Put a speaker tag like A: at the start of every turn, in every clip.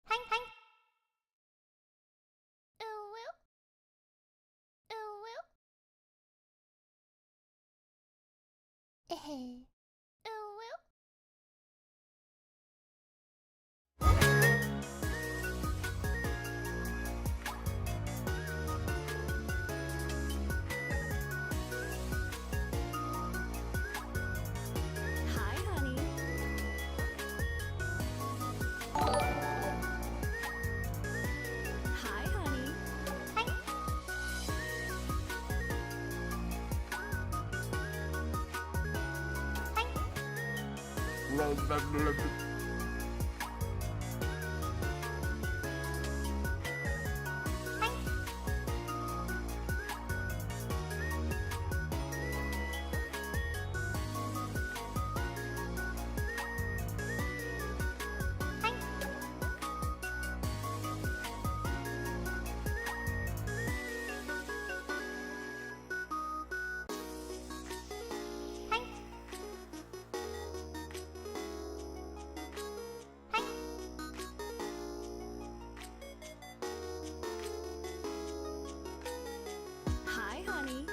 A: Hang, hang. Ooh, woo. Ooh, woo. Eh. Ooh, woo.
B: Hi, honey. Hi, honey.
A: Hang. Hang.
B: Hi, honey.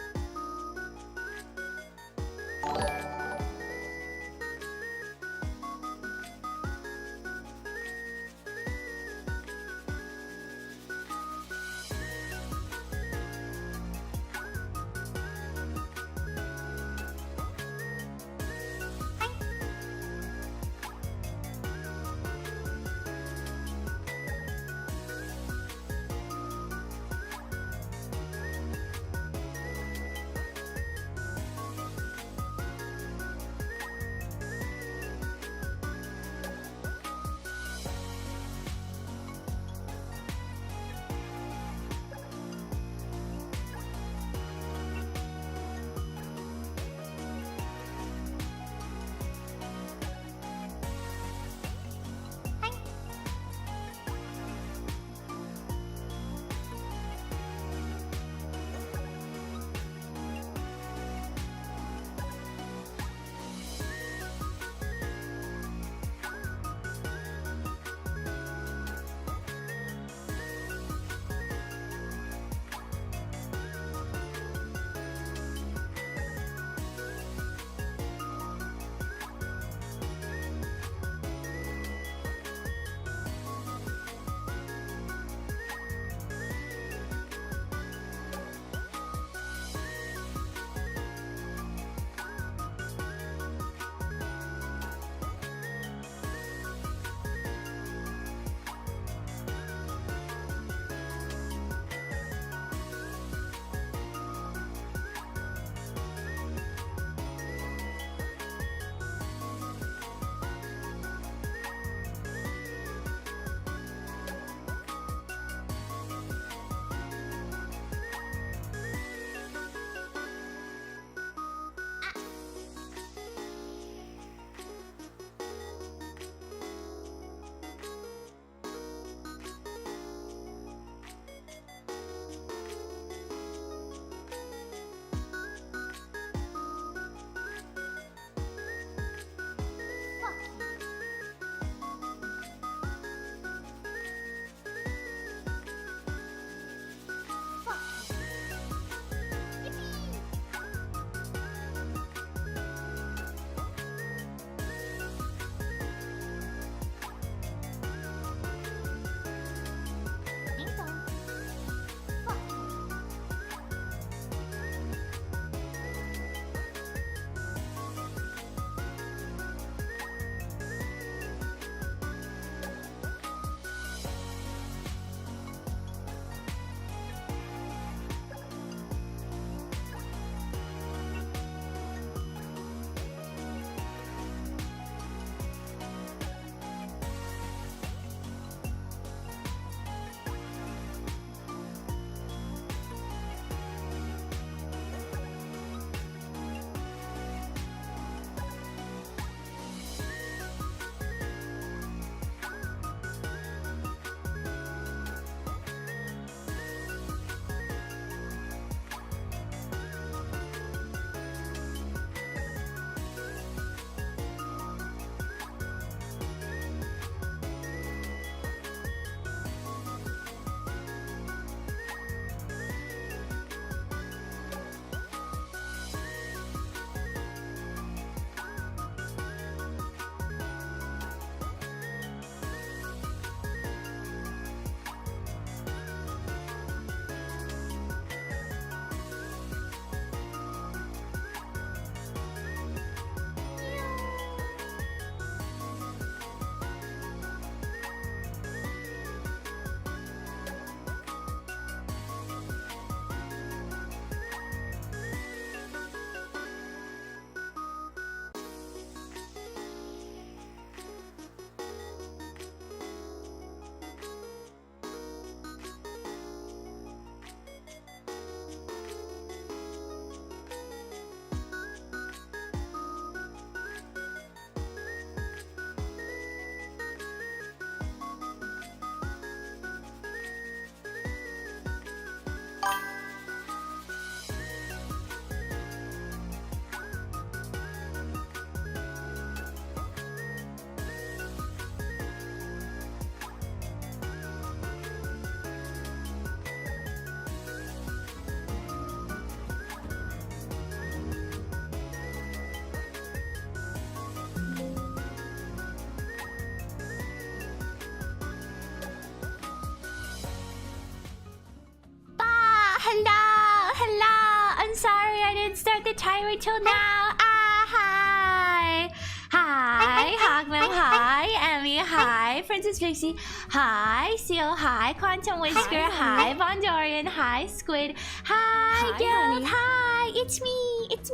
C: tired till now. Hi. Hi, Hogmel. Hi, Emmy. Hi, Princess Pixie. Hi, Seal. Hi, Quantum Whisker. Hi, Bondorian. Hi, Squid. Hi,
B: Hi,
C: Guild.
B: honey.
C: Hi, it's me. It's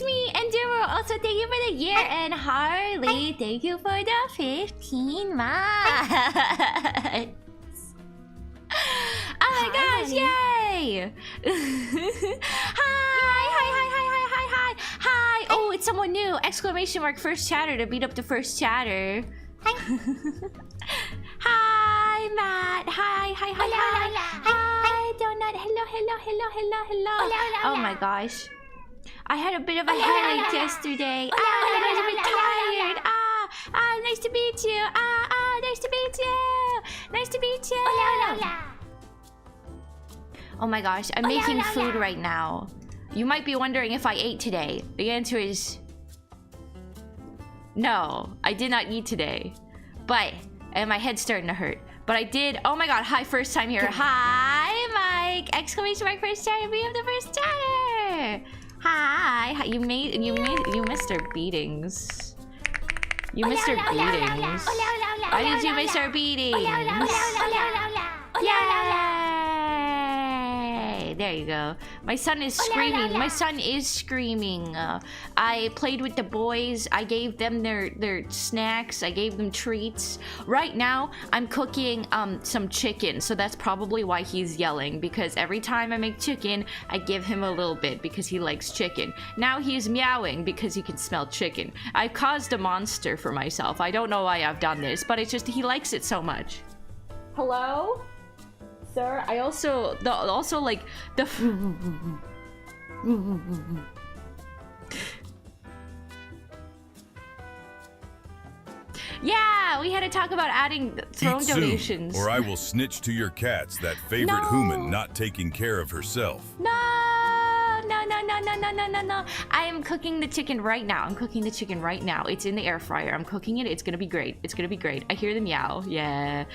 C: me, and Duro. Also, thank you for the year. And Harley, thank you for the 15 months. Oh my gosh, yay! Hi! Oh, it's someone new! Exclamation mark first chatter to beat up the first chatter. Hi, Matt! Hi! Hi, Donut! Hello! Oh my gosh. I had a bit of a headache yesterday. I was a bit tired. Nice to meet you. Nice to meet you. Nice to meet you. Oh my gosh, I'm making food right now. You might be wondering if I ate today. The answer is no, I did not eat today. And my head's starting to hurt. But I did. Oh my god, hi, first time here. Hi, Mike! Exclamation mark first chatter. We have the first chatter. Hi. You missed our beatings. You missed our beatings. Why did you miss our beatings? Yay! There you go. My son is screaming. My son is screaming. I played with the boys. I gave them their snacks. I gave them treats. Right now, I'm cooking some chicken. So that's probably why he's yelling. Because every time I make chicken, I give him a little bit because he likes chicken. Now he's meowing because he can smell chicken. I've caused a monster for myself. I don't know why I've done this, but it's just he likes it so much. Hello? Sir, I also like the yeah, we had to talk about adding throne donations.
D: Or I will snitch to your cats that favorite human not taking care of herself.
C: No. I am cooking the chicken right now. It's in the air fryer. I'm cooking it. It's gonna be great. I hear the meow. Yeah,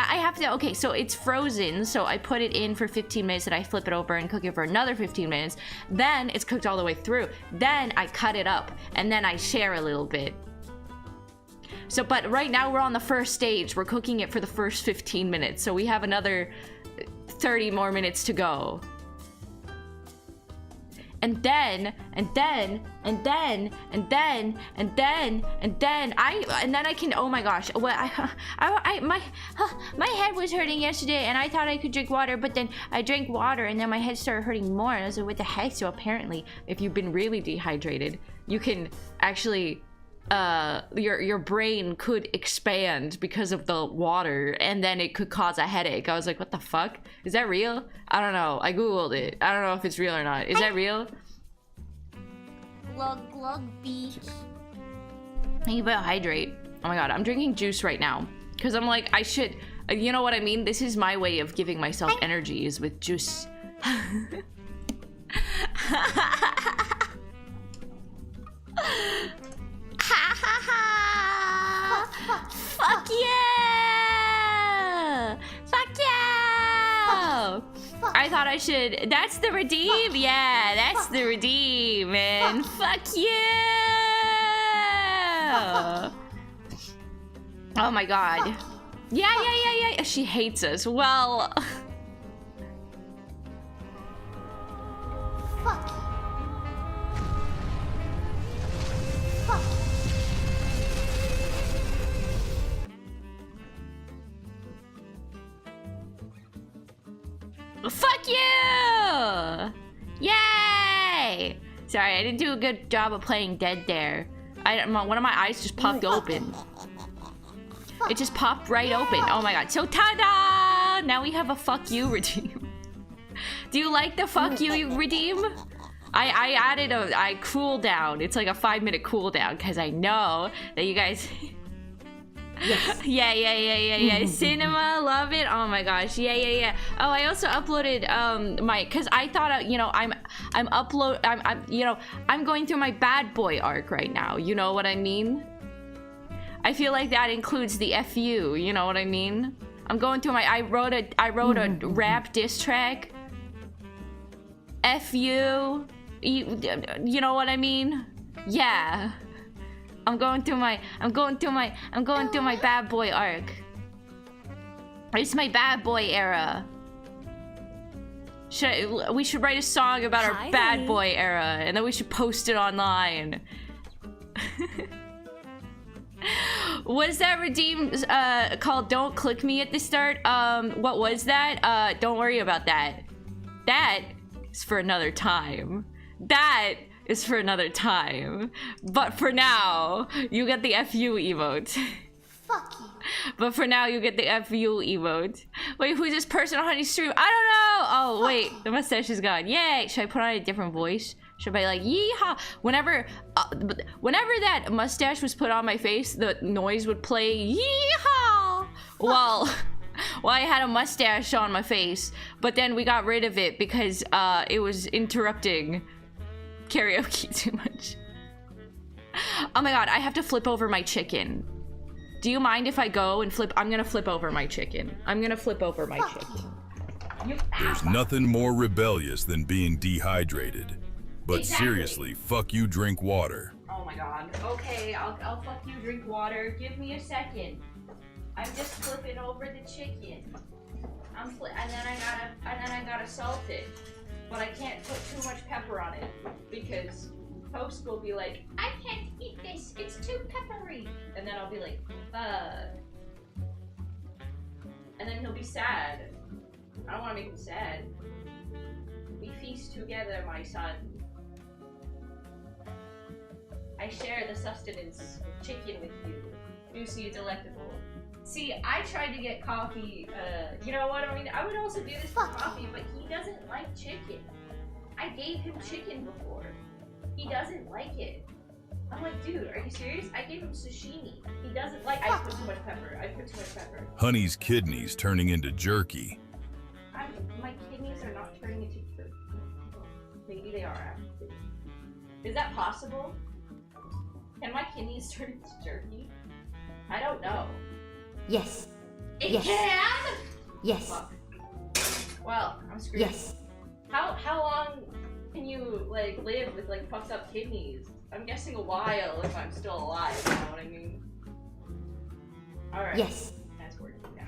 C: I have to. Okay, so it's frozen. So I put it in for 15 minutes and I flip it over and cook it for another 15 minutes. Then it's cooked all the way through. Then I cut it up and then I share a little bit. So, but right now we're on the first stage. We're cooking it for the first 15 minutes. So we have another 30 more minutes to go. And then I can, oh my gosh, my head was hurting yesterday and I thought I could drink water, but then I drank water and then my head started hurting more and I was like, what the heck? So apparently if you've been really dehydrated, you can actually your brain could expand because of the water and then it could cause a headache. I was like, what the fuck? Is that real? I don't know. I googled it. I don't know if it's real or not. Is that real?
A: Glug beach.
C: You better hydrate. Oh my god, I'm drinking juice right now because I'm like, I should, you know what I mean? This is my way of giving myself energy is with juice. Fuck yeah! Fuck yeah! I thought I should. That's the redeem. Yeah, that's the redeem, man. Fuck yeah! Oh my god. Yeah. She hates us. Well.
A: Fuck.
C: Fuck you! Yay! Sorry, I didn't do a good job of playing dead there. One of my eyes just popped open. It just popped right open. Oh my god. So ta-da! Now we have a fuck you redeem. Do you like the fuck you redeem? I added a cooldown. It's like a 5-minute cooldown because I know that you guys... Yes. Yeah. Cinema, love it. Oh my gosh. Yeah. Oh, I also uploaded cause I thought I'm going through my bad boy arc right now. You know what I mean? I feel like that includes the FU, you know what I mean? I'm going through my I wrote a rap diss track. F you. You know what I mean? Yeah. I'm going through my bad boy arc. It's my bad boy era. We should write a song about our bad
B: honey.
C: boy era, and then we should post it online. Was that redeemed called Don't Click Me at the start? What was that? Don't worry about that. That is for another time. That is for another time. But for now, you get the FU emote.
A: Fuck you.
C: But for now, you get the FU emote. Wait, who's this person on Honey's stream? I don't know! Oh, wait, the mustache is gone. Yay! Should I put on a different voice? Should I be like, yeehaw? Whenever that mustache was put on my face, the noise would play, yeehaw! Well, I had a mustache on my face, but then we got rid of it because it was interrupting karaoke too much. Oh my god, I have to flip over my chicken. Do you mind if I go and flip? I'm gonna flip over my chicken. I'm gonna flip over my chicken.
D: There's nothing more rebellious than being dehydrated. But
C: Exactly.
D: seriously, fuck you, drink water.
C: Oh my god. Okay, I'll fuck you, drink water. Give me a second. I'm just flipping over the chicken. And then I gotta salt it. But I can't put too much pepper on it because host will be like, I can't eat this, it's too peppery. And then I'll be like, and then he'll be sad. I don't wanna make him sad. We feast together, my son. I share the sustenance of chicken with you. Juicy, delectable. See, I tried to get coffee, you know what I mean? I would also do this for coffee, but he doesn't like chicken. I gave him chicken before. He doesn't like it. I'm like, dude, are you serious? I gave him sashimi. He doesn't like. I put too much pepper.
D: Honey's kidneys turning into jerky.
C: My kidneys are not turning into jerky. Maybe they are actually. Is that possible? Can my kidneys turn into jerky? I don't know.
A: Yes.
C: It
A: Yes.
C: can?
A: Yes.
C: Fuck. Well, I'm screwed.
A: Yes.
C: How long can you like live with like fucked up kidneys? I'm guessing a while if I'm still alive, you know what I mean? Alright.
A: Yes.
C: That's working now.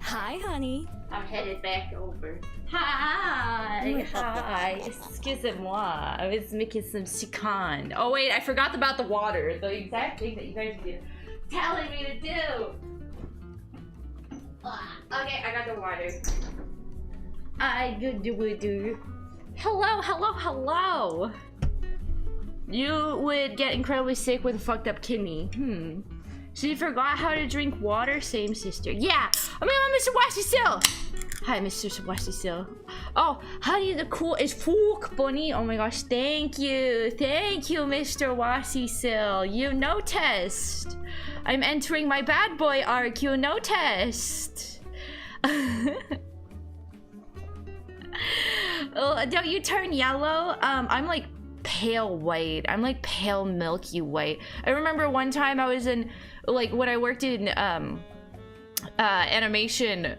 B: Hi, honey.
C: I'm headed back over. Hi, excusez-moi. I was making some chicken. Oh wait, I forgot about the water. The exact thing that you guys were telling me to do. Okay, I got the water. I do. Hello. You would get incredibly sick with a fucked up kidney. So you forgot how to drink water? Same sister. Yeah! I mean, I'm Mr. Washisil! Hi, Mr. Washisil. Oh, honey, the cool is Fook Bunny. Oh my gosh, thank you. Thank you, Mr. Washisil. You noticed. I'm entering my bad boy arc. You noticed. Oh, don't you turn yellow? I'm like pale white. I'm like pale milky white. I remember one time I was in, like, when I worked in animation,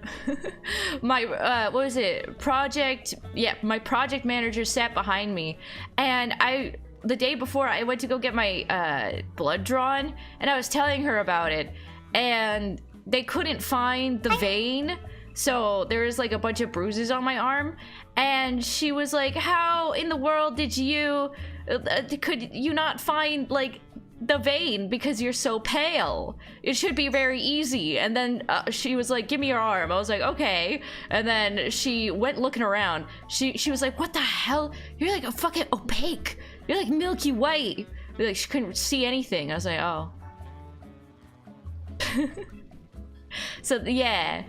C: my what was it, my project manager sat behind me, and the day before I went to go get my blood drawn, and I was telling her about it, and they couldn't find the vein, so there was like a bunch of bruises on my arm, and she was like, how in the world could you not find like the vein because you're so pale? It should be very easy. And then she was like, give me your arm. I was like, okay. And then she went looking around. She was like, what the hell? You're like a fucking opaque. You're like milky white. Like, she couldn't see anything. I was like, oh. So yeah.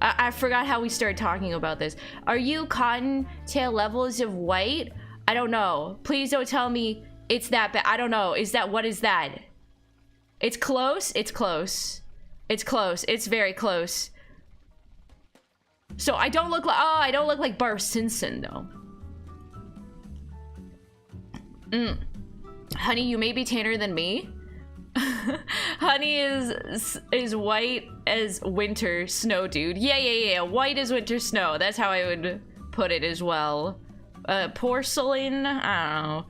C: I forgot how we started talking about this. Are you cottontail levels of white? I don't know. Please don't tell me it's that bad. I don't know. What is that? It's close? It's close. It's close. It's very close. So I don't look like Bart Simpson though. Honey, you may be tanner than me. Honey is white as winter snow, dude. Yeah. White as winter snow. That's how I would put it as well. Porcelain. I don't know.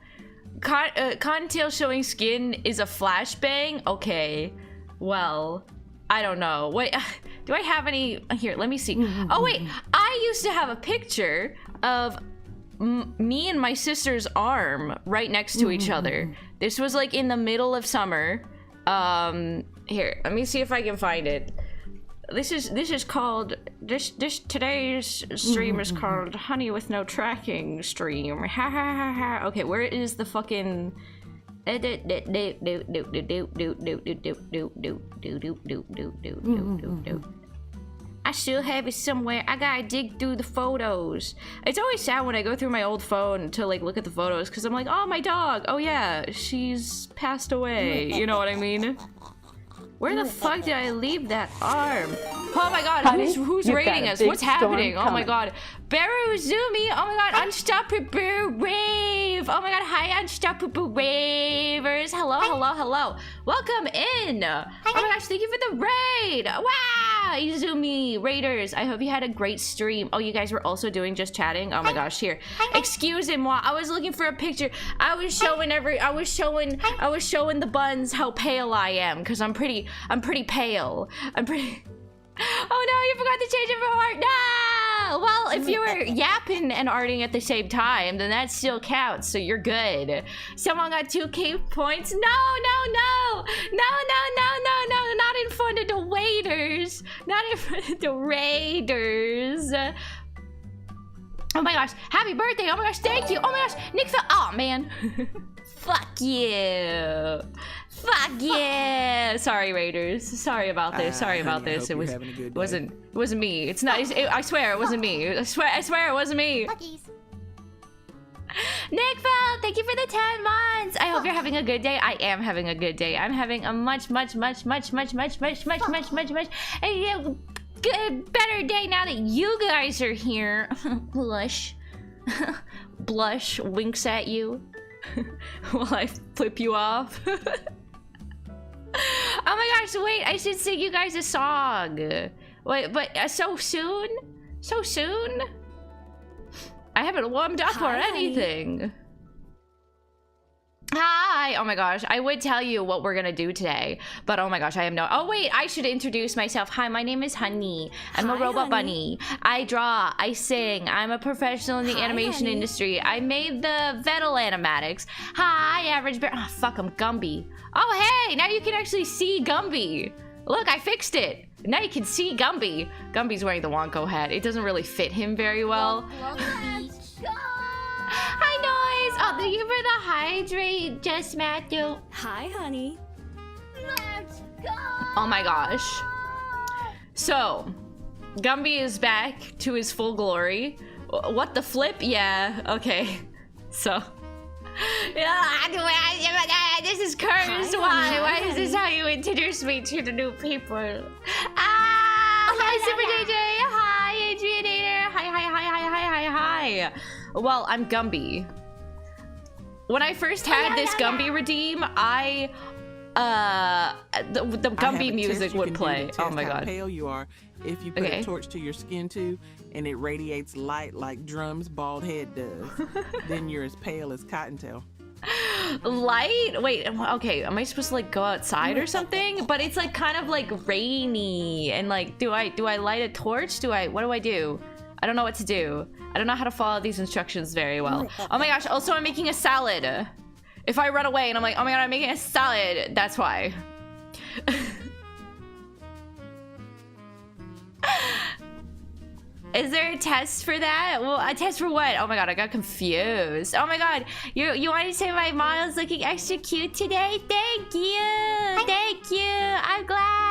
C: Cottontail showing skin is a flashbang. Okay. Well, I don't know. Wait, do I have any? Here, let me see. Oh wait, I used to have a picture of me and my sister's arm right next to each other. This was like in the middle of summer. Here, let me see if I can find it. This is called today's stream is called Honey with No Tracking stream. Ha ha ha ha. Okay, where is the fucking I still have it somewhere. I gotta dig through the photos. It's always sad when I go through my old phone to like look at the photos because I'm like, oh, my dog. Oh yeah, she's passed away. You know what I mean? Where the fuck did I leave that arm? Oh my god,
E: Honey,
C: who's
E: you've
C: raiding
E: got a
C: us?
E: big
C: What's happening?
E: storm
C: Oh my
E: coming.
C: god. Baruzumi! Oh my god, Unstoppable Rave! Oh my god, hi Unstoppable Ravers! Hello. Welcome in! Oh my gosh, thank you for the raid! Wow! Izumi Raiders, I hope you had a great stream. Oh, you guys were also doing just chatting? Oh my gosh, here. Excusez-moi, I was looking for a picture. I was showing the buns how pale I am, because I'm pretty pale. Oh no, you forgot to change it for art. No! Well, if you were yapping and arting at the same time, then that still counts, so you're good. Someone got 2k points? No! Not in front of the waiters. Not in front of the raiders. Oh my gosh, happy birthday! Oh my gosh, thank you! Oh my gosh, Nick fell. Oh man. Fuck you. Fuck yeah! Sorry, Raiders. Sorry about this. Sorry about this. It wasn't me. It's not. I swear it wasn't me. I swear it wasn't me.
A: Fuckies.
C: Nick Fell, thank you for the 10 months. I hope you're having a good day. I am having a good day. I'm having a much good, better day now that you guys are here. Blush. Blush winks at you while I flip you off. Oh my gosh, wait, I should sing you guys a song. Wait, but so soon? So soon? I haven't warmed up or anything. Hi! Oh my gosh, I would tell you what we're gonna do today, but oh my gosh, I have no— Oh wait, I should introduce myself. Hi, my name is Honey. I'm a robot bunny. I draw, I sing, I'm a professional in the animation industry. I made the Vettel animatics. Hi, Average Bear— Oh fuck, I'm Gumby. Oh hey, now you can actually see Gumby. Look, I fixed it. Now you can see Gumby. Gumby's wearing the Wonko hat. It doesn't really fit him very well. Hi, Noise! Oh, thank you for the hydrate, Just Matthew.
B: Hi, honey.
A: Let's go.
C: Oh my gosh. So, Gumby is back to his full glory. What the flip? Yeah, okay. So, this is cursed. Why is this how you introduce me to the new people? Hi, Super JJ. Hi, Adrianator. Hi. Well, I'm Gumby. When I first had this Gumby redeem, the Gumby music would play. Oh my god.
F: How pale you are if you put a torch to your skin too, and it radiates light like Drum's bald head does. Then you're as pale as Cottontail.
C: Light? Wait, okay, am I supposed to like go outside or something? But it's like kind of like rainy, and like, do I light a torch? What do I do? I don't know what to do. I don't know how to follow these instructions very well. Oh my gosh, also I'm making a salad. If I run away and I'm like, oh my god, I'm making a salad, that's why. Is there a test for that? Well, a test for what? Oh my god, I got confused. Oh my god, you want to say my model's looking extra cute today? Thank you! Thank you! I'm glad!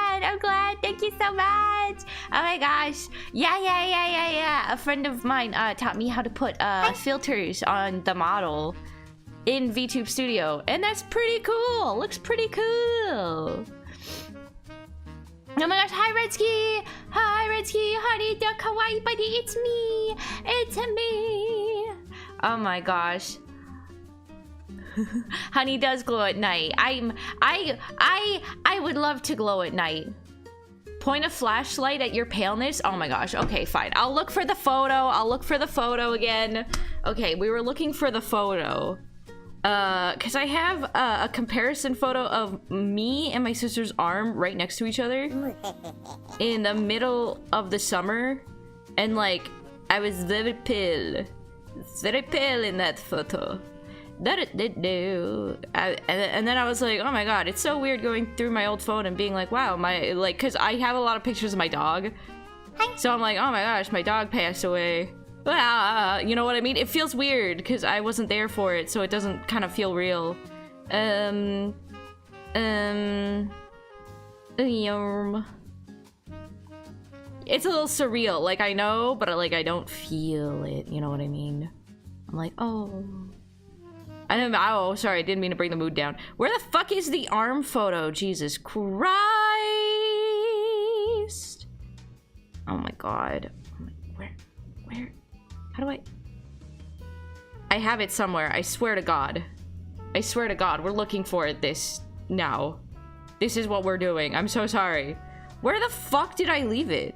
C: Thank you so much! Oh my gosh. Yeah. A friend of mine taught me how to put filters on the model in VTube Studio, and that's pretty cool! Looks pretty cool! Oh my gosh, hi Redsky! Hi Redsky! Honey, the kawaii buddy, it's me! It's me! Oh my gosh. Honey does glow at night. I would love to glow at night. Point a flashlight at your paleness. Oh my gosh. Okay, fine. I'll look for the photo. I'll look for the photo again. Okay, we were looking for the photo. Cause I have a comparison photo of me and my sister's arm right next to each other in the middle of the summer, and like I was very pale in that photo. And then I was like, oh my god, it's so weird going through my old phone and being like, wow, cause I have a lot of pictures of my dog. So I'm like, oh my gosh, my dog passed away. You know what I mean? It feels weird because I wasn't there for it, so it doesn't kind of feel real. It's a little surreal, like I know, but like I don't feel it, you know what I mean? I'm like, oh. Oh, sorry, I didn't mean to bring the mood down. Where the fuck is the arm photo? Jesus Christ! Oh my god. Where? How do I have it somewhere. I swear to God. I swear to God. We're looking for it this now. This is what we're doing. I'm so sorry. Where the fuck did I leave it?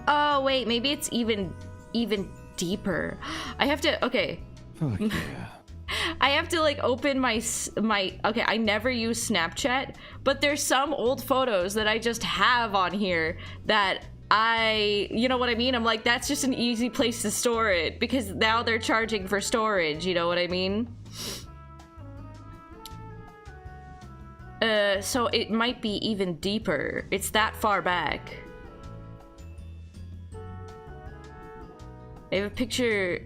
C: Oh, wait. Maybe it's even deeper. I have to... Okay.
E: Oh, yeah.
C: I have to like open my okay, I never use Snapchat, but there's some old photos that I just have on here that you know what I mean? I'm like, that's just an easy place to store it because now they're charging for storage, you know what I mean? So it might be even deeper. It's that far back. I have a picture.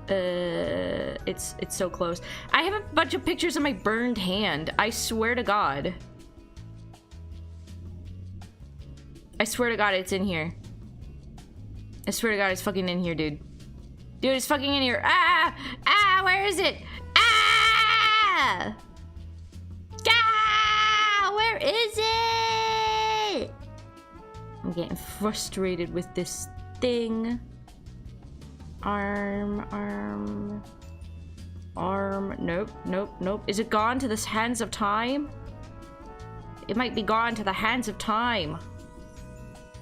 C: It's so close. I have a bunch of pictures of my burned hand. I swear to God. I swear to God it's in here. I swear to God it's fucking in here, dude. Dude, it's fucking in here. Ah, where is it? Ah! Where is it? I'm getting frustrated with this thing. Arm. Nope. Is it gone to the hands of time? It might be gone to the hands of time.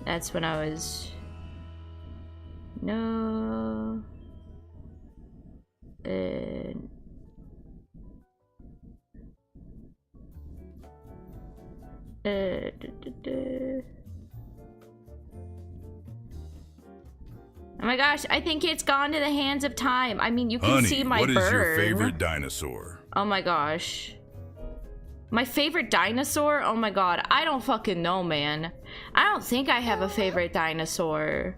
C: That's when I was... No. Oh my gosh, I think it's gone to the hands of time. I mean, you can see my burn.
D: What is your favorite dinosaur?
C: Oh my gosh. My favorite dinosaur? Oh my god, I don't fucking know, man. I don't think I have a favorite dinosaur.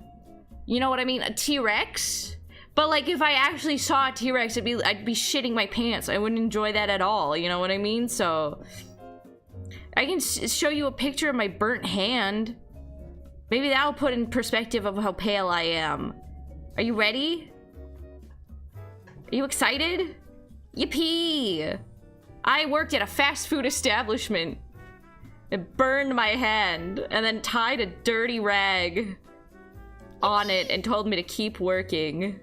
C: You know what I mean? A T-Rex? But like, if I actually saw a T-Rex, I'd be shitting my pants. I wouldn't enjoy that at all, you know what I mean? So... I can show you a picture of my burnt hand. Maybe that'll put in perspective of how pale I am. Are you ready? Are you excited? Yippee! I worked at a fast food establishment. It burned my hand and then tied a dirty rag on it and told me to keep working.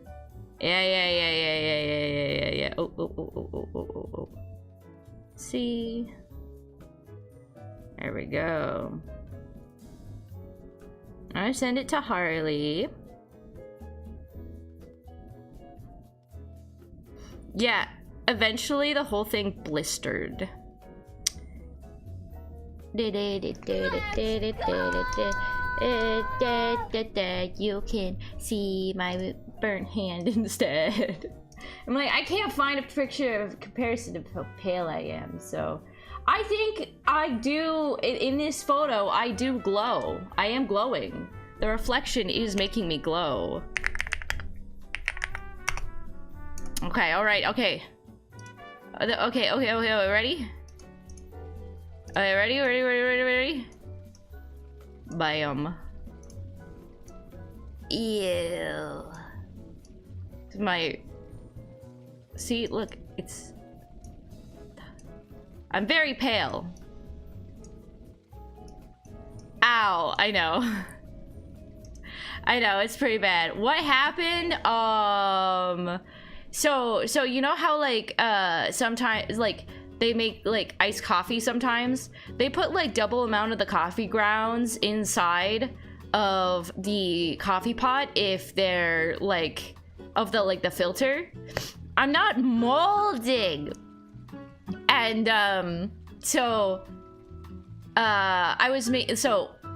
C: Yeah. Oh. See? There we go. I send it to Harley. Yeah, eventually the whole thing blistered. You can see my burnt hand instead. I'm like, I can't find a picture of comparison of how pale I am, so I think I do, in this photo, I do glow. I am glowing. The reflection is making me glow. Okay, alright, okay. Okay, ready? Okay, ready? Bam. Ew. See, look, it's... I'm very pale. Ow, I know. I know, it's pretty bad. What happened? So you know how like sometimes like they make like iced coffee sometimes? They put like double amount of the coffee grounds inside of the coffee pot if they're like of the filter. I'm not molding. And so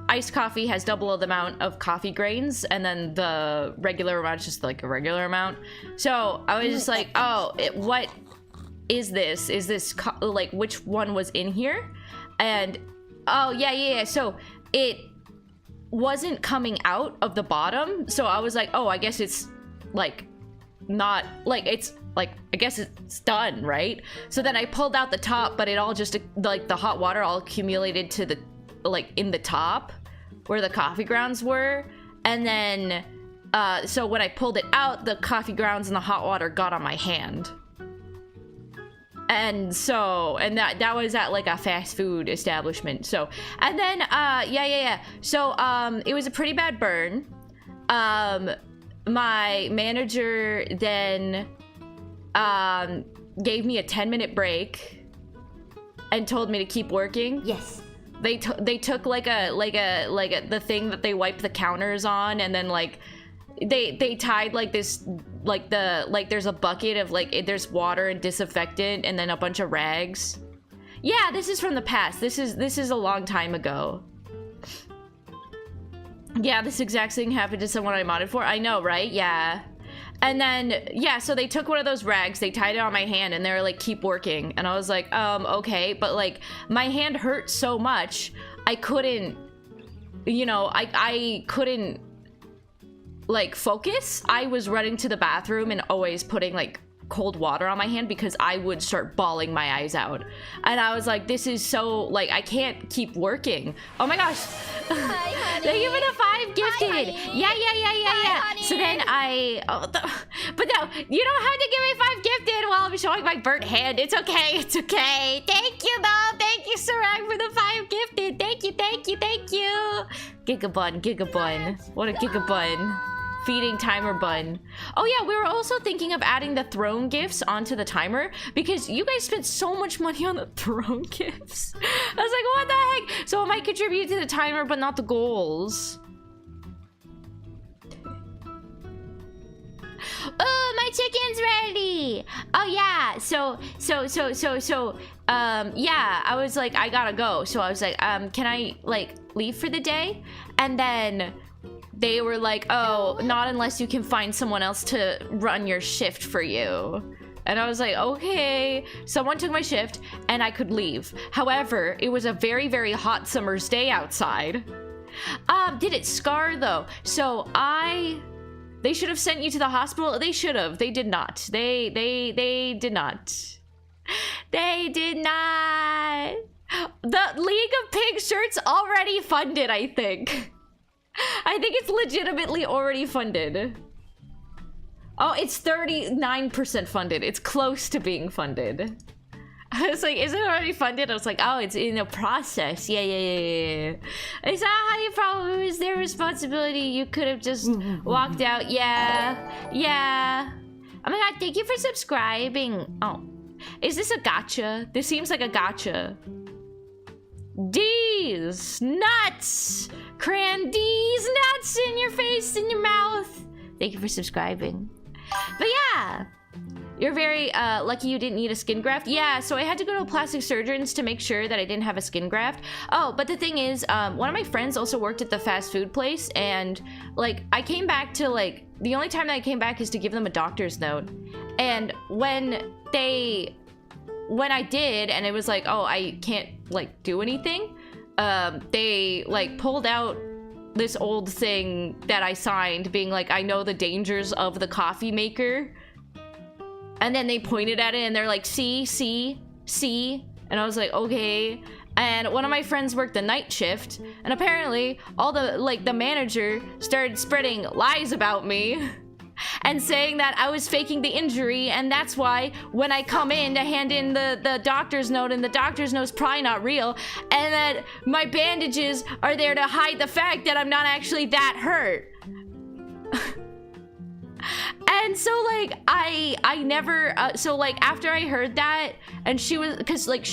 C: iced coffee has double the amount of coffee grains, and then the regular amount is just like a regular amount. So I was just like, oh, what is this? Is this like which one was in here? And oh yeah. So it wasn't coming out of the bottom. So I was like, oh, I guess it's like not like it's like I guess it's done, right? So then I pulled out the top, but it all just like the hot water all accumulated to the like in the top where the coffee grounds were, and then so when I pulled it out, the coffee grounds and the hot water got on my hand. And so that was at like a fast food establishment. So and then yeah. So it was a pretty bad burn. My manager then gave me a 10-minute break and told me to keep working.
A: Yes.
C: They took like the thing that they wipe the counters on, and then like they tied like this like there's a bucket of like there's water and disinfectant and then a bunch of rags. Yeah, this is from the past. This is a long time ago. Yeah, this exact thing happened to someone I modded for. I know, right? Yeah. And then, yeah, so they took one of those rags, they tied it on my hand, and they were like, keep working. And I was like, okay. But like, my hand hurt so much, I couldn't, you know, I couldn't like focus. I was running to the bathroom and always putting like cold water on my hand because I would start bawling my eyes out. And I was like, this is so, like, I can't keep working. Oh my gosh.
A: Hi, honey.
C: Thank you for the 5 gifted.
A: Hi,
C: Yeah.
A: honey.
C: So then but no, you don't have to give me 5 gifted while I'm showing my burnt hand. It's okay. Thank you though. Thank you, Sarang, for the 5 gifted. Thank you. Gigabun. What a gigabun. Feeding timer bun. Oh yeah, we were also thinking of adding the throne gifts onto the timer because you guys spent so much money on the throne gifts. I was like, what the heck? So it might contribute to the timer, but not the goals. Oh, my chicken's ready. Oh yeah. So yeah, I was like, I gotta go. So I was like, can I like leave for the day? And then they were like, oh, not unless you can find someone else to run your shift for you. And I was like, okay. Someone took my shift and I could leave. However, it was a very, very hot summer's day outside. Did it scar though? So they should have sent you to the hospital. They should have. They did not. They did not. They did not. The League of Pig shirts already funded, I think. I think it's legitimately already funded. Oh, it's 39% funded. It's close to being funded. I was like, is it already funded? I was like, oh, it's in a process. Yeah. Is that how you probably, it was their responsibility? You could have just walked out. Yeah. Oh my god, thank you for subscribing. Oh, is this a gotcha? This seems like a gotcha. D's nuts. Cran D's nuts in your face, in your mouth. Thank you for subscribing. But yeah, you're very lucky you didn't need a skin graft. Yeah, so I had to go to a plastic surgeon's to make sure that I didn't have a skin graft. Oh, but the thing is, one of my friends also worked at the fast food place, and like I came back to like the only time that I came back is to give them a doctor's note. And when I did, and it was like, oh, I can't like do anything, they like pulled out this old thing that I signed being like, I know the dangers of the coffee maker. And then they pointed at it and they're like, see. And I was like, okay. And one of my friends worked the night shift, and apparently all the manager started spreading lies about me. and saying that I was faking the injury, and that's why when I come in to hand in the doctor's note, and the doctor's note's probably not real, and that my bandages are there to hide the fact that I'm not actually that hurt. And so like I never so like after I heard that, and she was, because like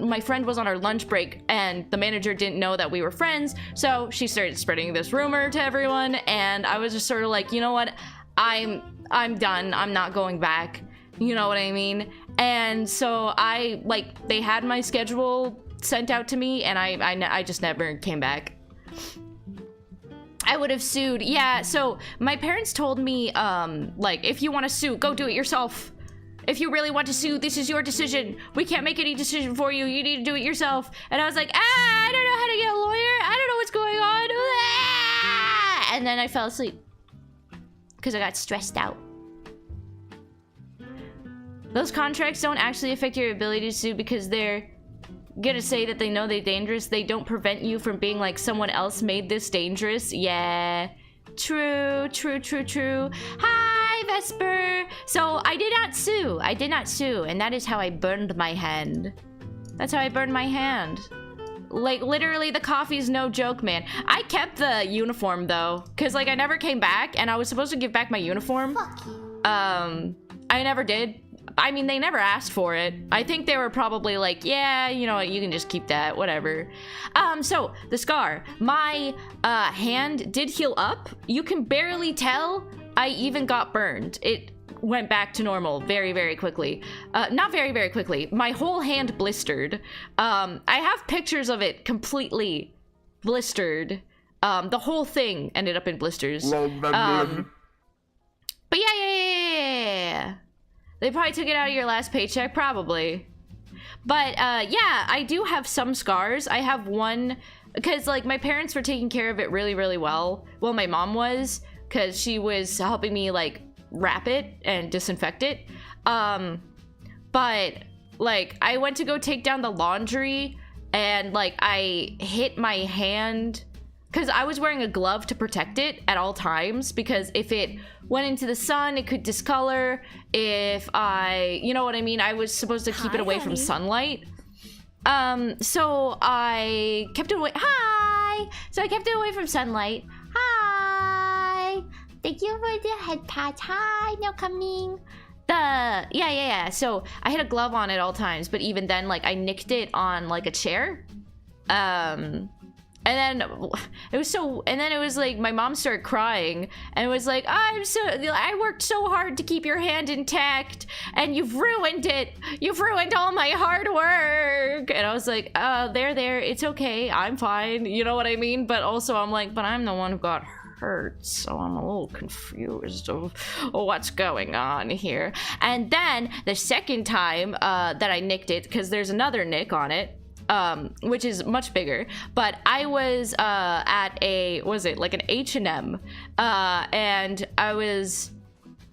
C: my friend was on her lunch break and the manager didn't know that we were friends, so she started spreading this rumor to everyone, and I was just sort of like, you know what, I'm done, I'm not going back, you know what I mean? And so they had my schedule sent out to me, and I just never came back. I would have sued. Yeah, so my parents told me, like, if you want to sue, go do it yourself. If you really want to sue, this is your decision. We can't make any decision for you. You need to do it yourself. And I was like, I don't know how to get a lawyer. I don't know what's going on. And then I fell asleep because I got stressed out. Those contracts don't actually affect your ability to sue because they're gonna say that they know they're dangerous. They don't prevent you from being like, someone else made this dangerous. Yeah, true. Hi, Vesper. So I did not sue, and that is how I burned my hand. That's how I burned my hand. Like, literally, the coffee's no joke, man. I kept the uniform though, because like I never came back, and I was supposed to give back my uniform.
A: Fuck you.
C: I never did. I mean, they never asked for it. I think they were probably like, yeah, you know what, you can just keep that, whatever. So, the scar. My hand did heal up. You can barely tell I even got burned. It went back to normal very, very quickly. Not very, very quickly. My whole hand blistered. I have pictures of it completely blistered. The whole thing ended up in blisters. But yeah. They probably took it out of your last paycheck, probably. But yeah, I do have some scars. I have one, because like my parents were taking care of it really, really well. Well, my mom was, because she was helping me like wrap it and disinfect it. But like I went to go take down the laundry, and like I hit my hand, because I was wearing a glove to protect it at all times, because if it went into the sun, it could discolor. If you know what I mean? I was supposed to keep it away from sunlight. So I kept it away. Hi! So I kept it away from sunlight. Hi! Thank you for the head pat. Hi, no coming. Yeah. So I had a glove on at all times, but even then, like I nicked it on like a chair. And then it was like my mom started crying and it was like, I worked so hard to keep your hand intact and you've ruined it. You've ruined all my hard work. And I was like, there, it's okay. I'm fine. You know what I mean? But also I'm like, but I'm the one who got hurt, so I'm a little confused of what's going on here. And then the second time that I nicked it, because there's another nick on it, which is much bigger, but I was at an H&M, and I was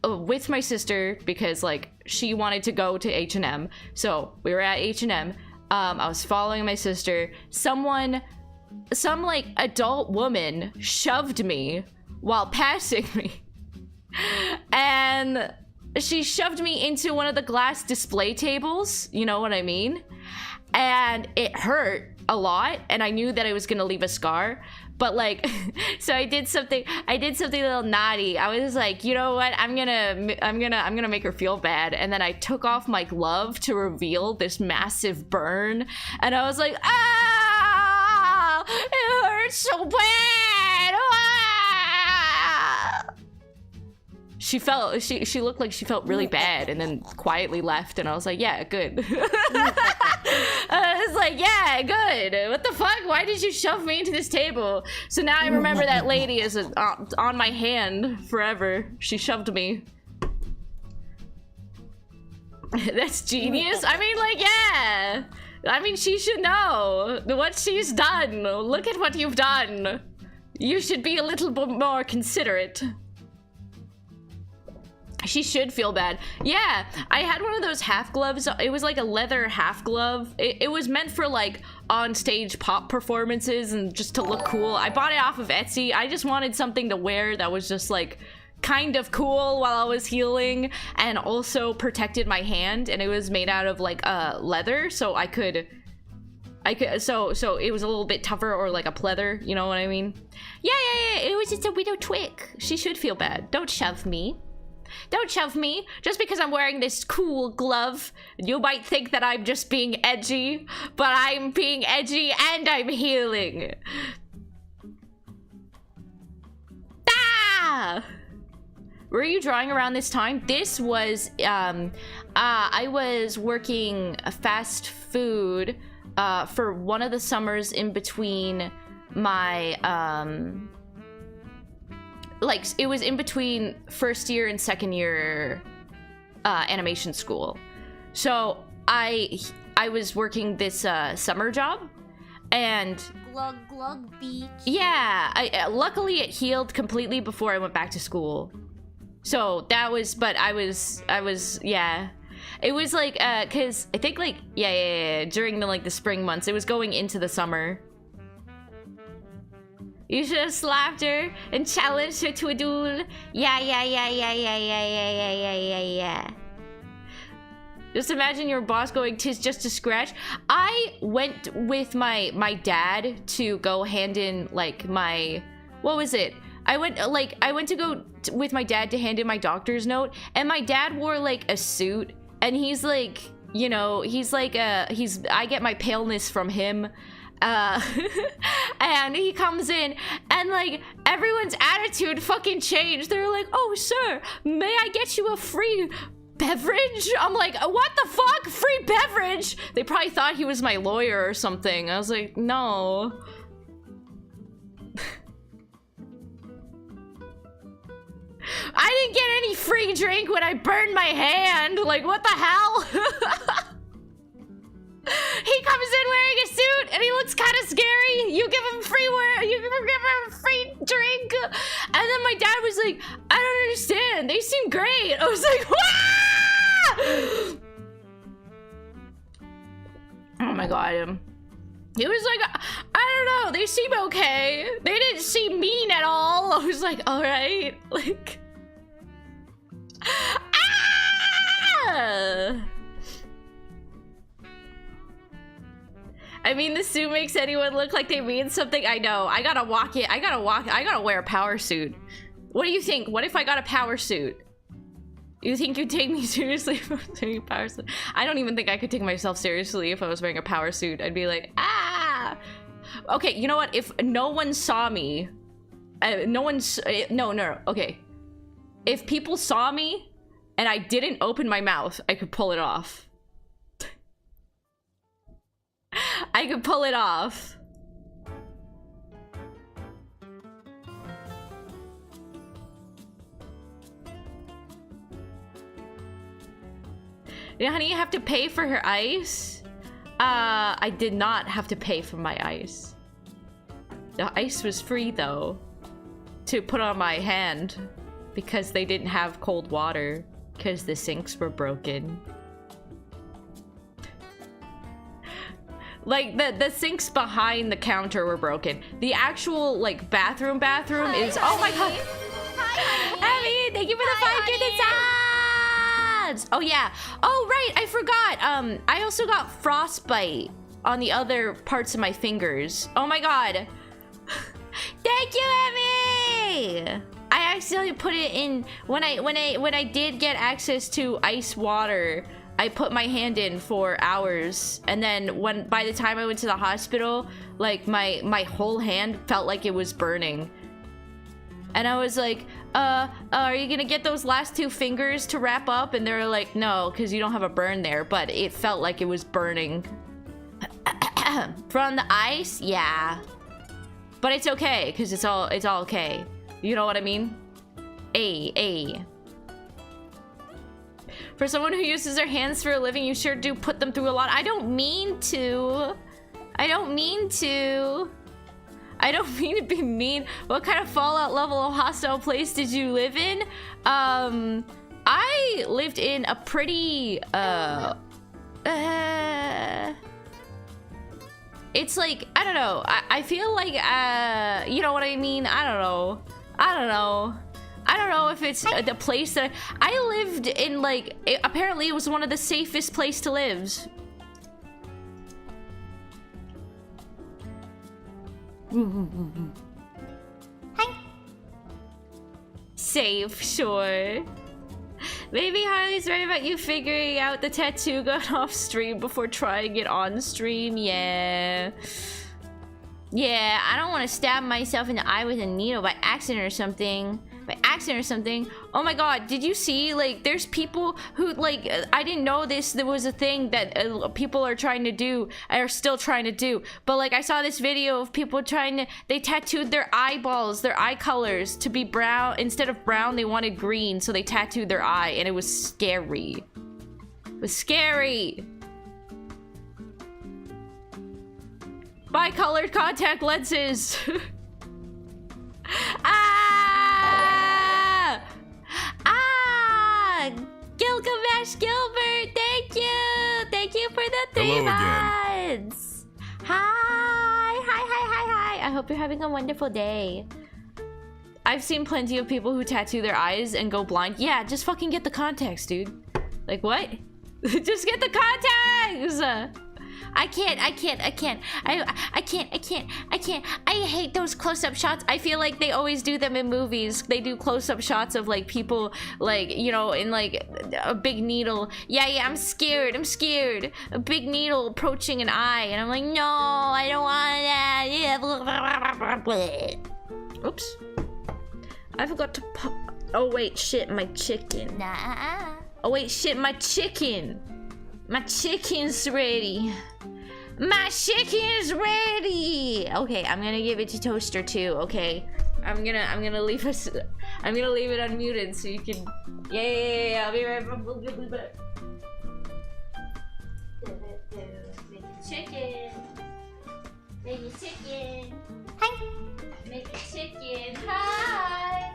C: with my sister because like she wanted to go to H&M, so we were at H&M. I was following my sister. Some like adult woman shoved me while passing me, and she shoved me into one of the glass display tables, you know what I mean? And it hurt a lot, and I knew that I was gonna leave a scar, but like, so I did something a little naughty. I was like, you know what? I'm gonna make her feel bad, and then I took off my glove to reveal this massive burn, and I was like, it hurts so bad. She looked like she felt really bad, and then quietly left, and I was like, yeah, good. I was like, yeah, good. What the fuck? Why did you shove me into this table? So now I remember that lady is on my hand forever. She shoved me. That's genius. I mean, like, yeah. I mean, she should know what she's done. Look at what you've done. You should be a little bit more considerate. She should feel bad. Yeah, I had one of those half gloves. It was like a leather half glove. It was meant for like on stage pop performances and just to look cool. I bought it off of Etsy. I just wanted something to wear that was just like kind of cool while I was healing, and also protected my hand, and it was made out of like leather, so I could so it was a little bit tougher, or like a pleather, you know what I mean? Yeah, it was just a widow twig. She should feel bad. Don't shove me. Don't shove me. Just because I'm wearing this cool glove, you might think that I'm just being edgy, but I'm being edgy and I'm healing. Ah! Were you drawing around this time? This was, I was working fast food for one of the summers in between my, like, it was in between first year and second year animation school. So I was working this summer job, and
A: glug glug beach.
C: Yeah, luckily it healed completely before I went back to school. So that was, but I was, yeah. It was like, cause I think like, yeah, during the like the spring months, it was going into the summer. You should have slapped her and challenged her to a duel. Yeah. Just imagine your boss going, "'Tis just a scratch." I went with my dad to go hand in like my, what was it? I went to go with my dad to hand in my doctor's note, and my dad wore like a suit, and he's like, you know, he's like I get my paleness from him. And he comes in, and like everyone's attitude fucking changed. They're like, "Oh sir, may I get you a free beverage?" I'm like, "What the fuck? Free beverage?" They probably thought he was my lawyer or something. I was like, no. I didn't get any free drink when I burned my hand. Like, what the hell? He comes in wearing a suit and he looks kind of scary. You give him free you give him a free drink. And then my dad was like, "I don't understand. They seem great." I was like, "Wah!" Oh my god. He was like, "I don't know. They seem okay. They didn't seem mean at all." I was like, "All right." Like, ah! I mean, the suit makes anyone look like they mean something. I know. I gotta wear a power suit. What do you think? What if I got a power suit? You think you'd take me seriously if I was wearing a power suit? I don't even think I could take myself seriously if I was wearing a power suit. I'd be like, ah! Okay, you know what? If no one saw me, no, okay. If people saw me and I didn't open my mouth, I could pull it off. I could pull it off. Did honey have to pay for her ice? I did not have to pay for my ice. The ice was free though, to put on my hand, because they didn't have cold water because the sinks were broken. Like, the sinks behind the counter were broken. The actual, like, bathroom is... Oh my god!
A: Hi, honey!
C: Abby, thank you for the 5 gifted subs! Oh, yeah. Oh, right, I forgot. I also got frostbite on the other parts of my fingers. Oh my god. Thank you, Abby! I accidentally put it in... When I did get access to ice water, I put my hand in for hours, and then by the time I went to the hospital, like my whole hand felt like it was burning. And I was like, are you gonna get those last 2 fingers to wrap up? And they were like, no, because you don't have a burn there, but it felt like it was burning. From the ice? Yeah. But it's okay, because it's all okay. You know what I mean? Ay. For someone who uses their hands for a living, you sure do put them through a lot. I don't mean to. I don't mean to be mean. What kind of Fallout level of hostile place did you live in? I lived in a pretty, it's like, I don't know. I feel like, you know what I mean? I don't know. I don't know if it's the place that I lived in, like, apparently it was one of the safest place to live. Safe, sure. Maybe Harley's right about you figuring out the tattoo gun off stream before trying it on stream. Yeah. Yeah, I don't want to stab myself in the eye with a needle by accident or something. Oh my god, did you see, like, there's people who, like, I didn't know there was a thing that people are trying to do, are still trying to do, but, like, I saw this video of people they tattooed their eyeballs, their eye colors to be brown. Instead of brown, they wanted green, so they tattooed their eye, and it was scary. It was scary. Bi-colored contact lenses. Gilgamesh Gilbert, thank you for the 3 months. Hi. I hope you're having a wonderful day. I've seen plenty of people who tattoo their eyes and go blind. Yeah, just fucking get the contacts, dude. Like, what? Just get the contacts. I can't. I hate those close-up shots. I feel like they always do them in movies. They do close-up shots of, like, people, like, you know, in, like, a big needle. Yeah, I'm scared. A big needle approaching an eye. And I'm like, no, I don't want that. Oops. I forgot to pop. Oh, wait, shit, my chicken.
A: Nah.
C: Oh, wait, shit, my chicken. My chicken's ready. My chicken's ready. Okay, I'm gonna give it to Toaster too. Okay, I'm gonna leave us. I'm gonna leave it unmuted so you can. Yeah. I'll be right back. Make a chicken. Make a chicken. Hi. Make a chicken. Hi.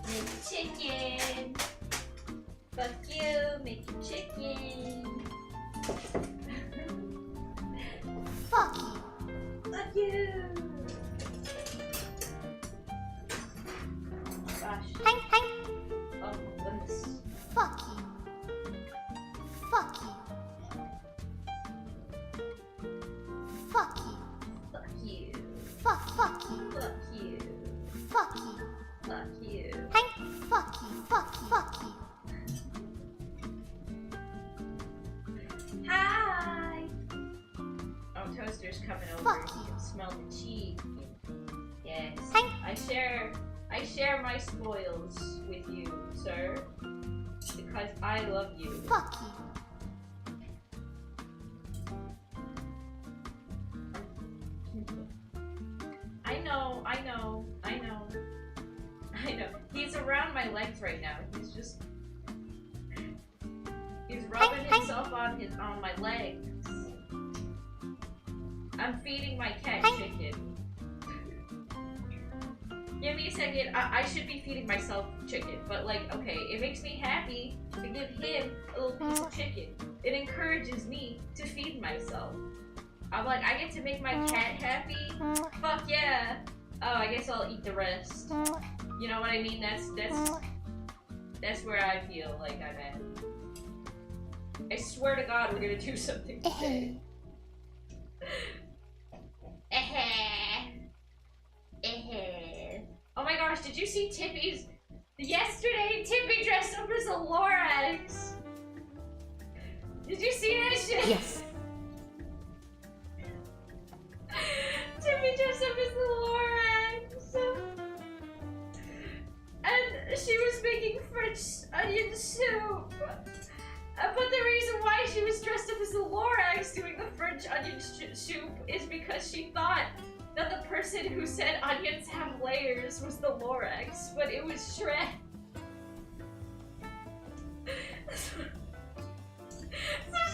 C: Make a chicken. Fuck you. Make a chicken.
A: Fuck you.
C: Fuck you. Gosh.
A: Hi.
C: Oh my goodness.
A: Fuck you. Fuck you. Fuck you.
C: Fuck you.
A: Fuck you.
C: Fuck you.
A: Fuck you.
C: Fuck you.
A: Hi. Fuck you. Fuck you.
C: Hi. Oh, Toaster's coming over.
A: Fuck
C: You can smell the cheese. Yes.
A: Hi.
C: I share my spoils with you, sir. Because I love you.
A: Fuck you.
C: I know. He's around my legs right now. He's rubbing himself on my legs. I'm feeding my cat chicken. Give me a second. I should be feeding myself chicken, but, like, okay, it makes me happy to give him a little piece of chicken. It encourages me to feed myself. I'm like, I get to make my cat happy? Fuck yeah! Oh, I guess I'll eat the rest. You know what I mean? That's where I feel like I'm at. I swear to God, we're gonna do something today. Oh my gosh, did you see Tippy's? Yesterday, Tippy dressed up as a Lorax. Did you see that shit?
A: Yes.
C: Tippy dressed up as the Lorax. And she was making French onion soup. But the reason why she was dressed up as the Lorax doing the French onion soup is because she thought that the person who said onions have layers was the Lorax, but it was Shrek. So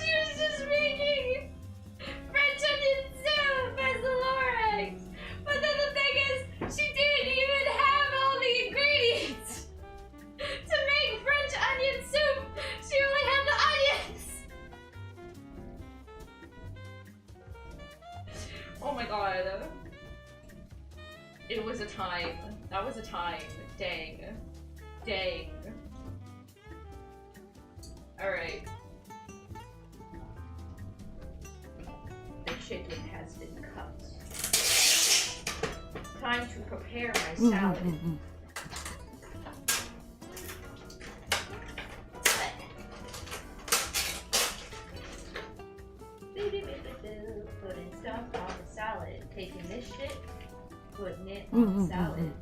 C: she was just making French onion soup as the Lorax. But then the thing is, she didn't even have all the ingredients to make French onion soup. She only had the onions. Oh my god. It was a time. That was a time. Dang. Dang. Alright. The chicken has been cut. Time to prepare my salad. Putting stuff on the salad. Taking this shit, putting it on the salad.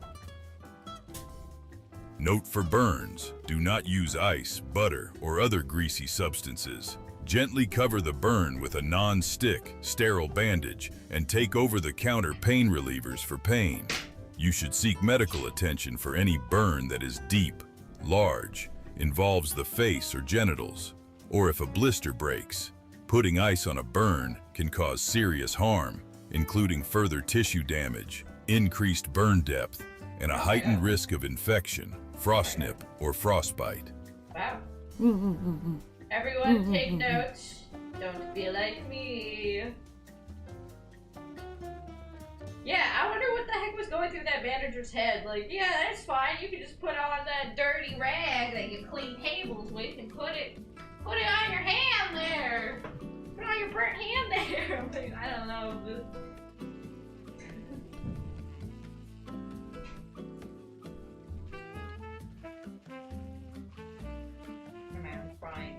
D: Note for burns, do not use ice, butter, or other greasy substances. Gently cover the burn with a non-stick, sterile bandage and take over-the-counter pain relievers for pain. You should seek medical attention for any burn that is deep, large, involves the face or genitals, or if a blister breaks. Putting ice on a burn can cause serious harm, including further tissue damage, increased burn depth, and a heightened risk of infection, frostnip, or frostbite.
C: Wow. Everyone take notes. Don't be like me. Yeah, I wonder what the heck was going through that manager's head. Like, yeah, that's fine. You can just put on that dirty rag that you clean tables with and put it on your hand there. Put on your burnt hand there. I'm like, I don't know. I'm frying.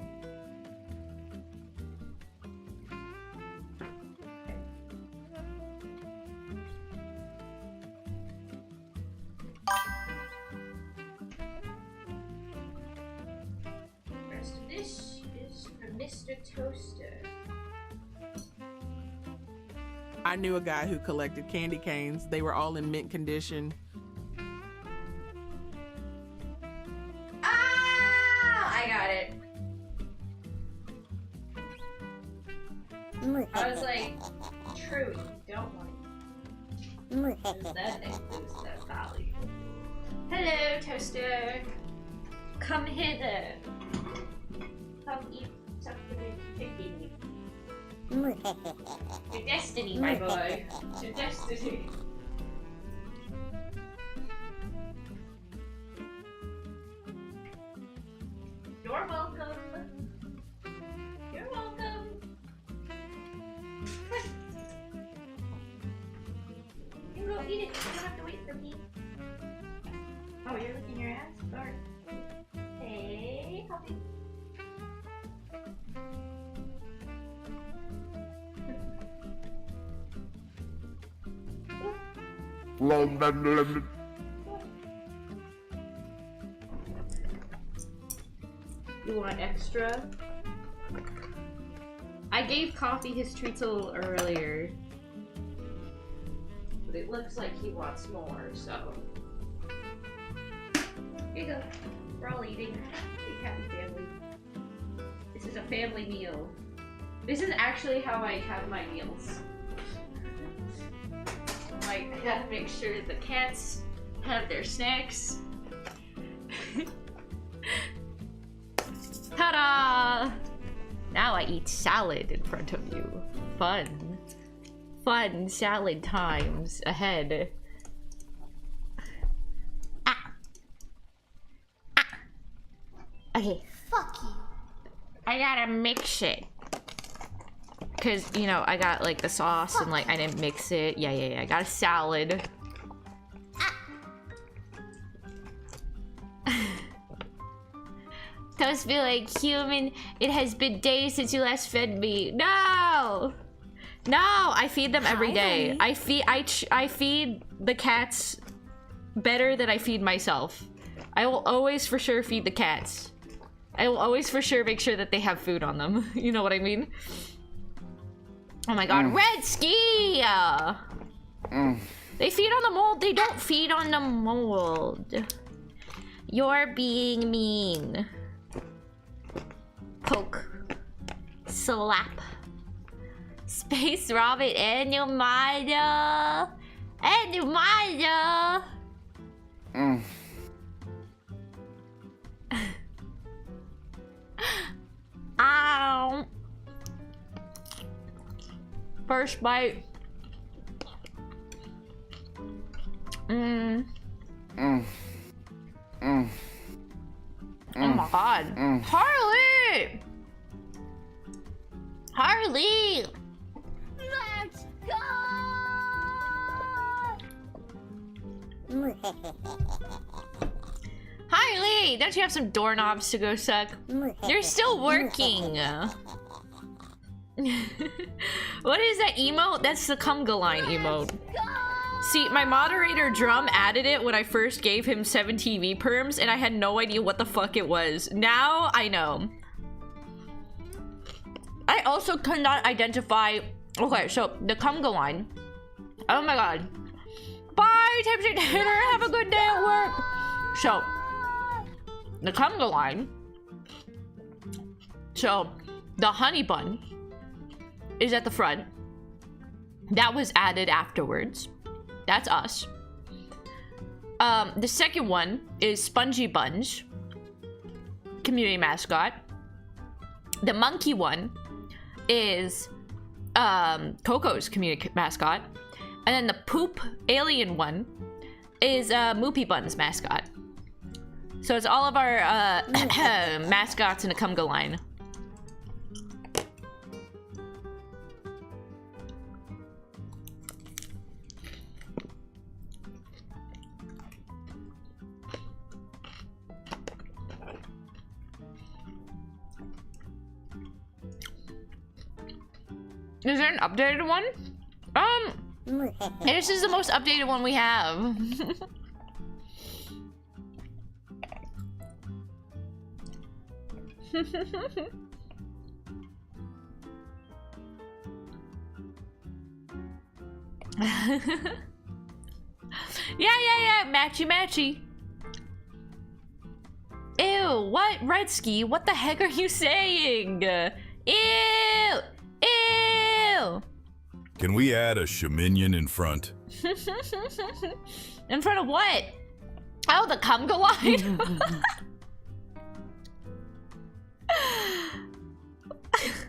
C: Rest of this is for Mr. Toaster.
F: I knew a guy who collected candy canes. They were all in mint condition.
C: I got it. I was like, true, you don't want it. Because then it loses that value. Hello, Toaster. Come hither. Come eat something chicken. Your destiny, my boy. Your destiny. You're welcome. You're welcome. You go eat it. You don't have to wait for me. Oh, you're licking your ass? Sorry. Hey, puppy. You want extra? I gave Coffee his treats a little earlier. But it looks like he wants more, so. Here you go. We're all eating. Big happy family. This is a family meal. This is actually how I have my meals. Like, I gotta make sure the cats have their snacks. Ta-da! Now I eat salad in front of you. Fun. Fun salad times ahead. Okay.
A: Fuck you.
C: I gotta mix it. Cause, you know, I got like the sauce and like I didn't mix it. Yeah. I got a salad. Toast be like, human, it has been days since you last fed me. No! No, I feed them every day. I feed the cats better than I feed myself. I will always for sure feed the cats. I will always for sure make sure that they have food on them. You know what I mean? Oh my god, Red Ski! They feed on the mold, they don't feed on the mold. You're being mean. Poke. Slap. Space Rabbit and your mother. And your mother. Ow. First bite. Oh my god. Harley! Harley!
A: Let's go!
C: Harley! Don't you have some doorknobs to go suck? They're still working. What is that emote? That's the conga line emote. See, my moderator Drum added it when I first gave him 7 TV perms, and I had no idea what the fuck it was. Now I know. I also could not identify. Okay, so the conga line. Oh my god. Bye, Tipsy Tater. Have a good day at work. So, the conga line. So, the honey bun is at the front. That was added afterwards. That's us. The second one is Spongy Bunge, community mascot. The monkey one is Coco's community mascot. And then the poop alien one is Moopy Bun's mascot. So it's all of our mascots in the conga line. Is there an updated one? This is the most updated one we have. Yeah. Matchy. Ew, what? Redski, what the heck are you saying? Ew!
D: Can we add a Shaminion in front?
C: In front of what? Oh, the conga line?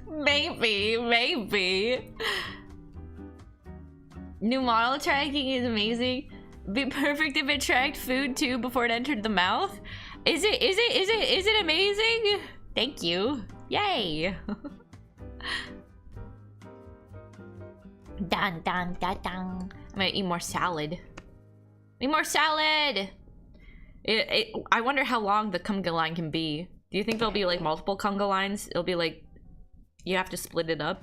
C: Maybe. New model tracking is amazing. Be perfect if it tracked food too before it entered the mouth. Is it amazing? Thank you. Yay. Dun. I'm gonna eat more salad. I wonder how long the conga line can be. Do you think there'll be like multiple conga lines? It'll be like you have to split it up.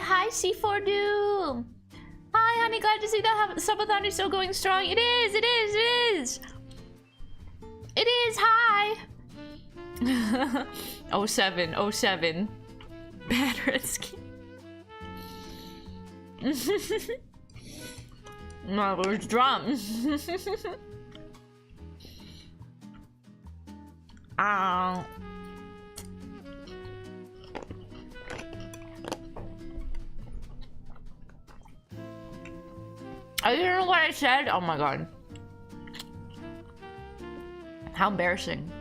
C: Hi, C4 Doom. Hi, honey. Glad to see that subathon is still going strong. It is. It is. Hi. 07. Bad Redski. No, it was drums. Ow. I didn't know what I said. Oh my god. How embarrassing.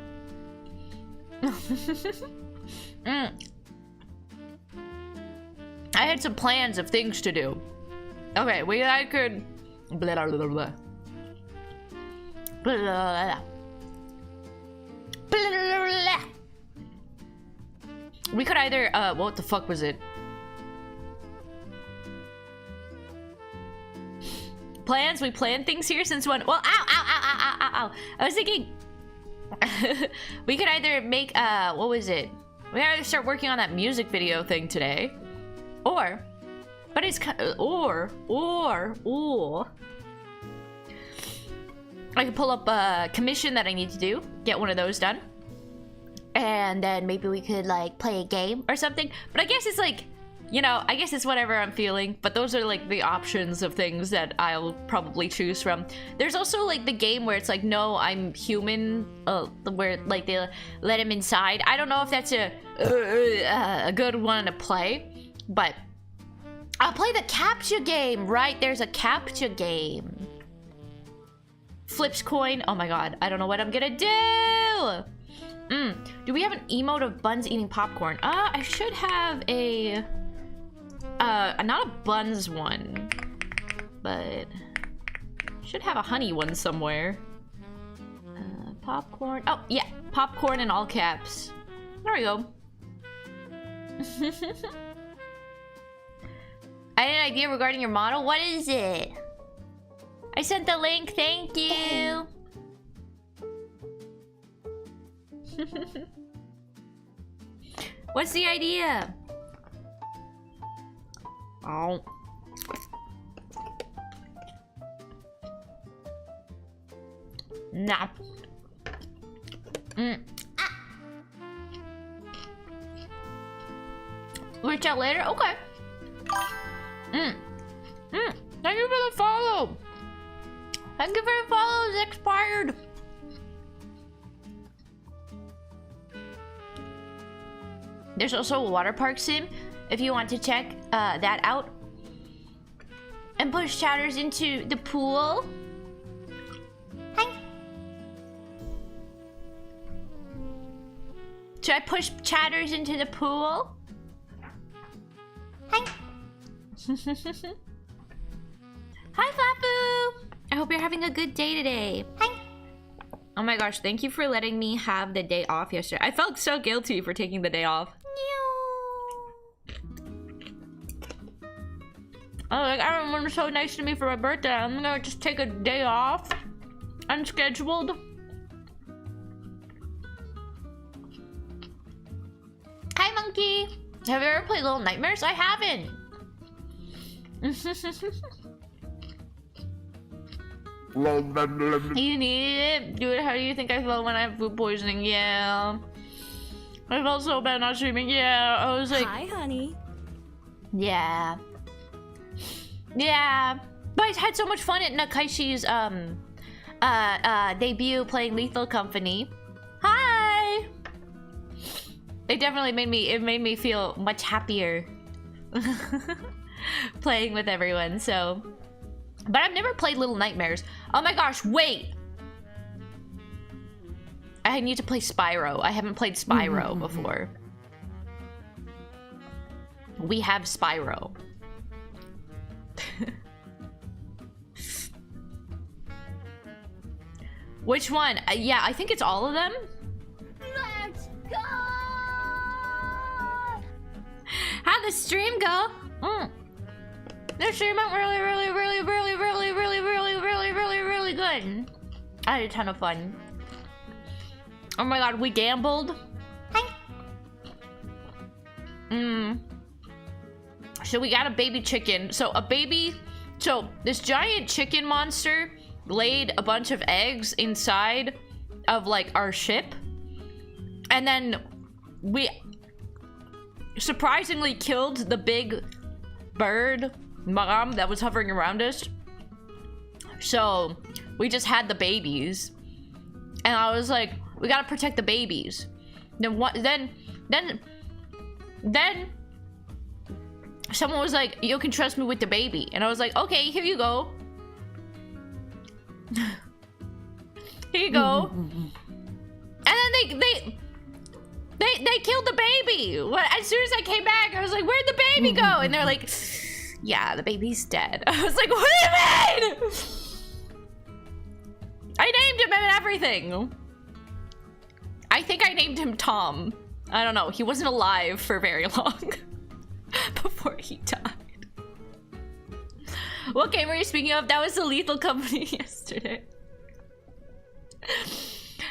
C: I had some plans of things to do. Okay, I could... Blah, blah, blah, blah. Blah, blah, blah, blah. We could either... what the fuck was it? Plans? We planned things here since when? Well, ow. I was thinking... we could either make, what was it? We could either start working on that music video thing today. Or... But it's or I could pull up a commission that I need to do, get one of those done, and then maybe we could like play a game or something. But I guess it's like, you know, I guess it's whatever I'm feeling. But those are like the options of things that I'll probably choose from. There's also like the game where it's like, no, I'm human, where like they let him inside. I don't know if that's a good one to play, but. I'll play the capture game, right? There's a capture game. Flips coin. Oh my god, I don't know what I'm gonna do. Do we have an emote of buns eating popcorn? I should have a not a buns one, but should have a honey one somewhere. Popcorn. Oh yeah, popcorn in all caps. There we go. I had an idea regarding your model. What is it? I sent the link. Thank you. What's the idea? Oh. Nah. Reach out later? Okay. Thank you for the follow. Thank you for the follow. It's expired. There's also a water park sim if you want to check that out. And push chatters into the pool. Hi. Should I push chatters into the pool? Hi. Hi, Flapu. I hope you're having a good day today. Hi. Oh my gosh, thank you for letting me have the day off yesterday. I felt so guilty for taking the day off. Oh, like everyone was so nice to me for my birthday. I'm gonna just take a day off, unscheduled. Hi, monkey. Have you ever played Little Nightmares? I haven't. You need it? Dude, how do you think I felt when I had food poisoning? Yeah. I felt so bad not streaming. Yeah, I was like...
B: Hi, honey.
C: Yeah. Yeah. But I had so much fun at Nakaishi's, debut playing Lethal Company. Hi! It definitely made me feel much happier. Playing with everyone, so... But I've never played Little Nightmares. Oh my gosh, wait! I need to play Spyro. I haven't played Spyro before. We have Spyro. Which one? Yeah, I think it's all of them.
A: Let's go!
C: How'd the stream go? The stream went really good. I had a ton of fun. Oh my god, we gambled. Hi. So we got a baby chicken. So this giant chicken monster laid a bunch of eggs inside of like our ship. And then we surprisingly killed the big bird mom that was hovering around us. So we just had the babies. And I was like, we gotta protect the babies. Then what? Then someone was like, you can trust me with the baby. And I was like, okay, here you go. Here you go. And then they killed the baby. As soon as I came back, I was like, where'd the baby go? And they're like, yeah, the baby's dead. I was like, what do you mean? I named him and everything. I think I named him Tom. I don't know. He wasn't alive for very long before he died. What game were you speaking of? That was the Lethal Company yesterday.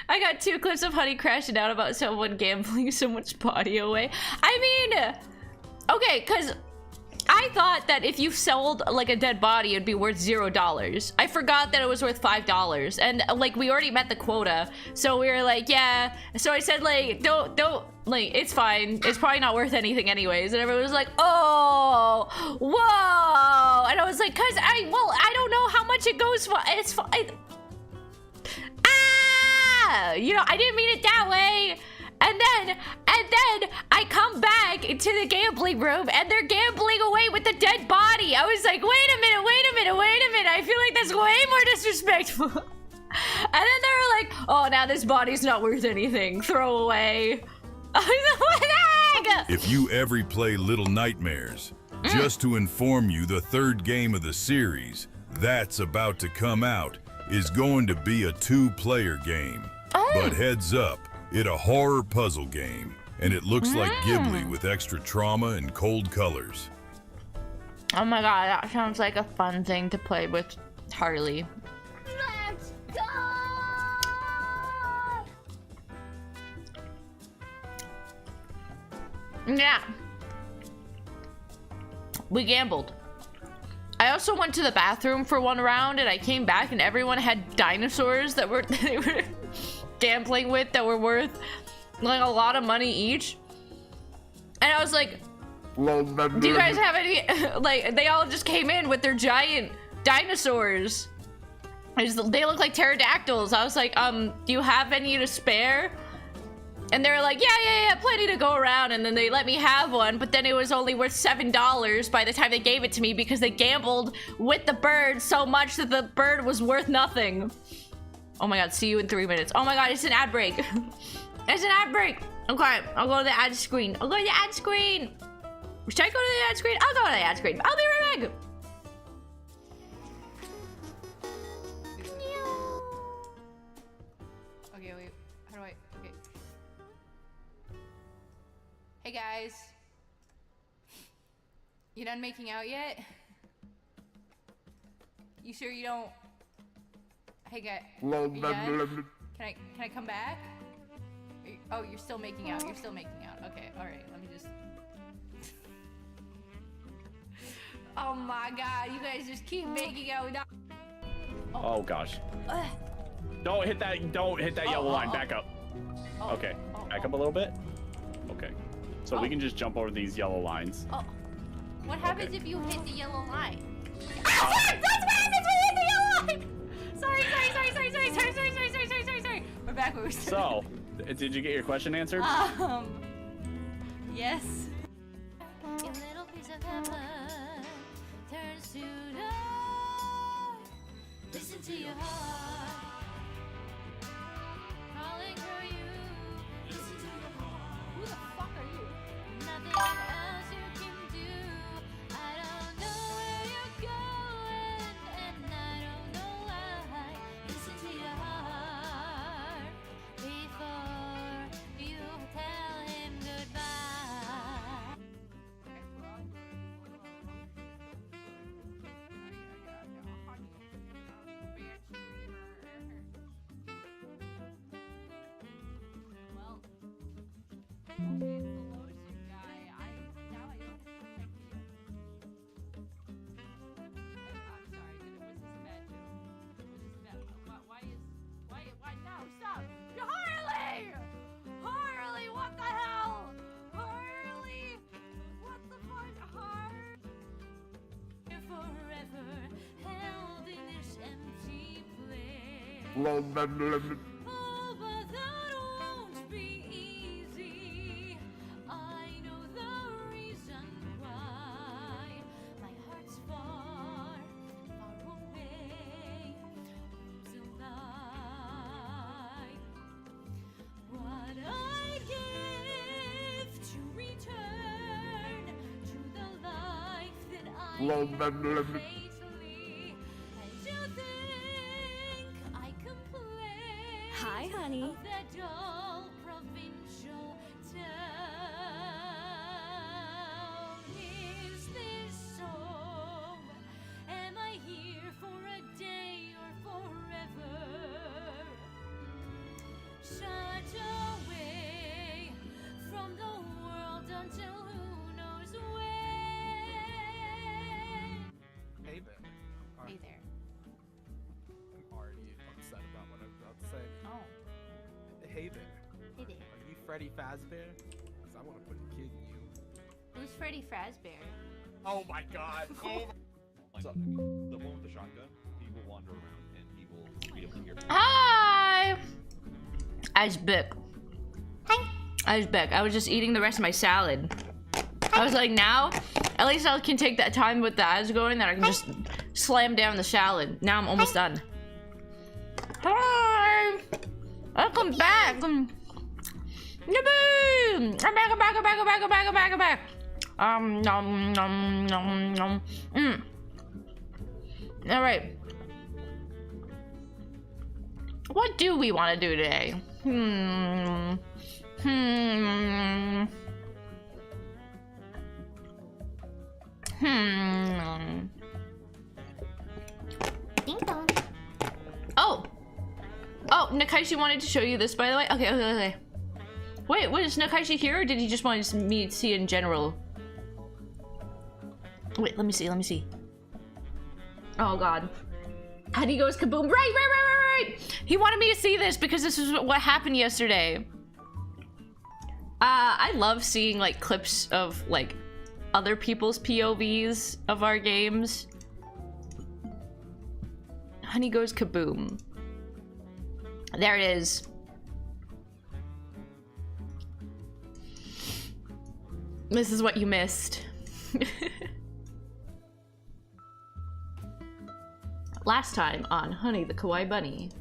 C: I got 2 clips of Honey crashing out about someone gambling so much body away. I mean, okay, because I thought that if you sold like a dead body, it'd be worth $0. I forgot that it was worth $5, and like we already met the quota, so we were like, yeah. So I said like, don't like, it's fine. It's probably not worth anything anyways. And everyone was like, oh, whoa. And I was like, cause I don't know how much it goes for. It's fine. You know, I didn't mean it that way. And then I come back into the gambling room and they're gambling away with the dead body. I was like, wait a minute. I feel like that's way more disrespectful. then they were like, oh, now this body's not worth anything. Throw away. What the heck?
D: If you ever play Little Nightmares, just to inform you, the third game of the series that's about to come out is going to be a 2-player game. But heads up, it's a horror puzzle game, and it looks like Ghibli with extra trauma and cold colors.
C: Oh my god, that sounds like a fun thing to play with Harley.
A: Let's go!
C: Yeah. We gambled. I also went to the bathroom for one round and I came back and everyone had dinosaurs that they were gambling with that were worth like a lot of money each. And I was like, do you guys have any, like, they all just came in with their giant dinosaurs. They look like pterodactyls. I was like, do you have any to spare? And they were like, yeah, plenty to go around. And then they let me have one, but then it was only worth $7 by the time they gave it to me because they gambled with the bird so much that the bird was worth nothing. Oh my god, see you in 3 minutes. Oh my god, it's an ad break. It's an ad break. Okay, I'll go to the ad screen. I'll go to the ad screen. Should I go to the ad screen? I'll go to the ad screen. I'll be right back.
E: Okay, wait. How do I? Okay. Hey guys. You done making out yet? You sure you don't? Hey guy. You done? Can I come back? Oh, you're still making out. You're still making out. Okay, all right. Let me just. Oh my god, you guys just keep making out without.
G: Oh gosh. Don't hit that yellow line. Back up. Okay. Back up a little bit. Okay. So we can just jump over these yellow lines.
E: Oh. What happens if you hit the yellow line?
C: That's what happens when you hit the yellow line! Sorry. We're back where we started.
G: So, did you get your question answered?
E: Yes.
A: Your little piece of heaven turns to dark. Listen to your heart calling for you. Listen to your heart.
E: Who the fuck are you?
A: Nothing else you can do. I don't know where you're going, and I don't know why. Listen to your heart before you tell him goodbye.
E: Well, okay, it's the lotion guy. Now I don't protect you. I'm sorry, was this a bad joke? Was this a bad? Why? No, stop! Harley! Harley, what the hell? Harley, what the fuck? Harley.
A: Forever held in this empty place.
G: Blah,
A: Oh, but that won't be easy. I know the reason why. My heart's far, far away. Who's alive? What I'd give to return to the life that I lately. And you think I complain?
B: Hi, honey.
A: Of that dull provincial town. Is this so? Am I here for a day or forever? Shut away from the world until who knows when.
H: Hey there.
E: Hey there.
H: I'm already upset about what I'm about to say.
E: Oh,
H: Hey there.
E: hey there.
H: Are you Freddy Fazbear? Because I want to put a kid in you.
E: Who's Freddy Fazbear?
H: Oh my god. Oh my
I: So, the one with the shotgun, he will wander around and he will be able to hear.
C: Hi! Iceberg. Hi. Iceberg. I was just eating the rest of my salad. I was like, now, at least I can take that time with the eyes going that I can just slam down the salad. Now I'm almost done. Hi! Welcome back. Yippee! I'm back, I'm back, I'm back, I'm back, I'm back, I'm back, I'm back. Nom, nom, nom, nom. All right. What do we want to do today?
A: Ding dong.
C: Oh, Nakaishi wanted to show you this, by the way. Okay. Wait, is Nakaishi here, or did he just want me to see it in general? Wait, let me see. Oh God. And he goes kaboom. Right. He wanted me to see this because this is what happened yesterday. I love seeing like clips of like other people's POVs of our games. Honey goes kaboom. There it is. This is what you missed. Last time on Honey the Kawaii Bunny.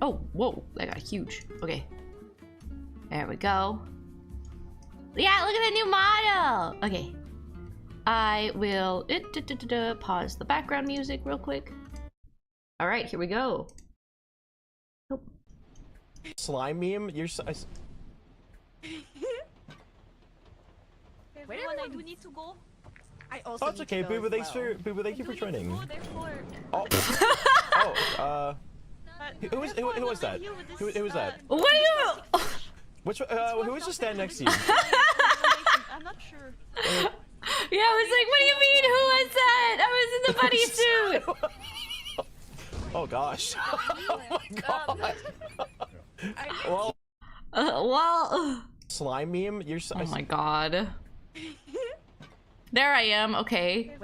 C: Oh, whoa, that got huge. Okay. There we go. Yeah, look at the new model! Okay. I will pause the background music real quick. Alright, here we go. Nope.
J: Slime meme? You're so...
E: Everyone, I do need to go.
K: I also
J: it's okay, Boo, thank you for joining. Oh. Who was that? Who was that?
C: What are you?
J: Who was just standing next to you?
E: I'm not sure.
C: Yeah, I was like, what do you mean? Who was that? I was in the bunny suit.
J: Oh gosh. Oh my god.
C: Well.
J: Slime meme? You're so...
C: Oh my god. There I am, okay.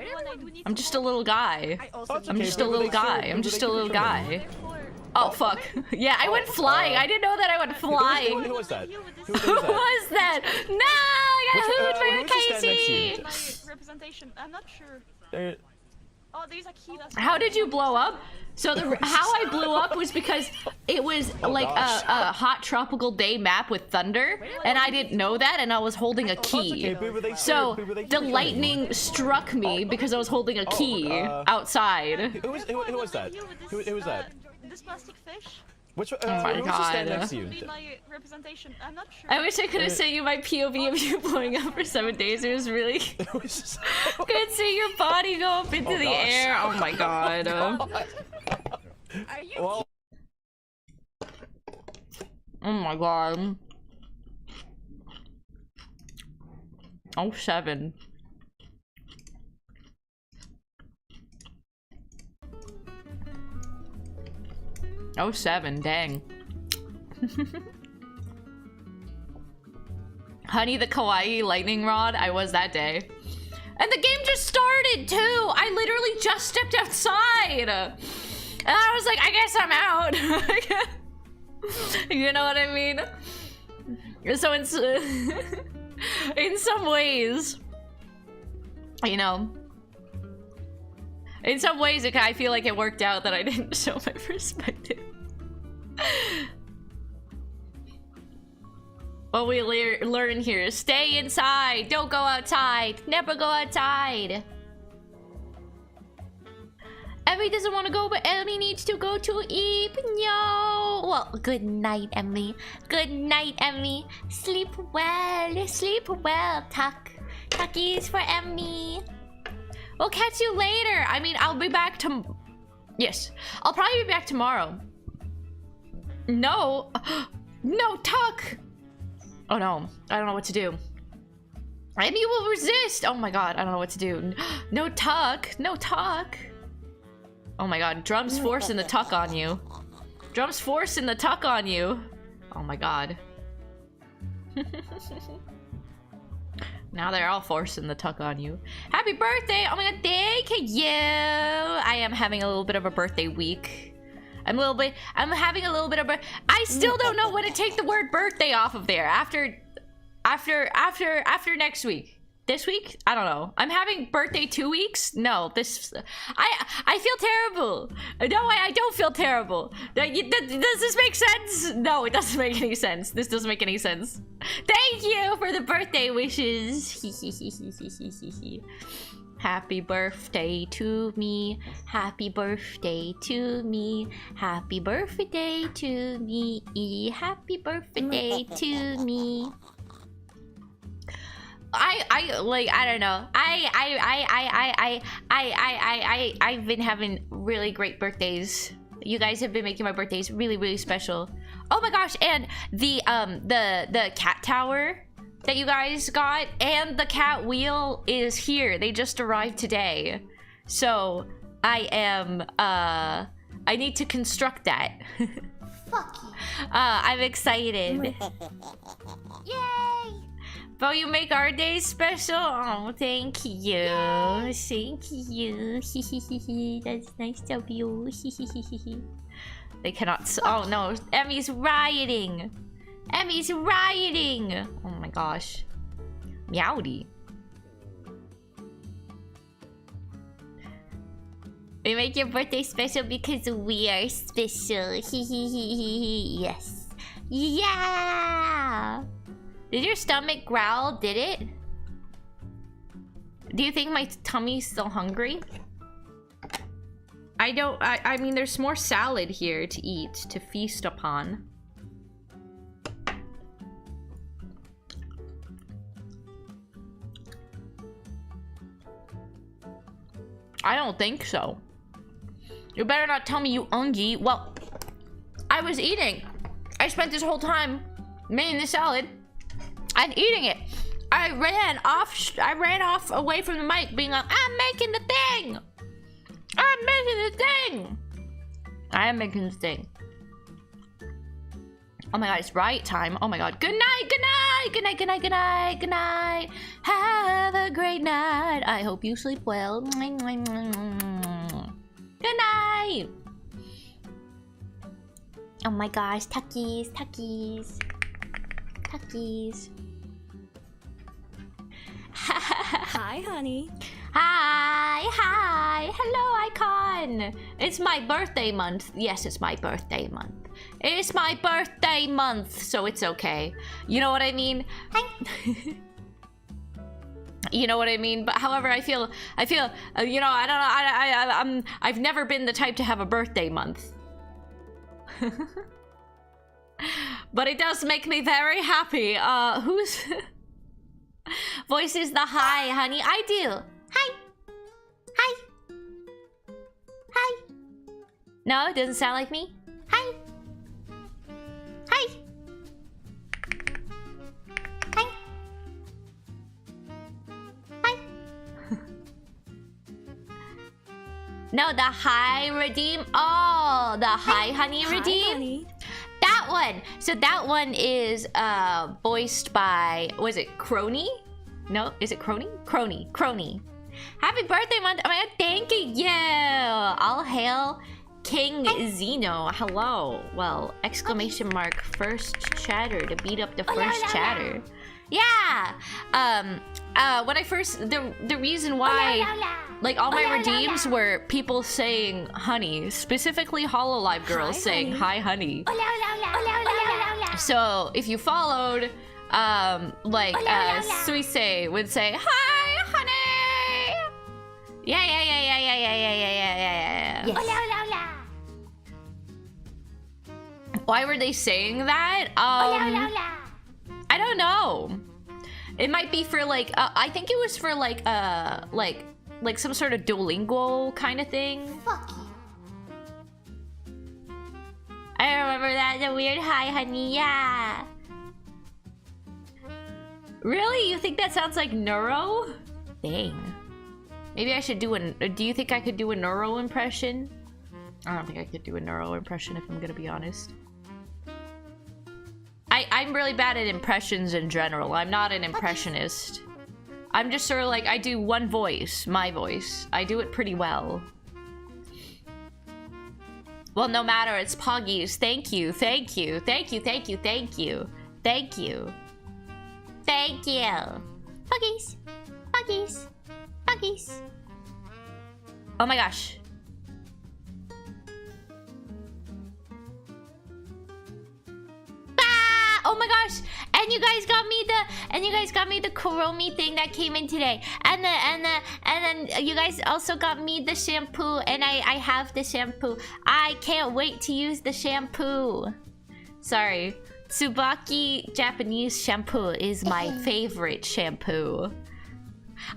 C: I'm just a little guy. I'm just a little guy. Oh fuck. Yeah, I went flying. I didn't know that I went flying.
J: Who was that?
C: Who was that? No! I got hooed by Casey!
E: My representation, I'm not sure. Oh, there's a key that's...
C: How did you blow up? So how I blew up was because it was like a hot tropical day map with thunder, and I didn't know that, and I was holding a key. So the lightning struck me because I was holding a key outside.
J: Who was that? Who was that?
E: This plastic fish?
J: Who was
C: my
J: just
C: god.
J: standing next to you?
E: My representation, I'm not sure.
C: I wish I could have sent you my POV of you blowing up for 7 days. It was really good seeing your body go up into the air. Oh my god.
J: Well,
C: oh my god. Oh, 7. Oh, 7, dang. Honey the Kawaii Lightning Rod, I was that day. And the game just started too! I literally just stepped outside! And I was like, I guess I'm out. You know what I mean? So in some ways, you know, in some ways I feel like it worked out that I didn't show my perspective. What we learn here is stay inside, don't go outside, never go outside. Emmy doesn't want to go, but Emmy needs to go to eat. No. Well, good night, Emmy. Good night, Emmy. Sleep well. Sleep well, Tuck. Tuckies for Emmy. We'll catch you later. I mean, I'll be back Yes, I'll probably be back tomorrow. No. No, Tuck. Oh no, I don't know what to do. Emmy will resist. Oh my god, I don't know what to do. No, Tuck. No, Tuck. Oh my god, Drum's forcing the tuck on you. Drum's forcing the tuck on you. Oh my god. Now they're all forcing the tuck on you. Happy birthday! Oh my god, thank you! I am having a little bit of a birthday week. I'm having a little bit of I still don't know when to take the word birthday off of there after next week. this week? I don't know. I'm having birthday 2 weeks? No, this... I feel terrible. No, I don't feel terrible. Does this make sense? No, it doesn't make any sense. This doesn't make any sense. Thank you for the birthday wishes. Happy birthday to me. Happy birthday to me. Happy birthday to me. Happy birthday to me. I don't know. I've been having really great birthdays. You guys have been making my birthdays really, really special. Oh my gosh, and the cat tower that you guys got and the cat wheel is here. They just arrived today. So I am I need to construct that.
A: Fuck you.
C: I'm excited.
A: Yay!
C: But you make our day special. Oh, thank you. Yay. Thank you. That's nice of you. They cannot. Oh no, Emmy's rioting. Emmy's rioting. Oh my gosh. Meowdy. We make your birthday special because we are special. Yes. Yeah. Did your stomach growl? Did it? Do you think my tummy's still hungry? I don't. I mean, there's more salad here to eat, to feast upon. I don't think so. You better not tell me you ungy. Well, I was eating. I spent this whole time making the salad and eating it. I ran off away from the mic being like, I'm making the thing. I'm making the thing. I am making the thing. Oh my god, it's riot time. Oh my god. Good night, good night, good night, good night, good night, good night. Have a great night. I hope you sleep well. Good night. Oh my gosh, tuckies, tuckies, tuckies.
B: Hi, honey.
C: Hi, hi. Hello, Icon. It's my birthday month. Yes, it's my birthday month. It's my birthday month, so it's okay. You know what I mean? You know what I mean? But however, I feel, you know, I don't know. I've never been the type to have a birthday month. But it does make me very happy. Whose voice is the hi, honey? I do. Hi. Hi. Hi. No, it doesn't sound like me. Hi. Hi. Hi. Hi. No, the hi redeem. Oh, the hi honey redeem.
B: Hi, honey.
C: That one. So that one is voiced by, was it Crony? No, is it Crony? Crony. Happy birthday month. Oh my god, thank you. All hail King Zeno. Hello. Well, exclamation mark first chatter to beat up the first chatter. Yeah. When I first, the reason why, like, all my redeems were people saying honey, specifically Hololive girls saying hi honey. So if you followed, like Suise would say hi honey. Yeah. Why were they saying that? I don't know. It might be for like I think it was for like some sort of Duolingo kind of thing.
A: Fuck you.
C: I remember that, the weird hi honey, yeah. Really? You think that sounds like Neuro? Dang. Maybe I should do do you think I could do a Neuro impression? I don't think I could do a Neuro impression if I'm gonna be honest. I'm really bad at impressions in general. I'm not an impressionist. I'm just sort of like, I do one voice, my voice. I do it pretty well. Well, no matter, it's Poggies. Thank you. Thank you. Buggies. Buggies. Buggies. Oh my gosh. Ah! Oh my gosh. And you guys got me the Kuromi thing that came in today. And then you guys also got me the shampoo, and I have the shampoo. I can't wait to use the shampoo. Sorry. Tsubaki Japanese shampoo is my favorite shampoo.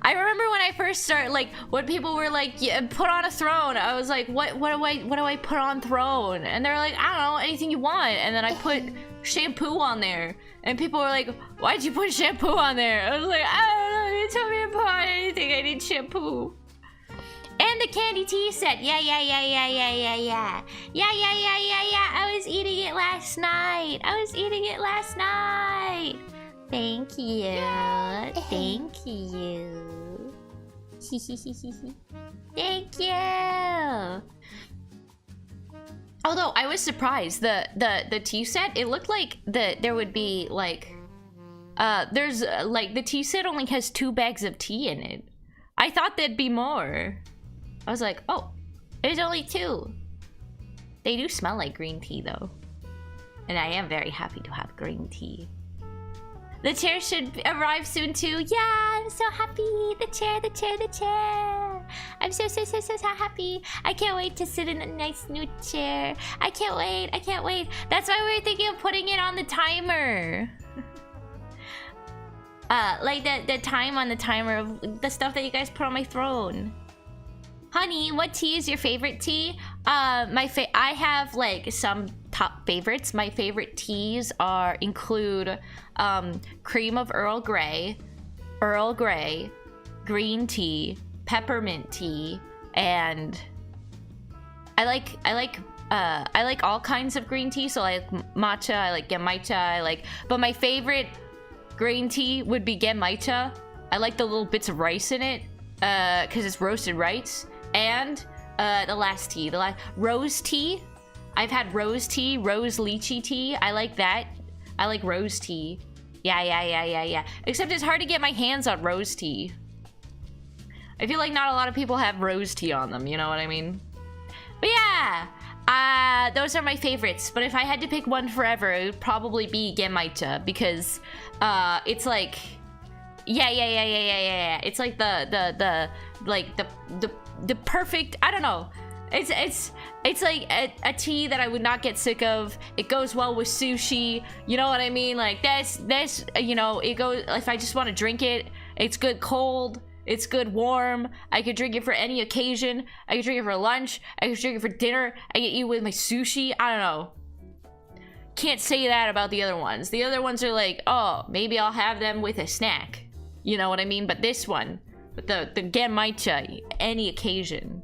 C: I remember when I first started, like, when people were like, yeah, put on a throne. I was like, what do I put on throne? And they're like, I don't know, anything you want. And then I put shampoo on there. And people were like, why'd you put shampoo on there? I was like, I don't know, you told me to put on anything, I need shampoo. And the candy tea set. Yeah. Yeah. I was eating it last night. Thank you. Thank you. Thank you. Although I was surprised, the tea set, it looked like there would be like there's like the tea set only has 2 bags of tea in it. I thought there'd be more. I was like, oh, there's only 2. They do smell like green tea though. And I am very happy to have green tea. The chair should arrive soon too. Yeah, I'm so happy. The chair. I'm so happy. I can't wait to sit in a nice new chair. I can't wait. That's why we were thinking of putting it on the timer. Like the time on the timer of the stuff that you guys put on my throne. Honey, what tea is your favorite tea? I have like some top favorites. My favorite teas include cream of Earl Grey, green tea, peppermint tea, and I like all kinds of green tea. So I like matcha, I like genmaicha, but my favorite green tea would be genmaicha. I like the little bits of rice in it because it's roasted rice. And the last tea, rose tea. I've had rose tea, rose lychee tea. I like that. I like rose tea. Yeah. Except it's hard to get my hands on rose tea. I feel like not a lot of people have rose tea on them, you know what I mean? But yeah, those are my favorites. But if I had to pick one forever, it would probably be genmaicha because it's like, yeah. It's like the perfect, I don't know. It's like a tea that I would not get sick of. It goes well with sushi. You know what I mean? Like that's you know, it goes if I just want to drink it. It's good cold. It's good warm. I could drink it for any occasion. I could drink it for lunch. I could drink it for dinner. I could eat it with my sushi. I don't know. Can't say that about the other ones. The other ones are like, oh, maybe I'll have them with a snack. You know what I mean? But this one, with the genmaicha, any occasion.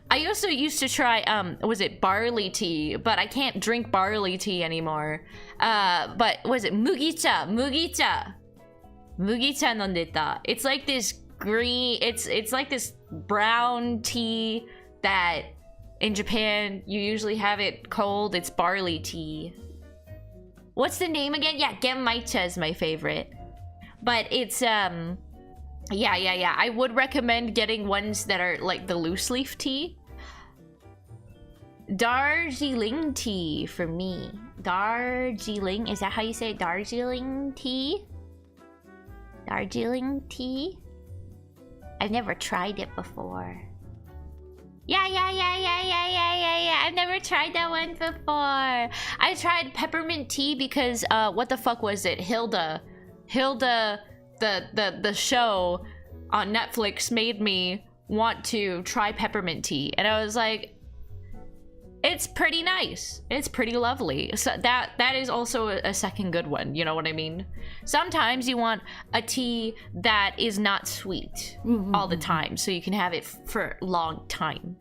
C: I also used to try, was it barley tea? But I can't drink barley tea anymore. But was it mugicha? Mugicha nondeta. It's like this green, it's like this brown tea that in Japan you usually have it cold. It's barley tea. What's the name again? Yeah, genmaicha is my favorite. But it's yeah. I would recommend getting ones that are like the loose leaf tea. Darjeeling tea for me. Darjeeling, is that how you say it? Darjeeling tea? Darjeeling tea? I've never tried it before. Yeah. I've never tried that one before. I tried peppermint tea because what the fuck was it? Hilda, the show on Netflix made me want to try peppermint tea, and I was like, it's pretty nice. It's pretty lovely. So that is also a second good one. You know what I mean? Sometimes you want a tea that is not sweet all the time, so you can have it for a long time.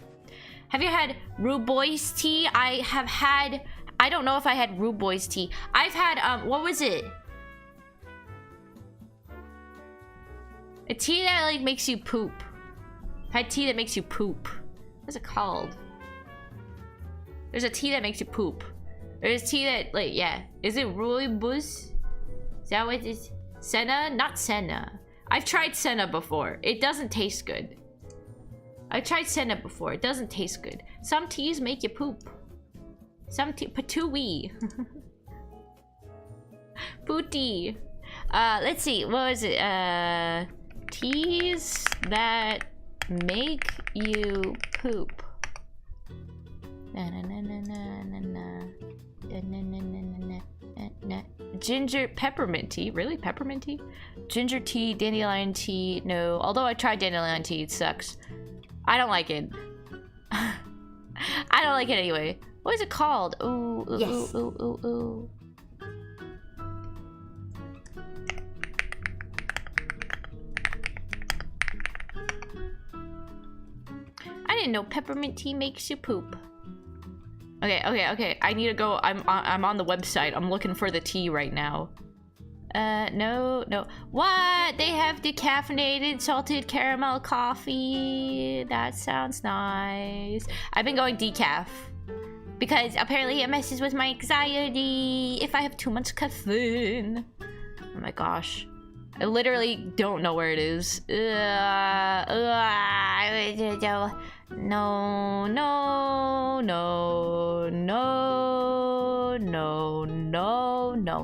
C: Have you had Ruboy's tea? I have had. I don't know if I had Ruboy's tea. I've had what was it? A tea that like makes you poop. I've had tea that makes you poop. What's it called? There's a tea that makes you poop. There's tea that, like, yeah. Is it rooibos? Is that what it is? Is Senna? Not Senna. I've tried Senna before. It doesn't taste good. I've tried Senna before. It doesn't taste good. Some teas make you poop. Some tea... Patooey. Pooty. Let's see. What was it? Teas that make you poop. Na na na na na na na. Na na na na na na. Ginger peppermint tea. Really? Peppermint tea? Ginger tea, dandelion tea. No. Although I tried dandelion tea, it sucks. I don't like it. I don't like it anyway. What is it called? Ooh, ooh,
B: Yes.
C: ooh, ooh, ooh, ooh. I didn't know peppermint tea makes you poop. Okay. I need to go. I'm on the website. I'm looking for the tea right now. No. What? They have decaffeinated salted caramel coffee. That sounds nice. I've been going decaf because apparently it messes with my anxiety if I have too much caffeine. Oh my gosh. I literally don't know where it is. No,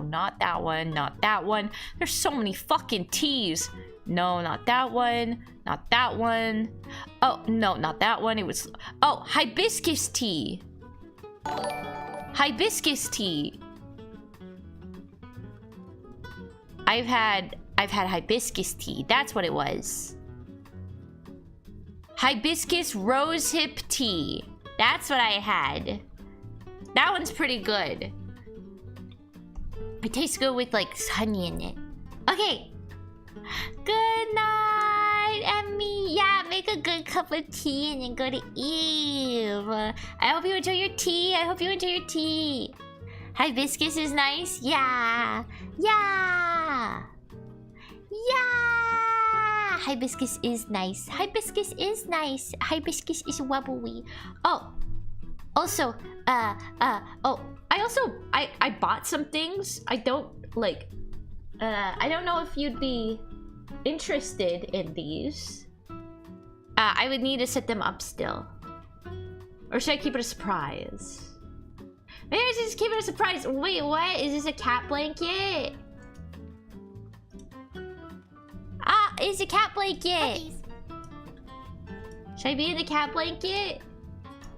C: not that one, not that one. There's so many fucking teas. No, not that one, not that one. Oh, no, not that one. It was, oh, hibiscus tea. Hibiscus tea. I've had hibiscus tea. That's what it was. Hibiscus rosehip tea. That's what I had. That one's pretty good. It tastes good with like honey in it. Okay. Good night, Emmy. Yeah, make a good cup of tea and then go to Eve. I hope you enjoy your tea. I hope you enjoy your tea. Hibiscus is nice. Yeah. Yeah. Yeah. Hibiscus is nice. Hibiscus is nice. Hibiscus is wobbly. Oh. Also, oh, I bought some things. I don't know if you'd be interested in these. I would need to set them up still. Or should I keep it a surprise? Maybe I should just keep it a surprise. Wait, what? Is this a cat blanket? Ah, it's a cat blanket.
A: Puppies.
C: Should I be in the cat blanket?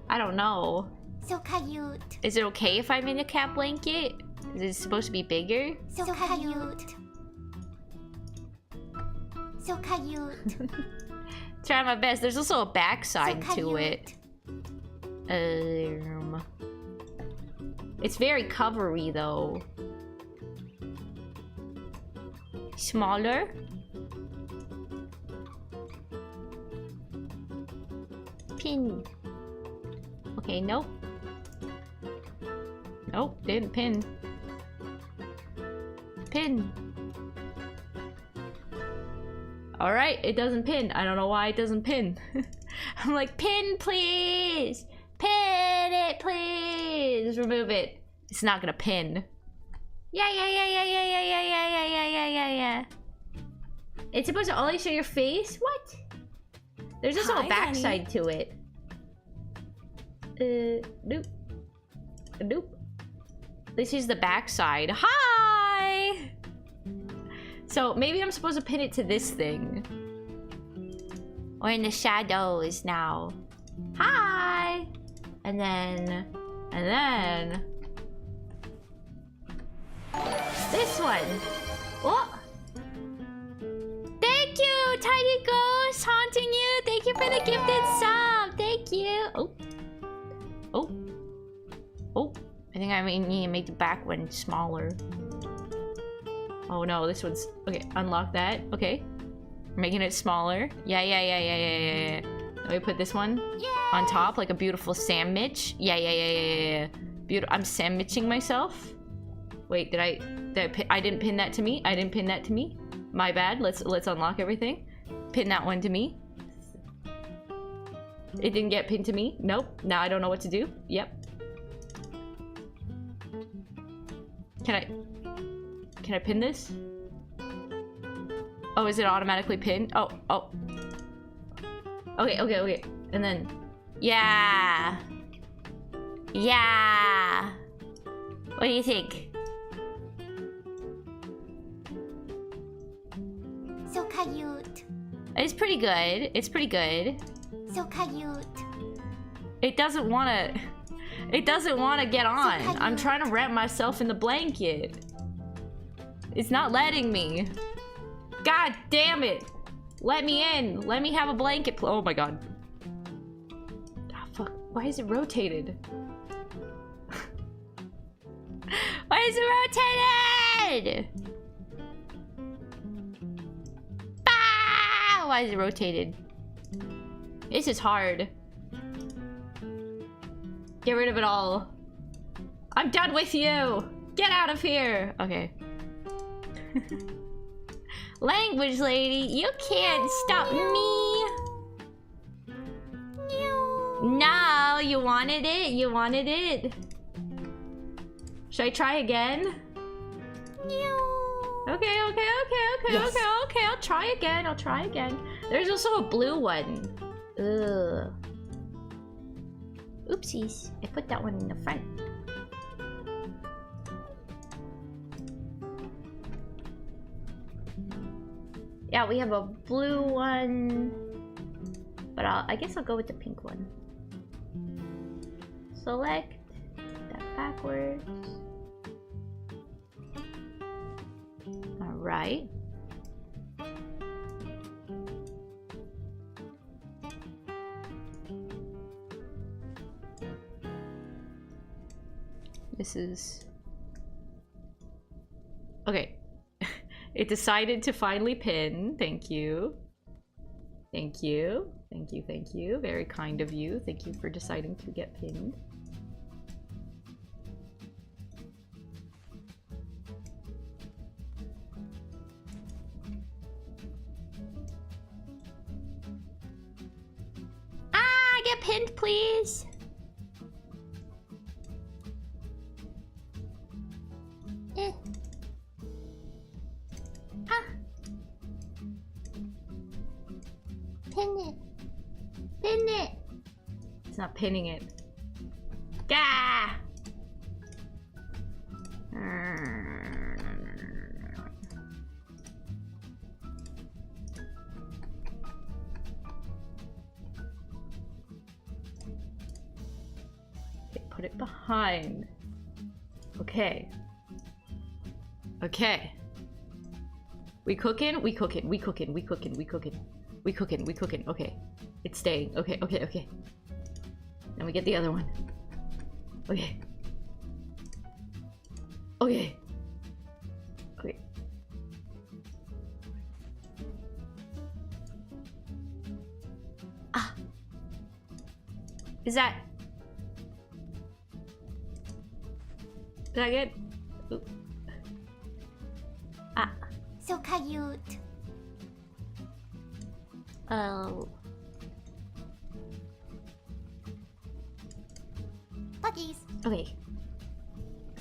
C: I don't know.
A: So cute.
C: Is it okay if I'm in a cat blanket? Is it supposed to be bigger?
A: So cute. So cute.
C: Try my best. There's also a backside
A: So
C: to it. It's very covery though. Smaller. Pin. Okay, nope. Nope, didn't pin. Pin. Alright, it doesn't pin. I don't know why it doesn't pin. I'm like, pin please! Pin it please! Remove it. It's not gonna pin. Yeah. It's supposed to only show your face? What? There's also a backside to it. Nope. Nope. This is the backside. Hi! So maybe I'm supposed to pin it to this thing. Or in the shadows now. Hi! And then this one. What? Thank you, Tiny Ghost, haunting you. Thank you for the gifted sub. Thank you. Oh. I think I need to make the back one smaller. Oh no, this one's okay. Unlock that. Okay, we're making it smaller. Yeah. Let me put this one on top like a beautiful sandwich. Yeah. Beautiful. I'm sandwiching myself. Wait, did I didn't pin that to me. I didn't pin that to me. My bad. Let's unlock everything. Pin that one to me. It didn't get pinned to me. Nope. Now I don't know what to do. Yep. Can I pin this? Oh, is it automatically pinned? Oh. Okay. And then, yeah. Yeah. What do you think?
A: So cute.
C: It's pretty good. It's pretty good.
A: So cute.
C: It doesn't want to get on. I'm trying to wrap myself in the blanket. It's not letting me. God damn it. Let me in. Let me have a blanket. Oh my god. Oh, fuck. Why is it rotated? Why is it rotated? Ah! Why is it rotated? This is hard. Get rid of it all. I'm done with you. Get out of here. Okay. Language lady, you can't stop me. No, you wanted it. You wanted it. Should I try again? Okay.
F: Yes.
C: Okay. I'll try again. There's also a blue one. Ugh. Oopsies. I put that one in the front. Yeah, we have a blue one. But I guess I'll go with the pink one. Select that backwards. Alright. This is... Okay. It decided to finally pin. Thank you. Thank you. Very kind of you. Thank you for deciding to get pinned. Ah, get pinned, please. Pin it. It's not pinning it. Gah! Okay, put it behind. Okay. We cooking. Okay. It's staying. Okay. Then we get the other one. Okay. Ah. Is that good? Ooh. Ah.
A: So cute.
C: Oh.
A: Puppies.
C: Okay.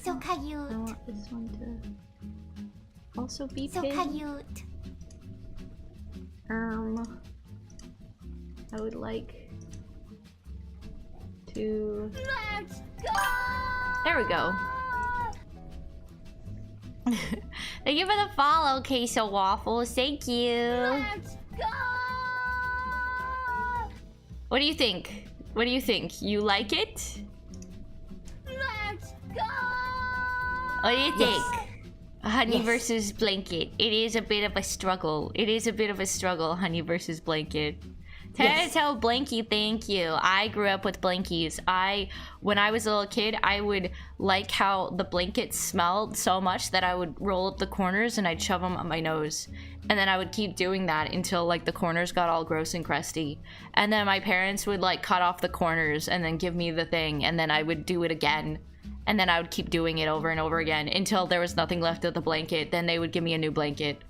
A: So cute.
C: I want this one to also be
A: So
C: pinned.
A: cute.
C: I would like to...
A: Let's go!
C: There we go. Thank you for the follow, Queso Waffles. Thank you.
A: Let's go!
C: What do you think? You like it?
A: Let's go!
C: What do you think?
F: Yes.
C: Honey
F: Yes.
C: versus blanket. It is a bit of a struggle. Honey versus blanket. Tell Blanky, thank you. I grew up with blankies. When I was a little kid, I would like how the blanket smelled so much that I would roll up the corners and I'd shove them up my nose. And then I would keep doing that until like the corners got all gross and crusty. And then my parents would like cut off the corners and then give me the thing. And then I would do it again. And then I would keep doing it over and over again until there was nothing left of the blanket. Then they would give me a new blanket.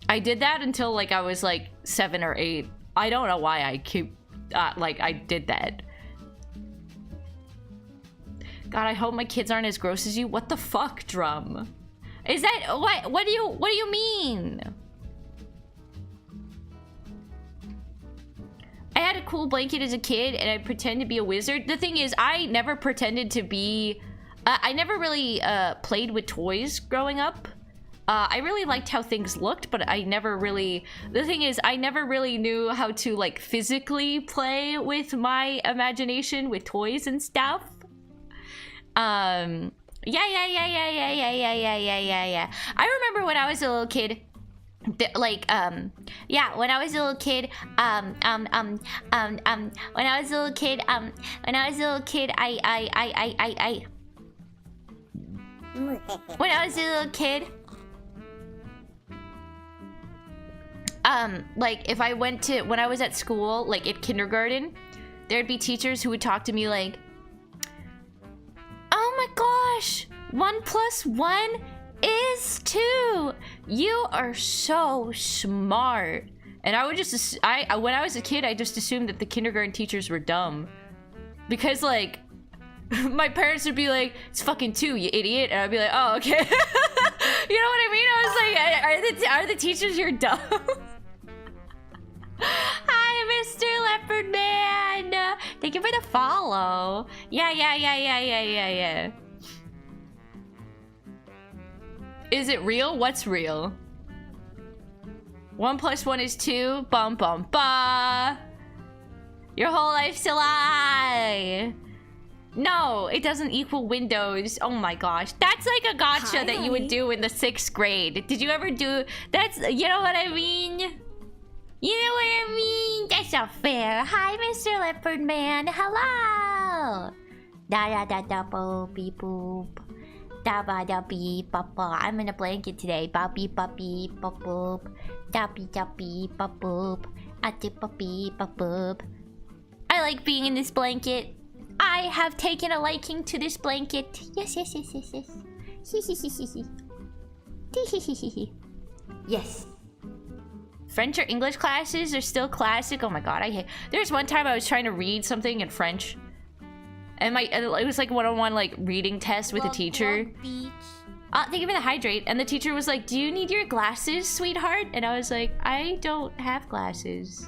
C: I did that until like I was like 7 or 8. I don't know why I keep, I did that. God, I hope my kids aren't as gross as you. What the fuck, Drum? Is that, what do you mean? had a cool blanket as a kid and I pretend to be a wizard. The thing is, I never pretended to be... I never really played with toys growing up. I really liked how things looked, but I never really... The thing is, I never really knew how to, like, physically play with my imagination with toys and stuff. Yeah. I remember when I was a little kid... yeah, when I was a little kid, when I was a little kid, when I was a little kid, when I was a little kid, like, if I went to, when I was at school, like, at kindergarten, there'd be teachers who would talk to me like, oh my gosh, 1 + 1 is 2. You are so smart. And I would just, when I was a kid, I just assumed that the kindergarten teachers were dumb. Because, like, my parents would be like, it's fucking 2, you idiot. And I'd be like, oh, okay. You know what I mean? I was like, are the teachers here dumb? Hi, Mr. Leopard Man. Thank you for the follow. Yeah. Is it real? What's real? 1 + 1 is 2. Bum bum ba. Your whole life's a lie. No, it doesn't equal Windows. Oh my gosh. That's like a gotcha that you would do in the 6th grade. Did you ever do... That's... You know what I mean? You know what I mean? That's not fair. Hi, Mr. Leopard Man. Hello. Da boop beep boop. Da ba da beep bop bop. I'm in a blanket today. Ba beep bop beep bop boop. Da beep da beep bop boop. A dip bop beep bop boop. I like being in this blanket. I have taken a liking to this blanket. Yes. Yes. French or English classes are still classic. Oh my god, I hate... There's one time I was trying to read something in French. And it was like one-on-one like reading test with a teacher. Thank you for the hydrate. And the teacher was like, do you need your glasses, sweetheart? And I was like, I don't have glasses.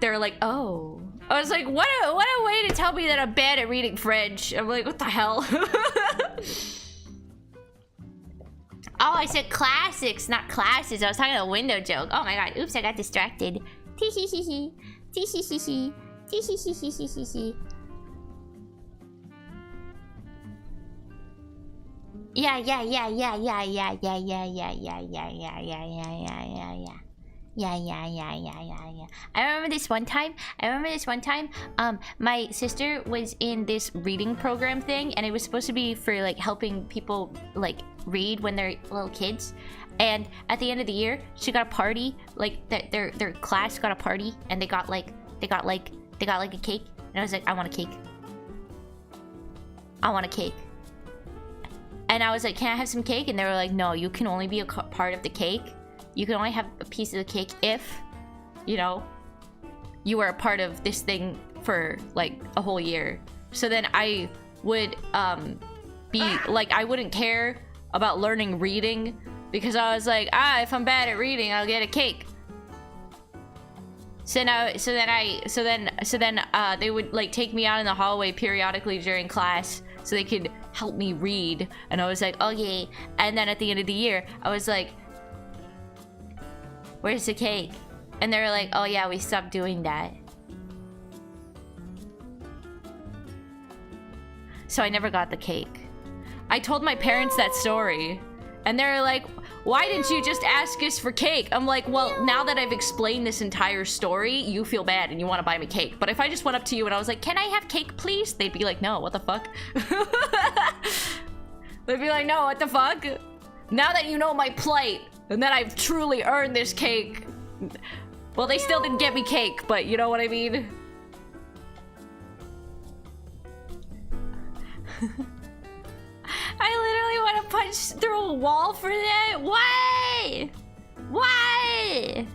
C: They're like, oh. I was like, what a way to tell me that I'm bad at reading French. I'm like, what the hell? Oh, I said classics, not classes. I was talking a window joke. Oh my god, oops, I got distracted. Tee-hee-hee-hee. Tee-hee-hee-hee. Tee-hee-hee-hee-hee-hee. Yeah. I remember this one time. My sister was in this reading program thing, and it was supposed to be for like helping people like read when they're little kids. And at the end of the year, she got a party. Like their class got a party, and they got like a cake. And I was like, I want a cake. I want a cake. And I was like, can I have some cake? And they were like, no, you can only be a part of the cake. You can only have a piece of the cake if, you know, you were a part of this thing for like a whole year. So then I would be like, I wouldn't care about learning reading because I was like, if I'm bad at reading, I'll get a cake. So then they would like take me out in the hallway periodically during class so they could help me read. And I was like, okay. And then at the end of the year, I was like, where's the cake? And they were like, oh yeah, we stopped doing that. So I never got the cake. I told my parents that story. And they were like, why didn't you just ask us for cake? I'm like, well, now that I've explained this entire story, you feel bad and you want to buy me cake. But if I just went up to you and I was like, can I have cake, please? They'd be like, no, what the fuck? They'd be like, no, what the fuck? Now that you know my plight, and that I've truly earned this cake. Well, they still didn't get me cake, but you know what I mean? I literally want to punch through a wall for that. Why? Why?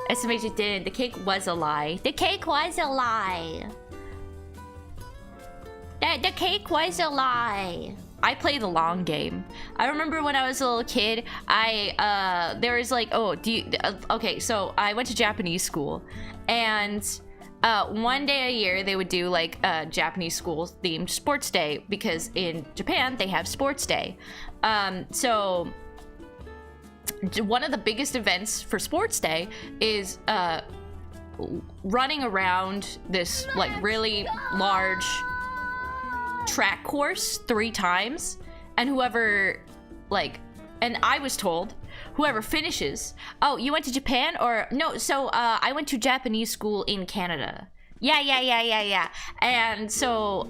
C: Estimate you didn't. The cake was a lie. The cake was a lie. The cake was a lie. I play the long game. I remember when I was a little kid, there was like, oh, okay, so I went to Japanese school, and one day a year they would do like a Japanese school themed sports day, because in Japan they have sports day. So one of the biggest events for sports day is running around this like really large track course 3 times, and whoever and I was told whoever finishes. Oh, you went to Japan? Or no, so I went to Japanese school in Canada. Yeah. And so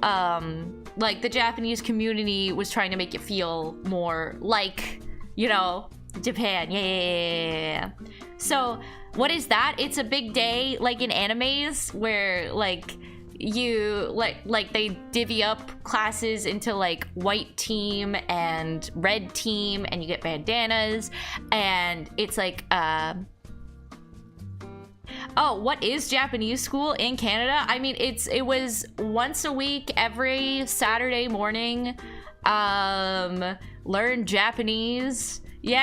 C: like the Japanese community was trying to make it feel more like, you know, Japan. Yeah. So what is that? It's a big day like in animes where like you like they divvy up classes into like white team and red team, and you get bandanas, and it's like oh, what is Japanese school in Canada? I mean, it was once a week, every Saturday morning. Learn Japanese. Yeah.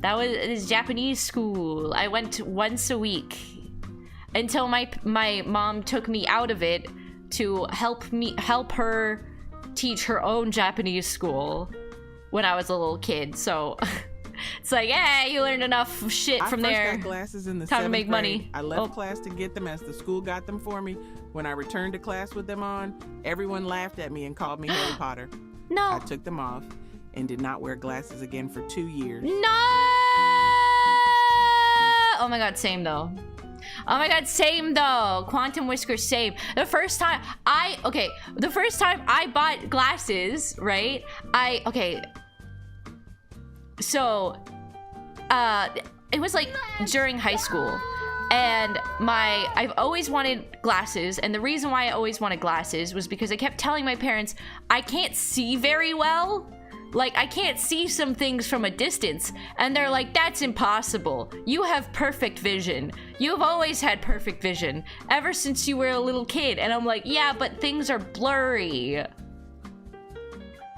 C: That was Japanese school. I went once a week until my mom took me out of it to help her teach her own Japanese school when I was a little kid. So it's like, yeah, you learned enough shit from there.
F: I first got glasses in the
C: Time to
F: 7th
C: make
F: grade.
C: money.
F: I left class to get them as the school got them for me. When I returned to class with them on, everyone laughed at me and called me Harry Potter.
C: No.
F: I took them off and did not wear glasses again for 2 years.
C: No! Oh my god, same though. Oh my god, same though. Quantum Whiskers, same. The first time I bought glasses, right? So, it was like during high school, and I've always wanted glasses, and the reason why I always wanted glasses was because I kept telling my parents, I can't see very well. Like, I can't see some things from a distance. And they're like, that's impossible. You have perfect vision. You've always had perfect vision ever since you were a little kid. And I'm like, yeah, but things are blurry.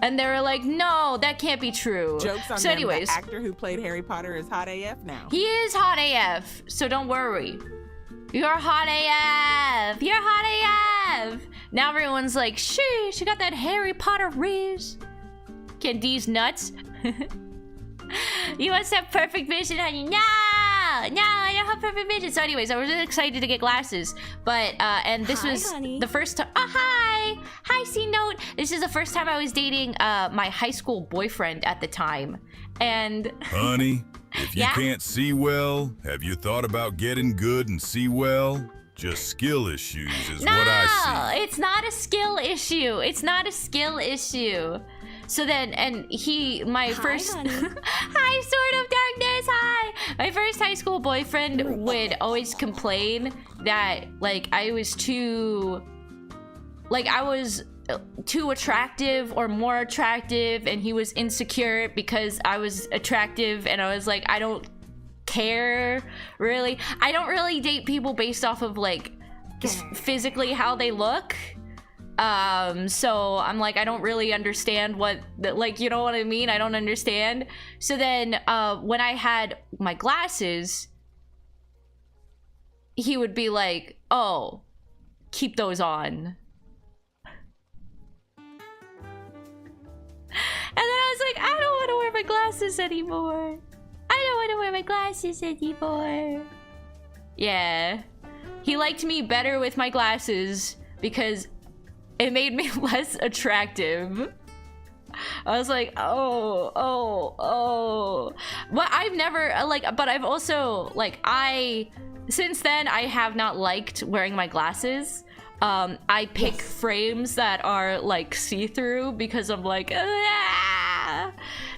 C: And they were like, no, that can't be true.
F: Jokes on
C: so
F: them,
C: anyways,
F: the actor who played Harry Potter is hot AF now.
C: he is hot AF, so don't worry. You're hot AF. You're hot AF. Now everyone's like, sheesh, you got that Harry Potter riz. Candice nuts. You must have perfect vision, honey. No, I don't have perfect vision. So anyways, I was really excited to get glasses, but and this was
B: honey.
C: the first time. Oh, hi C Note. This is the first time I was dating my high school boyfriend at the time, and
D: Honey, if you
C: Yeah?
D: can't see well, have you thought about getting good and see well? Just skill issues is
C: no,
D: what I see.
C: it's not a skill issue. It's not a skill issue. So then, and my first,
B: honey.
C: hi, Sword of Darkness, hi! My first high school boyfriend would always complain that, like, I was too attractive or more attractive, and he was insecure because I was attractive, and I was like, I don't care, really. I don't really date people based off of, like, just physically how they look. So I'm like, I don't really understand what, like, you know what I mean? I don't understand. So then, when I had my glasses, he would be like, oh, keep those on. And then I was like, I don't want to wear my glasses anymore. I don't want to wear my glasses anymore. Yeah. He liked me better with my glasses because it made me less attractive. I was like, oh. Well, I've never, but I've also, since then, I have not liked wearing my glasses. I pick frames that are, like, see-through because I'm like, ah!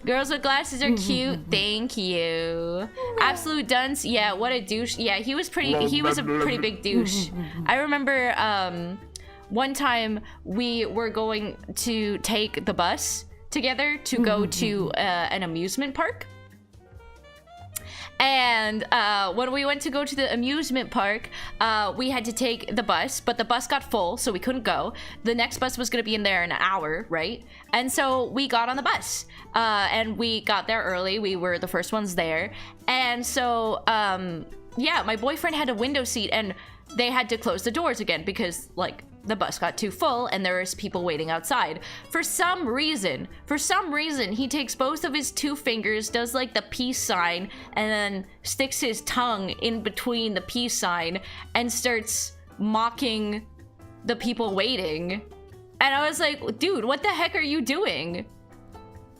C: Girls with glasses are cute. Thank you. Absolute dunce. Yeah, what a douche. Yeah, he was a pretty big douche. I remember, one time we were going to take the bus together to go to an amusement park. And when we went to go to the amusement park, we had to take the bus, but the bus got full, so we couldn't go. The next bus was gonna be in there in an hour, right? And so we got on the bus, and we got there early. We were the first ones there. And so, yeah, my boyfriend had a window seat, and they had to close the doors again because, like, the bus got too full and there was people waiting outside. For some reason, he takes both of his two fingers, does like the peace sign, and then sticks his tongue in between the peace sign and starts mocking the people waiting. And I was like, dude, what the heck are you doing?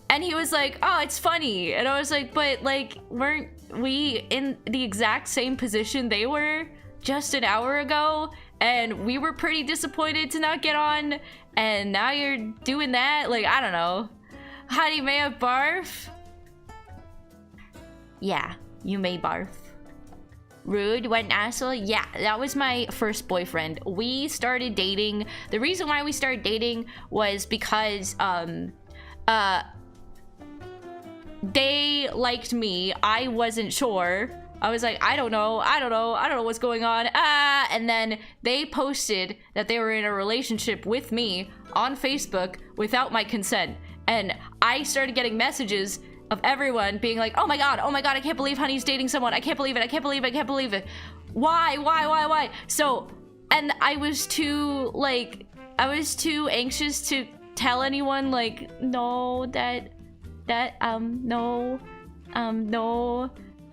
C: And he was like, oh, it's funny. And I was like, but like, weren't we in the exact same position they were just an hour ago? And we were pretty disappointed to not get on, and now you're doing that? Like, I don't know. Honey, may I barf? Yeah, you may barf. Rude, what an asshole? Yeah, that was my first boyfriend. We started dating. The reason why we started dating was because, they liked me. I wasn't sure. I was like, I don't know what's going on. And then they posted that they were in a relationship with me on Facebook without my consent. And I started getting messages of everyone being like, oh my god, I can't believe Honey's dating someone. I can't believe it. Why? So, and I was too anxious to tell anyone, like, no,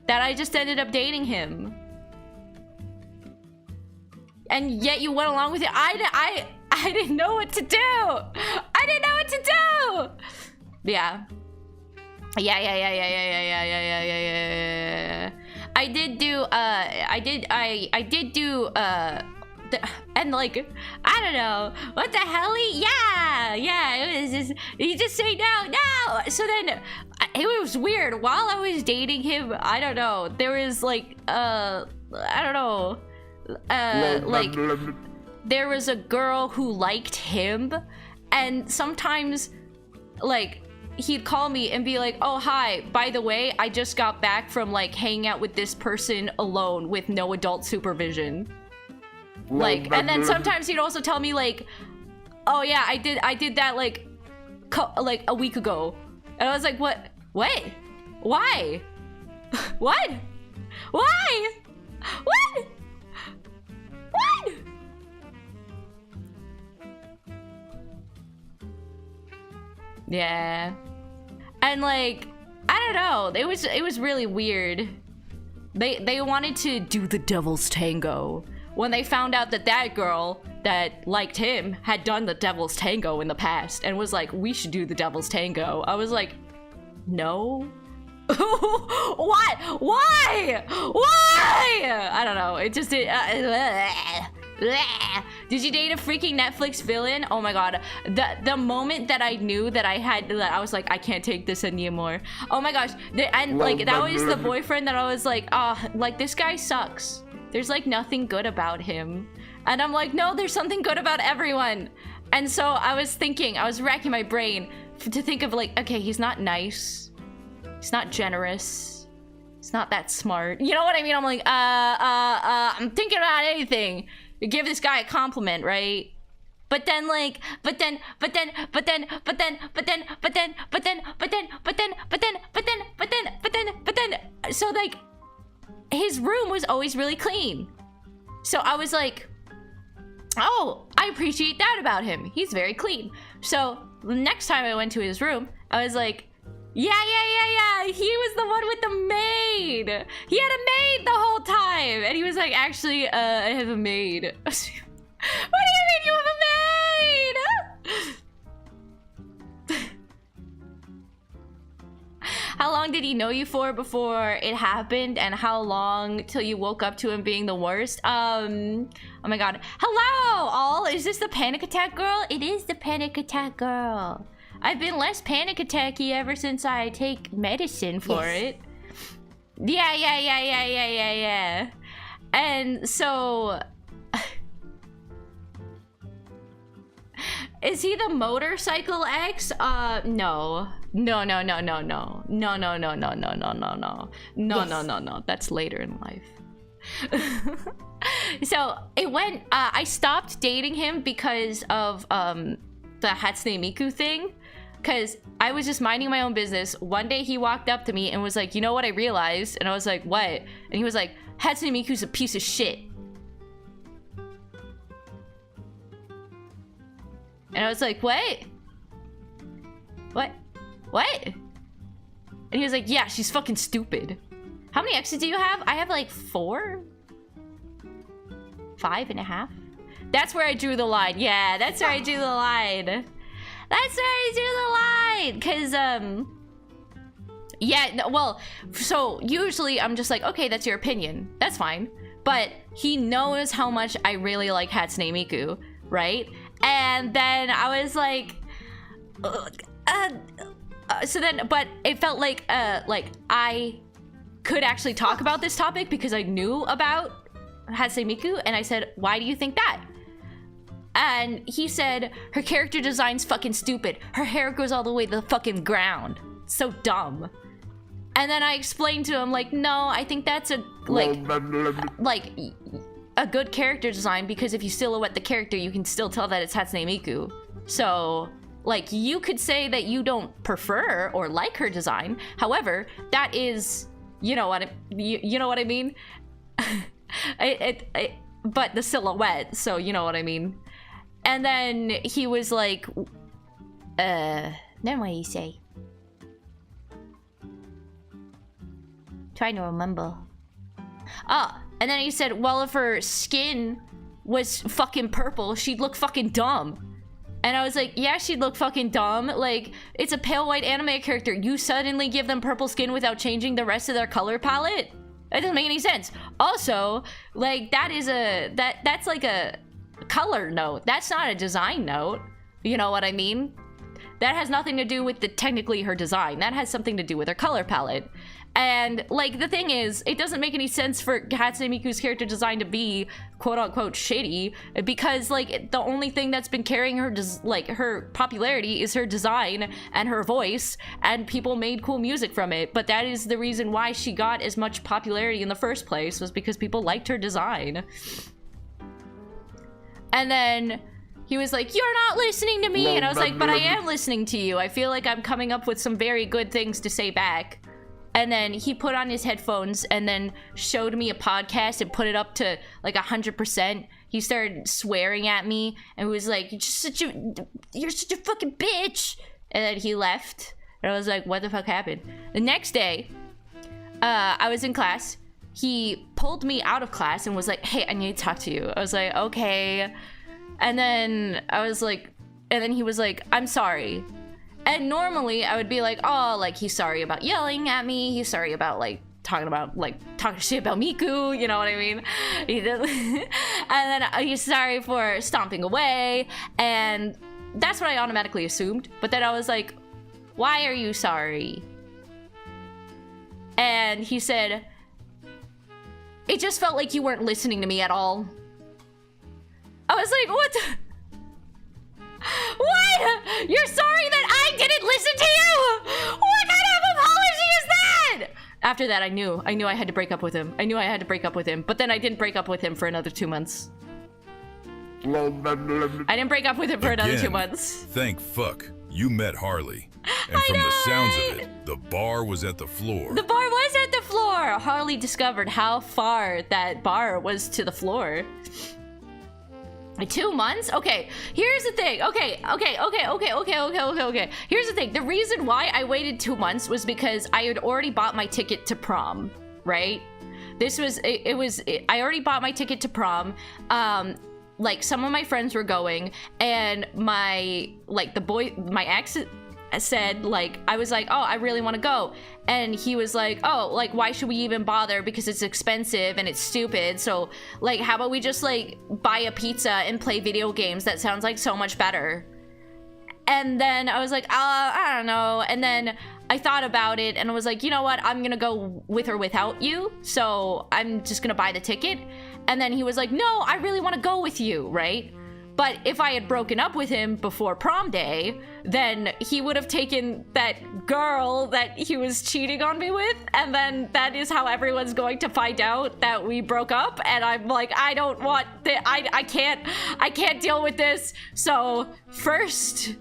C: that I just ended up dating him. And yet you went along with it. I didn't know what to do. Yeah. I did do and like, I don't know, what the hell? Yeah, it was just, he just say no. So then, it was weird. While I was dating him, I don't know, there was like, I don't know, like, there was a girl who liked him, and sometimes, like, he'd call me and be like, oh, hi, by the way, I just got back from, like, hanging out with this person alone with no adult supervision. Like, and then sometimes he'd also tell me, like, oh yeah, I did that like a week ago. And I was like, what? Why? What? Yeah. And like, I don't know, it was really weird. They wanted to do the devil's tango when they found out that that girl that liked him had done the devil's tango in the past and was like, we should do the devil's tango. I was like, no. What? Why? I don't know. It just did. Did you date a freaking Netflix villain? Oh my god. The moment that I knew that I was like, I can't take this anymore. Oh my gosh. And like, that was the boyfriend that I was like, like, this guy sucks. There's like nothing good about him. And I'm like, no, there's something good about everyone. And so I was racking my brain to think of like, okay, he's not nice. He's not generous. He's not that smart. You know what I mean? I'm like, I'm thinking about anything. You give this guy a compliment, right? But then so like, his room was always really clean. So I was like, oh, I appreciate that about him. He's very clean. So the next time I went to his room, I was like, yeah. He was the one with the maid. He had a maid the whole time. And he was like, actually, I have a maid. What do you mean you have a maid? How long did he know you for before it happened, and how long till you woke up to him being the worst? Oh my god. Hello, all. Is this the panic attack girl? It is the panic attack girl. I've been less panic attacky ever since I take medicine for it. Yeah. And so... Is he the motorcycle ex? No. No. That's later in life. So it went. I stopped dating him because of the Hatsune Miku thing. Because I was just minding my own business. One day he walked up to me and was like, "You know what I realized?" And I was like, "What?" And he was like, "Hatsune Miku's a piece of shit." And I was like, "What? What? What?" And he was like, "Yeah, she's fucking stupid." How many exes do you have? I have like 4? 5.5? That's where I drew the line. Yeah, that's where I drew the line. That's where I drew the line. Cause yeah, no, well, so usually I'm just like, okay, that's your opinion. That's fine. But he knows how much I really like Hatsune Miku, right? And then I was like, so then, but it felt like I could actually talk about this topic because I knew about Hatsune Miku, and I said, why do you think that? And he said, her character design's fucking stupid. Her hair goes all the way to the fucking ground. So dumb. And then I explained to him, like, no, I think that's a, like a good character design, because if you silhouette the character, you can still tell that it's Hatsune Miku. So, like, you could say that you don't prefer or like her design. However, that is, you know what I mean? But the silhouette, so you know what I mean. And then he was like, then what do you say? Trying to remember. And then he said, well, if her skin was fucking purple, she'd look fucking dumb. And I was like, yeah, she'd look fucking dumb. Like, it's a pale white anime character. You suddenly give them purple skin without changing the rest of their color palette? That doesn't make any sense. Also, like, that's like a color note. That's not a design note. You know what I mean? That has nothing to do with technically her design. That has something to do with her color palette. And, like, the thing is, it doesn't make any sense for Hatsune Miku's character design to be quote-unquote shitty, because, like, the only thing that's been carrying her, her popularity is her design and her voice, and people made cool music from it. But that is the reason why she got as much popularity in the first place, was because people liked her design. And then he was like, you're not listening to me! And I was like, but I am listening to you. I feel like I'm coming up with some very good things to say back. And then he put on his headphones and then showed me a podcast and put it up to like 100%. He started swearing at me and was like, you're such a fucking bitch. And then he left. And I was like, what the fuck happened? The next day, I was in class. He pulled me out of class and was like, hey, I need to talk to you. I was like, okay. And then I was like, and then he was like, I'm sorry. And normally I would be like, oh, like, he's sorry about yelling at me. He's sorry about, like, talking shit about Miku. You know what I mean? And then he's sorry for stomping away. And that's what I automatically assumed. But then I was like, why are you sorry? And he said, it just felt like you weren't listening to me at all. I was like, what the? What? You're sorry that I didn't listen to you? What kind of apology is that? After that, I knew I had to break up with him. I knew I had to break up with him. But then I didn't break up with him for another 2 months. I didn't break up with him for another 2 months.
D: Thank fuck you met Harley. And from the sounds of it, the bar was at the floor.
C: The bar was at the floor. Harley discovered how far that bar was to the floor. 2 months? Okay, here's the thing. Okay. Here's the thing. The reason why I waited 2 months was because I had already bought my ticket to prom, right? I already bought my ticket to prom. Like, some of my friends were going, and my ex said, like, I was like, oh, I really want to go. And he was like, oh, like, why should we even bother? Because it's expensive and it's stupid. So, like, how about we just, like, buy a pizza and play video games? That sounds like so much better. And then I was like, I don't know. And then I thought about it and I was like, you know what? I'm gonna go with or without you. So I'm just gonna buy the ticket. And then he was like, no, I really want to go with you, right? But if I had broken up with him before prom day, then he would have taken that girl that he was cheating on me with, and then that is how everyone's going to find out that we broke up. And I'm like, I don't want I can't deal with this. So first,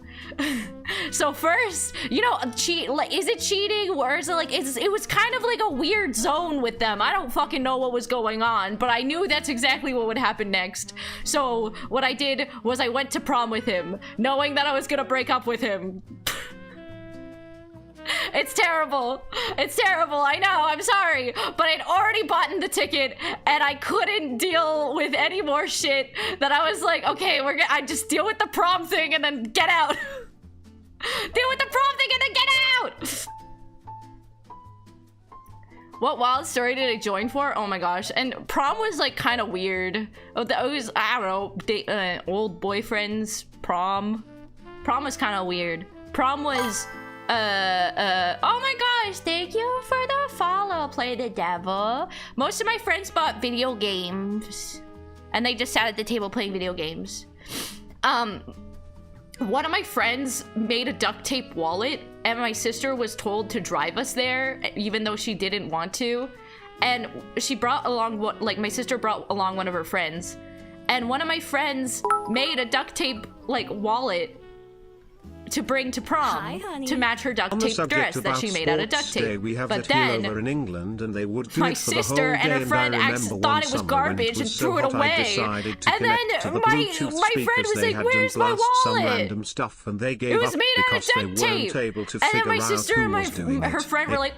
C: you know, is it cheating, or is it like, it was kind of like a weird zone with them. I don't fucking know what was going on, but I knew that's exactly what would happen next. So what I did was I went to prom with him, knowing that I was gonna break up with him. It's terrible. It's terrible. I know. I'm sorry. But I'd already bought the ticket and I couldn't deal with any more shit, that I was like, okay, I just deal with the prom thing and then get out. Deal with the prom thing and then get out. What wild story did I join for? Oh my gosh. And prom was like kind of weird. Oh, it was, I don't know, old boyfriends, prom. Prom was kind of weird. Prom was, oh my gosh, thank you for the follow, Play the Devil. Most of my friends bought video games and they just sat at the table playing video games. One of my friends made a duct tape wallet and my sister was told to drive us there even though she didn't want to. And she brought along my sister brought along one of her friends. And one of my friends made a duct tape wallet to bring to prom to match her duct tape dress that she made out of duct tape.
K: We have
C: but
K: that
C: then
K: over in England, and they would do
C: my
K: it for the
C: sister
K: whole
C: and her
K: day,
C: friend
K: and I remember
C: thought it was garbage and threw it away. And then my friend was like, "Where's my wallet?"
K: Random stuff, and they gave
C: it was
K: up
C: made out of
K: because
C: duct
K: they
C: tape.
K: weren't able to
C: And then
K: figure
C: my
K: out
C: sister
K: who
C: and
K: was doing
C: her
K: it.
C: friend were like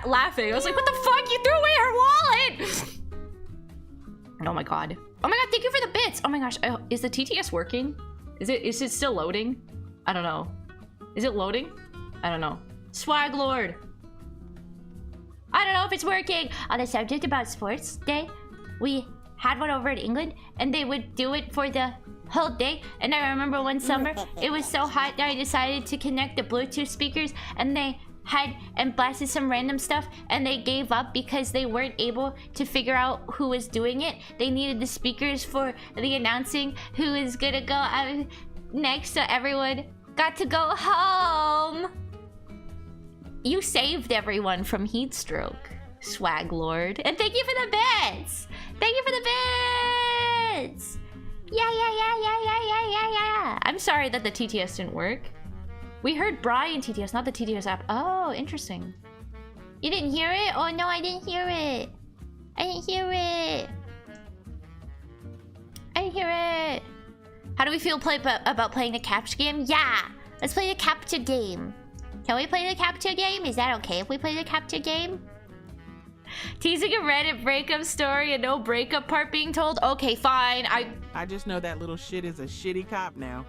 C: laughing. I was like, "What the fuck? You threw away her wallet!" Oh my god! Oh my god! Thank you for the bits. Oh my gosh! Is the TTS working? Is it still loading? I don't know. Is it loading? I don't know. Swag Lord. I don't know if it's working. On the subject about sports day, we had one over in England and they would do it for the whole day. And I remember one summer, it was so hot that I decided to connect the Bluetooth speakers and they had and blasted some random stuff and they gave up because they weren't able to figure out who was doing it. They needed the speakers for the announcing who is gonna go next, so everyone got to go home. You saved everyone from heat stroke, Swag Lord. And thank you for the bits. Thank you for the bits. Yeah. I'm sorry that the TTS didn't work. We heard Brian TTS, not the TTS app. Oh, interesting. You didn't hear it? Oh no, I didn't hear it. I didn't hear it. How do we feel about playing the capture game? Yeah, let's play the capture game. Can we play the capture game? Is that okay if we play the capture game? Teasing a Reddit breakup story and no breakup part being told? Okay, fine.
F: I just know that little shit is a shitty cop now.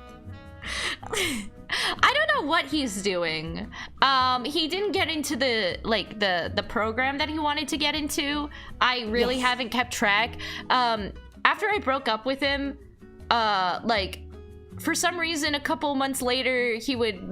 C: I don't know what he's doing. He didn't get into the program that he wanted to get into. I really haven't kept track. After I broke up with him, for some reason a couple months later he would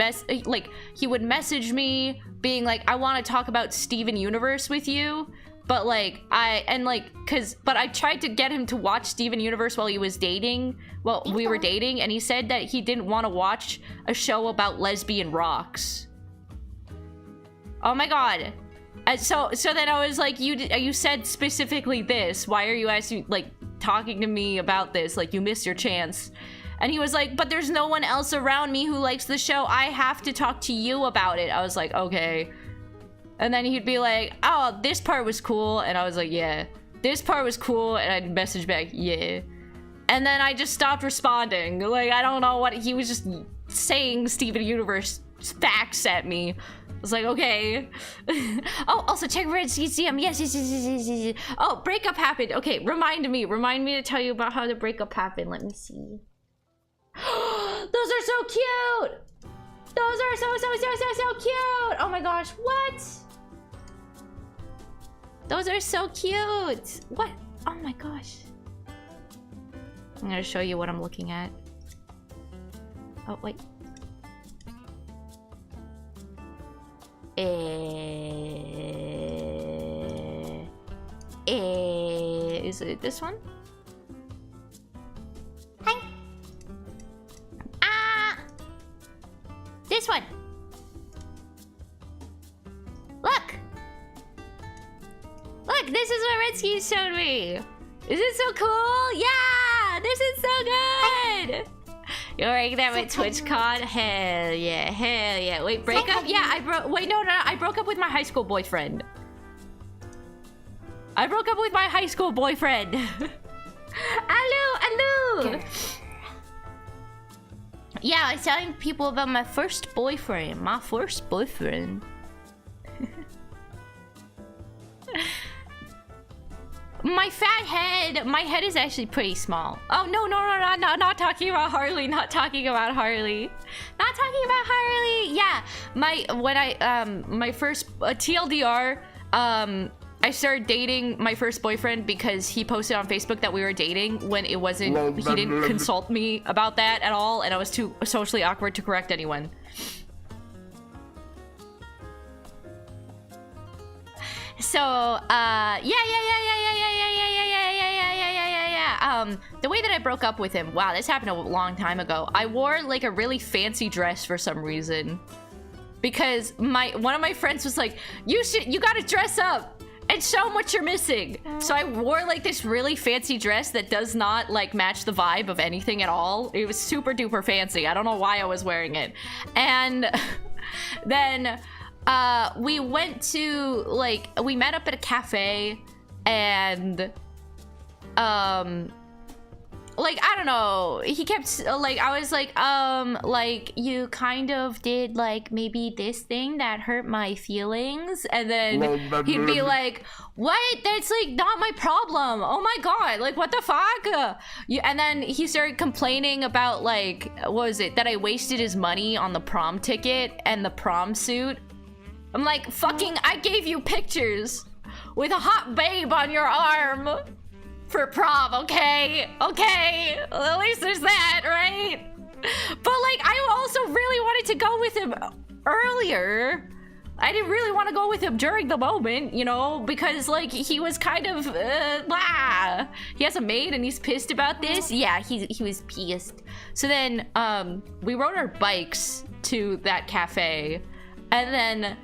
C: message me being like, I want to talk about Steven Universe with you, but but I tried to get him to watch Steven Universe while we were dating, and he said that he didn't want to watch a show about lesbian rocks. Oh my god. So then I was like, you said specifically this, why are you asking, talking to me about this? You missed your chance. And he was like, but there's no one else around me who likes the show. I have to talk to you about it. I was like, okay. And then he'd be like, oh, this part was cool. And I was like, yeah. This part was cool. And I'd message back, yeah. And then I just stopped responding. I don't know what, he was just saying Steven Universe facts at me. I was like, okay. Oh, also check Red CCM. Yes. Oh, breakup happened. Okay, remind me to tell you about how the breakup happened. Let me see. Those are so cute. Those are so cute. Oh my gosh, what? Those are so cute. What? Oh my gosh. I'm gonna show you what I'm looking at. Oh, wait. Is it this one? Hi. one. Look. Look, this is what Redski showed me. Is it so cool? Yeah, this is so good. You're wearing that with TwitchCon? Hell yeah, hell yeah. Wait, break up? Yeah, I broke. Wait, no, I broke up with my high school boyfriend. I broke up with my high school boyfriend. Hello. Yeah, I was telling people about my first boyfriend. My head is actually pretty small. Oh, no, not talking about Harley, Yeah, my first TLDR, I started dating my first boyfriend because he posted on Facebook that we were dating when it wasn't, he didn't consult me about that at all, and I was too socially awkward to correct anyone. So, yeah. The way that I broke up with him, wow, this happened a long time ago. I wore like a really fancy dress for some reason. Because one of my friends was like, you gotta dress up and show them what you're missing. So I wore like this really fancy dress that does not like match the vibe of anything at all. It was super duper fancy. I don't know why I was wearing it. And then we went to like, we met up at a cafe and like, I don't know, he kept like, I was like you kind of did like maybe this thing that hurt my feelings, and then he'd be like, what? That's like not my problem. Oh my god, like what the fuck? And then he started complaining about like, what was it, that I wasted his money on the prom ticket and the prom suit. I'm like, fucking, I gave you pictures with a hot babe on your arm for prom, okay? Okay, at least there's that, right? But like, I also really wanted to go with him earlier. I didn't really want to go with him during the moment, you know, because like, he was kind of, he has a maid and he's pissed about this. Yeah, he was pissed. So then, we rode our bikes to that cafe, and then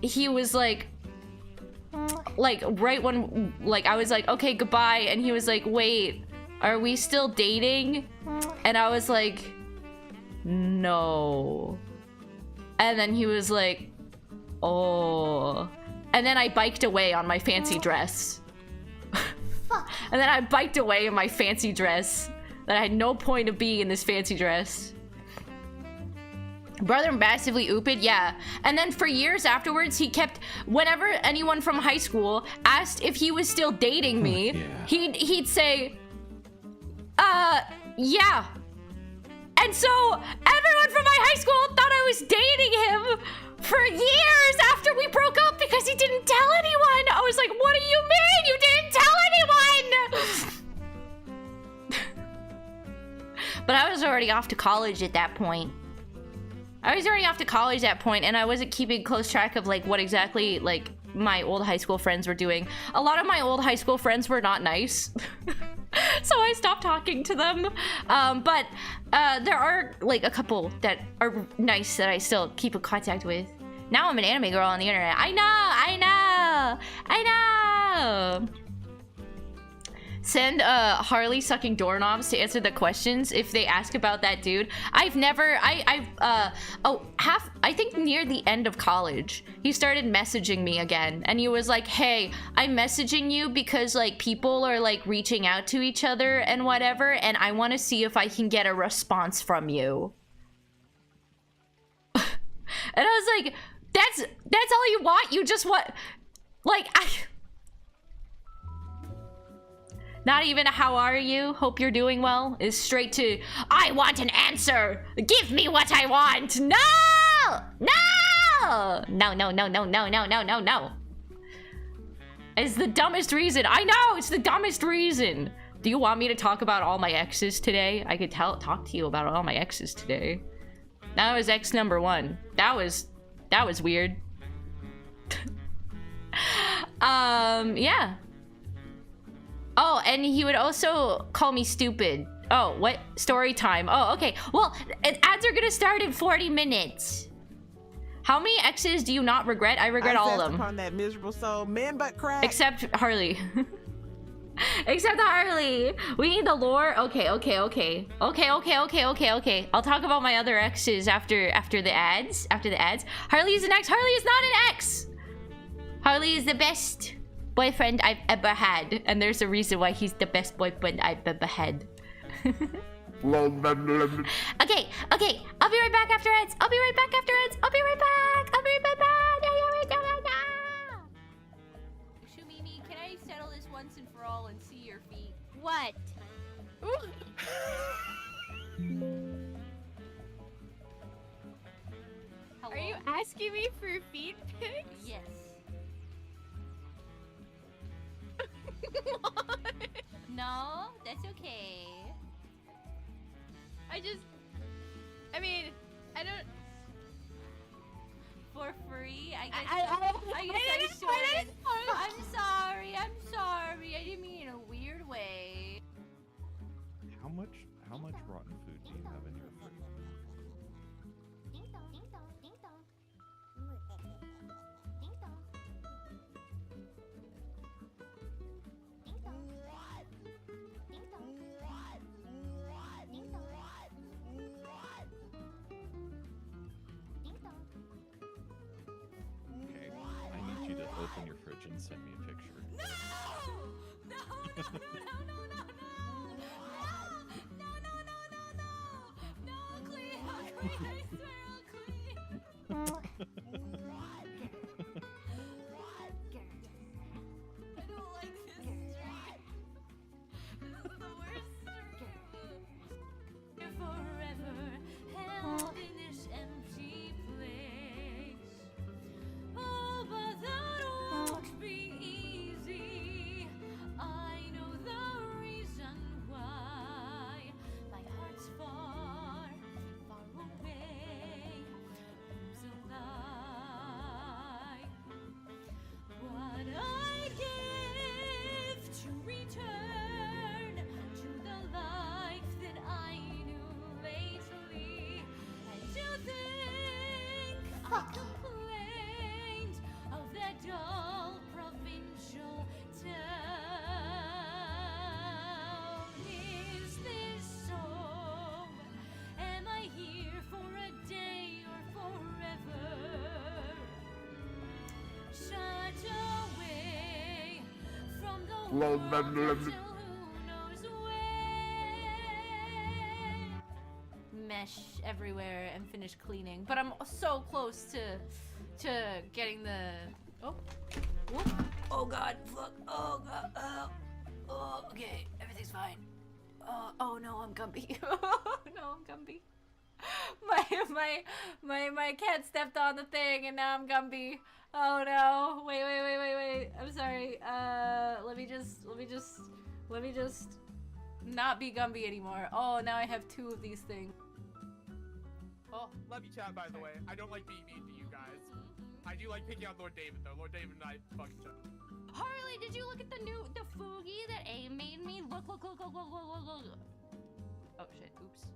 C: he was like right when like I was like, okay, goodbye, and he was like, wait, are we still dating? And I was like, no. And then he was like, oh. And then I biked away on my fancy dress. And then I biked away in my fancy dress that I had no point of being in this fancy dress. Brother massively ooped, yeah. And then for years afterwards, he kept, whenever anyone from high school asked if he was still dating me, he'd say, yeah. And so everyone from my high school thought I was dating him for years after we broke up because he didn't tell anyone. I was like, what do you mean you didn't tell anyone? But I was already off to college at that point. And I wasn't keeping close track of like what exactly like my old high school friends were doing. A lot of my old high school friends were not nice. So I stopped talking to them. But there are like a couple that are nice that I still keep in contact with. Now I'm an anime girl on the internet. I know. Send Harley sucking doorknobs to answer the questions if they ask about that dude. I think near the end of college, he started messaging me again, and he was like, hey, I'm messaging you because like people are like reaching out to each other and whatever, and I want to see if I can get a response from you. And I was like, that's all you want? You just want, like, not even a how are you, hope you're doing well, is straight to, I want an answer, give me what I want. No. It's the dumbest reason. I know, it's the dumbest reason. Do you want me to talk about all my exes today? I could talk to you about all my exes today. That was ex number 1. That was weird. Yeah. Oh, and he would also call me stupid Oh, what? Story time. Oh, okay. Well, ads are gonna start in 40 minutes. How many exes do you not regret? I regret all of them.
F: Upon that miserable soul, man butt crack.
C: Except Harley. Except Harley. We need the lore. Okay. I'll talk about my other exes after the ads. Harley is an ex. Harley is not an ex. Harley is the best boyfriend I've ever had, and there's a reason why he's the best boyfriend I've ever had. Okay. I'll be right back after ads.
E: Shumimi, can I settle this once and for all and see your feet?
A: What?
E: Hello?
A: Are you asking me for feet pics?
E: Yes. No, that's okay.
A: I mean, I don't.
E: For free? I guess
A: I
E: should. I'm sorry. I didn't mean it in a weird way.
I: How much rotten food do you have in your fridge?
A: Ding dong, ding dong, ding dong. Ding dong. Ding dong. Ding dong. Ding dong. Ding dong.
I: Okay, I need you to open your fridge and send me a picture.
E: No, clean. I swear I'll clean. I don't like this stream. This is the worst stream. Forever held in this empty place. Oh, but that won't be easy. I know the reason why. My heart's far, far away. Who's alive? What I'd give to return to the life that I knew lately. And to think I complained of that dull provincial town. Is this so? Am I here for a day or forever? Shut away from the world until who knows when. Mesh everywhere and finish cleaning, but I'm so close to getting the oh god, fuck, oh god, oh, okay, everything's fine. Oh no, I'm Gumby. No, I'm Gumby. My cat stepped on the thing and now I'm Gumby. Oh no, wait. I'm sorry. Let me just not be Gumby anymore. Oh, now I have two of these things.
H: Oh, love you, chat. By the way, I don't like being mean to you guys. I do like picking out Lord David though. Lord David and I fucking each other.
E: Harley, did you look at the Fugi that A made me? Look. Oh shit, oops.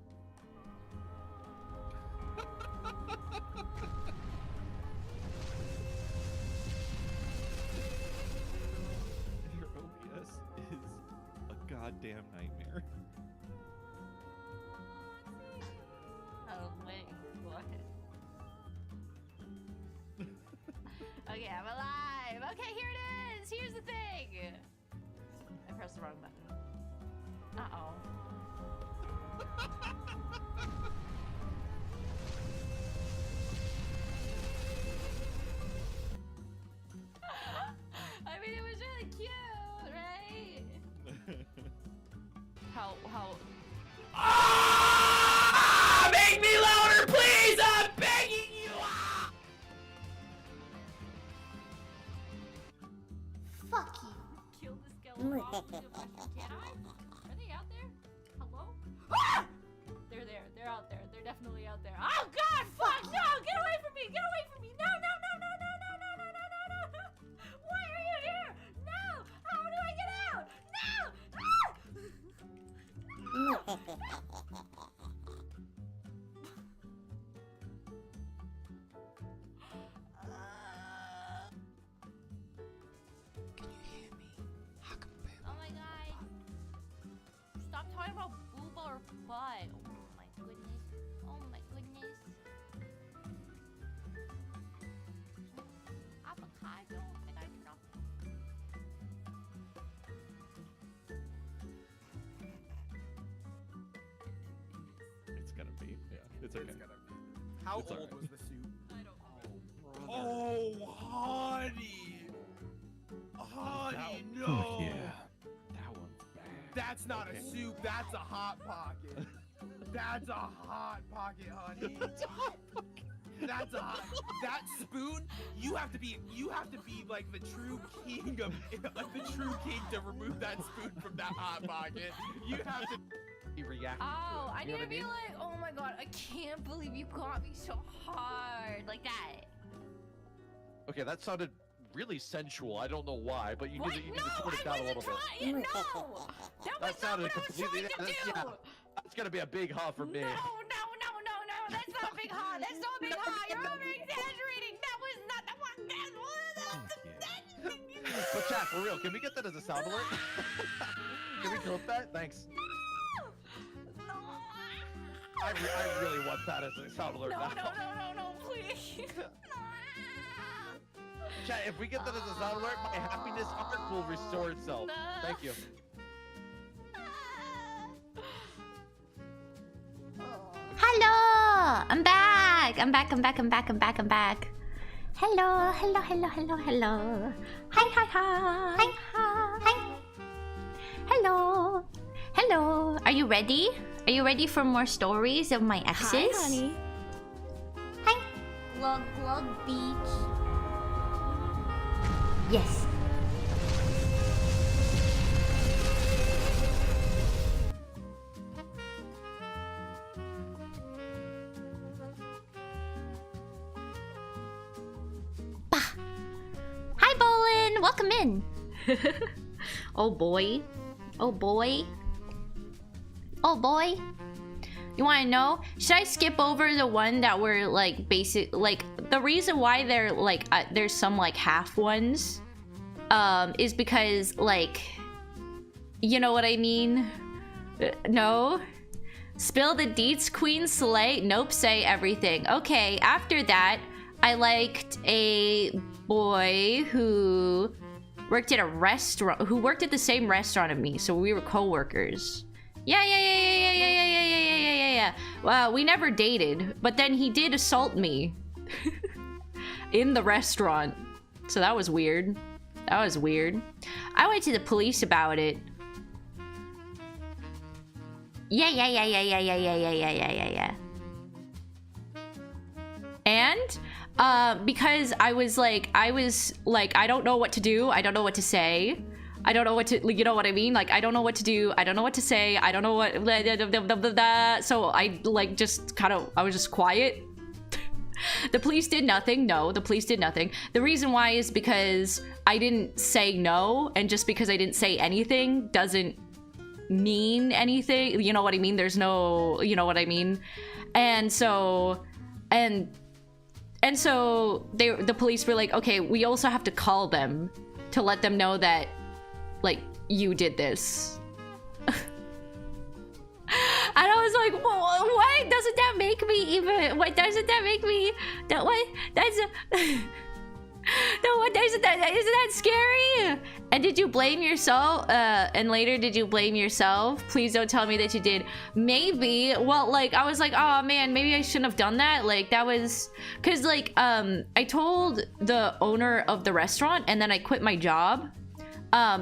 I: Your OBS is a goddamn nightmare.
E: Oh wait, what? Okay, I'm alive. Okay, here it is. Here's the thing. I pressed the wrong button. Uh-oh. I mean, it was really cute, right? How?
H: Ah! Make me louder, please! I'm begging you!
A: Fuck you.
E: Kill the skeleton. Can I? Are they out there? Hello? Ah! They're there. They're out there. They're definitely out there. Oh God! Fuck! No! Get away from me! Get away from me! No! Why are you here? No! How do I get out? No! Ah! Oh my god. Stop talking about booba or butt. Oh my goodness. Oh my goodness. Avocado. Did I turn off?
I: It's gonna be. Yeah, it's okay.
H: It's gonna be. How
I: It's
H: old
I: alright.
H: was the suit?
E: I don't know.
H: Oh, honey. Honey, no.
I: Yeah. That one's bad.
H: That's not
I: Okay.
H: a soup. That's a hot pocket. That's a hot pocket, honey. That's a hot. That spoon. You have to be like the true king of the true king to remove that spoon from that hot pocket. You have to.
I: He reacted
E: Oh,
I: to it.
E: I
I: You
E: need
I: know
E: to
I: what
E: be
I: mean?
E: like, oh my god, I can't believe you got me so hard. Like that.
L: Okay, that sounded really sensual. I don't know why, but you
E: What?
L: need to
E: No,
L: tone it down a little bit.
E: trying. No, that was not
L: sounded
E: what I was
L: completely.
E: trying to do.
L: That's gonna be a big ha for me.
E: No, that's not a big hot. That's not a big hot. You're over exaggerating. That was not the one.
L: But chat, for real, can we get that as a sound alert? Can we clip that? Thanks.
E: No.
L: I really want that as a sound alert now.
E: No, please.
L: Chat, if we get that as a sound alert, my happiness arc will restore itself. Thank you.
C: Hello! I'm back! I'm back. Hello. Hi. Hello. Are you ready? Are you ready for more stories of my exes?
B: Hi, honey.
C: Hi. Glug glug beach. Yes. Hi, Bolin. Welcome in. Oh boy. You want to know? Should I skip over the one that were like basic? Like the reason why they're like there's some like half ones, is because like, you know what I mean? No. Spill the deets, Queen Slay. Nope, say everything. Okay. After that, I liked a boy who worked at a restaurant. Who worked at the same restaurant as me, so we were co-workers. Yeah. Well, we never dated, but then he did assault me in the restaurant. So that was weird. I went to the police about it. Yeah. And because I was like, I don't know what to do. I don't know what to say. I don't know what to, you know what I mean? Like, I don't know what to do. I don't know what to say. I don't know what, so I like just kind of, I was just quiet. The police did nothing. No, the police did nothing. The reason why is because I didn't say no, and just because I didn't say anything doesn't mean anything. You know what I mean? There's no, you know what I mean? And so, and so the police were like, okay, we also have to call them to let them know that, like, you did this. And I was like, well, why doesn't that make me even, what doesn't that make me, that, what, that's, no, what, isn't that scary? And did you blame yourself? And later, did you blame yourself? Please don't tell me that you did. Maybe. Well, like, I was like, oh man, maybe I shouldn't have done that. Like, that was, cause like, I told the owner of the restaurant, and then I quit my job.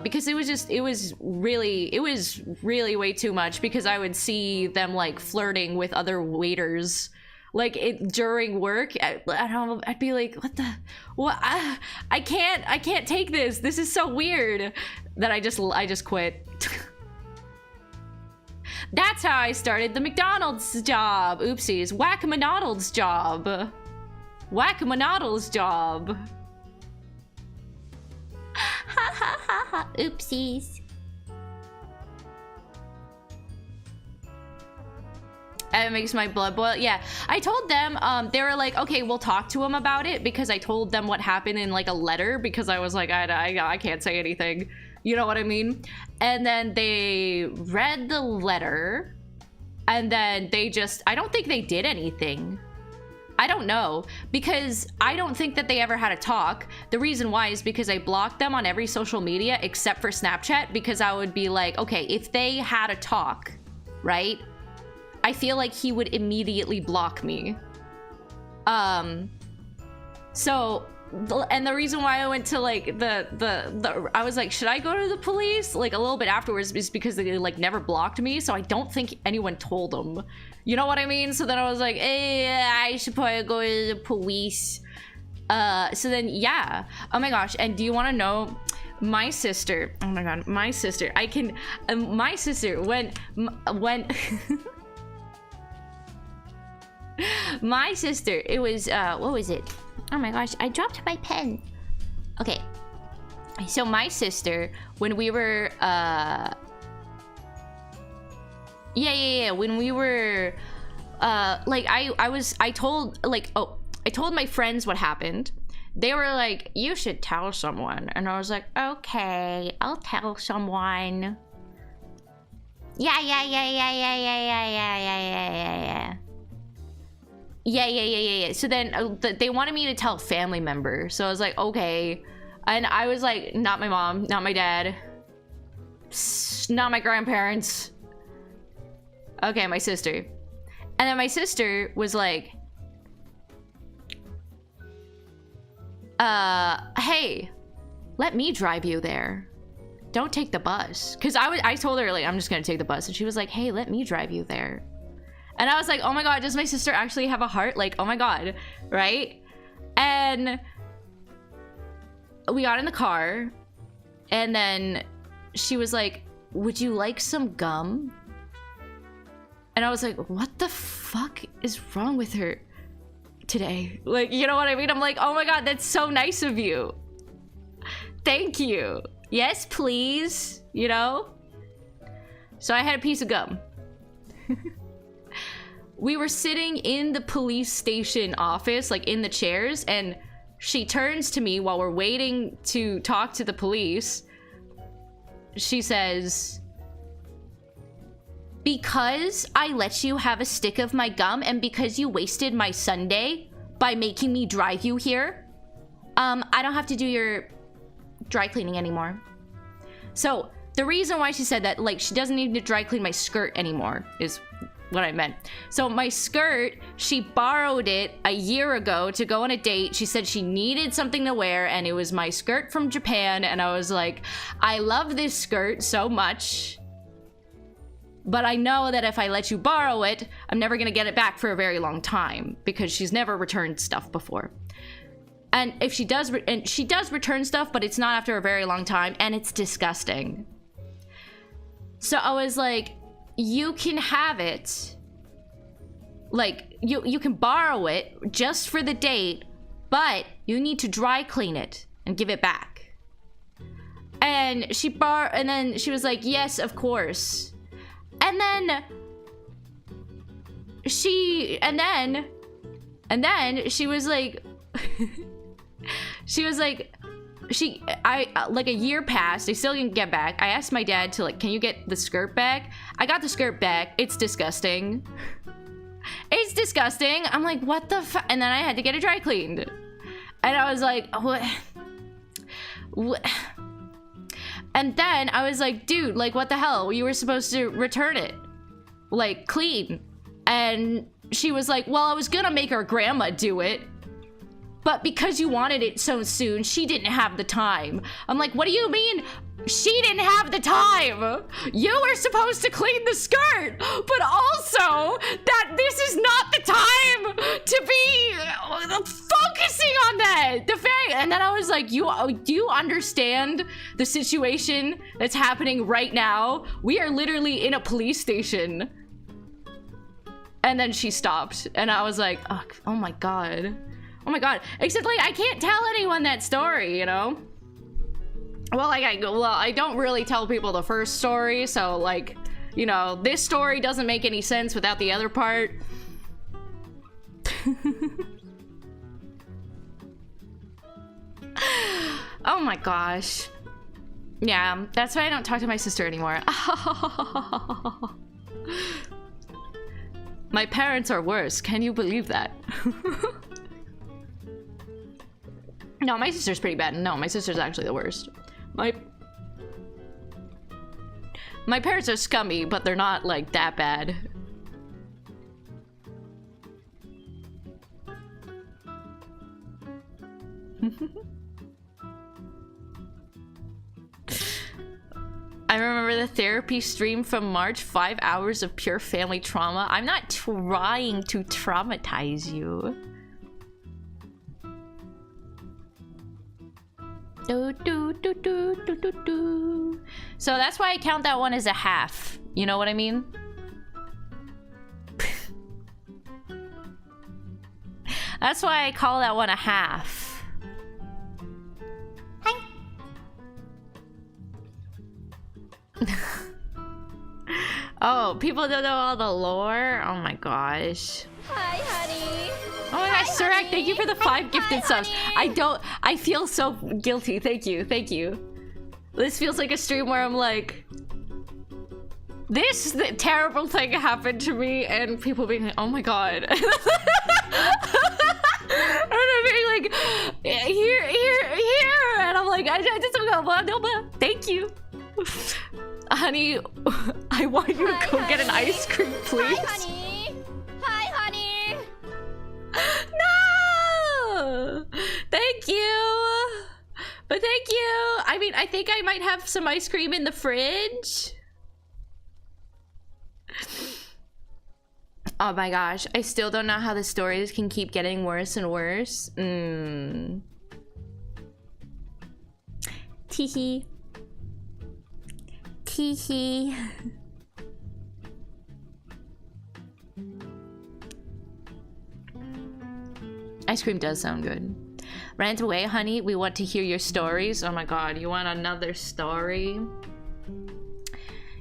C: Because it was really way too much, because I would see them like flirting with other waiters, like during work. I'd be like, what? I can't take this. This is so weird. That I just quit. That's how I started the McDonald's job. Oopsies. Whack-a-McDonald's job. Whack-a-McDonald's job. Ha ha ha ha. Oopsies. And it makes my blood boil. Yeah, I told them, they were like, okay, we'll talk to him about it, because I told them what happened in like a letter, because I was like, I can't say anything. You know what I mean? And then they read the letter, and then they just, I don't think they did anything. I don't know, because I don't think that they ever had a talk. The reason why is because I blocked them on every social media except for Snapchat, because I would be like, okay, if they had a talk, right? I feel like he would immediately block me. So, and the reason why I went to like I was like, should I go to the police? Like a little bit afterwards, is because they like never blocked me. So I don't think anyone told them. You know what I mean? So then I was like, I should probably go to the police. So then, yeah. Oh my gosh. And do you want to know? My sister, oh my god, my sister, I can, my sister, when my sister, it was, what was it? Oh my gosh, I dropped my pen. Okay. So my sister, when we were, when we were, like, I told my friends what happened. They were like, you should tell someone. And I was like, okay, I'll tell someone. Yeah. So then they wanted me to tell a family member. So I was like, okay. And I was like, not my mom, not my dad, not my grandparents. Okay, my sister. And then my sister was like, hey, let me drive you there. Don't take the bus. Because I told her, like, I'm just gonna take the bus. And she was like, hey, let me drive you there. And I was like, oh my god, does my sister actually have a heart? Like, oh my god, right? And we got in the car, and then she was like, would you like some gum? And I was like, what the fuck is wrong with her today? Like, you know what I mean? I'm like, oh my god, that's so nice of you. Thank you. Yes, please. You know? So I had a piece of gum. We were sitting in the police station office, like in the chairs, and she turns to me while we're waiting to talk to the police. She says, because I let you have a stick of my gum and because you wasted my Sunday by making me drive you here, I don't have to do your dry cleaning anymore. So the reason why she said that, like, she doesn't need to dry clean my skirt anymore is what I meant. So my skirt, she borrowed it a year ago to go on a date. She said she needed something to wear, and it was my skirt from Japan. And I was like, I love this skirt so much, but I know that if I let you borrow it, I'm never gonna get it back for a very long time, because she's never returned stuff before. And if she does, and she does return stuff, but it's not after a very long time, and it's disgusting. So I was like, you can have it. Like, you can borrow it just for the date, but you need to dry clean it and give it back. And and then she was like, yes, of course. And then she was like, like a year passed, I still didn't get back. I asked my dad to, like, can you get the skirt back? I got the skirt back. It's disgusting. It's disgusting. I'm like, what the fuck? And then I had to get it dry cleaned. And I was like, what? And then I was like, dude, like, what the hell? You were supposed to return it, like, clean. And she was like, well, I was gonna make her grandma do it, but because you wanted it so soon, she didn't have the time. I'm like, what do you mean she didn't have the time? You were supposed to clean the skirt, but also that this is not the time to be focusing on that. And then I was like, do you understand the situation that's happening right now? We are literally in a police station. And then she stopped, and I was like, oh my god. Oh my god. Except, like, I can't tell anyone that story, you know? Well, like, I don't really tell people the first story, so, like, you know, this story doesn't make any sense without the other part. Oh my gosh. Yeah, that's why I don't talk to my sister anymore. My parents are worse. Can you believe that? No, my sister's pretty bad. No, my sister's actually the worst. My parents are scummy, but they're not like that bad. I remember the therapy stream from March, 5 hours of pure family trauma. I'm not trying to traumatize you. So that's why I count that one as a half. You know what I mean? That's why I call that one a half. Oh, people don't know all the lore? Oh my gosh.
A: Hi, honey.
C: Oh my gosh, Surak, thank you for the 5 gifted subs. I feel so guilty. Thank you, thank you. This feels like a stream where I'm like, this terrible thing happened to me, and people being like, oh my god. And I'm being like, here. And I'm like, I just go, well, thank you. Honey, I want you to go get an ice cream, please.
A: Hi, honey. Hi, honey.
C: No! Thank you. But thank you. I mean, I think I might have some ice cream in the fridge. Oh my gosh. I still don't know how the stories can keep getting worse and worse. Teehee. Teehee. Ice cream does sound good. Rant away, honey. We want to hear your stories. Oh my god, you want another story?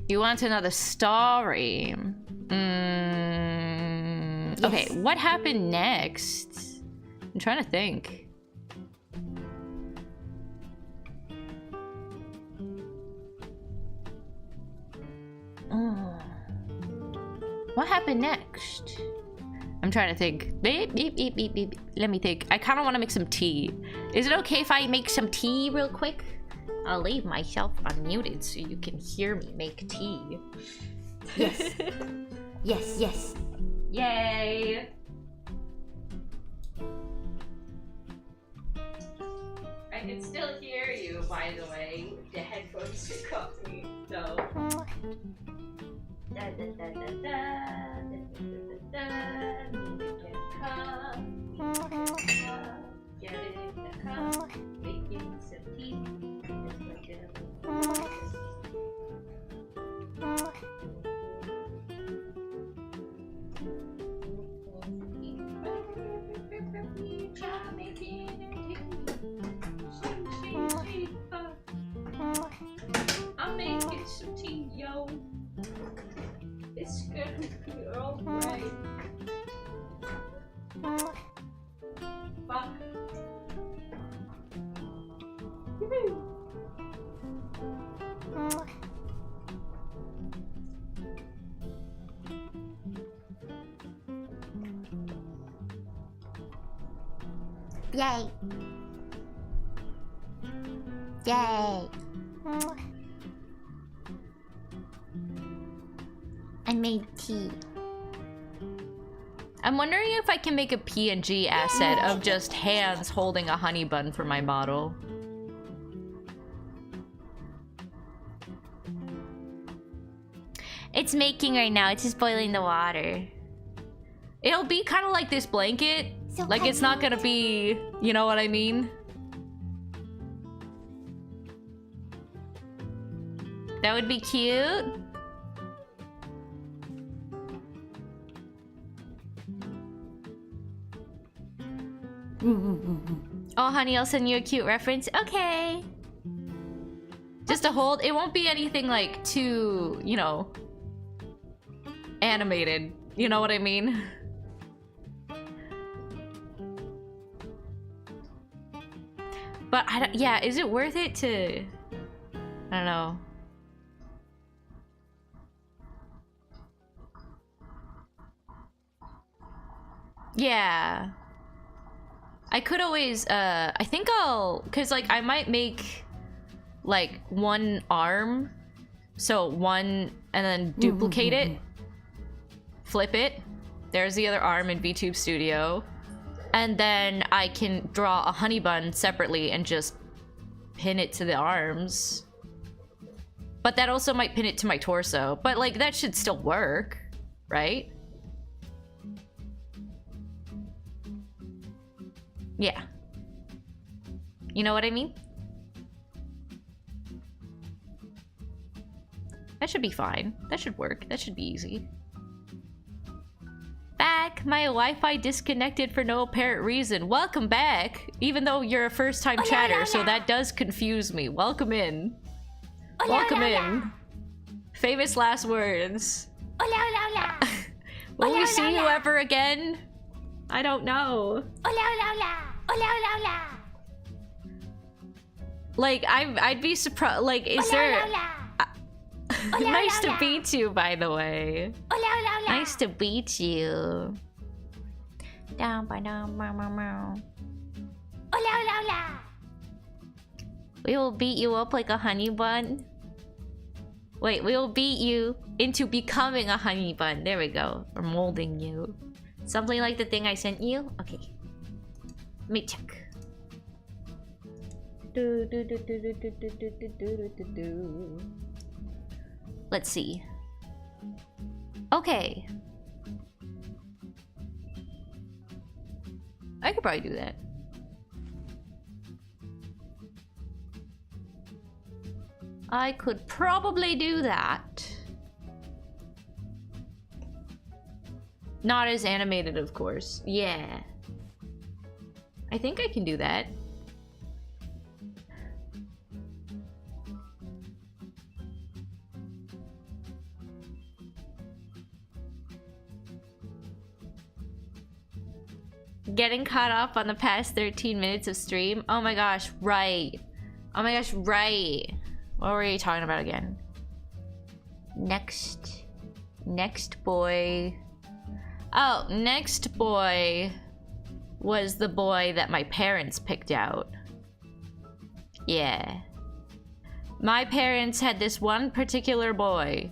C: You want another story? Okay, what happened next? I'm trying to think. What happened next? I'm trying to think. Beep, beep, beep, beep, beep. Let me think. I kind of want to make some tea. Is it okay if I make some tea real quick? I'll leave myself unmuted so you can hear me make tea. Yes. Yes, yes. Yay! I can still hear you, by the way. The headphones took off me, so. Da da da da da da da music can come. Get it in the cup. Making some tea. I'm making some tea, yo. It's gonna be alright. Fuck. Yay. Yay. I made tea. I'm wondering if I can make a PNG asset of just hands holding a honey bun for my model. It's making right now. It's just boiling the water. It'll be kind of like this blanket. So like it's not gonna be, you know what I mean? That would be cute. Oh, honey, I'll send you a cute reference. Okay. Just to hold. It won't be anything like too, you know, animated. You know what I mean? But I don't, yeah, is it worth it to... I don't know. Yeah. I could always, I think I'll... Because, like, I might make, like, one arm. So, one, and then duplicate it. Flip it. There's the other arm in VTube Studio. And then I can draw a honey bun separately and just pin it to the arms. But that also might pin it to my torso. But, like, that should still work, right? Yeah. You know what I mean? That should be fine. That should work. That should be easy. Back! My Wi-Fi disconnected for no apparent reason. Welcome back! Even though you're a first-time chatter, so that does confuse me. Welcome in. Welcome in. Famous last words. Will we see you ever again? I don't know. Like, I'd be surprised. Like, is there... Nice to meet you, by the way. Nice to meet you. Down by down, meow meow meow. We will beat you up like a honey bun. Wait, we will beat you into becoming a honey bun. There we go. Or molding you. Something like the thing I sent you? Okay. Let me check. Let's see. Okay. I could probably do that. I could probably do that. Not as animated, of course. Yeah. I think I can do that. Getting caught up on the past 13 minutes of stream. Oh my gosh, right. Oh my gosh, right. What were you talking about again? Next boy. Oh, next boy was the boy that my parents picked out. Yeah. My parents had this one particular boy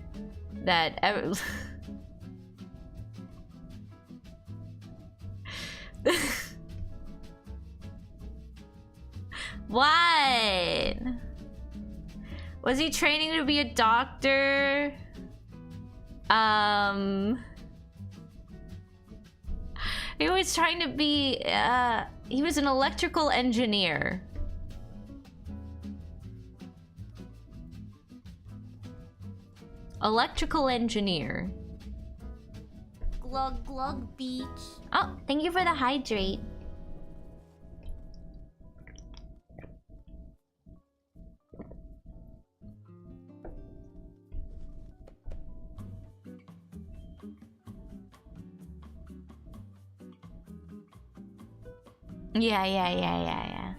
C: that... What? Was he training to be a doctor? He was trying to be, he was an electrical engineer. Electrical engineer.
A: Glug glug beach.
C: Oh, thank you for the hydrate. Yeah.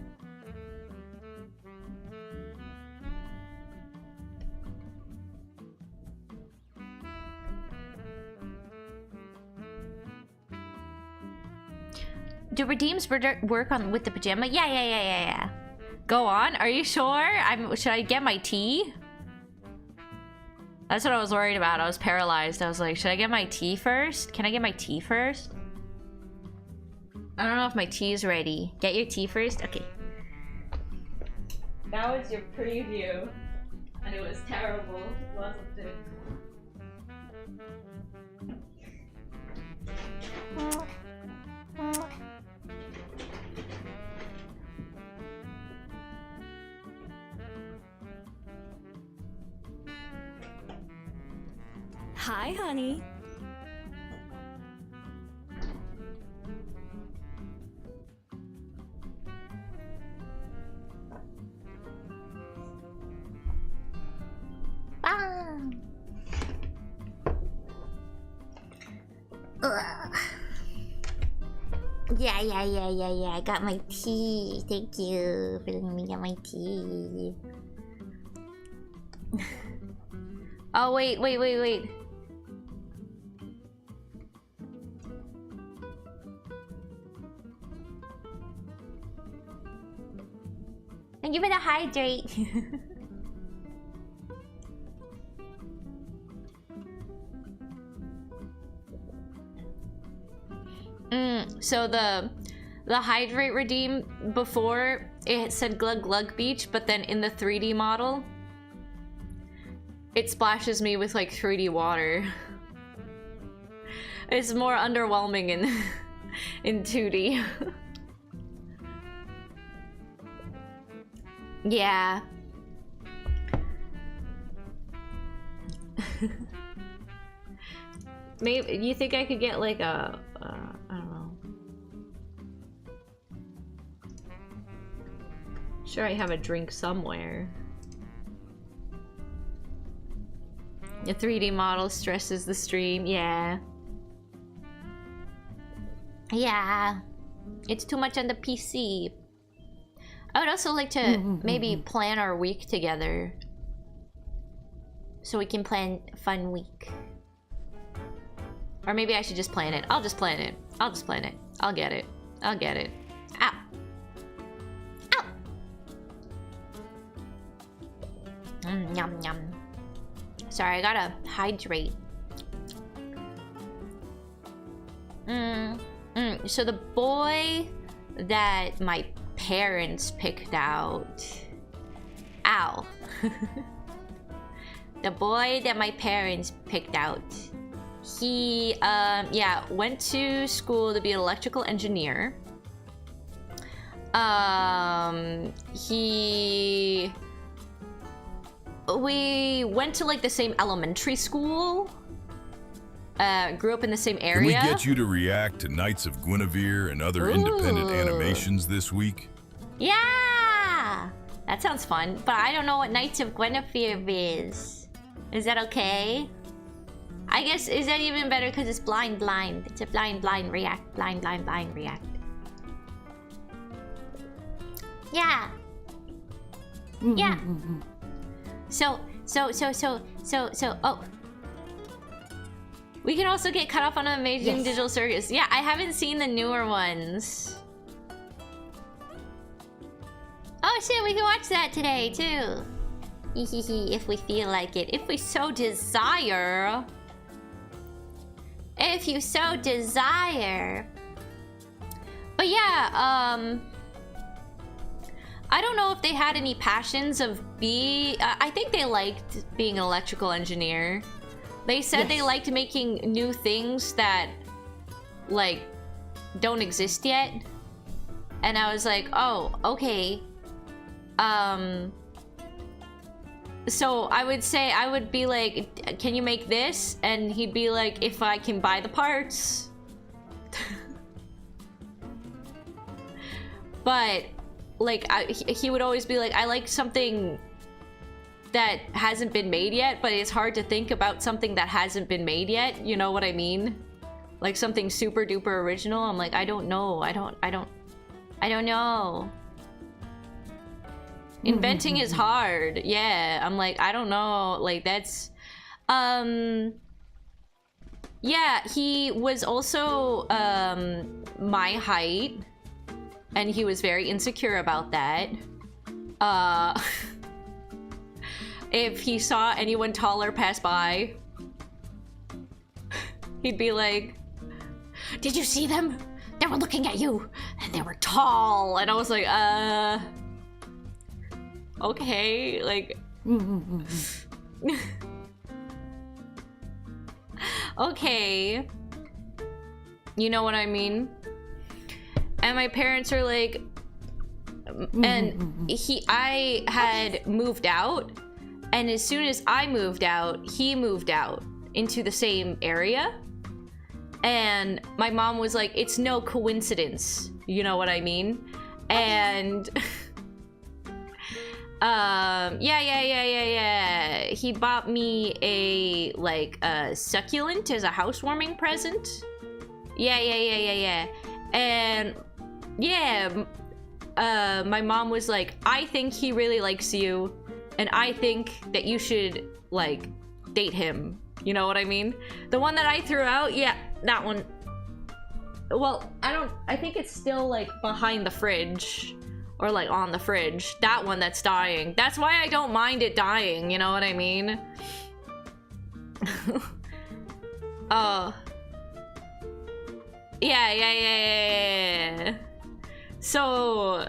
C: Do redeems work on with the pajama? Yeah. Go on. Are you sure? Should I get my tea? That's what I was worried about. I was paralyzed. I was like, should I get my tea first? Can I get my tea first? I don't know if my tea is ready. Get your tea first? Okay. That was your preview. And it was terrible, wasn't it?
B: Hi, honey.
C: Yeah. I got my tea. Thank you for letting me get my tea. Oh, wait. Thank you for the hydrate. So the hydrate redeem before it said Glug Glug Beach, but then in the 3D model it splashes me with like 3D water. It's more underwhelming in 2D. Yeah. Maybe you think I could get like a I don't know. Sure, I have a drink somewhere. The 3D model stresses the stream. Yeah. It's too much on the PC. I would also like to maybe plan our week together. So we can plan a fun week. Or maybe I should just plan it. I'll just plan it. I'll get it. Ow. Yum. Sorry, I gotta hydrate. So the boy that my parents picked out. Ow. The boy that my parents picked out. He, went to school to be an electrical engineer. We went to like the same elementary school. Grew up in the same area.
D: Can we get you to react to Knights of Guinevere and other independent animations this week?
C: Yeah! That sounds fun, but I don't know what Knights of Guinevere is. Is that okay? I guess, is that even better because it's blind. It's a blind react. Blind react. Yeah. Yeah. So, oh. We can also get cut off on Amazing Digital Circus. Yeah, I haven't seen the newer ones. Oh shit, we can watch that today too. If we feel like it. If we so desire. If you so desire. But yeah, I don't know if they had any passions of I think they liked being an electrical engineer. They said they liked making new things that, like, don't exist yet. And I was like, oh, okay. So I would be like, can you make this? And he'd be like, if I can buy the parts. But, like, he would always be like, I like something that hasn't been made yet, but it's hard to think about something that hasn't been made yet. You know what I mean? Like something super duper original. I'm like, I don't know. I don't know. Inventing is hard. Yeah, I'm like, I don't know. Like that's, yeah, he was also my height, and he was very insecure about that. If he saw anyone taller pass by, he'd be like, did you see them? They were looking at you, and they were tall. And I was like, okay, like, okay. You know what I mean? And my parents are like, and I had moved out. And as soon as I moved out, he moved out into the same area. And my mom was like, it's no coincidence. You know what I mean? And yeah. He bought me a succulent as a housewarming present. Yeah. And yeah, my mom was like, I think he really likes you, and I think that you should like date him. You know what I mean? The one that I threw out, yeah, that one. Well, I think it's still like behind the fridge or like on the fridge. That one that's dying. That's why I don't mind it dying, you know what I mean? Yeah. So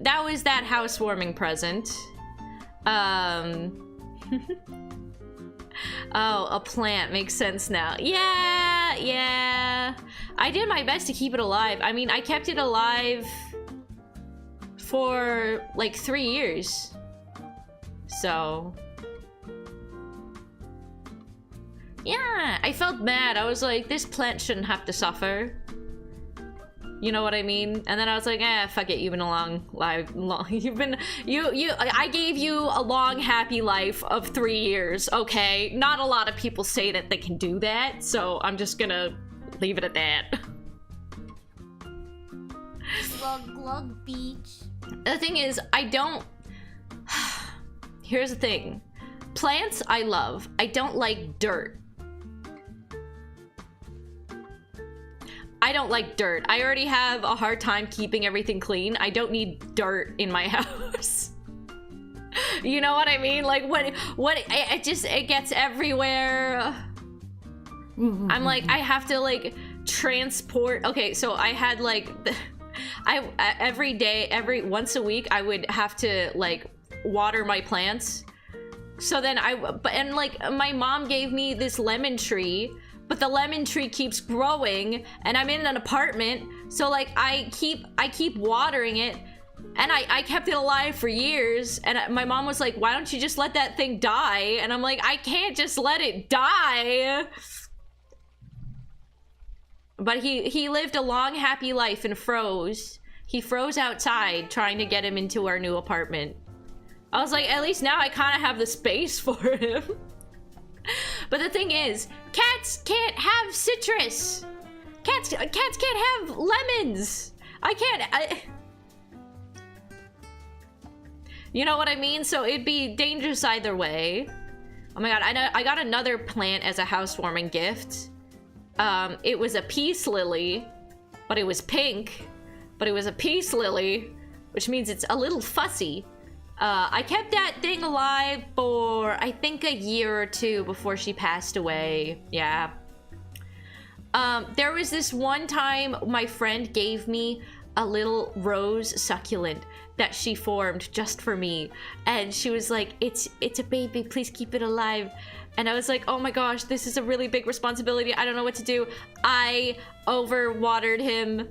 C: that was that housewarming present. Oh, a plant makes sense now. Yeah. I did my best to keep it alive. I mean, I kept it alive for like 3 years. So yeah, I felt bad. I was like, this plant shouldn't have to suffer. You know what I mean? And then I was like, fuck it, you've been I gave you a long, happy life of 3 years, okay? Not a lot of people say that they can do that, so I'm just gonna leave it at that.
A: Glug glug beach.
C: The thing is, I don't... Here's the thing. Plants, I love. I don't like dirt. I don't like dirt. I already have a hard time keeping everything clean. I don't need dirt in my house. You know what I mean? Like it gets everywhere. I'm like, I have to like transport. Okay, so I had like, every day, once a week, I would have to like water my plants. So then and like my mom gave me this lemon tree, but the lemon tree keeps growing and I'm in an apartment. So like I keep watering it, and I kept it alive for years. And my mom was like, why don't you just let that thing die? And I'm like, I can't just let it die. But he lived a long, happy life and froze. He froze outside trying to get him into our new apartment. I was like, at least now I kind of have the space for him. But the thing is, cats can't have citrus. Cats can't have lemons. You know what I mean? So it'd be dangerous either way. Oh my god, I got another plant as a housewarming gift. It was a peace lily, but it was pink. But it was a peace lily, which means it's a little fussy. I kept that thing alive for, I think, a year or two before she passed away. Yeah. There was this one time my friend gave me a little rose succulent that she formed just for me. And she was like, it's a baby, please keep it alive. And I was like, oh my gosh, this is a really big responsibility. I don't know what to do. I overwatered him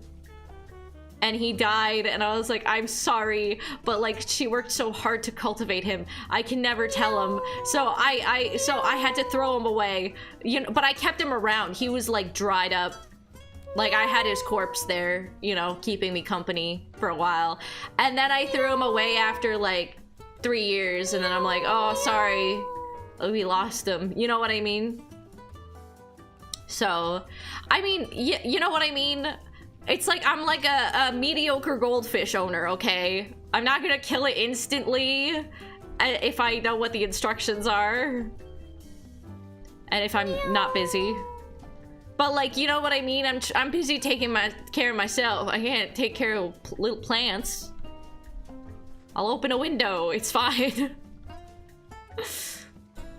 C: and he died, and I was like, I'm sorry, but like she worked so hard to cultivate him. I can never tell him. So I had to throw him away. You know, but I kept him around. He was like dried up. Like I had his corpse there, you know, keeping me company for a while. And then I threw him away after like 3 years, and then I'm like, oh, sorry. We lost him. You know what I mean? So, I mean, you know what I mean? It's like I'm like a mediocre goldfish owner, okay? I'm not gonna kill it instantly if I know what the instructions are. And if I'm not busy. But like, you know what I mean? I'm busy taking care of myself. I can't take care of little plants. I'll open a window, it's fine.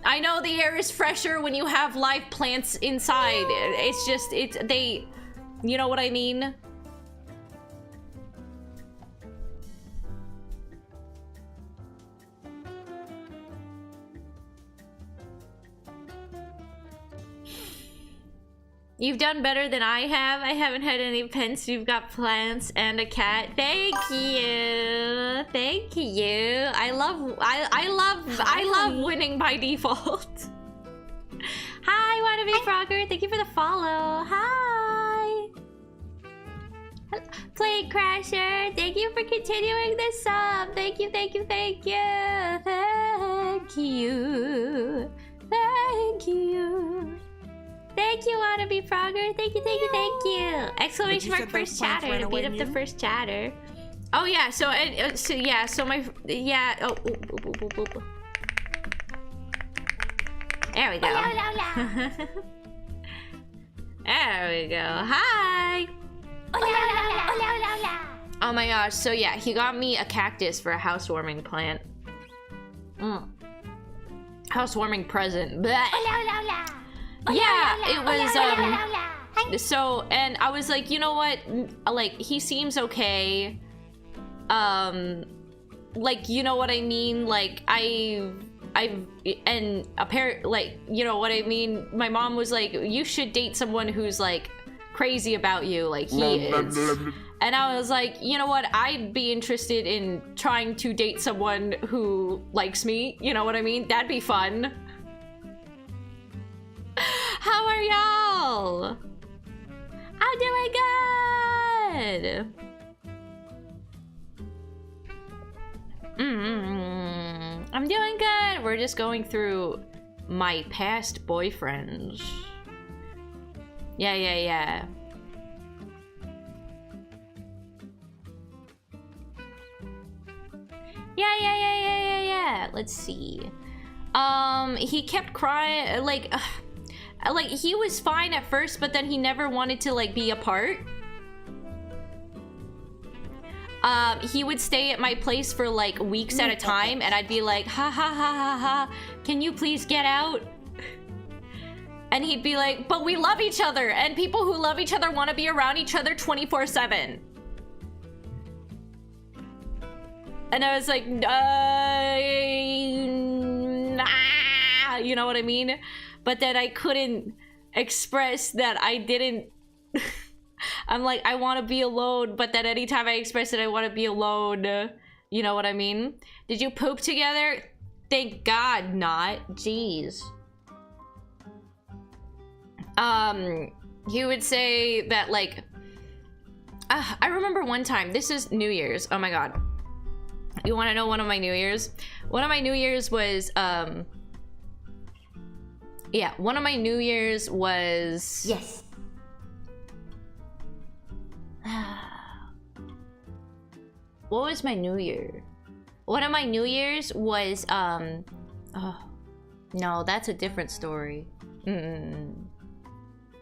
C: I know the air is fresher when you have live plants inside. It's just, you know what I mean? You've done better than I have. I haven't had any pets. You've got plants and a cat. Thank you. Thank you. I love winning by default. Hi, Wannabe Frogger. Thank you for the follow. Hi. Plague Crasher. Thank you for continuing this sub. Thank you, thank you, thank you. Thank you. Thank you. Thank you, Wannabe Frogger. Thank you, thank you, thank you. Exclamation mark first chatter to beat up the first chatter. Oh yeah, so my There we go. There we go. Hi. Oh my gosh. So yeah, he got me a cactus for a housewarming plant. Housewarming present. Blech. Yeah, it was so, and I was like, you know what? Like, he seems okay. Like, you know what I mean? Like, and apparently, like, you know what I mean? My mom was like, you should date someone who's like crazy about you, like he is. And I was like, you know what? I'd be interested in trying to date someone who likes me. You know what I mean? That'd be fun. How are y'all? I'm doing good. I'm doing good. We're just going through my past boyfriends. Yeah. Yeah. Let's see. He kept crying, like he was fine at first, but then he never wanted to like be apart. He would stay at my place for like weeks at a time, and I'd be like, ha ha ha ha ha, can you please get out? And he'd be like, but we love each other, and people who love each other want to be around each other 24/7. And I was like, nah, you know what I mean? But then I couldn't express that I didn't. I'm like, I want to be alone, but then anytime I express it, I want to be alone. You know what I mean? Did you poop together? Thank God not. Jeez. He would say that, like, I remember one time, this is New Year's. Oh my God. You want to know one of my New Year's? One of my New Year's was, yeah, one of my New Year's was... Yes. What was my New Year? One of my New Year's was, oh, no, that's a different story.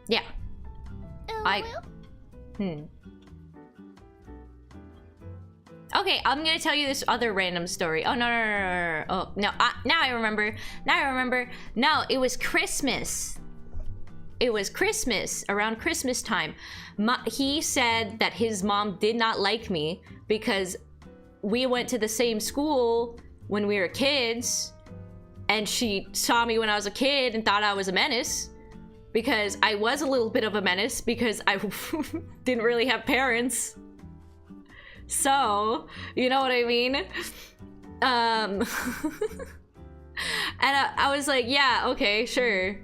C: Yeah. Okay, I'm gonna tell you this other random story. Oh, no. Oh, no, now I remember. No, it was Christmas. It was Christmas, around Christmas time. He said that his mom did not like me because we went to the same school when we were kids, and she saw me when I was a kid and thought I was a menace, because I was a little bit of a menace because I didn't really have parents. So, you know what I mean? And I was like, yeah, okay, sure.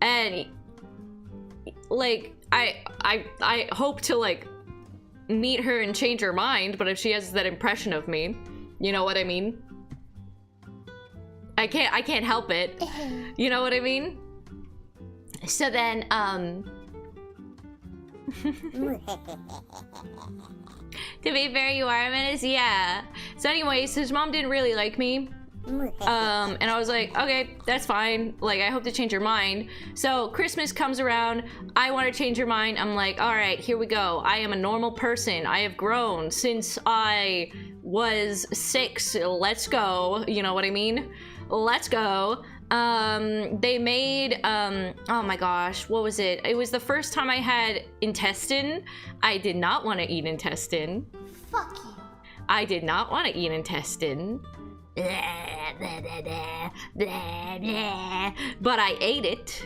C: And like, I hope to like meet her and change her mind, but if she has that impression of me, you know what I mean? I can't help it. You know what I mean? So then, to be fair, you are a menace, yeah. So anyways, his mom didn't really like me. And I was like, okay, that's fine. Like, I hope to change your mind. So Christmas comes around. I want to change your mind. I'm like, all right, here we go. I am a normal person. I have grown since I was 6. Let's go. You know what I mean? Let's go. They made, oh my gosh, what was it? It was the first time I had intestine. I did not want to eat intestine.
A: Fuck you.
C: I did not want to eat intestine. But I ate it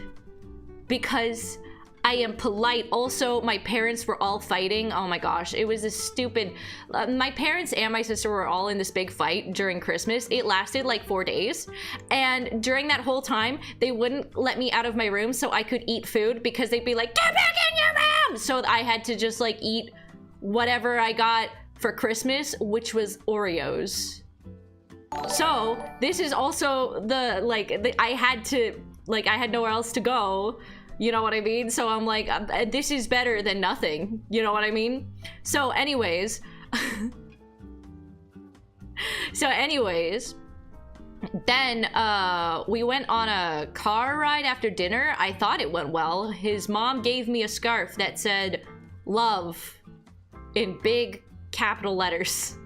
C: because I am polite. Also, my parents were all fighting. Oh my gosh, it was a stupid... my parents and my sister were all in this big fight during Christmas. It lasted like 4 days. And during that whole time, they wouldn't let me out of my room so I could eat food because they'd be like, get back in your room! So I had to just like eat whatever I got for Christmas, which was Oreos. So this is also the, like, I had to like, I had nowhere else to go. You know what I mean? So I'm like, this is better than nothing. You know what I mean? So anyways, then we went on a car ride after dinner. I thought it went well. His mom gave me a scarf that said love in big capital letters.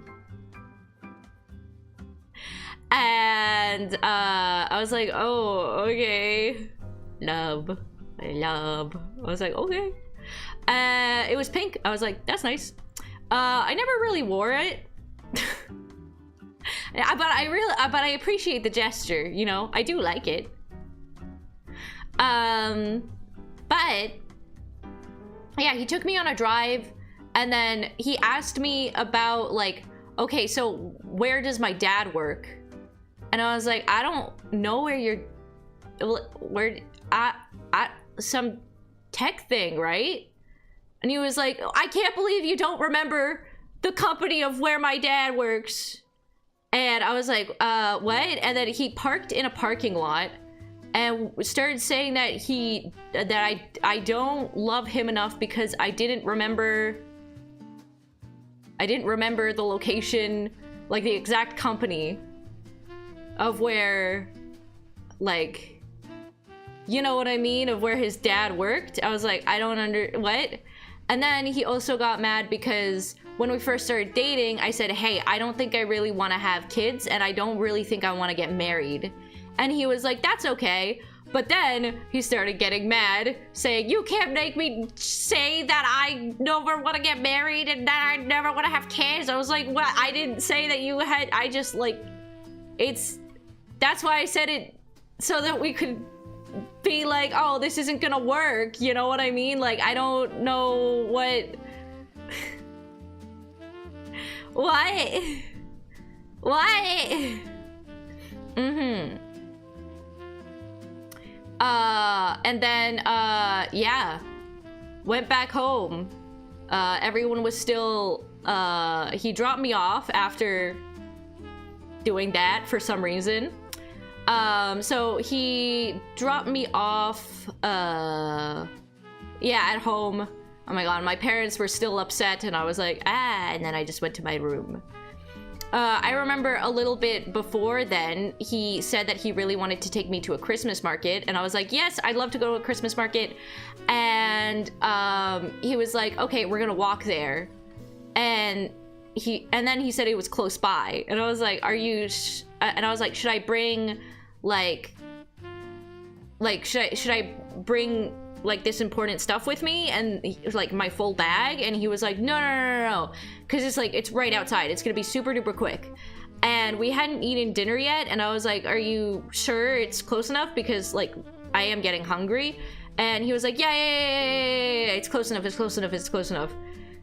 C: And I was like, oh, okay. Love. I was like, okay. It was pink. I was like, that's nice. I never really wore it. but I appreciate the gesture, you know? I do like it. But yeah, he took me on a drive, and then he asked me about, like, okay, so where does my dad work? And I was like, I don't know where some tech thing, right? And he was like, I can't believe you don't remember the company of where my dad works. And I was like, what? And then he parked in a parking lot and started saying that I don't love him enough because I didn't remember the location, like the exact company of where, like, you know what I mean, of where his dad worked. I was like, I don't what? And then he also got mad because when we first started dating, I said, hey, I don't think I really want to have kids, and I don't really think I want to get married. And he was like, that's okay. But then he started getting mad, saying, you can't make me say that I never want to get married and that I never want to have kids. I was like, what? I didn't say that you had, I just, like, that's why I said it, so that we could be like, oh, this isn't gonna work, you know what I mean? Like, I don't know what and then yeah, went back home. Everyone was still, he dropped me off after doing that for some reason. So he dropped me off, yeah, at home. Oh my god, my parents were still upset, and I was like, and then I just went to my room. I remember a little bit before then, he said that he really wanted to take me to a Christmas market, and I was like, yes, I'd love to go to a Christmas market. And he was like, okay, we're gonna walk there. And then he said it was close by, and I was like, are you and I was like, should I bring like should I bring like this important stuff with me, and like my full bag? And he was like, no, because it's like, it's right outside, it's gonna be super duper quick. And we hadn't eaten dinner yet, and I was like, are you sure it's close enough, because like I am getting hungry? And he was like, yeah, it's close enough.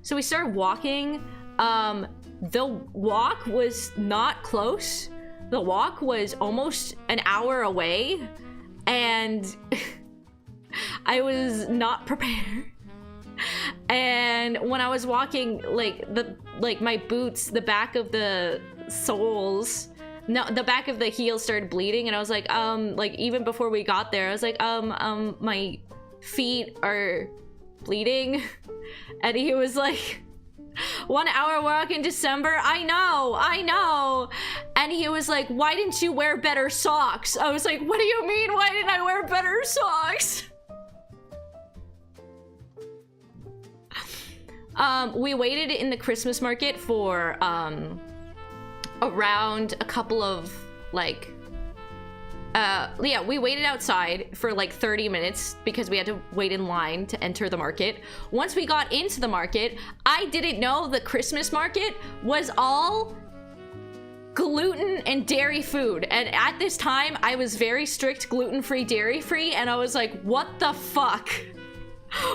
C: So we started walking. The walk was not close. The walk was almost an hour away, and I was not prepared. And when I was walking, like my boots, the back of the soles, no, the back of the heel started bleeding, and I was like even before we got there, I was like, my feet are bleeding. And he was like, 1 hour walk in December? I know. And he was like, why didn't you wear better socks? I was like, what do you mean, why didn't I wear better socks? We waited in the Christmas market for around a couple of yeah, we waited outside for like 30 minutes because we had to wait in line to enter the market. Once we got into the market, I didn't know the Christmas market was all gluten and dairy food. And at this time, I was very strict gluten-free, dairy-free, and I was like, what the fuck?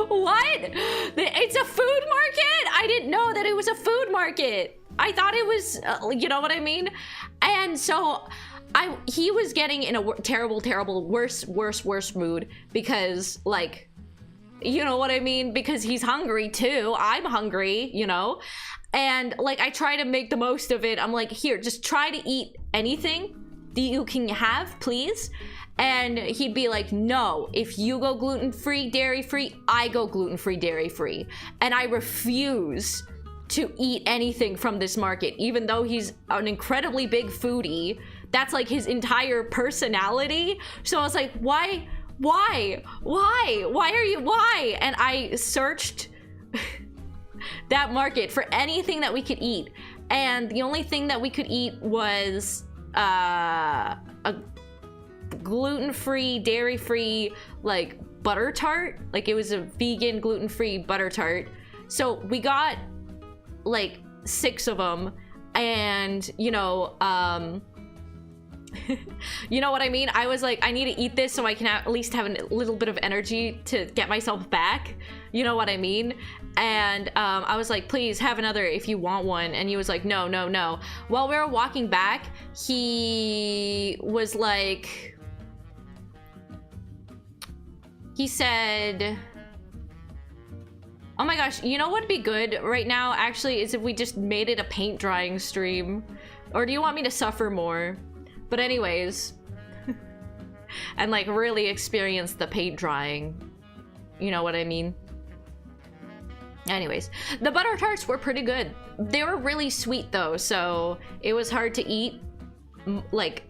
C: What? It's a food market? I didn't know that it was a food market. I thought it was, you know what I mean? And so he was getting in a terrible, worse mood because, like, you know what I mean? Because he's hungry too. I'm hungry, you know? And like, I try to make the most of it. I'm like, here, just try to eat anything that you can have, please. And he'd be like, no, if you go gluten-free, dairy-free, I go gluten-free, dairy-free. And I refuse to eat anything from this market, even though he's an incredibly big foodie. That's like his entire personality. So I was like, why are you, why? And I searched that market for anything that we could eat. And the only thing that we could eat was a gluten-free, dairy-free, like butter tart. Like it was a vegan, gluten-free butter tart. So we got like 6 of them, and you know you know what I mean? I was like, I need to eat this so I can at least have a little bit of energy to get myself back. You know what I mean? And I was like, please have another if you want one. And he was like, no, no, no. While we were walking back, he was like, he said, oh my gosh, you know what'd be good right now actually is if we just made it a paint drying stream. Or do you want me to suffer more? But anyways, and like really experience the paint drying. You know what I mean? Anyways, the butter tarts were pretty good. They were really sweet though, so it was hard to eat like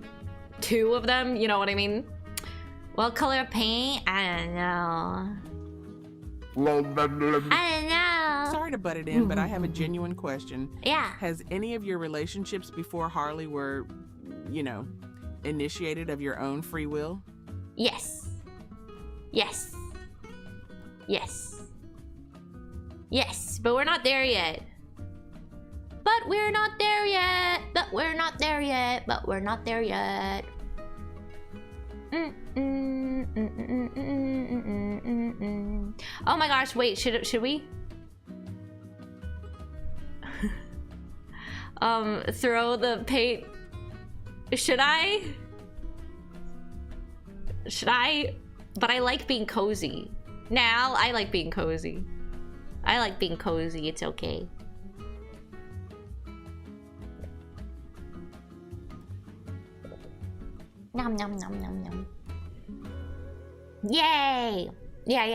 C: 2 of them, you know what I mean? What color of paint? I don't know. I don't know.
F: Sorry to butt it in, but I have a genuine question.
C: Yeah.
F: Has any of your relationships before Harley were, you know, initiated of your own free will?
C: Yes. Yes. Yes. Yes, but we're not there yet. But we're not there yet. But we're not there yet. But we're not there yet. Oh my gosh, wait, should we? Throw the paint. Should I? Should I? But I like being cozy. Now I like being cozy. I like being cozy, it's okay. Nom nom nom nom nom. Yay! Yeah.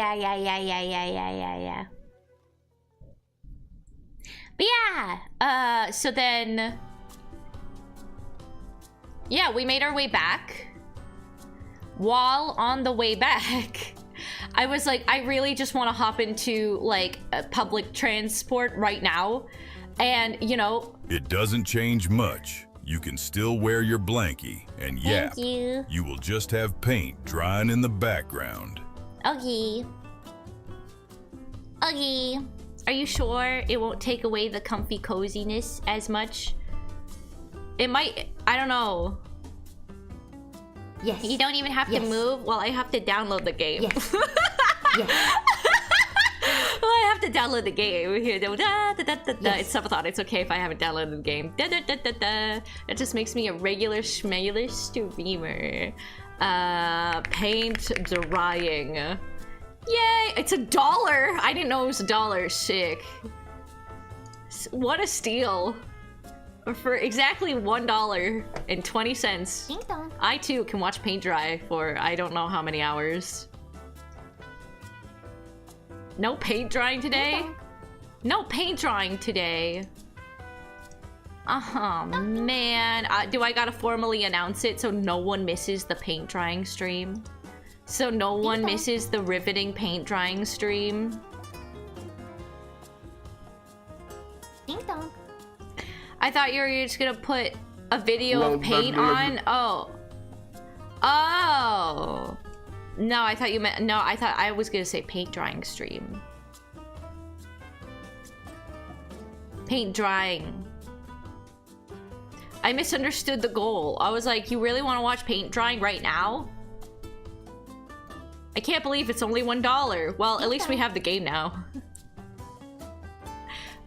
C: But yeah, so then, yeah, we made our way back. While on the way back, I was like, I really just want to hop into like public transport right now. And you know,
D: it doesn't change much. You can still wear your blankie and yap.
C: Thank you.
D: You will just have paint drying in the background.
C: Okay. Okay. Are you sure it won't take away the comfy coziness as much? It might, I don't know.
B: Yes.
C: You don't even have to move? Well, I have to download the game.
B: Yes.
C: Well, I have to download the game. Here, It's Subathon. It's okay if I haven't downloaded the game. It just makes me a regular schmegular streamer. Paint drying. Yay! It's $1. I didn't know it was $1. Sick. What a steal. For exactly $1.20. I too can watch paint dry for I don't know how many hours. No paint drying today? No paint drying today. Oh man. Do I gotta formally announce it so no one misses the paint drying stream? So no one misses the riveting paint drying stream?
B: Ding dong.
C: I thought you were just gonna put a video of paint on. Oh. Oh. No, I thought you meant, no, I thought I was gonna say paint drying stream. Paint drying. I misunderstood the goal. I was like, you really want to watch paint drying right now? I can't believe it's only $1. Well, at least we have the game now.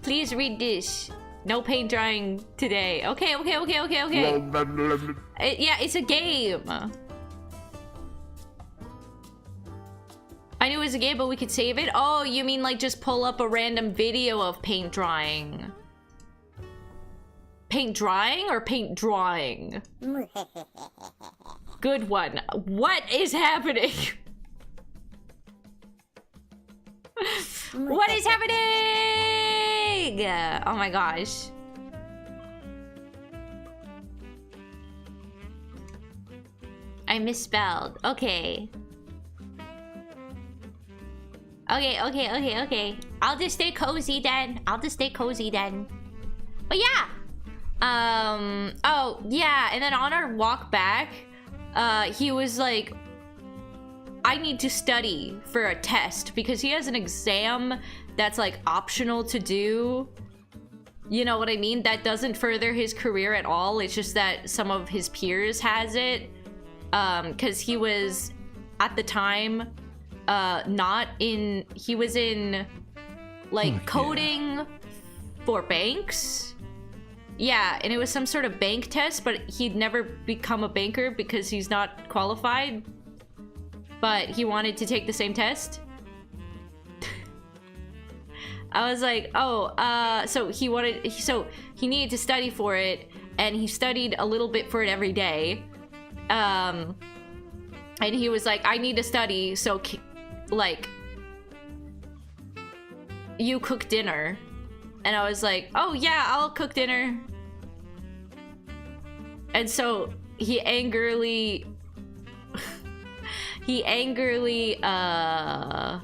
C: Please read this. No paint drying today. Okay. Yeah, it's a game. I knew it was a game, but we could save it. Oh, you mean like just pull up a random video of paint drying? Paint drying or paint drawing? good one. What is happening? What is happening? Oh my gosh. I misspelled. Okay. Okay. I'll just stay cozy then. But yeah. Oh, yeah. And then on our walk back, he was like, I need to study for a test because he has an exam that's like optional to do. You know what I mean? That doesn't further his career at all. It's just that some of his peers has it. Because he was, at the time, he was in, like, coding for banks. Yeah, and it was some sort of bank test, but he'd never become a banker because he's not qualified. But he wanted to take the same test. I was like, oh, so he needed to study for it, and he studied a little bit for it every day. And he was like, I need to study, so like you cook dinner. And I was like, oh yeah, I'll cook dinner. And so he angrily I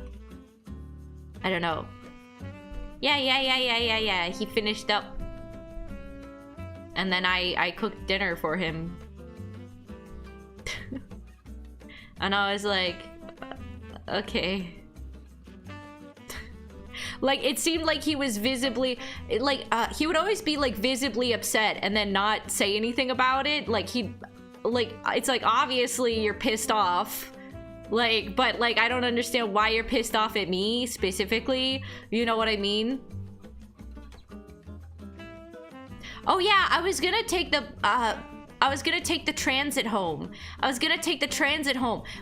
C: don't know. Yeah, he finished up. And then I cooked dinner for him. And I was like, okay. Like, it seemed like he was visibly, like, he would always be, like, visibly upset and then not say anything about it. Like, it's like, obviously you're pissed off. Like, but, like, I don't understand why you're pissed off at me, specifically. You know what I mean? Oh, yeah, I was gonna take the transit home.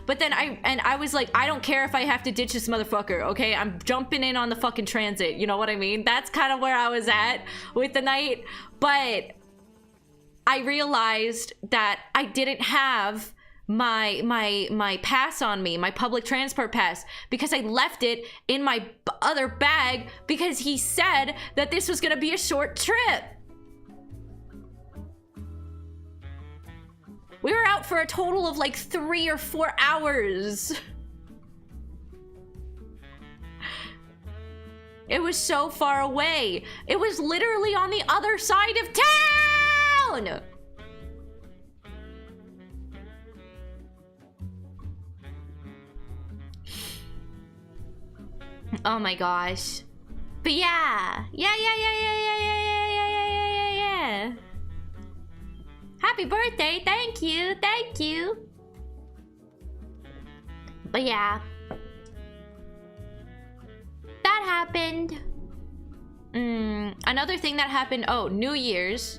C: But then I was like, I don't care if I have to ditch this motherfucker, okay? I'm jumping in on the fucking transit. You know what I mean? That's kind of where I was at with the night. But I realized that I didn't have my pass on me, my public transport pass, because I left it in my other bag because he said that this was gonna be a short trip. We were out for a total of like 3 or 4 hours. It was so far away. It was literally on the other side of town. Oh my gosh. But yeah. Yeah. Happy birthday, thank you. But yeah. That happened. Another thing that happened, New Year's.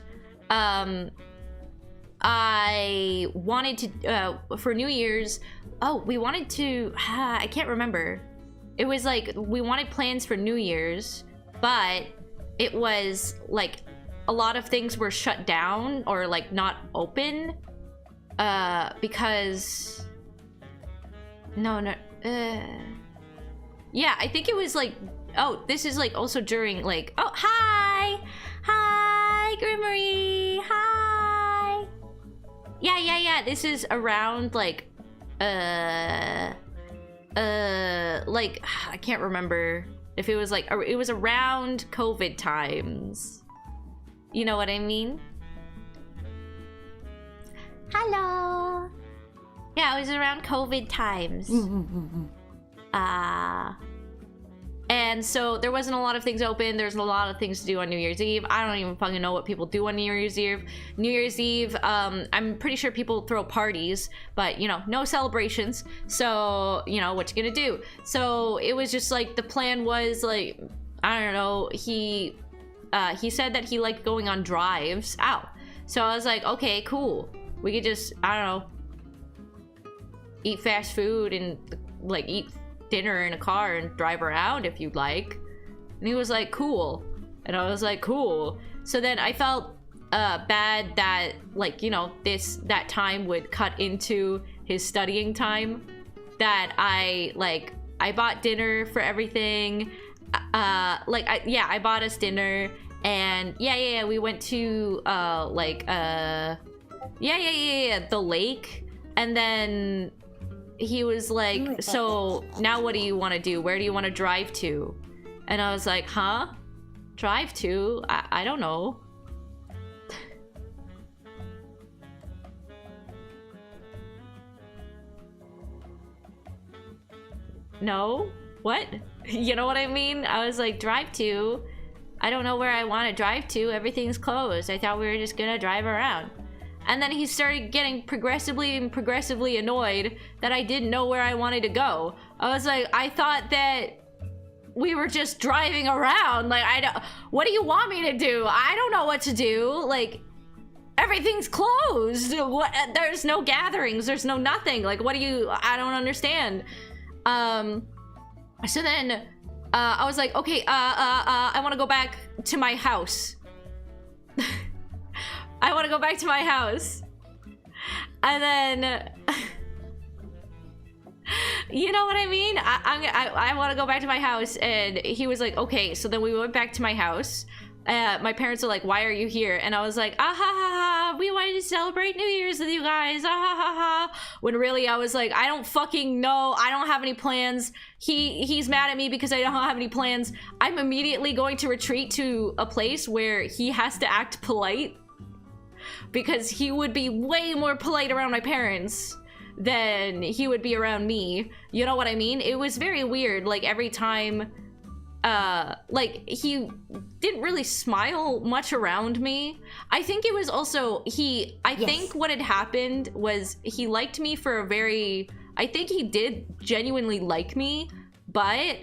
C: I wanted to, for New Year's, we wanted to, I can't remember. It was like, we wanted plans for New Year's, but it was like, a lot of things were shut down or like not open because yeah, I think it was like, this is like also during like, hi Grimmery, hi. Yeah, this is around like like, I can't remember if it was like, it was around COVID times. You know what I mean? Hello. Yeah, it was around COVID times. And so there wasn't a lot of things open. There's a lot of things to do on New Year's Eve. I don't even fucking know what people do on New Year's Eve. I'm pretty sure people throw parties, but you know, no celebrations. So, you know, what you gonna do? So it was just like, the plan was like, I don't know, he said that he liked going on drives. So I was like, okay, cool. We could just, I don't know, eat fast food and like eat dinner in a car and drive around if you'd like. And he was like, cool. And I was like, cool. So then I felt bad that, like, you know, that time would cut into his studying time, that I bought dinner for everything. I bought us dinner, and yeah, we went to the lake, and then he was like, so now what do you want to do? Where do you want to drive to? And I was like, huh? Drive to? I don't know. No? What? You know what I mean? I was like, drive to? I don't know where I want to drive to. Everything's closed. I thought we were just gonna drive around. And then he started getting progressively annoyed that I didn't know where I wanted to go. I was like, I thought that we were just driving around. Like, what do you want me to do? I don't know what to do. Like, everything's closed. There's no gatherings. There's no nothing. Like, I don't understand. So then, I was like, okay, I want to go back to my house. I want to go back to my house. And then, you know what I mean? I want to go back to my house. And he was like, okay. So then we went back to my house. My parents were like, why are you here? And I was like, ah ha ha ha, we wanted to celebrate New Year's with you guys, ah ha ha ha. When really I was like, I don't fucking know. I don't have any plans. He's mad at me because I don't have any plans. I'm immediately going to retreat to a place where he has to act polite, because he would be way more polite around my parents than he would be around me. You know what I mean? It was very weird. Like, every time, like, he didn't really smile much around me. I think it was also, I think what had happened was he liked me for I think he did genuinely like me, but,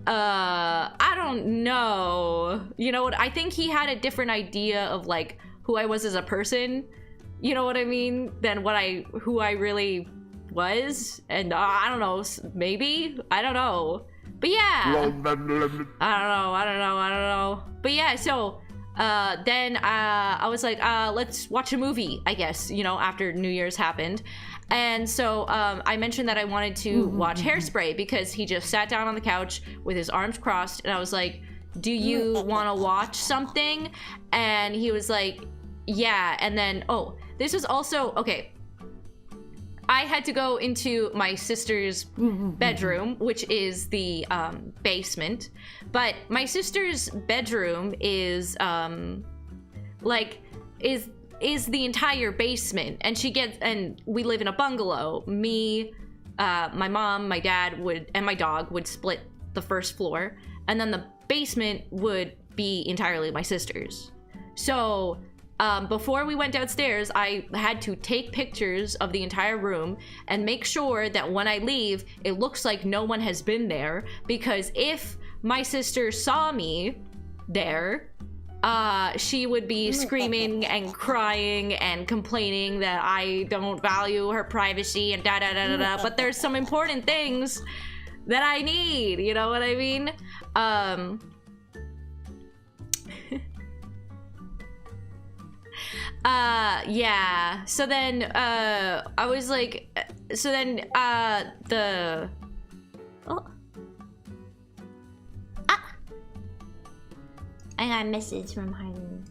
C: I don't know. You know what? I think he had a different idea of, like, who I was as a person, you know what I mean, than who I really was. And I don't know, maybe? I don't know. But yeah, I don't know. But yeah, so then I was like, let's watch a movie, I guess, you know, after New Year's happened. And so I mentioned that I wanted to watch Hairspray, because he just sat down on the couch with his arms crossed, and I was like, do you want to watch something? And he was like, yeah. And then, oh, this was also, okay, I had to go into my sister's bedroom, which is the basement. But my sister's bedroom is is the entire basement, and we live in a bungalow. Me, my mom, my dad and my dog would split the first floor, and then the basement would be entirely my sister's. So before we went downstairs, I had to take pictures of the entire room and make sure that when I leave, it looks like no one has been there, because if my sister saw me there, she would be screaming and crying and complaining that I don't value her privacy and da da da da da. But there's some important things that I need, you know what I mean? Yeah, so then, I was like, so then, I got a message from Harlan.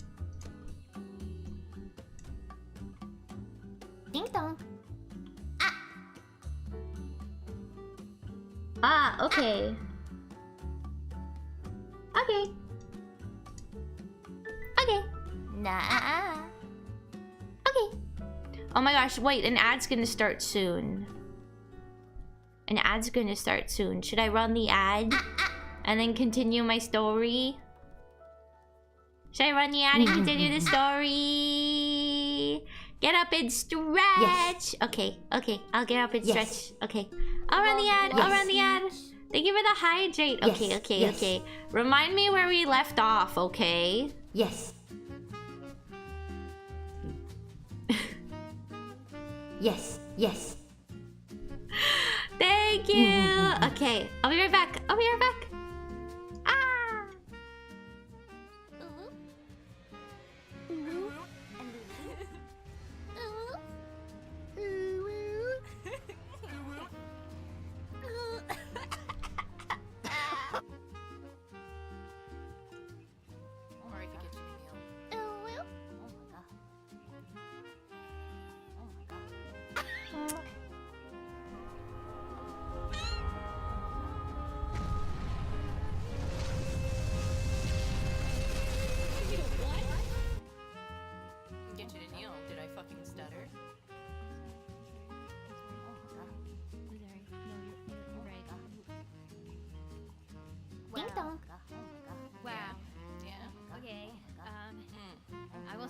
B: Ding dong.
C: Okay. Okay.
B: Nah.
C: Okay. Oh my gosh, wait, an ad's gonna start soon. Should I run the ad? And then continue my story? Should I run the ad and continue the story? Get up and stretch!
B: Yes.
C: Okay, I'll get up and
B: Yes.
C: stretch. Okay. I'll run the ad. Thank you for the hydrate.
B: Yes.
C: Okay. Remind me where we left off, okay?
B: Yes. Yes.
C: Thank you. Okay, I'll be right back. Ah.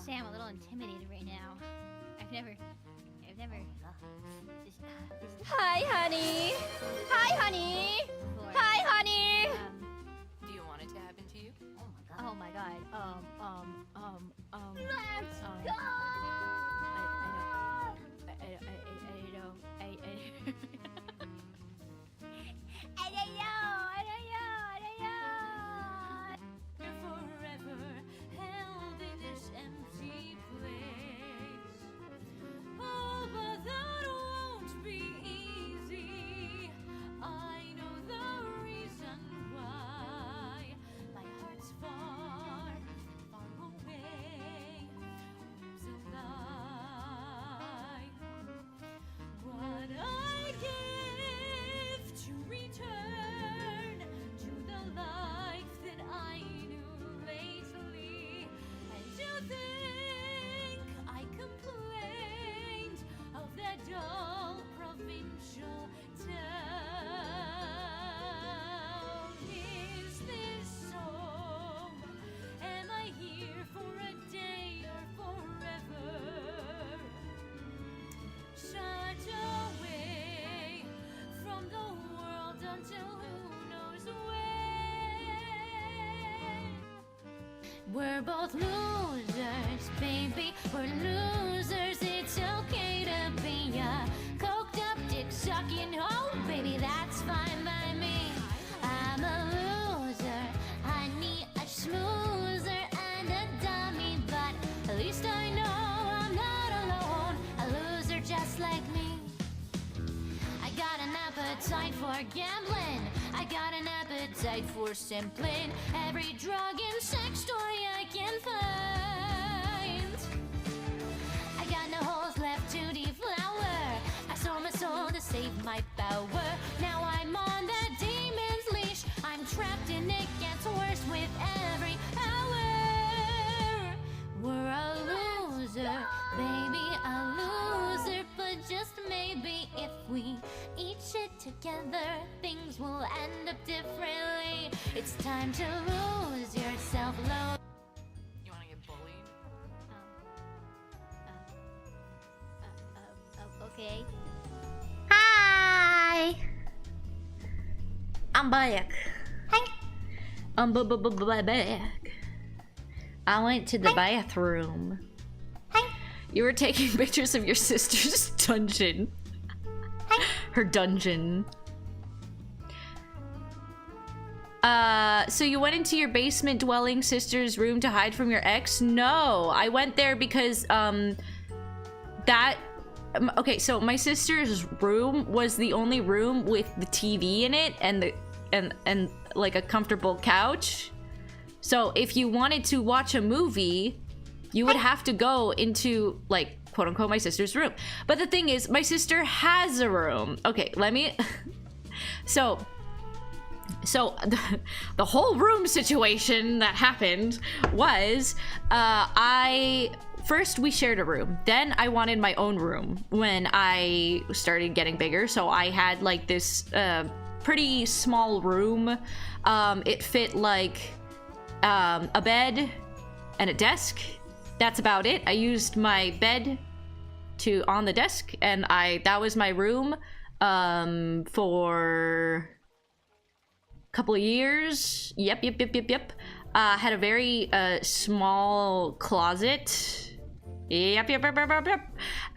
A: say I'm a little intimidated right now. I've never. Hi, honey. Hi, honey. Hi, honey.
E: Do you want it to happen to you?
A: Oh my god. Let's go. I don't know.
E: You're forever held in this empty place. Oh, but that won't be easy. I know the reason why. My heart's far, far away. Where's the lie? What I give to return to the life that I knew lately. And to think I complained of that dull provincial town. Is this so? Am I here for a day or forever? Shut away from the world until who knows when. We're both losers, baby. We're losers. It's okay to be a coked up dick sucking. Oh, baby, that's fine by me. I'm a loser. I need a schmoozer and a dummy, but at least I know I'm not alone. A loser just like me. I got an appetite for gambling. I got an appetite for simpling every drug and sex toy I can find. I got no holes left to deflower. I sold my soul to save my power. Now I'm on the demon's leash. I'm trapped and it gets worse with every hour. We're a loser, baby, a loser. But just maybe if we eat shit together, things will end up differently. It's time to lose yourself, low. You wanna get bullied?
A: Okay.
C: Hi. I'm back.
B: Hi.
C: I'm back. I went to the bathroom.
B: Hi.
C: You were taking pictures of your sister's dungeon. Her dungeon. So you went into your basement dwelling sister's room to hide from your ex? No, I went there because okay, so my sister's room was the only room with the TV in it and like a comfortable couch. So if you wanted to watch a movie, you would have to go into, like, quote unquote, my sister's room. But the thing is, my sister has a room. Okay, let me... So the whole room situation that happened was, first we shared a room. Then I wanted my own room when I started getting bigger. So I had, like, this pretty small room. It fit, like, a bed and a desk. That's about it. I used my bed on the desk, and that was my room for a couple of years. Yep. Had a very small closet. Yep.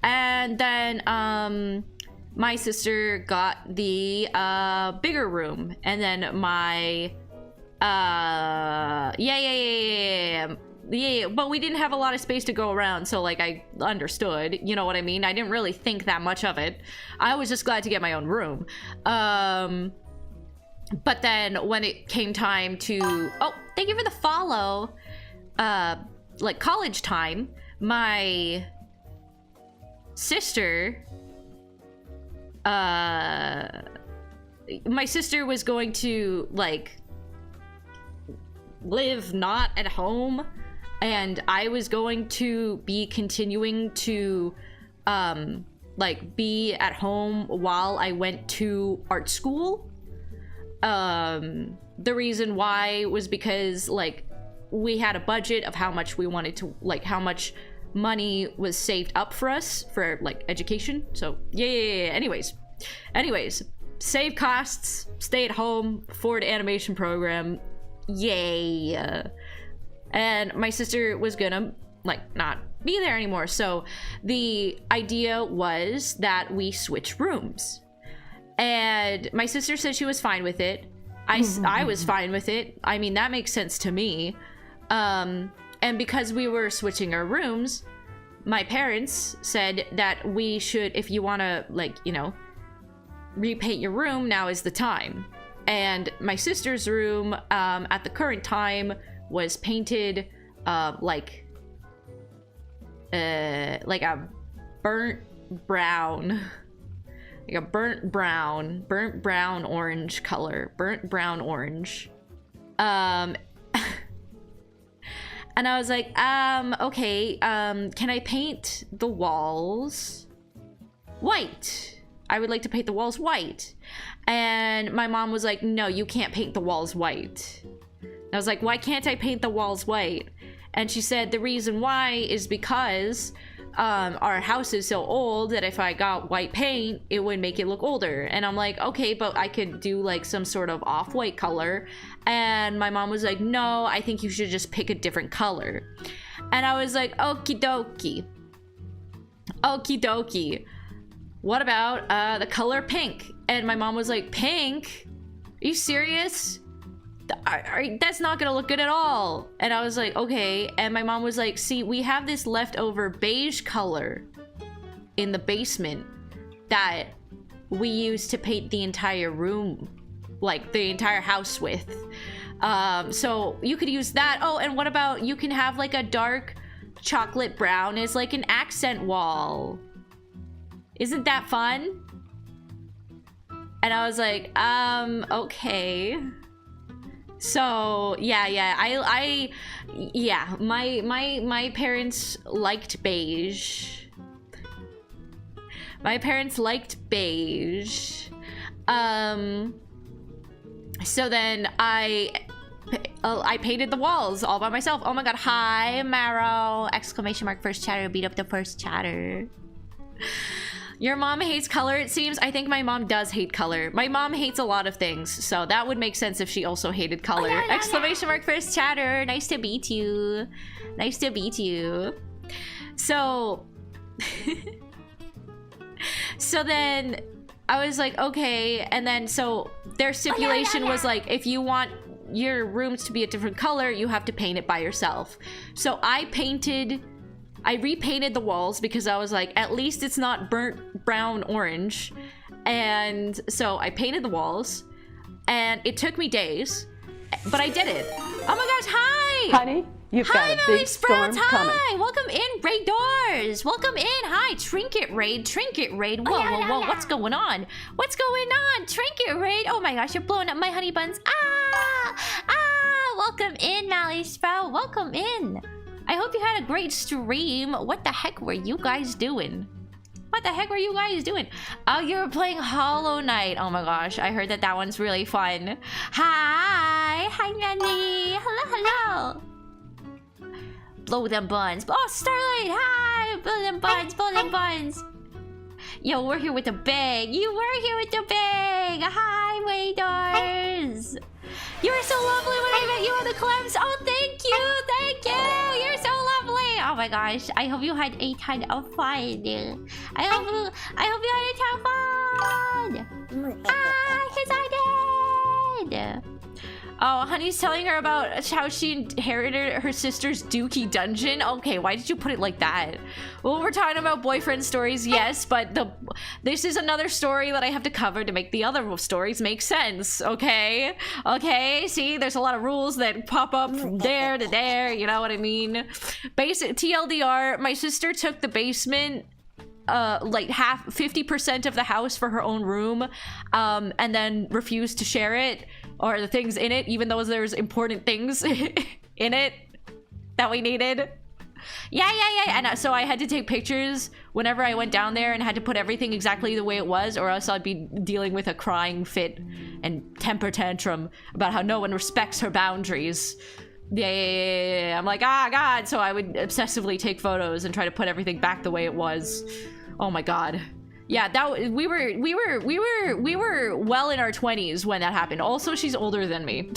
C: And then my sister got the bigger room, and then my yeah, but we didn't have a lot of space to go around, so, like, I understood, you know what I mean? I didn't really think that much of it. I was just glad to get my own room. But then when it came time to, oh, thank you for the follow, like, college time, my sister was going to, like, live not at home, and I was going to be continuing to like be at home while I went to art school. The reason why was because, like, we had a budget of how much we wanted to, like, how much money was saved up for us for like education. So yeah. Anyways, save costs, stay at home, afford animation program, yay. And my sister was gonna like not be there anymore, so the idea was that we switch rooms, and my sister said she was fine with it. I was fine with it. I mean, that makes sense to me. And because we were switching our rooms, my parents said that we should, if you want to, like, you know, repaint your room, now is the time. And my sister's room at the current time was painted like a burnt brown, like a burnt brown orange color, burnt brown orange. And I was like, okay, can I paint the walls white? I would like to paint the walls white. And my mom was like, no, you can't paint the walls white. I was like, why can't I paint the walls white? And she said the reason why is because our house is so old that if I got white paint, it would make it look older. And I'm like, okay, but I could do like some sort of off-white color. And my mom was like, no, I think you should just pick a different color. And I was like, okie dokie. Okie dokie. What about the color pink? And my mom was like, pink? Are you serious? That's not gonna look good at all. And I was like, okay. And my mom was like, see, we have this leftover beige color in the basement that we used to paint the entire room, like the entire house with. So you could use that. Oh, and what about, you can have like a dark chocolate brown as like an accent wall. Isn't that fun? And I was like, okay. So yeah, my parents liked beige. My parents liked beige. So then I painted the walls all by myself. Oh my god, hi Marrow! Exclamation mark first chatter, beat up the first chatter. Your mom hates color, it seems. I think my mom does hate color. My mom hates a lot of things, so that would make sense if she also hated color. Oh, yeah. Exclamation mark first chatter. Nice to meet you. Nice to meet you. So... so then I was like, okay. And then so their stipulation was like, if you want your rooms to be a different color, you have to paint it by yourself. So I repainted the walls because I was like, at least it's not burnt brown orange. And so I painted the walls and it took me days, but I did it. Oh my gosh, hi!
M: Honey, you've got a big storm coming.
C: Hi, welcome in, Raid Doors. Welcome in, hi, Trinket Raid. Whoa, whoa, what's going on? What's going on? Trinket Raid, oh my gosh, you're blowing up my honey buns. Welcome in, Mally Sprout, welcome in. I hope you had a great stream. What the heck were you guys doing? What the heck were you guys doing? Oh, you were playing Hollow Knight. Oh my gosh, I heard that one's really fun. Hi, Manny. Hello. Blow them buns. Oh, Starlight, hi. Blow them buns. Yo, we're here with the bag. You were here with the bag. Hi, Waiters. You were so lovely when I met you on the clubs. Oh, thank you. You're so lovely. Oh my gosh. I hope you had a ton of fun. I hope you had a ton of fun. Because I did. Oh, Honey's telling her about how she inherited her sister's Dookie dungeon. Okay, why did you put it like that? Well, we're talking about boyfriend stories, yes, but this is another story that I have to cover to make the other stories make sense, okay? Okay, see, there's a lot of rules that pop up from there to there, you know what I mean? Basic TLDR, my sister took the basement like 50% of the house for her own room, and then refused to share it or the things in it, even though there's important things in it that we needed. Yeah. And so I had to take pictures whenever I went down there and had to put everything exactly the way it was, or else I'd be dealing with a crying fit and temper tantrum about how no one respects her boundaries. Yeah. I'm like, ah, God. So I would obsessively take photos and try to put everything back the way it was. Oh my God. Yeah, we were well in our 20s when that happened. Also, she's older than me.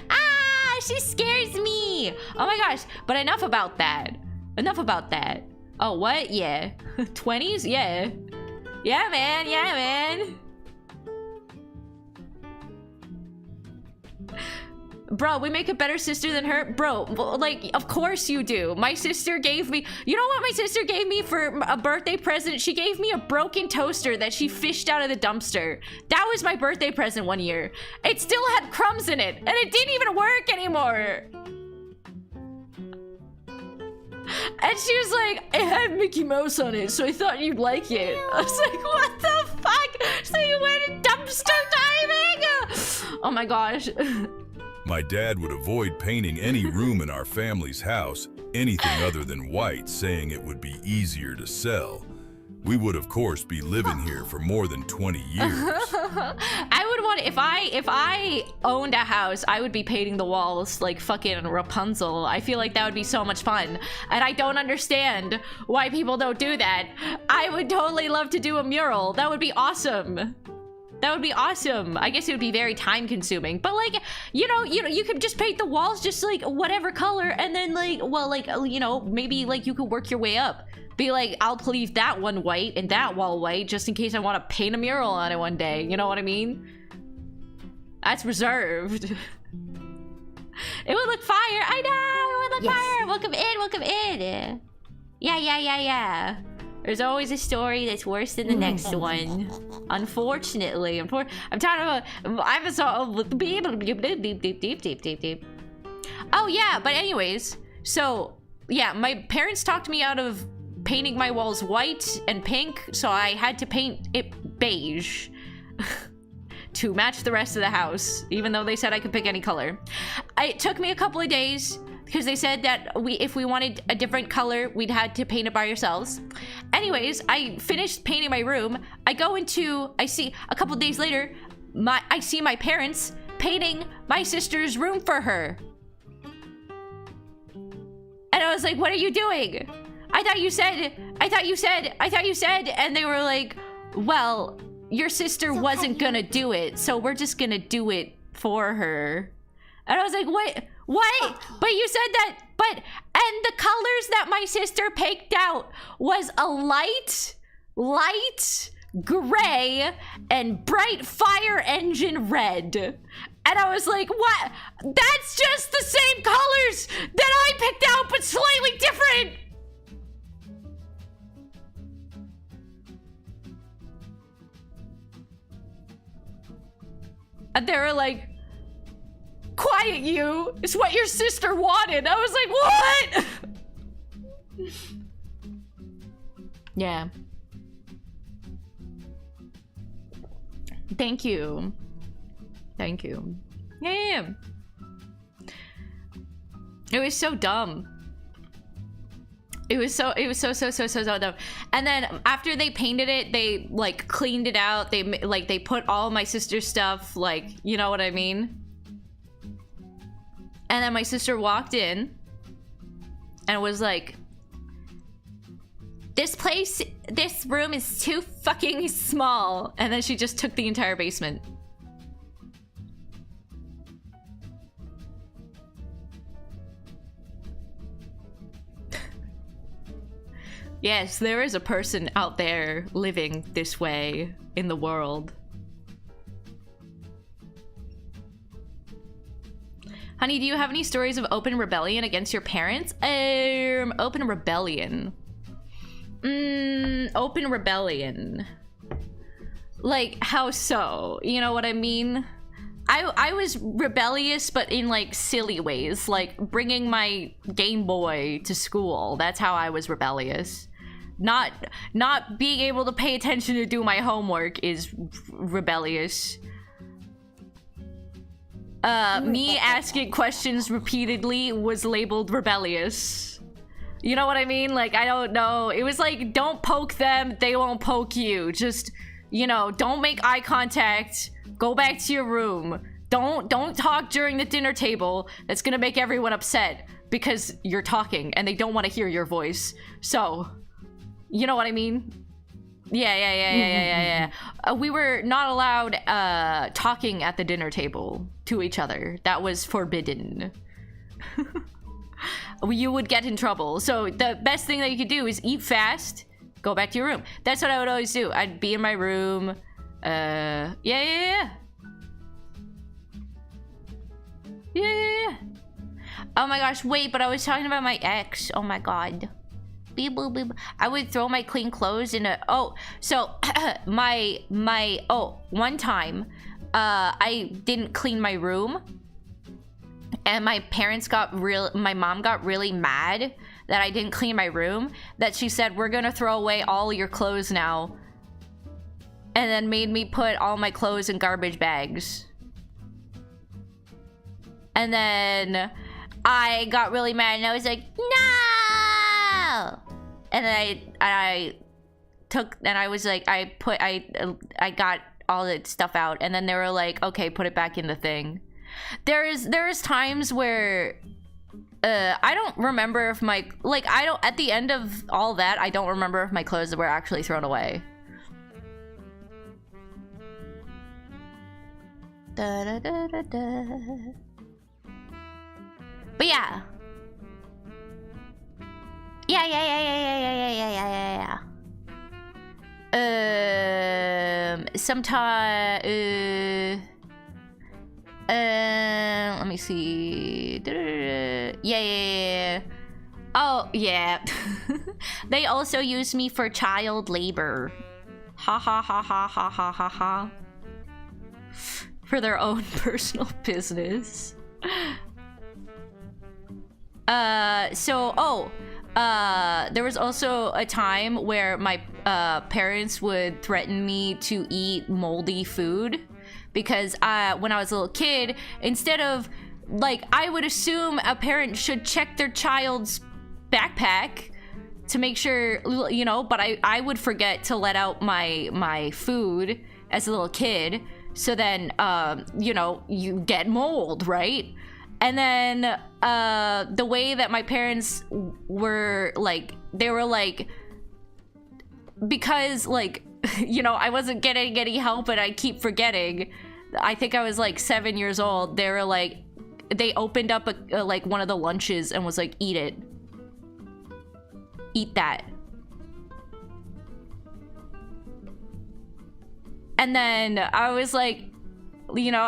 C: Ah, she scares me. Oh my gosh. But enough about that. Oh, what? Yeah. 20s? Yeah. Yeah, man. Bro, we make a better sister than her? Bro, like, of course you do. My sister gave me... You know what my sister gave me for a birthday present? She gave me a broken toaster that she fished out of the dumpster. That was my birthday present one year. It still had crumbs in it, and it didn't even work anymore. And she was like, it had Mickey Mouse on it, so I thought you'd like it. I was like, what the fuck? So you went dumpster diving? Oh my gosh.
D: My dad would avoid painting any room in our family's house anything other than white, saying it would be easier to sell. We would, of course, be living here for more than 20 years.
C: I would want, if I owned a house, I would be painting the walls like fucking Rapunzel. I feel like that would be so much fun. And I don't understand why people don't do that. I would totally love to do a mural. That would be awesome. That would be awesome. I guess it would be very time consuming, but like, you know, you could just paint the walls just like whatever color, and then like, well, like, you know, maybe like you could work your way up. Be like, I'll leave that one white and that wall white just in case I want to paint a mural on it one day. You know what I mean? That's reserved. It would look fire. I know, it would look fire. Welcome in. Yeah. There's always a story that's worse than the next one. Unfortunately. I'm talking about... Oh yeah, but anyways. So, yeah, my parents talked me out of painting my walls white and pink, so I had to paint it beige to match the rest of the house, even though they said I could pick any color. It took me a couple of days because they said that if we wanted a different color, we'd had to paint it by ourselves. Anyways, I finished painting my room. I see a couple of days later, I see my parents painting my sister's room for her. And I was like, what are you doing? I thought you said, and they were like, well, your sister wasn't gonna do it, so we're just gonna do it for her. And I was like, what? But you said that, and the colors that my sister picked out was a light gray and bright fire engine red. And I was like, what? That's just the same colors that I picked out, but slightly different. And they were like, quiet you, it's what your sister wanted. I was like, what? Yeah. Thank you. Yeah. It was so dumb. It was so dumb. And then after they painted it, they like cleaned it out. They put all my sister's stuff, like, you know what I mean? And then my sister walked in and was like, this room is too fucking small. And then she just took the entire basement. Yes, there is a person out there living this way in the world. Honey, do you have any stories of open rebellion against your parents? Open rebellion. Open rebellion. Like, how so? You know what I mean? I was rebellious, but in like silly ways, like bringing my Game Boy to school. That's how I was rebellious. Not being able to pay attention to do my homework is rebellious. Me asking questions repeatedly was labeled rebellious. You know what I mean? Like, I don't know. It was like, don't poke them, they won't poke you. Just, you know, don't make eye contact. Go back to your room. Don't talk during the dinner table. That's gonna make everyone upset because you're talking and they don't want to hear your voice. So, you know what I mean? Yeah. We were not allowed talking at the dinner table to each other. That was forbidden. You would get in trouble. So the best thing that you could do is eat fast, go back to your room. That's what I would always do. I'd be in my room. Yeah. Oh my gosh, wait, but I was talking about my ex. Oh my god. Beep, boop, beep. I would throw my clean clothes in a... Oh, so one time, I didn't clean my room. And my mom got really mad that I didn't clean my room. That she said, we're gonna throw away all your clothes now. And then made me put all my clothes in garbage bags. And then I got really mad and I was like, no! And then I got all the stuff out, and then they were like, okay, put it back in the thing. There's times where I don't remember if at the end of all that, I don't remember if my clothes were actually thrown away. Da, da, da, da, da. But yeah. Yeah. Sometime. Let me see. Yeah. Oh, yeah. They also use me for child labor. Ha ha ha ha ha ha ha ha. For their own personal business. There was also a time where my parents would threaten me to eat moldy food because when I was a little kid, instead of I would assume a parent should check their child's backpack to make sure, but I would forget to let out my food as a little kid, so then you get mold, right? And then the way that my parents were because I wasn't getting any help and I keep forgetting. I think I was 7 years old. They were they opened up one of the lunches and was like, eat it. Eat that. And then I was like, no,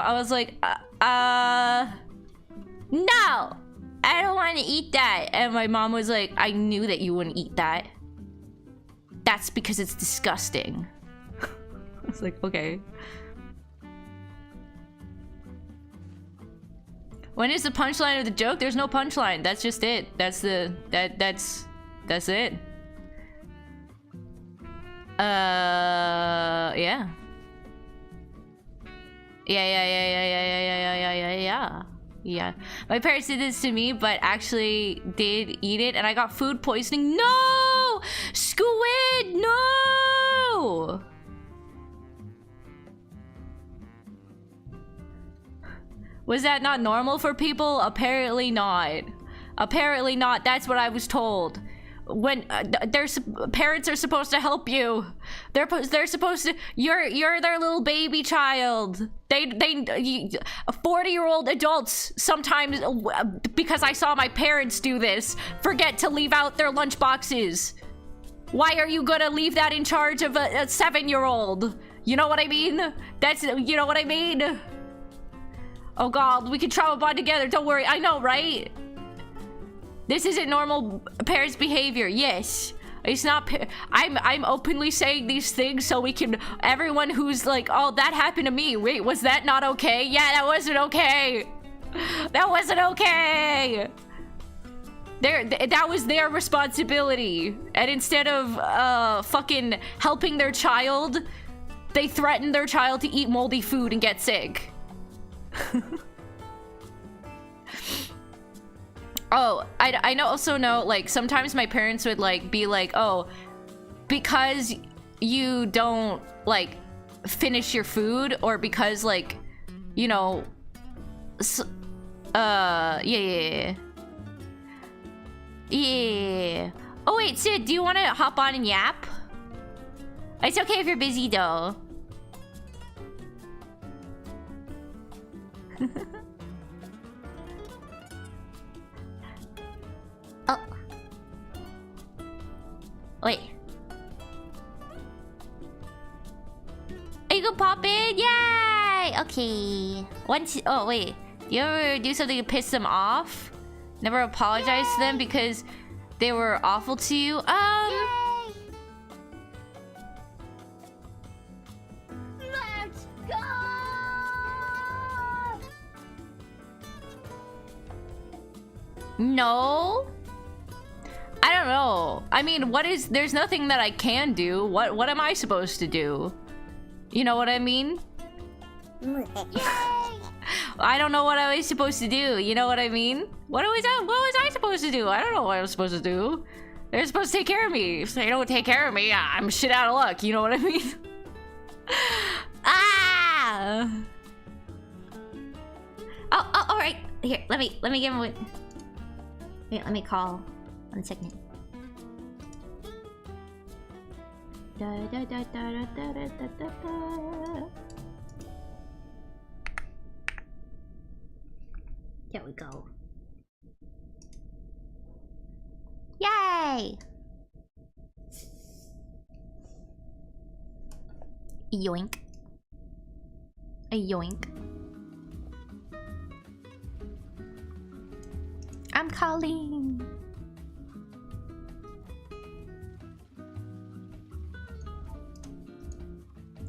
C: I don't want to eat that. And my mom was like, I knew that you wouldn't eat that. That's because it's disgusting. I was like, okay. When is the punchline of the joke? There's no punchline. That's just it. That's it. Yeah. Yeah. My parents did this to me, but actually did eat it, and I got food poisoning. No! Squid! No! Was that not normal for people? Apparently not. Apparently not. That's what I was told. When parents are supposed to help you. They're supposed to. You're their little baby child. 40-year-old adults sometimes, because I saw my parents do this, forget to leave out their lunch boxes. Why are you gonna leave that in charge of a 7-year-old? You know what I mean? You know what I mean? Oh god, we can trauma bond together. Don't worry. I know, right? This isn't normal parents' behavior. Yes. It's not. I'm openly saying these things so we can. Everyone who's like, oh, that happened to me. Wait, was that not okay? Yeah, that wasn't okay. That wasn't okay. That was their responsibility. And instead of fucking helping their child, they threatened their child to eat moldy food and get sick. Oh, I also know, sometimes my parents would, be like, oh, because you don't, finish your food, or because, So, yeah. Oh wait, Sid, do you want to hop on and yap? It's okay if you're busy though. Oh. Wait. You can pop in? Yay! Okay. Once. Oh wait. Do you ever do something to piss them off? Never apologize to them because they were awful to you?
A: Let's go!
C: No. I don't know. I mean, there's nothing that I can do. What am I supposed to do? You know what I mean? I don't know what I was supposed to do. You know what I mean? What was I supposed to do? I don't know what I was supposed to do. They're supposed to take care of me. If they don't take care of me, I'm shit out of luck. You know what I mean? Ah! Oh, all right. Here, let me give him. Wait, let me call. 1 second. There we go. Yay! Yoink. A yoink. I'm calling.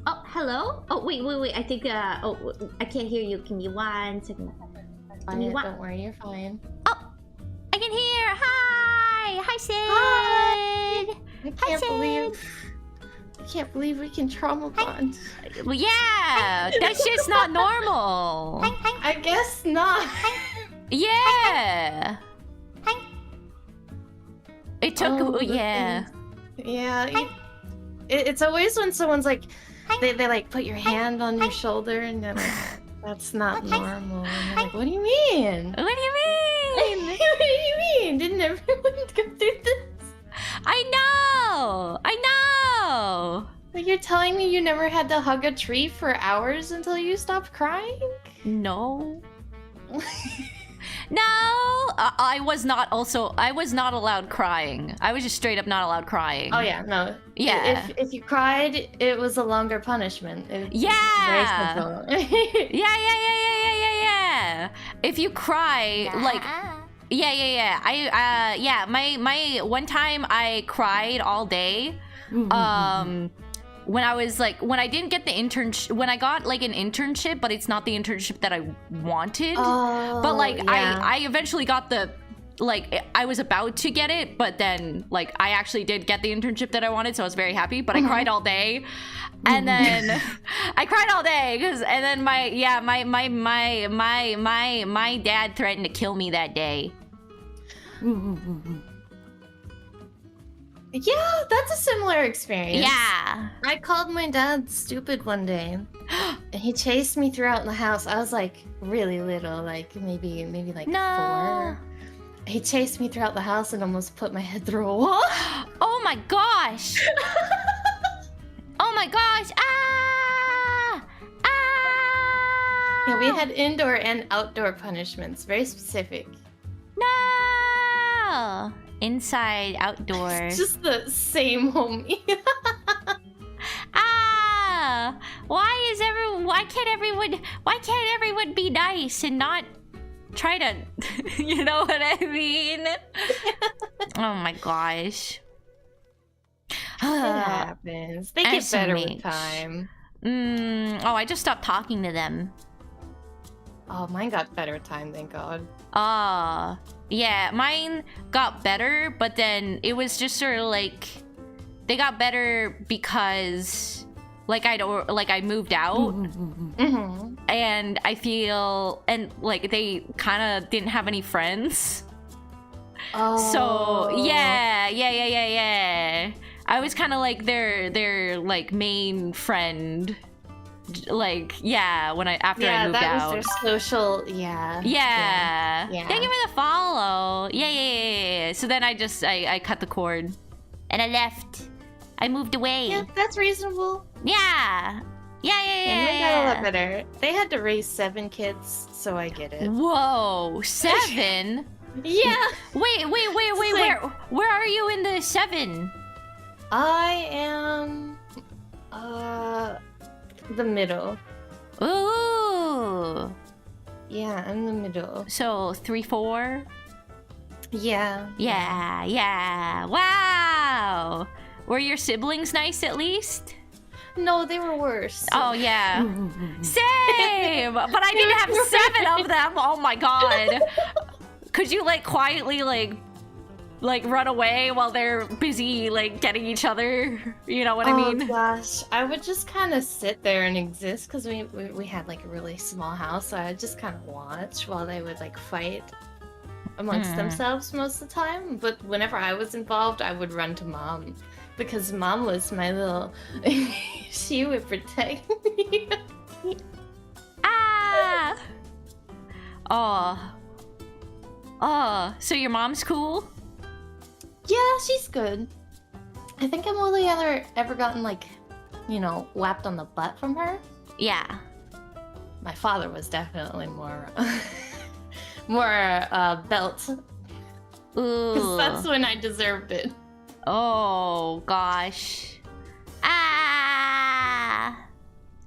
C: Oh, hello? Oh, wait. I think, oh, I can't hear you. Give me 1 second.
N: Don't worry, you're fine.
C: Oh, I can hear. Hi, Sid.
N: Hi.
C: I
N: can't believe we can trauma bond.
C: Well, yeah, that's just not normal.
N: I guess not.
C: Yeah. It took. Yeah.
N: Yeah. It's always when someone's like, they like put your hand on your shoulder and they're like, that's not normal. And you're like, what do you mean?
C: What do you mean?
N: What do you mean? Didn't everyone go through this?
C: I know.
N: But you're telling me you never had to hug a tree for hours until you stopped crying?
C: No. No, I was not allowed crying. I was just straight up not allowed crying.
N: Oh yeah, no.
C: Yeah.
N: If you cried, it was a longer punishment.
C: Yeah.
N: Very simple.
C: Yeah. If you cry, like, yeah. My one time I cried all day. When I didn't get the internship, when I got like an internship, but it's not the internship that I wanted. But like, yeah. I eventually got the, like, I was about to get it, but then like I actually did get the internship that I wanted, so I was very happy. But I cried all day, and then I cried all day and then my dad threatened to kill me that day.
N: Yeah, that's a similar experience.
C: Yeah.
N: I called my dad stupid one day. And he chased me throughout the house. I was like really little, like maybe like 4. He chased me throughout the house and almost put my head through a wall.
C: Oh my gosh. Oh my gosh.
N: Yeah, we had indoor and outdoor punishments. Very specific.
C: No. Inside, outdoors.
N: Just the same, homie.
C: Why can't everyone be nice and not try to, you know what I mean? Oh my gosh.
N: It happens. They get better with time.
C: Oh, I just stopped talking to them.
N: Oh, mine got better with time, thank God.
C: Yeah, mine got better, but then it was just sort of like they got better because like I moved out, and I feel like they kind of didn't have any friends.
N: Oh.
C: So yeah. I was kind of like their like main friend. like, yeah, when after I moved
N: that
C: out.
N: was their social,
C: Yeah. Thank you for the follow. Yeah. So then I cut the cord. And I left. I moved away.
N: Yeah, that's reasonable.
C: Yeah.
N: And they got a lot better. They had to raise 7 kids, so I get it.
C: Whoa, 7?
N: Yeah.
C: Wait.
N: Like,
C: where are you in the 7?
N: I am the middle.
C: Ooh.
N: Yeah, I'm the middle.
C: So 3, 4?
N: Yeah.
C: Yeah. Wow. Were your siblings nice at least?
N: No, they were worse.
C: Oh yeah. Same. But I didn't have 7 of them. Oh my god. Could you like quietly like run away while they're busy like getting each other? You know what I mean?
N: Oh gosh, I would just kind of sit there and exist because we had like a really small house, so I'd just kind of watch while they would like fight amongst themselves most of the time. But whenever I was involved, I would run to mom because mom was my little. She would protect me.
C: Ah. Oh. So your mom's cool?
N: Yeah, she's good. I think I've only ever gotten like, whapped on the butt from her.
C: Yeah.
N: My father was definitely more belt.
C: Ooh.
N: Because that's when I deserved it.
C: Oh gosh. Ah.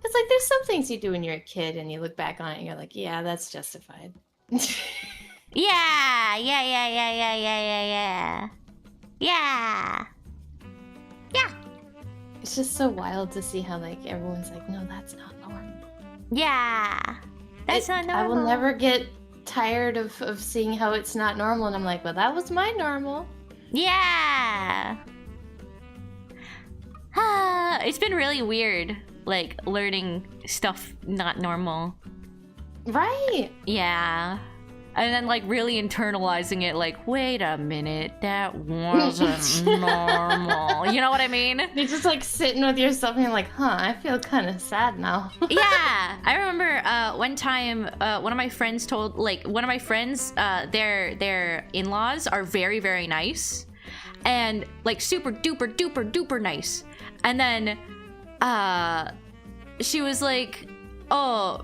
N: It's like there's some things you do when you're a kid and you look back on it and you're like, yeah, that's justified.
C: Yeah.
N: It's just so wild to see how like everyone's like, no, that's not normal.
C: Yeah. That's not normal.
N: I will never get tired of seeing how it's not normal, and I'm like, well, that was my normal.
C: Yeah. It's been really weird, like learning stuff not normal.
N: Right.
C: Yeah. And then like really internalizing it, like, wait a minute, that wasn't normal. You know what I mean?
N: You're just like sitting with yourself and you're like, huh, I feel kind of sad now.
C: Yeah. I remember one time one of my friends their in-laws are very, very nice. And like super duper duper duper nice. And then she was like, oh,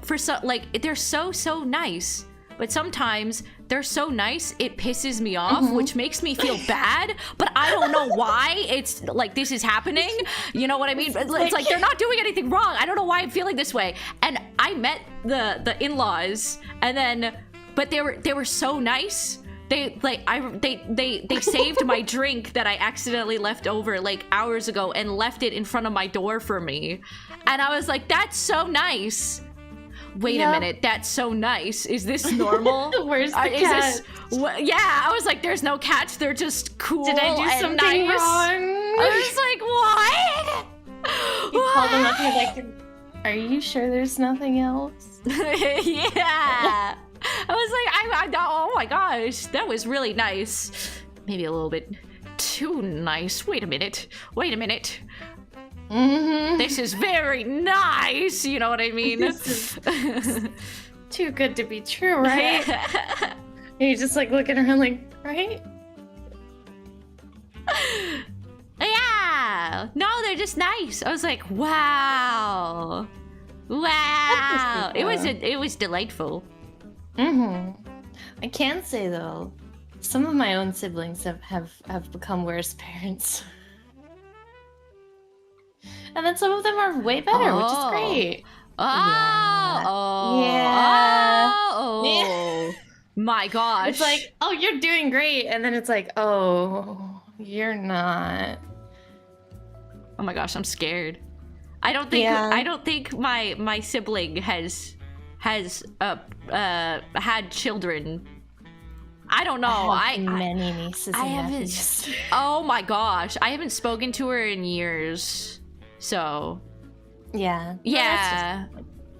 C: they're so nice. But sometimes they're so nice, it pisses me off, which makes me feel bad. But I don't know why it's like this is happening. You know what I mean? It's like they're not doing anything wrong. I don't know why I'm feeling this way. And I met the in-laws, and then, but they were so nice. They saved my drink that I accidentally left over like hours ago and left it in front of my door for me. And I was like, that's so nice. Wait a minute, that's so nice. Is this normal?
N: Where's the cat?
C: Yeah, I was like, there's no cats. They're just cool.
N: Did I do
C: and
N: something
C: nice.
N: wrong?
C: I was like, what?
N: You called them up and like, are you sure there's nothing else?
C: Yeah. I was like, oh my gosh, that was really nice. Maybe a little bit too nice. Wait a minute. This is very nice. You know what I mean?
N: This is too good to be true, right? And you just like looking around like, right?
C: Yeah. No, they're just nice. I was like, wow. It was delightful.
N: I can say though, some of my own siblings have become worse parents. And then some of them are way better, which is great.
C: Yeah. My gosh.
N: It's like, oh, you're doing great. And then it's like, oh, you're not.
C: Oh my gosh, I'm scared. I don't think my sibling has had children. I don't know.
N: I have many nieces and nephews.
C: Oh my gosh, I haven't spoken to her in years. So,
N: yeah.
C: I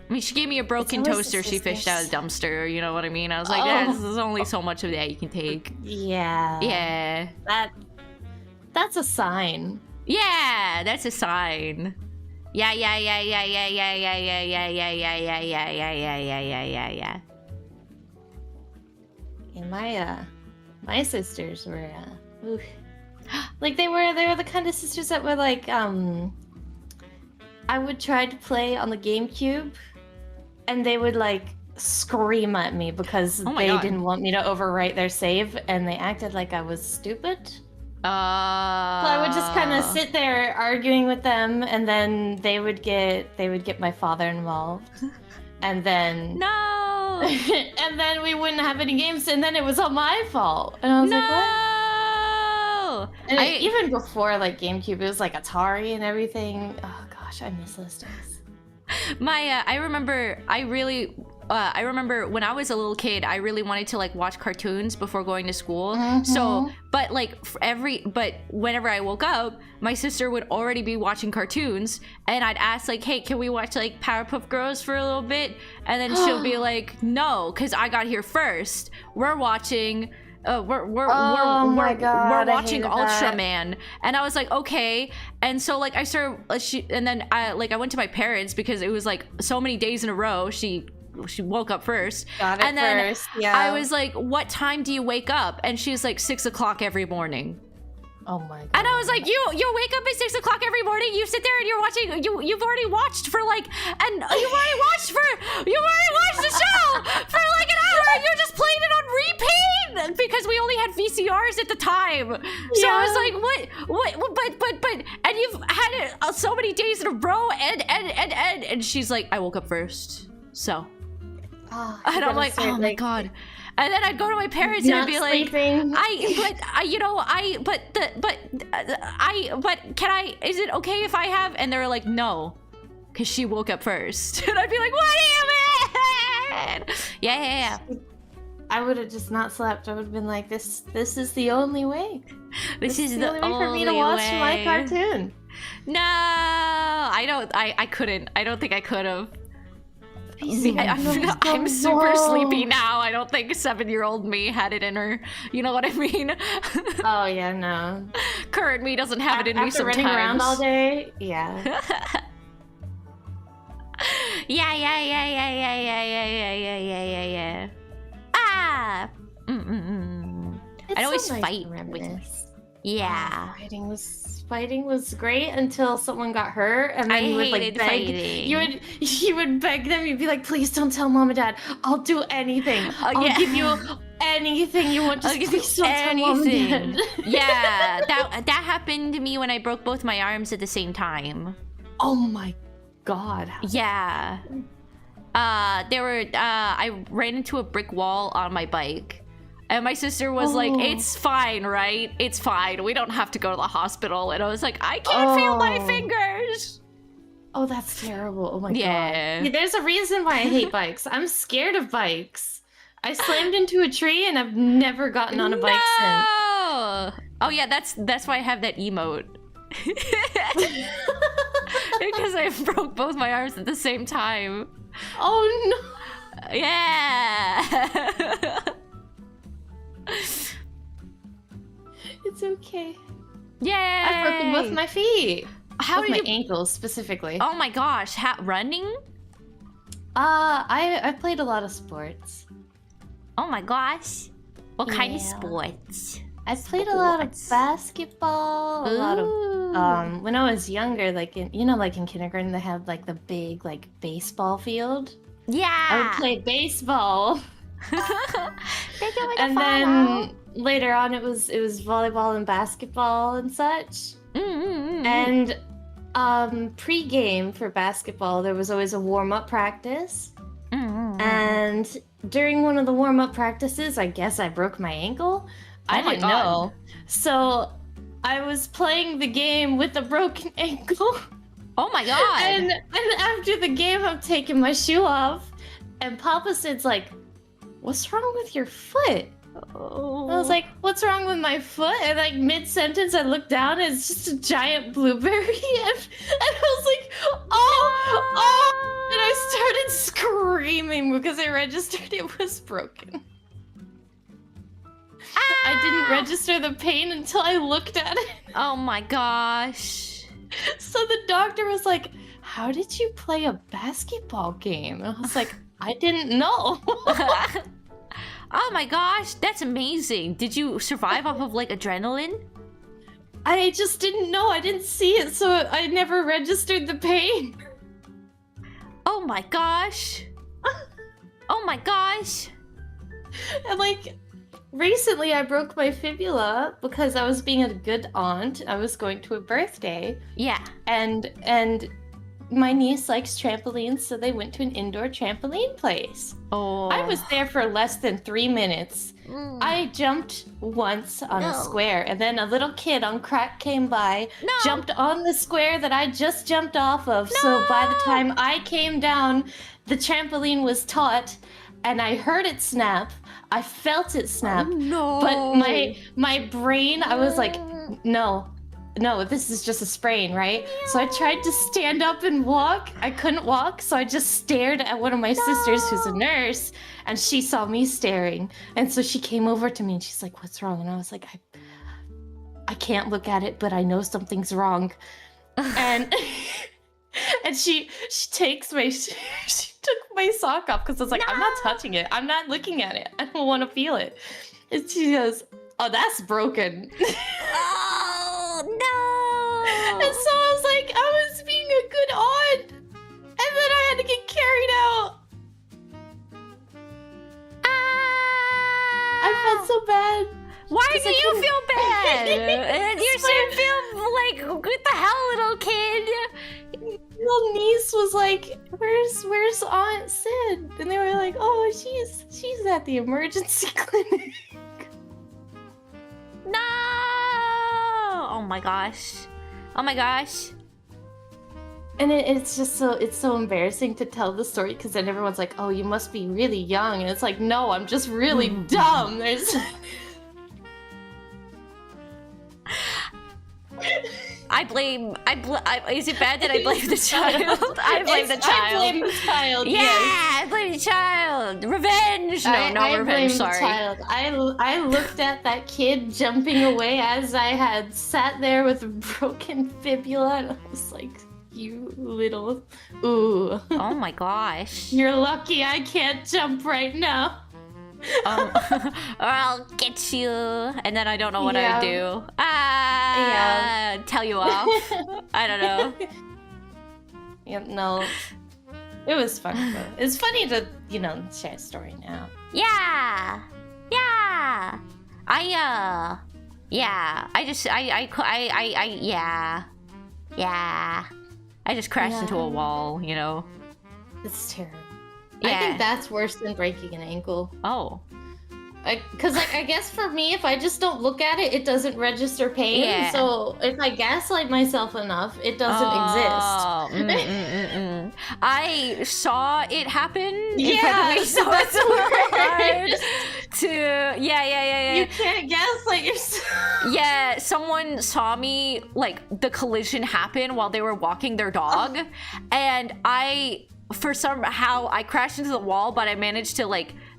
C: mean, she gave me a broken toaster she fished out of the dumpster. You know what I mean? I was like, there's only so much of that you can take.
N: Yeah. That's a sign.
C: Yeah, that's a sign. Yeah.
N: And my sisters were oof. Like they were the kind of sisters that were like I would try to play on the GameCube and they would like scream at me because they didn't want me to overwrite their save and they acted like I was stupid. So I would just kind of sit there arguing with them and then they would get my father involved. And then
C: no.
N: And then we wouldn't have any games and then it was all my fault. And I was like, what? And even before like GameCube, it was like Atari and everything. Oh gosh, I miss those days.
C: I remember when I was a little kid, I really wanted to like watch cartoons before going to school. So, but like but whenever I woke up, my sister would already be watching cartoons and I'd ask like, hey, can we watch like Powerpuff Girls for a little bit? And then she'll be like, no, because I got here first. We're watching we're watching Ultraman. And I was like, okay. And so like I started and then I went to my parents because it was like so many days in a row she woke up first.
N: Got it
C: and then
N: first, yeah.
C: I was like, what time do you wake up? And she's like 6 o'clock every morning.
N: Oh my god.
C: And I was like, you wake up at 6 o'clock every morning, you sit there and you're watching, you've already watched for like, and you've already watched the show for like an hour and you're just playing it on repeat because we only had VCRs at the time. So I was like, but, and you've had it so many days in a row and she's like, I woke up first. So, and I'm like, oh my god. And then I'd go to my parents and I'd be like, is it okay if I have? And they were like, no, because she woke up first. And I'd be like, what do you mean? Yeah.
N: I would have just not slept. I would have been like, this is the only way.
C: This is the only way
N: for me to watch my cartoon.
C: No, I couldn't. I don't think I could have. I'm super sleepy now. I don't think 7-year-old me had it in her. You know what I mean?
N: Oh yeah, no.
C: Current me doesn't have it in me sometimes.
N: After running around all day, yeah.
C: Yeah. Ah. I'd always fight with. Yeah.
N: Fighting was great until someone got hurt, and then you would like beg.
C: Fighting.
N: You would beg them. You'd be like, "Please don't tell mom and dad. I'll do anything. I'll give you anything you want. Just please don't tell mom and dad."
C: Yeah, that happened to me when I broke both my arms at the same time.
N: Oh my god.
C: Yeah. I ran into a brick wall on my bike. And my sister was like, it's fine, right? It's fine. We don't have to go to the hospital. And I was like, I can't feel my fingers.
N: Oh, that's terrible. Oh my god. There's a reason why I hate bikes. I'm scared of bikes. I slammed into a tree and I've never gotten on a bike since.
C: Oh yeah, that's why I have that emote. Because I broke both my arms at the same time.
N: Oh no.
C: Yeah.
N: It's okay.
C: Yay!
N: I've broken both my feet.
C: How did
N: my ankles specifically?
C: Oh my gosh! Running?
N: I played a lot of sports.
C: Oh my gosh! What kind of sports?
N: I played a lot of basketball. A lot of when I was younger, like in kindergarten, they had like the big like baseball field.
C: Yeah.
N: I would play baseball. And then later on it was volleyball and basketball and such. And pre-game for basketball there was always a warm-up practice. And during one of the warm-up practices, I guess I broke my ankle. I didn't know. So I was playing the game with a broken ankle.
C: Oh my god.
N: And after the game I'm taking my shoe off and Papa said's like, "What's wrong with your foot?" I was like, "What's wrong with my foot?" And like mid-sentence, I looked down and it's just a giant blueberry. And I was like, oh! And I started screaming because I registered it was broken. I didn't register the pain until I looked at it.
C: Oh my gosh.
N: So the doctor was like, how did you play a basketball game? And I was like, I didn't know.
C: Oh my gosh, that's amazing. Did you survive off of like adrenaline?
N: I just didn't know. I didn't see it, so I never registered the pain.
C: Oh my gosh. Oh my gosh.
N: And like, recently I broke my fibula because I was being a good aunt. I was going to a birthday.
C: Yeah.
N: And my niece likes trampolines, so they went to an indoor trampoline place.
C: Oh.
N: I was there for less than 3 minutes. I jumped once on a square, and then a little kid on crack came by, jumped on the square that I just jumped off of. So by the time I came down, the trampoline was taut, and I heard it snap. I felt it snap.
C: Oh, no.
N: But my brain, I was like, no, this is just a sprain, right? So I tried to stand up and walk. I couldn't walk, so I just stared at one of my sisters who's a nurse, and she saw me staring. And so she came over to me and she's like, what's wrong? And I was like, I can't look at it, but I know something's wrong. And and she takes my she took my sock off because I was like, I'm not touching it. I'm not looking at it. I don't want to feel it. And she goes, oh, that's broken.
C: Oh no!
N: And so I was like, I was being a good aunt, and then I had to get carried out. I felt so bad.
C: Why do you feel bad? You should feel like, what the hell, little kid?
N: Little niece was like, "Where's Aunt Sid?" And they were like, "Oh, she's at the emergency clinic."
C: No! Oh my gosh. Oh my gosh.
N: And it's just so embarrassing to tell the story because then everyone's like, "Oh, you must be really young," and it's like, "No, I'm just really dumb." There's.
C: Is it bad that I blame the child? I blame the child.
N: I blame the child.
C: Yeah,
N: yes.
C: I blame the child. Revenge. No,
N: I
C: revenge.
N: blame
C: Sorry.
N: The child. I looked at that kid jumping away as I had sat there with a broken fibula, and I was like, "You little ooh."
C: Oh my gosh.
N: You're lucky I can't jump right now.
C: Or I'll get you, and then I don't know what I would do. Tell you off. I don't know.
N: Yeah, no. It was fun though. It's funny to, share a story now.
C: Yeah. Yeah. I just crashed into a wall,
N: It's terrible.
C: Yeah.
N: I think that's worse than breaking an ankle.
C: Oh.
N: Because, I guess for me, if I just don't look at it, it doesn't register pain.
C: Yeah.
N: So if I gaslight myself enough, it doesn't exist.
C: I saw it happen in front
N: Yeah,
C: of me, so
N: that's
C: it's hard
N: worse.
C: to... Yeah.
N: You can't gaslight yourself.
C: Yeah, someone saw me, the collision happen while they were walking their dog, and somehow I crashed into the wall, but I managed to,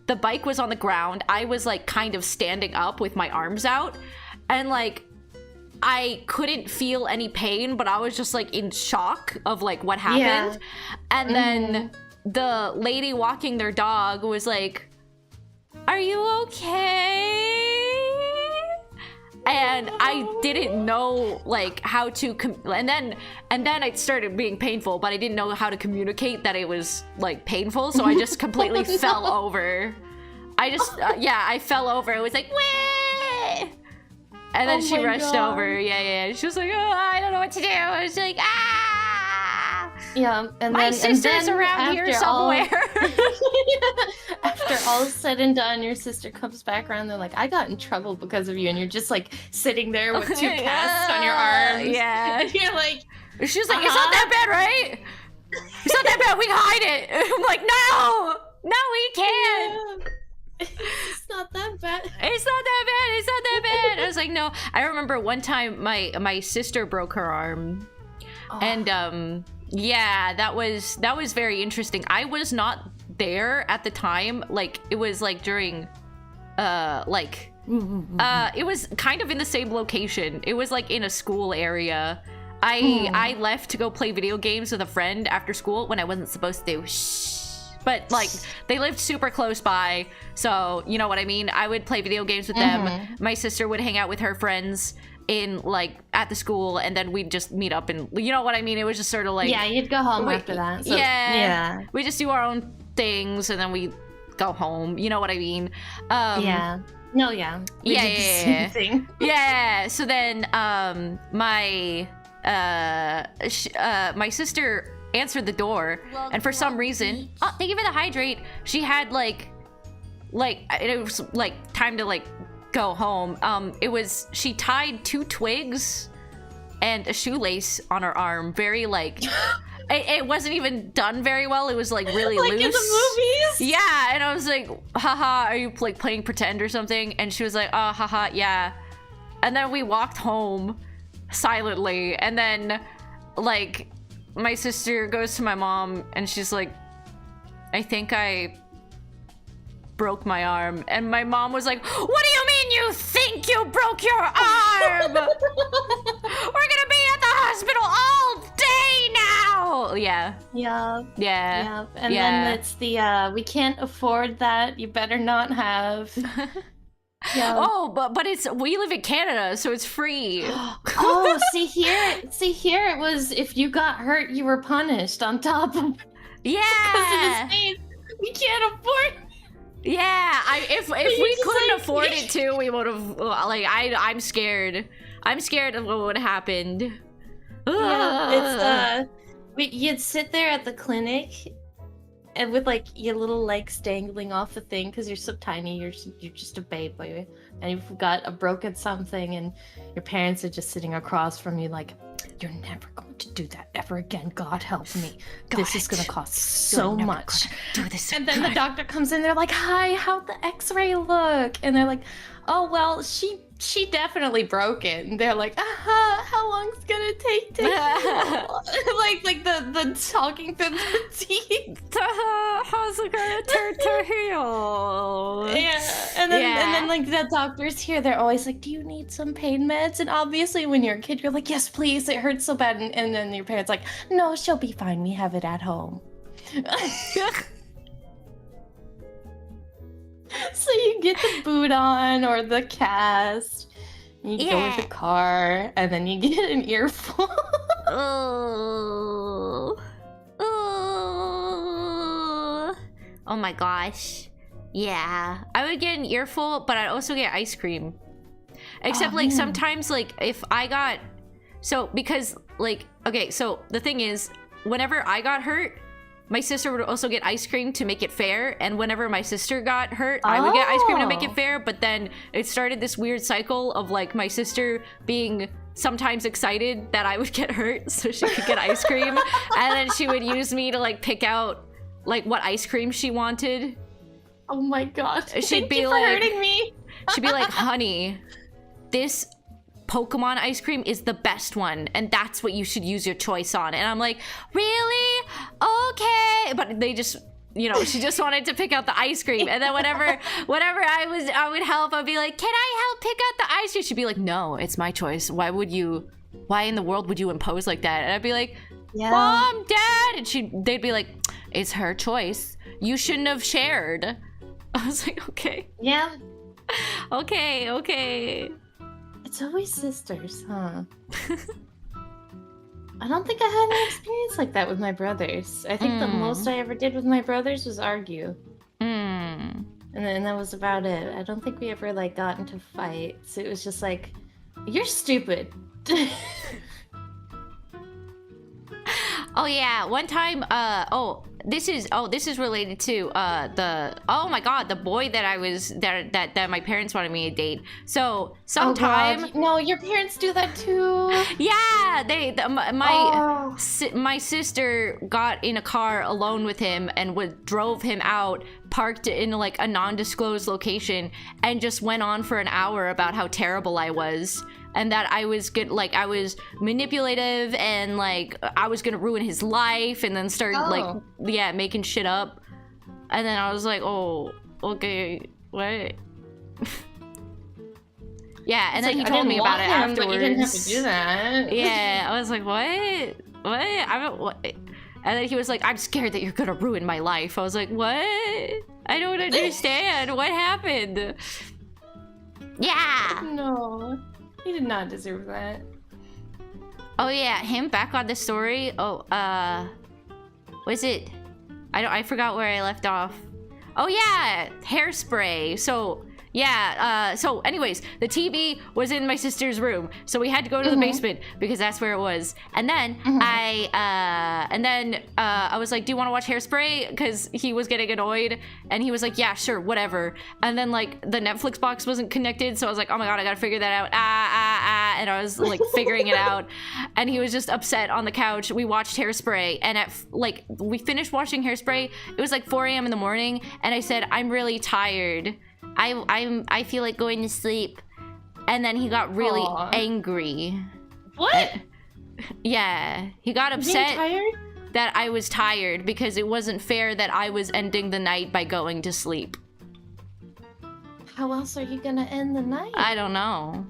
C: the bike was on the ground. I was, kind of standing up with my arms out, and, I couldn't feel any pain, but I was just, in shock of, what happened.
N: Yeah.
C: And then the lady walking their dog was like, "Are you okay?" And I didn't know how to and then it started being painful, but I didn't know how to communicate that it was painful, so I just completely fell over. I fell over. It was like, "Wah!" And then she rushed over. Yeah. She was like, "Oh, I don't know what to do." I was like, "Ah!"
N: Yeah, and
C: my
N: then
C: sister's around here somewhere.
N: After all is said and done, your sister comes back around. They're like, "I got in trouble because of you," and you're just sitting there with 2 casts on your arms.
C: Yeah,
N: and you're like,
C: she's like, "It's not that bad, right? It's not that bad. We can hide it." I'm like, "No, we can't."
N: It's not that bad.
C: It's not that bad. I was like, "No." I remember one time my sister broke her arm, and that was very interesting. I was not there at the time. It was during it was kind of in the same location. It was in a school area, I left to go play video games with a friend after school when I wasn't supposed to. Shh. But like they lived super close by, so you know what I mean. I would play video games with them. My sister would hang out with her friends in like at the school, and then we'd just meet up, and you know what I mean. It was just sort of like
N: you'd go home after that. So,
C: yeah, we just do our own things, and then we go home. You know what I mean?
N: Yeah. No, yeah. We did the same thing.
C: Yeah. So then, my sister answered the door, and for some reason, thank you for the hydrate. She had like it was like time to like go home. She tied 2 twigs and a shoelace on her arm. Very like. It wasn't even done very well. It was like really
N: like
C: loose.
N: in the movies?
C: Yeah, and I was like, haha, are you like playing pretend or something? And she was like, oh, haha, yeah. And then we walked home silently. And then like my sister goes to my mom and she's like, I think I broke my arm. And my mom was like, what do you mean you think you broke your arm? We're gonna be at the hospital all day now. Yeah. And
N: then it's the we can't afford that, you better not have.
C: Oh, but we live in Canada, so it's free.
N: Oh, see here it was if you got hurt you were punished on top of because of the States. We can't afford.
C: Yeah, if we couldn't like, afford it too, we would have. Like, I'm scared. I'm scared of what would have happened.
N: Yeah, it's you'd sit there at the clinic, and with like your little legs dangling off the thing because you're so tiny, you're just a baby, and you've got a broken something, and your parents are just sitting across from you, like, you're never going to do that ever again. God help me. This is gonna cost so much.
C: Do this.
N: And then the doctor comes in. They're like, "Hi, how'd the X-ray look?" And they're like, "Oh well, she definitely broke it." And they're like, "How long's gonna take to heal?" like the talking through the teeth.
C: How's it gonna take to heal?
N: Yeah, and then like the doctors here, they're always like, "Do you need some pain meds?" And obviously, when you're a kid, you're like, "Yes, please. It hurts so bad." And then your parents like, "No, she'll be fine. We have it at home." So you get the boot on or the cast, you go with the car, and then you get an earful.
C: Oh my gosh. Yeah. I would get an earful, but I'd also get ice cream. Except like sometimes like if I got because like okay, so the thing is whenever I got hurt, my sister would also get ice cream to make it fair, and whenever my sister got hurt, I would get ice cream to make it fair, but then it started this weird cycle of like my sister being sometimes excited that I would get hurt so she could get ice cream, and then she would use me to like pick out like what ice cream she wanted.
N: Oh my god.
C: She'd be like, hurting me. She'd be like, honey, this Pokemon ice cream is the best one, and that's what you should use your choice on. And I'm like, really? Okay. But they just, you know, she just wanted to pick out the ice cream. And then whenever I would help, I'd be like, can I help pick out the ice cream? She'd be like, no, it's my choice. Why in the world would you impose like that? And I'd be like, Mom, Dad. And they'd be like, it's her choice. You shouldn't have shared. I was like, okay.
N: Yeah.
C: Okay.
N: It's always sisters, huh? I don't think I had any experience like that with my brothers. I think the most I ever did with my brothers was argue. And then that was about it. I don't think we ever like got into fights. It was just like, you're stupid.
C: Oh yeah, one time this is related to the boy that I was that my parents wanted me to date. So sometime
N: no, your parents do that too.
C: Yeah, my sister got in a car alone with him and drove him out, parked in like a non-disclosed location, and just went on for an hour about how terrible I was. And that I was good, like I was manipulative, and like I was gonna ruin his life, and then start making shit up. And then I was like, oh, okay, what? Yeah, and
N: It's
C: then
N: like,
C: he
N: I
C: told
N: didn't
C: me about
N: want
C: it
N: him,
C: afterwards.
N: but you didn't have to do that.
C: Yeah, I was like, what? What? I don't. What? And then he was like, I'm scared that you're gonna ruin my life. I was like, what? I don't understand. What happened? Yeah.
N: No, he did not deserve that.
C: Oh yeah, him back on the story. Oh, was it? I forgot where I left off. Oh yeah, hairspray. So yeah, so anyways, the TV was in my sister's room, so we had to go to the basement because that's where it was. And then I was like, do you want to watch Hairspray? Because he was getting annoyed, and he was like, yeah, sure, whatever. And then like the Netflix box wasn't connected, so I was like, oh my god, I gotta figure that out. And I was like figuring it out, and he was just upset on the couch. We watched Hairspray, and like we finished watching Hairspray. It was like 4 a.m. in the morning, and I said, I'm really tired. I feel like going to sleep. And then he got really angry.
N: What?
C: Yeah, he got upset that I was tired because it wasn't fair that I was ending the night by going to sleep.
N: How else are you gonna end the night?
C: I don't know.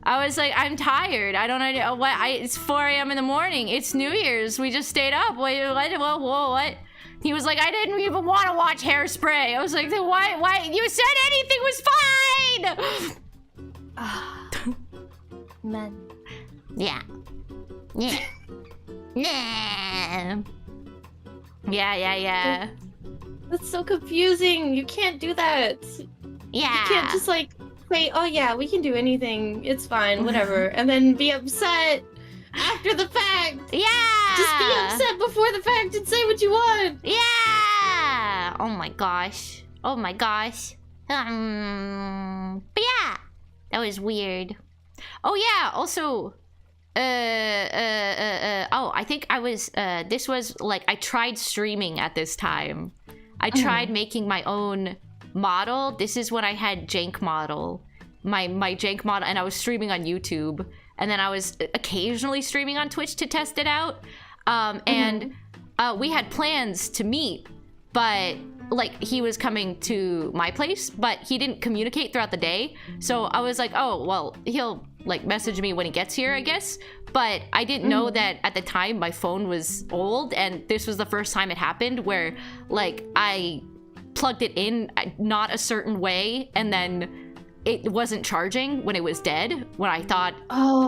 C: I was like, I'm tired. I don't know what. It's 4 a.m. in the morning. It's New Year's. We just stayed up. What? He was like, I didn't even want to watch Hairspray. I was like, why? You said anything was fine!
N: Men.
C: Yeah. Yeah. Nah. Yeah.
N: That's so confusing. You can't do that.
C: Yeah.
N: You can't just like say, oh yeah, we can do anything. It's fine, whatever. And then be upset after the fact.
C: Yeah.
N: Just be upset before the fact and say what you want.
C: Yeah. Oh my gosh. But yeah, that was weird. Oh yeah. Also, oh, I think I was. This was like I tried streaming at this time. I tried making my own model. This is when I had Jank model, my Jank model, and I was streaming on YouTube. And then I was occasionally streaming on Twitch to test it out. And we had plans to meet, but like he was coming to my place, but he didn't communicate throughout the day. So I was like, oh, well, he'll like message me when he gets here, I guess. But I didn't know that at the time my phone was old, and this was the first time it happened where like I plugged it in not a certain way, and then it wasn't charging when it was dead, when I thought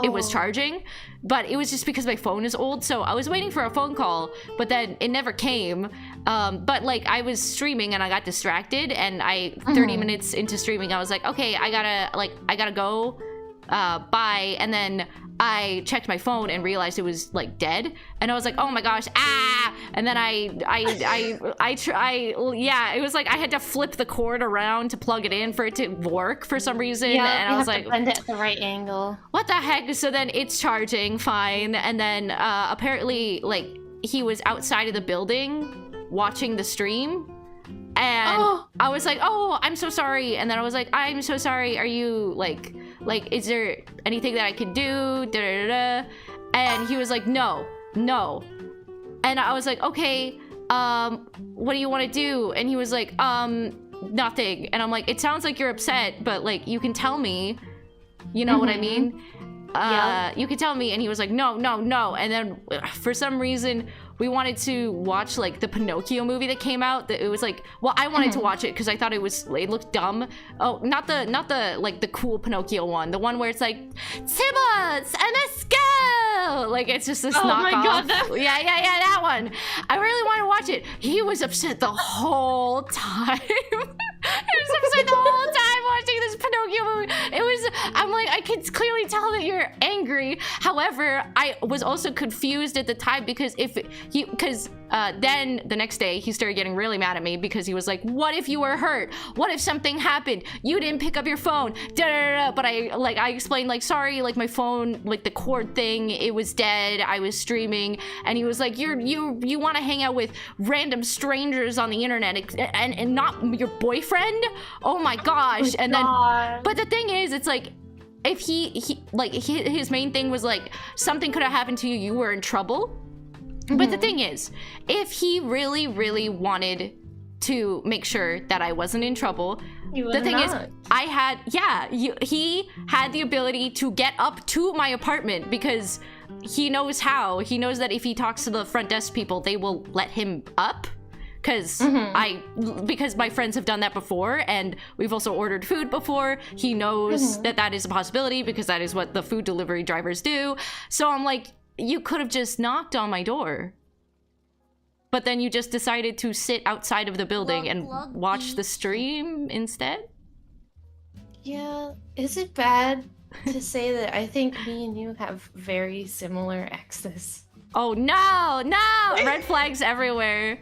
C: it was charging. But it was just because my phone is old, so I was waiting for a phone call, but then it never came. But like I was streaming and I got distracted, and 30 minutes into streaming, I was like, okay, I gotta go, bye. And then I checked my phone and realized it was like dead, and I was like, oh my gosh, and then yeah, it was like I had to flip the cord around to plug it in for it to work for some reason.
N: Yeah,
C: and I was like,
N: to bend it at the right angle.
C: What the heck? So then it's charging fine, and then apparently like he was outside of the building watching the stream, and I was like, oh, I'm so sorry. And then I was like, I'm so sorry, are you like is there anything that I can do? And he was like, no. And I was like, okay, what do you want to do? And he was like, nothing. And I'm like, it sounds like you're upset, but like you can tell me, you know what I mean? You can tell me. And he was like, no. And then for some reason we wanted to watch like the Pinocchio movie that came out. It was like, well, I wanted to watch it because I thought it looked dumb. Oh, not the like the cool Pinocchio one, the one where it's like, Tibbas and let's go. Like it's just this knockoff.
N: My God,
C: yeah, that one. I really want to watch it. He was upset the whole time. He was upset the whole time watching this Pinocchio movie. I'm like, I could clearly tell that you're angry. However, I was also confused at the time because then the next day he started getting really mad at me because he was like, what if you were hurt? What if something happened? You didn't pick up your phone. But I explained like, sorry, like my phone, like the cord thing, it was dead. I was streaming. And he was like, you want to hang out with random strangers on the internet and not your boyfriend? Oh my gosh. And then, but the thing is, it's like, if his main thing was like, something could have happened to you, you were in trouble. But the thing is, if he really, really wanted to make sure that I wasn't in trouble.
N: He was
C: The thing is,
N: not.
C: I had, he had the ability to get up to my apartment because he knows how. He knows that if he talks to the front desk people, they will let him up. Because because my friends have done that before, and we've also ordered food before. He knows that that is a possibility because that is what the food delivery drivers do. So I'm like, you could have just knocked on my door. But then you just decided to sit outside of the building and watch the stream instead?
N: Yeah, is it bad to say that I think me and you have very similar exes?
C: Oh no, no! Red flags everywhere.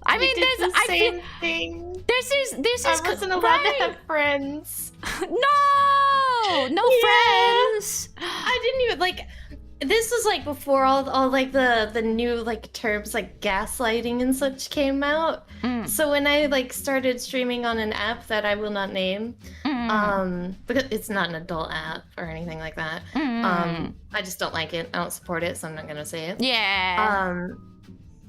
C: I mean,
N: did
C: there's
N: the
C: I
N: same
C: feel
N: thing.
C: this is
N: I wasn't allowed to have friends.
C: No friends.
N: I didn't even like. This was like before all like the new like terms like gaslighting and such came out. So when I like started streaming on an app that I will not name, because it's not an adult app or anything like that. I just don't like it. I don't support it, so I'm not gonna say it.
C: Yeah.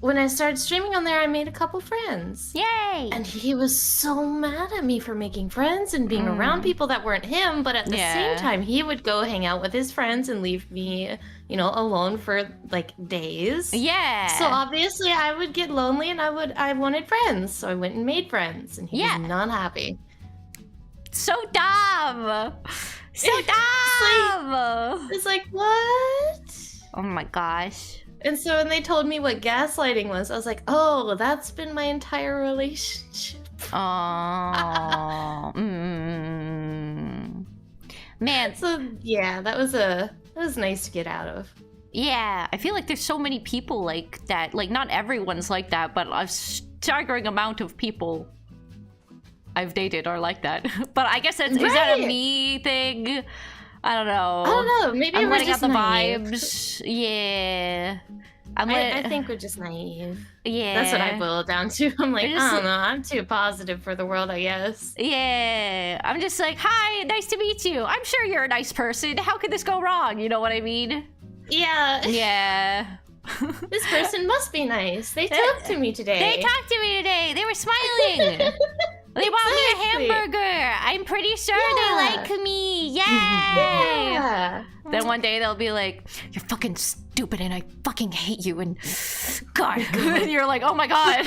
N: When I started streaming on there, I made a couple friends.
C: Yay!
N: And he was so mad at me for making friends and being around people that weren't him, but at the same time, he would go hang out with his friends and leave me, you know, alone for like days.
C: Yeah.
N: So obviously I would get lonely and I wanted friends, so I went and made friends, and he was not happy.
C: So dumb. So dumb.
N: It's like, what?
C: Oh my gosh.
N: And so when they told me what gaslighting was, I was like, oh, that's been my entire relationship.
C: Oh. Man.
N: So yeah, that was nice to get out of.
C: Yeah, I feel like there's so many people like that. Like, not everyone's like that, but a staggering amount of people I've dated are like that. But I guess is that a me thing? I don't know.
N: I don't know. Maybe
C: I'm
N: we're
C: letting
N: just
C: out the
N: naive.
C: vibes. Yeah.
N: I think we're just naive.
C: Yeah.
N: That's what I boil it down to. I'm like, I don't know. I'm too positive for the world, I guess.
C: Yeah. I'm just like, hi, nice to meet you. I'm sure you're a nice person. How could this go wrong? You know what I mean?
N: Yeah.
C: Yeah.
N: This person must be nice. They talked to me today.
C: They talked to me today. They were smiling. They bought me a hamburger. I'm pretty sure they like me. Yay!
N: Yeah.
C: Then one day they'll be like, you're fucking stupid and I fucking hate you and God. And you're like, oh my God.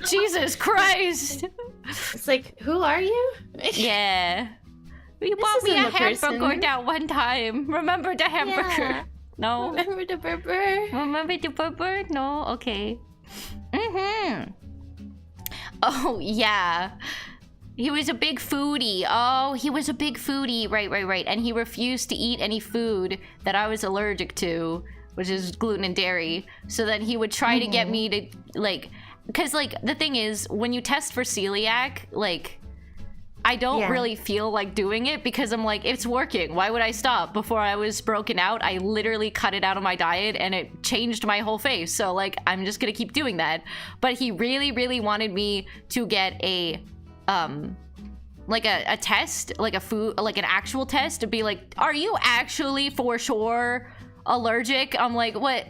C: Jesus Christ.
N: It's like, who are you?
C: Yeah. You bought me a hamburger that one time. Remember the hamburger?
N: Yeah.
C: No?
N: Remember the burger?
C: Remember the burger? No? Okay. Oh, yeah. He was a big foodie. Oh, he was a big foodie. Right. And he refused to eat any food that I was allergic to, which is gluten and dairy. So then he would try to get me to, like... Because, like, the thing is, when you test for celiac, like... I don't really feel like doing it because I'm like, it's working. Why would I stop? Before I was broken out, I literally cut it out of my diet and it changed my whole face. So like, I'm just gonna keep doing that. But he really wanted me to get a, like a test, like an actual test to be like, are you actually for sure allergic? I'm like, what?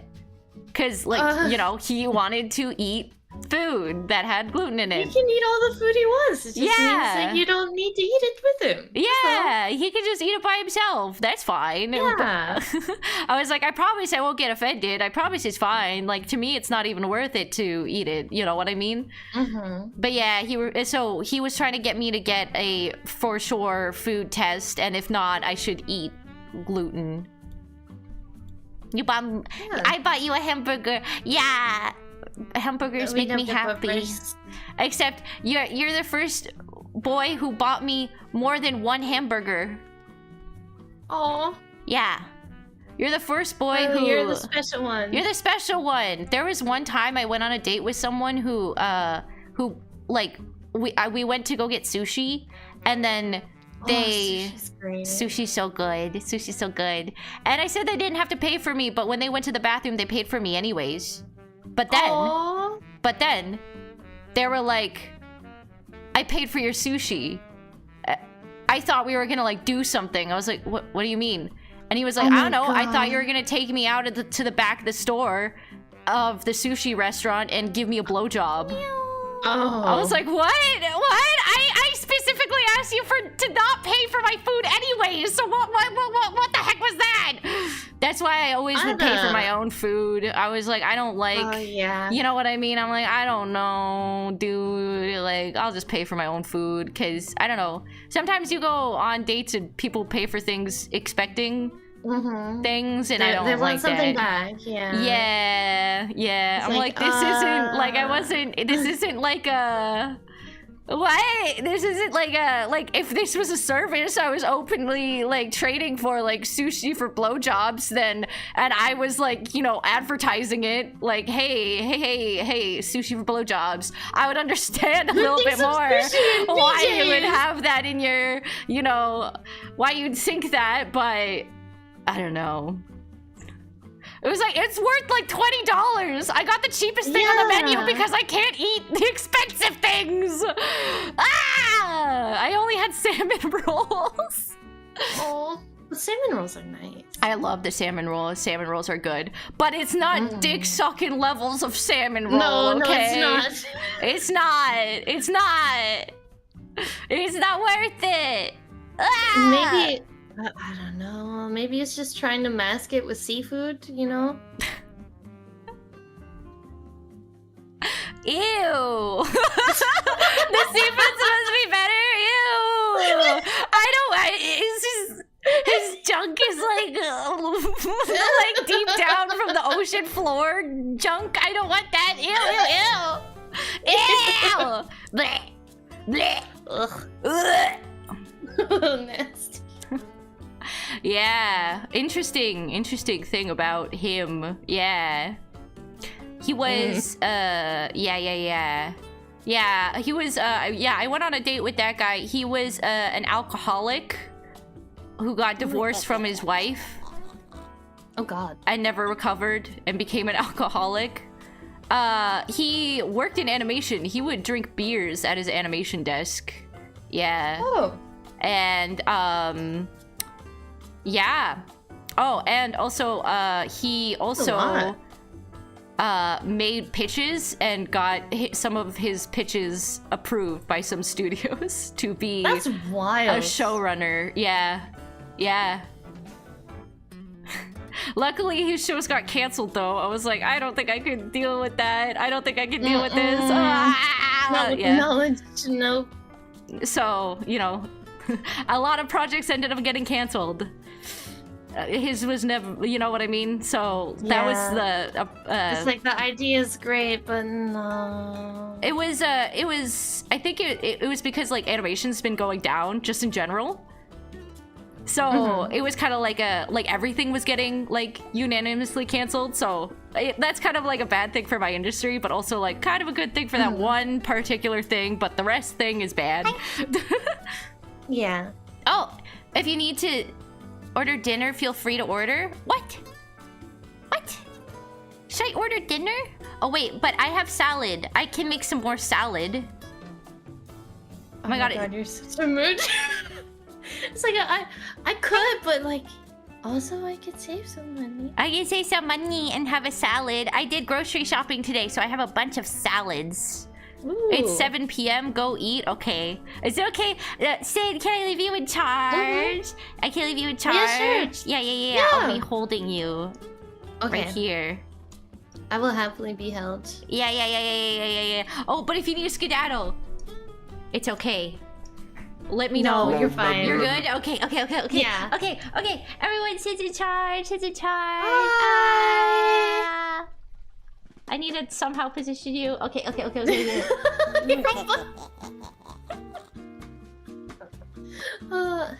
C: Cause like, you know, he wanted to eat food that had gluten in it.
N: He can eat all the food he wants. It just means that you don't need to eat it with him.
C: Yeah, he can just eat it by himself. That's fine.
N: Yeah.
C: I was like, I promise I won't get offended. I promise it's fine. Like, to me, it's not even worth it to eat it. You know what I mean? But yeah, he was trying to get me to get a for sure food test, and if not, I should eat gluten. I bought you a hamburger. Yeah. Hamburgers make me happy. Except you're the first boy who bought me more than one hamburger.
N: Aw.
C: Yeah. You're the first boy who...
N: You're the special one.
C: You're the special one. There was one time I went on a date with someone who like, we went to go get sushi, and then sushi's so good. Sushi's so good. And I said they didn't have to pay for me, but when they went to the bathroom, they paid for me anyways. But then they were like, I paid for your sushi. I thought we were gonna like do something. I was like, what do you mean? And he was like, I don't know. I thought you were gonna take me out to the back of the store of the sushi restaurant and give me a blowjob. I was like, what? I specifically asked you to not pay for my food anyway. So what the heck was that? That's why I always would pay for my own food. I was like, I don't like, you know what I mean? I'm like, I don't know, dude. Like, I'll just pay for my own food because I don't know. Sometimes you go on dates and people pay for things expecting things, and I don't
N: they
C: like
N: want something
C: that.
N: back. Yeah.
C: Yeah. I'm like, this isn't like This isn't like a. What? This isn't like a, like, if this was a service I was openly like trading for, like sushi for blowjobs, then, and I was like, you know, advertising it like, hey, sushi for blowjobs, I would understand a little bit more why you would have that in your, you know, why you'd think that, but I don't know. It was like, it's worth like $20. I got the cheapest thing on the menu because I can't eat the expensive things. I only had salmon rolls.
N: Oh, the salmon rolls are nice.
C: I love the salmon rolls. Salmon rolls are good. But it's not dick-sucking levels of salmon roll, okay?
N: No, it's not.
C: It's not. It's not. It's not worth it.
N: Maybe... I don't know. Maybe it's just trying to mask it with seafood, you know?
C: Ew. The seafood's supposed to be better? Ew. It's just... His junk is like... like deep down from the ocean floor junk. I don't want that. Ew. Blech. Blech. Ugh.
N: Nasty.
C: Yeah, interesting thing about him. Yeah, he was yeah, he was I went on a date with that guy. He was an alcoholic who got divorced from his wife.
N: Oh god.
C: And never recovered and became an alcoholic. He worked in animation. He would drink beers at his animation desk. Yeah.
N: Oh.
C: And yeah. Oh, and also he also made pitches and got some of his pitches approved by some studios to be
N: That's wild.
C: a showrunner. Yeah. Luckily his shows got canceled though. I was like, I don't think I could deal with that. I don't think I can deal with this.
N: Not with knowledge, nope.
C: So, you know, a lot of projects ended up getting canceled. His was never, you know what I mean? So that was the
N: it's like the idea is great, but no.
C: It was I think it was because like animation's been going down just in general. So it was kind of like everything was getting like unanimously canceled. So that's kind of like a bad thing for my industry, but also like kind of a good thing for that one particular thing, but the rest thing is bad.
N: Yeah.
C: Oh, if you need to order dinner, feel free to order. What? Should I order dinner? Oh wait, but I have salad. I can make some more salad. Oh my god,
N: you're such a mood. It's like I could, but like also I could save some money.
C: I can save some money and have a salad. I did grocery shopping today, so I have a bunch of salads.
N: Ooh.
C: It's 7 p.m. Go eat. Okay. Is it okay? Sid, can I leave you in charge? I can leave you in charge.
N: Yeah, sure.
C: Yeah. I'll be holding you.
N: Okay.
C: Right here.
N: I will happily be held.
C: Yeah. Oh, but if you need a skedaddle, it's okay. Let me know.
N: No, you're fine.
C: You're good? Okay.
N: Yeah.
C: Okay. Everyone sits in charge. I need to somehow position you. Okay.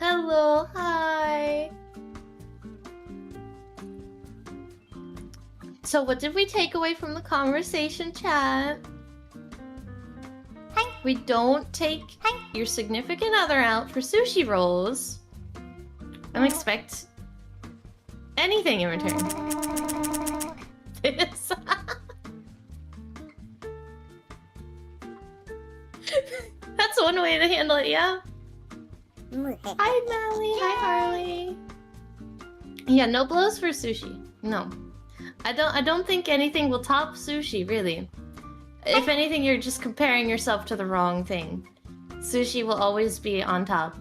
N: Hello. Hi. So what did we take away from the conversation, chat?
B: Hi.
N: We don't take your significant other out for sushi rolls and expect anything in return. This. That's one way to handle it, yeah? Hi, Melly. Hi, Harley. Yeah, no blows for sushi. No. I don't think anything will top sushi, really. If anything, you're just comparing yourself to the wrong thing. Sushi will always be on top.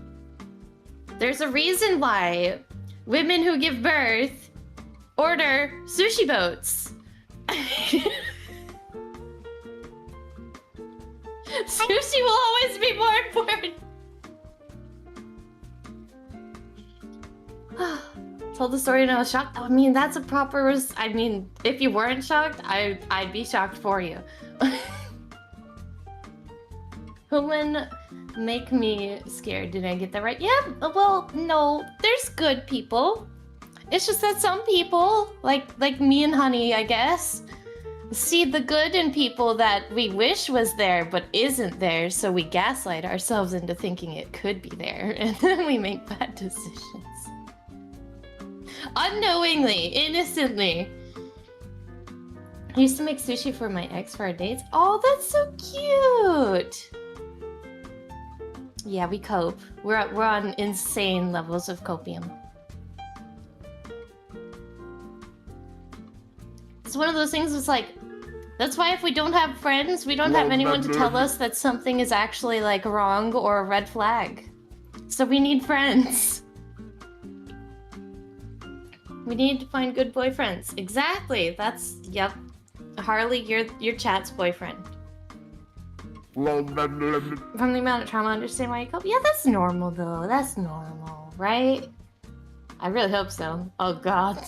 N: There's a reason why women who give birth order sushi boats. Sushi will always be more important. Told the story and I was shocked. I mean, that's a proper. I mean, if you weren't shocked, I'd be shocked for you. Women make me scared. Did I get that right? Yeah. Well, no. There's good people. It's just that some people, like me and Honey, I guess, see the good in people that we wish was there but isn't there, so we gaslight ourselves into thinking it could be there, and then we make bad decisions. Unknowingly, innocently. I used to make sushi for my ex for our dates. Oh, that's so cute! Yeah, we cope. We're on insane levels of copium. It's one of those things that's like, that's why if we don't have friends, we don't have anyone to tell us that something is actually like wrong or a red flag. So we need friends. We need to find good boyfriends. Exactly. That's, yep. Harley, you're your chat's boyfriend. From the amount of trauma, I understand why you cope. Yeah, that's normal though. That's normal, right? I really hope so. Oh god.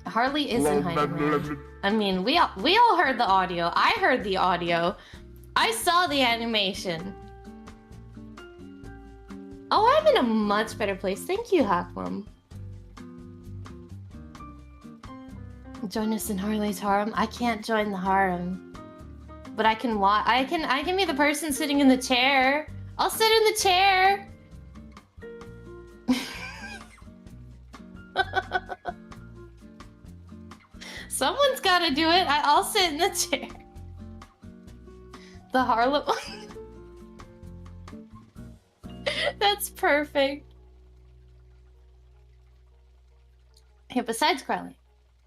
N: Harley is in hiding. I mean, we all heard the audio. I heard the audio. I saw the animation. Oh, I'm in a much better place. Thank you, Hackworm. Join us in Harley's harem. I can't join the harem, but I can watch. I can be the person sitting in the chair. I'll sit in the chair. Someone's gotta do it. I'll sit in the chair. The Harlem. That's perfect. Yeah, besides Crowley.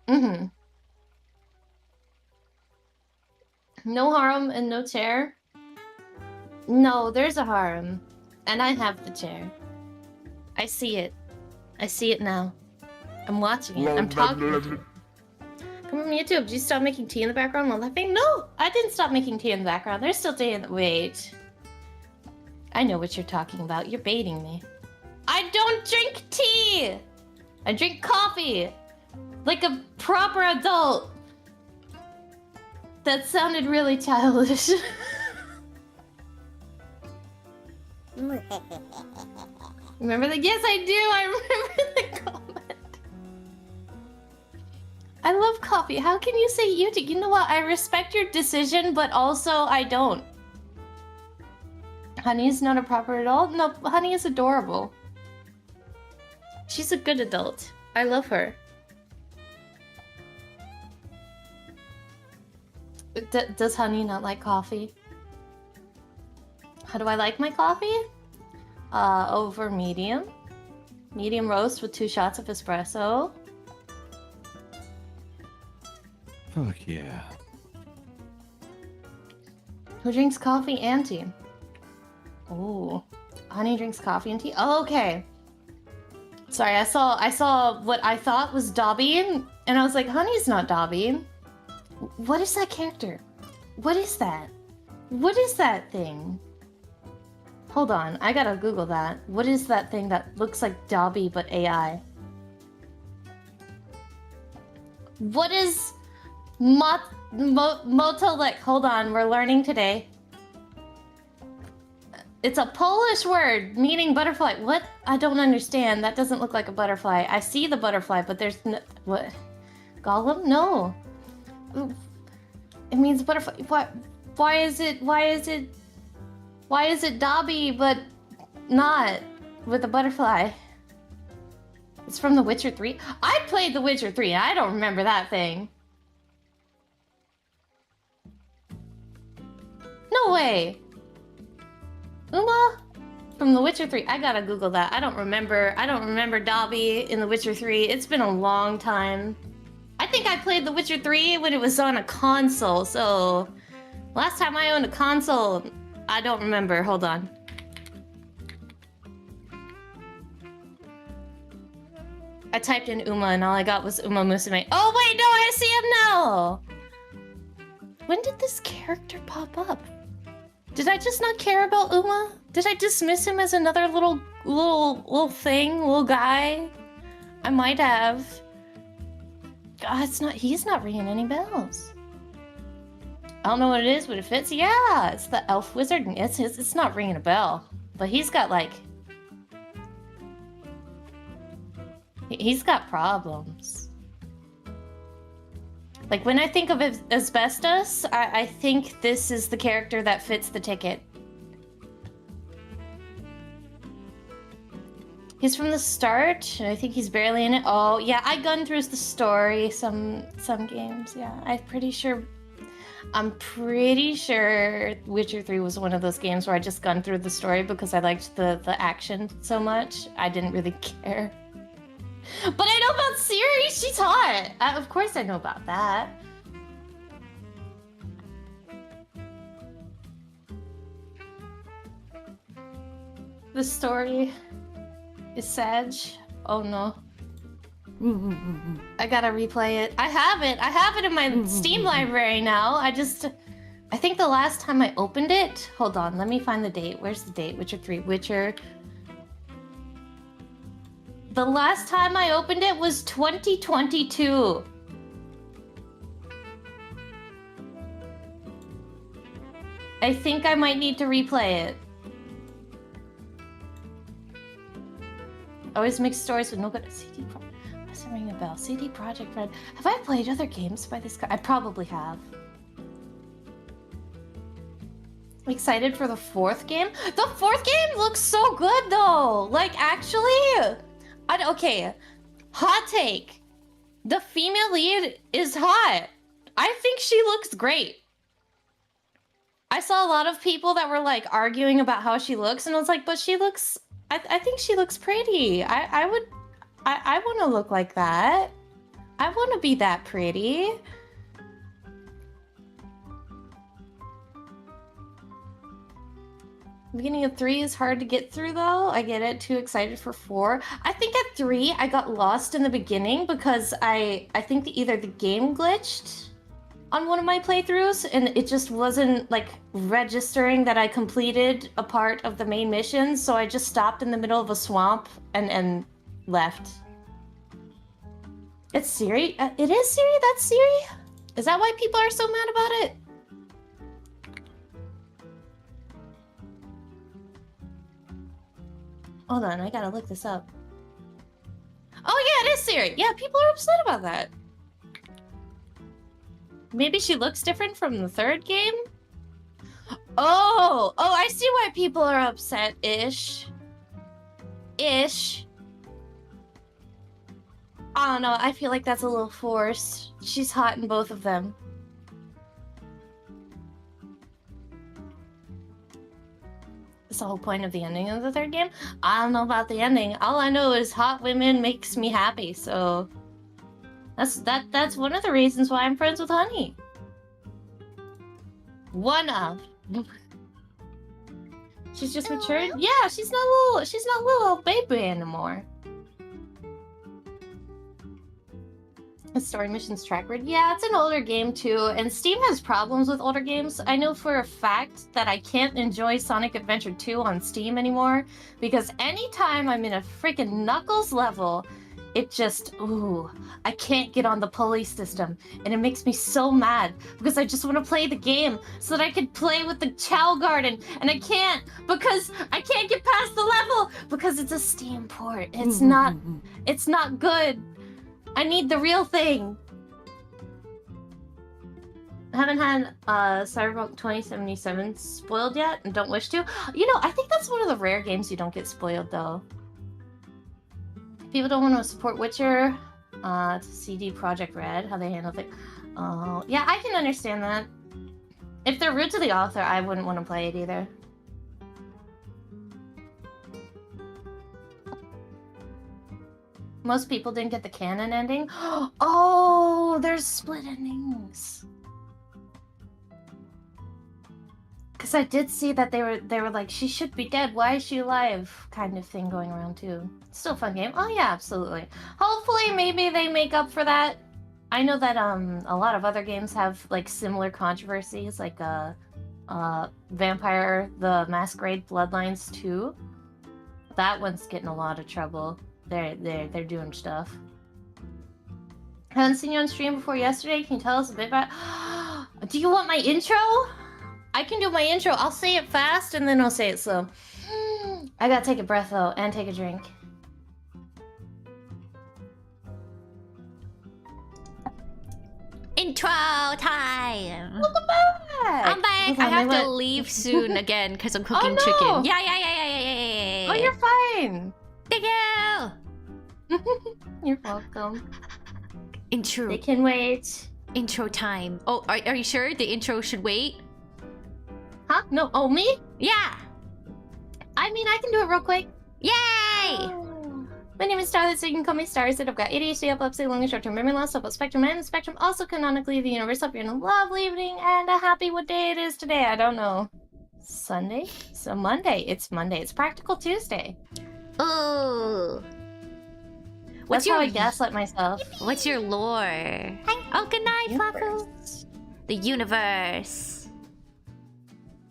N: Mm-hmm. No harem and no chair? No, there's a harem. And I have the chair. I see it. I see it now. I'm watching it. I'm talking to you. Come on YouTube, did you stop making tea in the background while laughing? No! I didn't stop making tea in the background. There's still tea in the... Wait. I know what you're talking about. You're baiting me. I don't drink tea! I drink coffee! Like a proper adult. That sounded really childish. Remember that? Yes, I do! I remember the comment. I love coffee. How can you say you do? You know what? I respect your decision, but also I don't. Honey's not a proper adult? No, Honey is adorable. She's a good adult. I love her. Does Honey not like coffee? How do I like my coffee? Over medium. Medium roast with 2 shots of espresso.
I: Fuck yeah.
N: Who drinks coffee and tea? Oh, Honey drinks coffee and tea. Oh, okay. Sorry, I saw what I thought was Dobby, and I was like, Honey's not Dobby. What is that character? What is that? What is that thing? Hold on, I gotta Google that. What is that thing that looks like Dobby but AI? What is Motolek? Hold on, we're learning today. It's a Polish word meaning butterfly. What? I don't understand. That doesn't look like a butterfly. I see the butterfly, but there's no... What? Gollum? No. It means butterfly. What? Why is it Dobby but not with a butterfly? It's from The Witcher 3. I played The Witcher 3. I don't remember that thing. No way. Uma? From The Witcher 3. I gotta Google that. I don't remember Dobby in The Witcher 3. It's been a long time. I think think I played The Witcher 3 when it was on a console, so... Last time I owned a console, I don't remember. Hold on. I typed in Uma and all I got was Uma Musume. Oh wait, no, I see him now! When did this character pop up? Did I just not care about Uma? Did I dismiss him as another little thing, little guy? I might have. God, he's not ringing any bells. I don't know what it is, but it fits. Yeah, it's the elf wizard. It's not ringing a bell, but he's got like... He's got problems. Like, when I think of asbestos, I think this is the character that fits the ticket. He's from the start. I think he's barely in it. Oh, yeah, I gunned through the story some games. Yeah, I'm pretty sure Witcher 3 was one of those games where I just gunned through the story because I liked the action so much. I didn't really care. But I know about Ciri. She's hot. Of course I know about that. The story is sad. Oh no. I gotta replay it. I have it in my Steam library now. I think the last time I opened it... Hold on, let me find the date. Where's the date? Witcher 3. Witcher... The last time I opened it was 2022. I think I might need to replay it. Always mixed stories with no good CD Projekt. What's it ring a bell? CD Projekt Red. Have I played other games by this guy? I probably have. Excited for the 4th game? The 4th game looks so good though. Like actually, okay. Hot take. The female lead is hot. I think she looks great. I saw a lot of people that were like arguing about how she looks, and I was like, but she looks. I think she looks pretty. I want to look like that. I want to be that pretty. Beginning of 3 is hard to get through though. I get it. Too excited for 4. I think at 3 I got lost in the beginning because I think either the game glitched on one of my playthroughs and it just wasn't like registering that I completed a part of the main mission, so I just stopped in the middle of a swamp and left. It's Ciri? It is Ciri? That's Ciri? Is that why people are so mad about it? Hold on, I gotta look this up. Oh yeah, it is Ciri! Yeah, people are upset about that. Maybe she looks different from the 3rd game? Oh, I see why people are upset-ish. Ish. I don't know, I feel like that's a little forced. She's hot in both of them. That's the whole point of the ending of the 3rd game. I don't know about the ending. All I know is hot women makes me happy, so... That's one of the reasons why I'm friends with Honey. One of. She's just matured? Yeah, she's not little baby anymore. The story missions track record. Yeah, it's an older game too, and Steam has problems with older games. I know for a fact that I can't enjoy Sonic Adventure 2 on Steam anymore because anytime I'm in a freaking Knuckles level, it just, ooh, I can't get on the pulley system, and it makes me so mad because I just want to play the game so that I could play with the Chow Garden, and I can't because I can't get past the level because it's a Steam port. It's not good. I need the real thing. I haven't had Cyberpunk 2077 spoiled yet and don't wish to. You know, I think that's one of the rare games you don't get spoiled though. People don't want to support Witcher. CD Projekt Red, how they handle it. Oh, yeah, I can understand that. If they're rude to the author, I wouldn't want to play it either. Most people didn't get the canon ending. Oh, there's split endings. Because I did see that they were like, she should be dead. Why is she alive? Kind of thing going around too. Still a fun game. Oh yeah, absolutely. Hopefully, maybe they make up for that. I know that a lot of other games have like similar controversies, like Vampire the Masquerade Bloodlines 2. That one's getting a lot of trouble. They're doing stuff. Haven't seen you on stream before yesterday. Can you tell us a bit about? Do you want my intro? I can do my intro. I'll say it fast and then I'll say it slow. I gotta take a breath though and take a drink.
C: Intro time.
N: Welcome back.
C: I'm back. I have to leave soon again because I'm cooking chicken. Yeah.
N: Oh, you're fine.
C: Thank you.
N: You're welcome.
C: Intro.
N: They can wait.
C: Intro time. Oh, are you sure the intro should wait?
N: Huh? No. Oh, me?
C: Yeah.
N: I mean, I can do it real quick.
C: Yay!
N: My name is Starlet, so you can call me Stars. I've got ADHD, epilepsy, long and short-term memory loss, about Spectrum, and the Spectrum also canonically the universe. Hope you're in a lovely evening and a happy what day it is today. I don't know. Sunday? So Monday. It's Monday. It's Practical Tuesday.
C: Ooh.
N: That's how I gaslight myself.
C: What's your lore? Hi. Oh, good night, Flaco. The universe.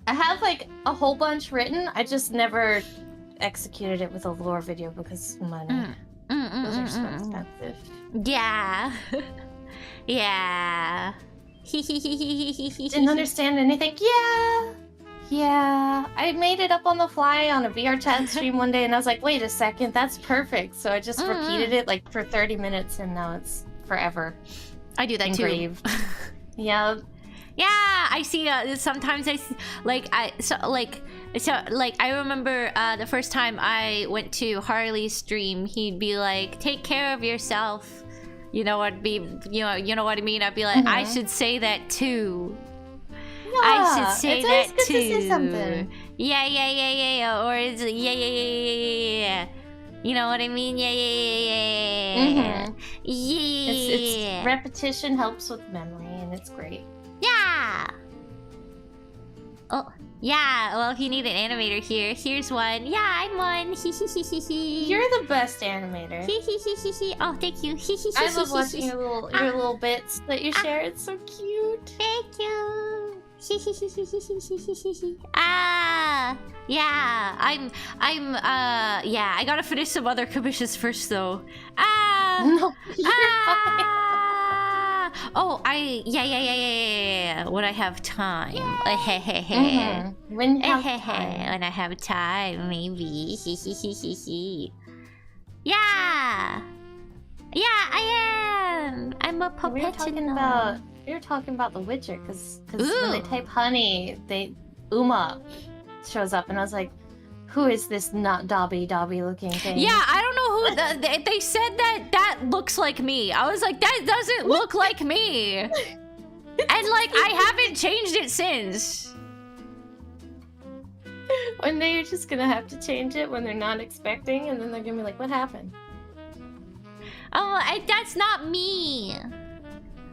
N: I have like a whole bunch written. I just never executed it with a lore video because money. Those are so expensive.
C: Yeah. Yeah.
N: Didn't understand anything. Yeah. I made it up on the fly on a VR chat stream one day and I was like, wait a second, that's perfect. So I just repeated it like for 30 minutes and now it's forever.
C: I do that
N: engraved. Yeah.
C: Yeah, I see. Sometimes I I remember the first time I went to Harley's stream, he'd be like, "Take care of yourself." You know what I mean? I'd be like, "I should say that too."
N: Yeah,
C: I should say
N: it's
C: that
N: always good
C: too.
N: to say something.
C: Yeah. Or is it yeah. You know what I mean? Yeah.
N: It's repetition helps with memory and it's great.
C: Yeah! Oh, yeah. Well, if you need an animator here, here's one. Yeah, I'm one.
N: You're the best animator.
C: Oh, thank you.
N: I love watching your little bits that you share. It's so cute.
C: Thank you. Yeah. I gotta finish some other commissions first, though.
N: No, you're fine.
C: Oh, yeah. When I have time.
N: When you have time.
C: When I have time, maybe. Yeah, I am. I'm a puppet.
N: We were talking about The Witcher, because when they type honey, Uma shows up, and I was like, who is this not Dobby looking thing?
C: Yeah, I don't know who. They said that looks like me. I was like, that doesn't look like me. And like, I haven't changed it since.
N: One day you're just gonna have to change it when they're not expecting, and then they're gonna be like, what happened?
C: Oh, that's not me.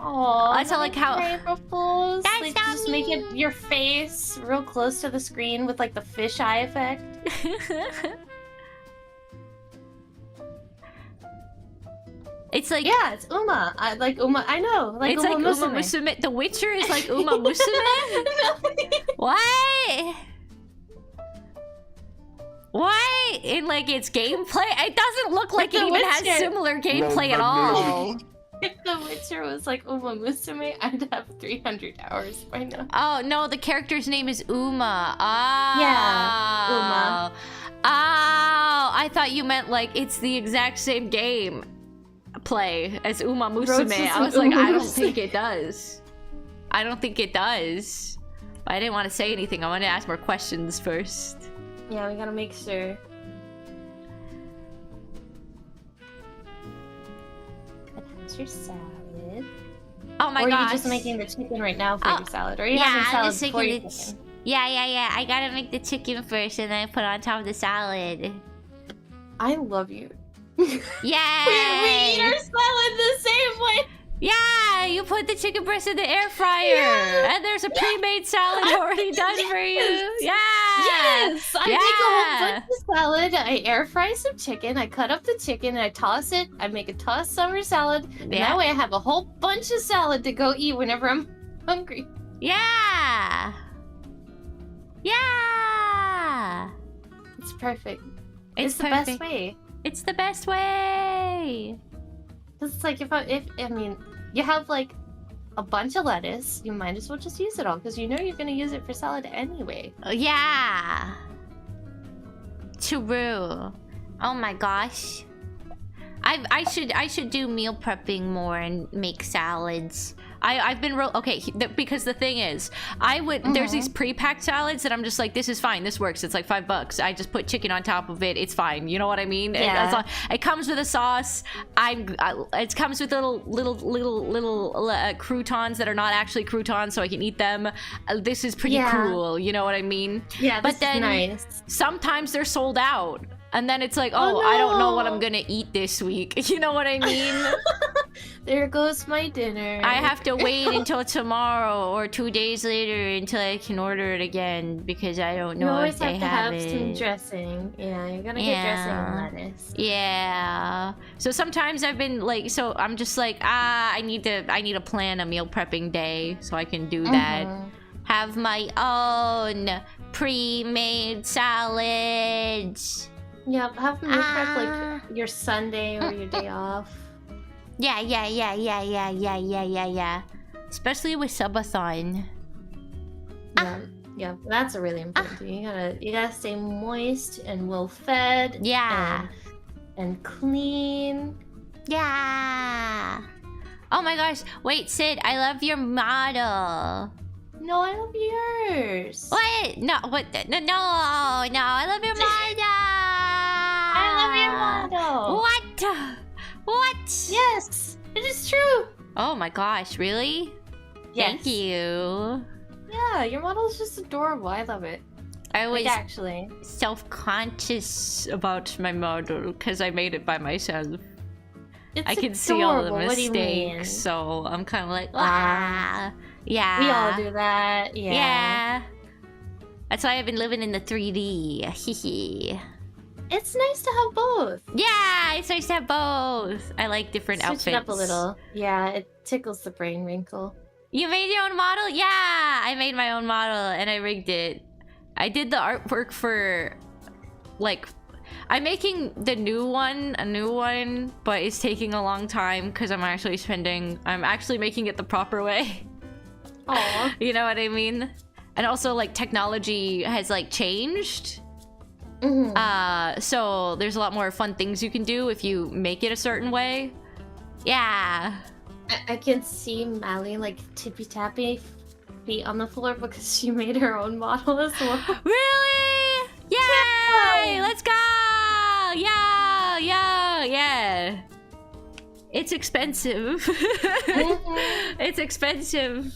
N: Oh,
C: I like how
N: that's like,
C: not
N: just
C: me.
N: make it your face real close to the screen with like the fisheye effect.
C: It's like
N: it's Uma. I like Uma. I know. Like
C: it's
N: Uma
C: like
N: Musume.
C: Uma Musume. The Witcher is like Uma Musume. What? What? In like its gameplay, it doesn't look like it even has similar gameplay at all.
N: If The Witcher was like Uma Musume, I'd have 300 hours by now.
C: Oh, no, the character's name is Uma. Oh.
N: Yeah, Uma.
C: Oh, I thought you meant like it's the exact same game play as Uma Musume. I was like, I don't think it does. I don't think it does. But I didn't want to say anything. I wanted to ask more questions first.
N: Yeah, we gotta make sure. Your salad.
C: Oh my god!
N: Or are you just making the chicken right now for your salad? Or are you having salad before your chicken?
C: Yeah. I gotta make the chicken first and then put it on top of the salad.
N: I love you.
C: Yeah.
N: We eat our salad the same way.
C: Yeah, you put the chicken breast in the air fryer, and there's a pre-made salad already done for you. Yeah.
N: Yes, I make a whole bunch of salad. I air fry some chicken. I cut up the chicken and I toss it. I make a tossed summer salad, and that way I have a whole bunch of salad to go eat whenever I'm hungry.
C: Yeah. Yeah.
N: It's perfect.
C: It's
N: the best way.
C: It's the best way.
N: It's like if I mean, you have like a bunch of lettuce, you might as well just use it all because you know you're gonna use it for salad anyway.
C: Yeah. True. Oh my gosh. I should do meal prepping more and make salads. I've been because the thing is, there's these pre-packed salads that I'm just like, this is fine, this works. It's like $5. I just put chicken on top of it. It's fine. You know what I mean?
N: Yeah.
C: It comes with a sauce. It comes with little croutons that are not actually croutons, so I can eat them. This is pretty cool. You know what I mean?
N: Yeah.
C: But then
N: nice.
C: sometimes they're sold out. And then it's like, oh, no. I don't know what I'm gonna eat this week. You know what I mean?
N: There goes my dinner.
C: I have to wait until tomorrow or 2 days later until I can order it again because I don't know if they have it.
N: You always have to have some dressing. Yeah, you're gonna get dressing and lettuce.
C: Yeah. So sometimes I've been like, so I'm just like, I need to plan a meal prepping day so I can do that. Have my own pre-made salads.
N: Yeah, have meal prep like your Sunday or your day off.
C: Yeah. Especially with subathon.
N: Yeah, that's a really important thing. You gotta stay moist and well fed.
C: Yeah.
N: And clean.
C: Yeah. Oh my gosh. Wait, Sid, I love your model.
N: No, I love yours.
C: What? No, what? No, I love your model.
N: I love your model.
C: What? What?
N: Yes, it is true.
C: Oh my gosh, really?
N: Yes.
C: Thank you.
N: Yeah, your model is just adorable. I love it.
C: I was
N: actually
C: self-conscious about my model because I made it by myself.
N: I
C: can see all the mistakes, so I'm kind of like, yeah.
N: We all do that. Yeah.
C: That's why I've been living in the 3D.
N: It's nice to have both.
C: Yeah, it's nice to have both. I like different outfits.
N: Switch it up a little. Yeah, it tickles the brain wrinkle.
C: You made your own model? Yeah, I made my own model and I rigged it. I did the artwork for, like, I'm making a new one, but it's taking a long time because I'm actually making it the proper way.
N: Aww.
C: You know what I mean? And also, like, technology has, like, changed. So there's a lot more fun things you can do if you make it a certain way. Yeah.
N: I can see Mally, like, tippy-tappy feet on the floor because she made her own model as well.
C: Really? Yay! Let's go! Yeah. It's expensive. It's expensive.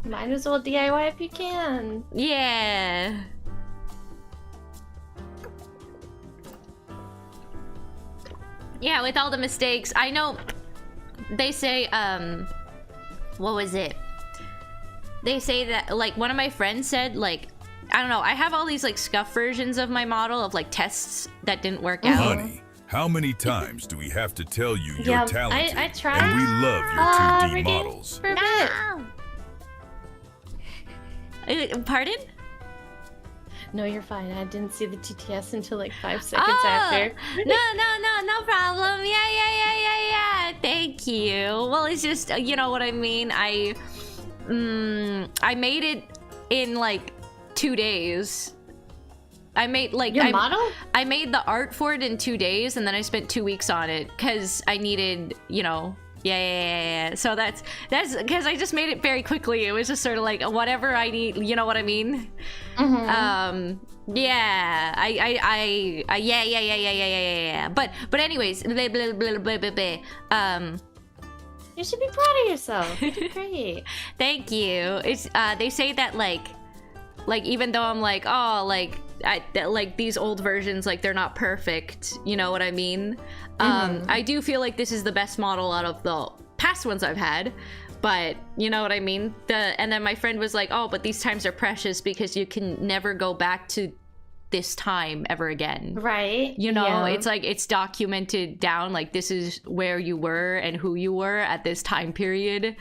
N: Might as well DIY if you can.
C: Yeah. Yeah, with all the mistakes. I know they say, what was it? They say that, like, one of my friends said, like, I don't know, I have all these, like, scuff versions of my model of, like, tests that didn't work out.
D: Honey, how many times do we have to tell you you're talented?
N: I tried.
D: And we love your 2D models.
C: Pardon?
N: No, you're fine. I didn't see the TTS until like 5 seconds after.
C: No problem. Yeah. Thank you. Well, it's just, you know what I mean? I made it in like 2 days. I made like
N: model?
C: I made the art for it in 2 days, and then I spent 2 weeks on it because I needed, you know. Yeah. So that's because I just made it very quickly. It was just sort of like whatever I need, you know what I mean? Yeah. Yeah. But anyways,
N: you should be proud of yourself. You did great.
C: Thank you. It's they say that like even though I'm like, oh, like like these old versions, like they're not perfect. You know what I mean? I do feel like this is the best model out of the past ones I've had. But you know what I mean? And then my friend was like, oh, but these times are precious because you can never go back to this time ever again.
N: Right.
C: You know, it's like it's documented down, like this is where you were and who you were at this time period.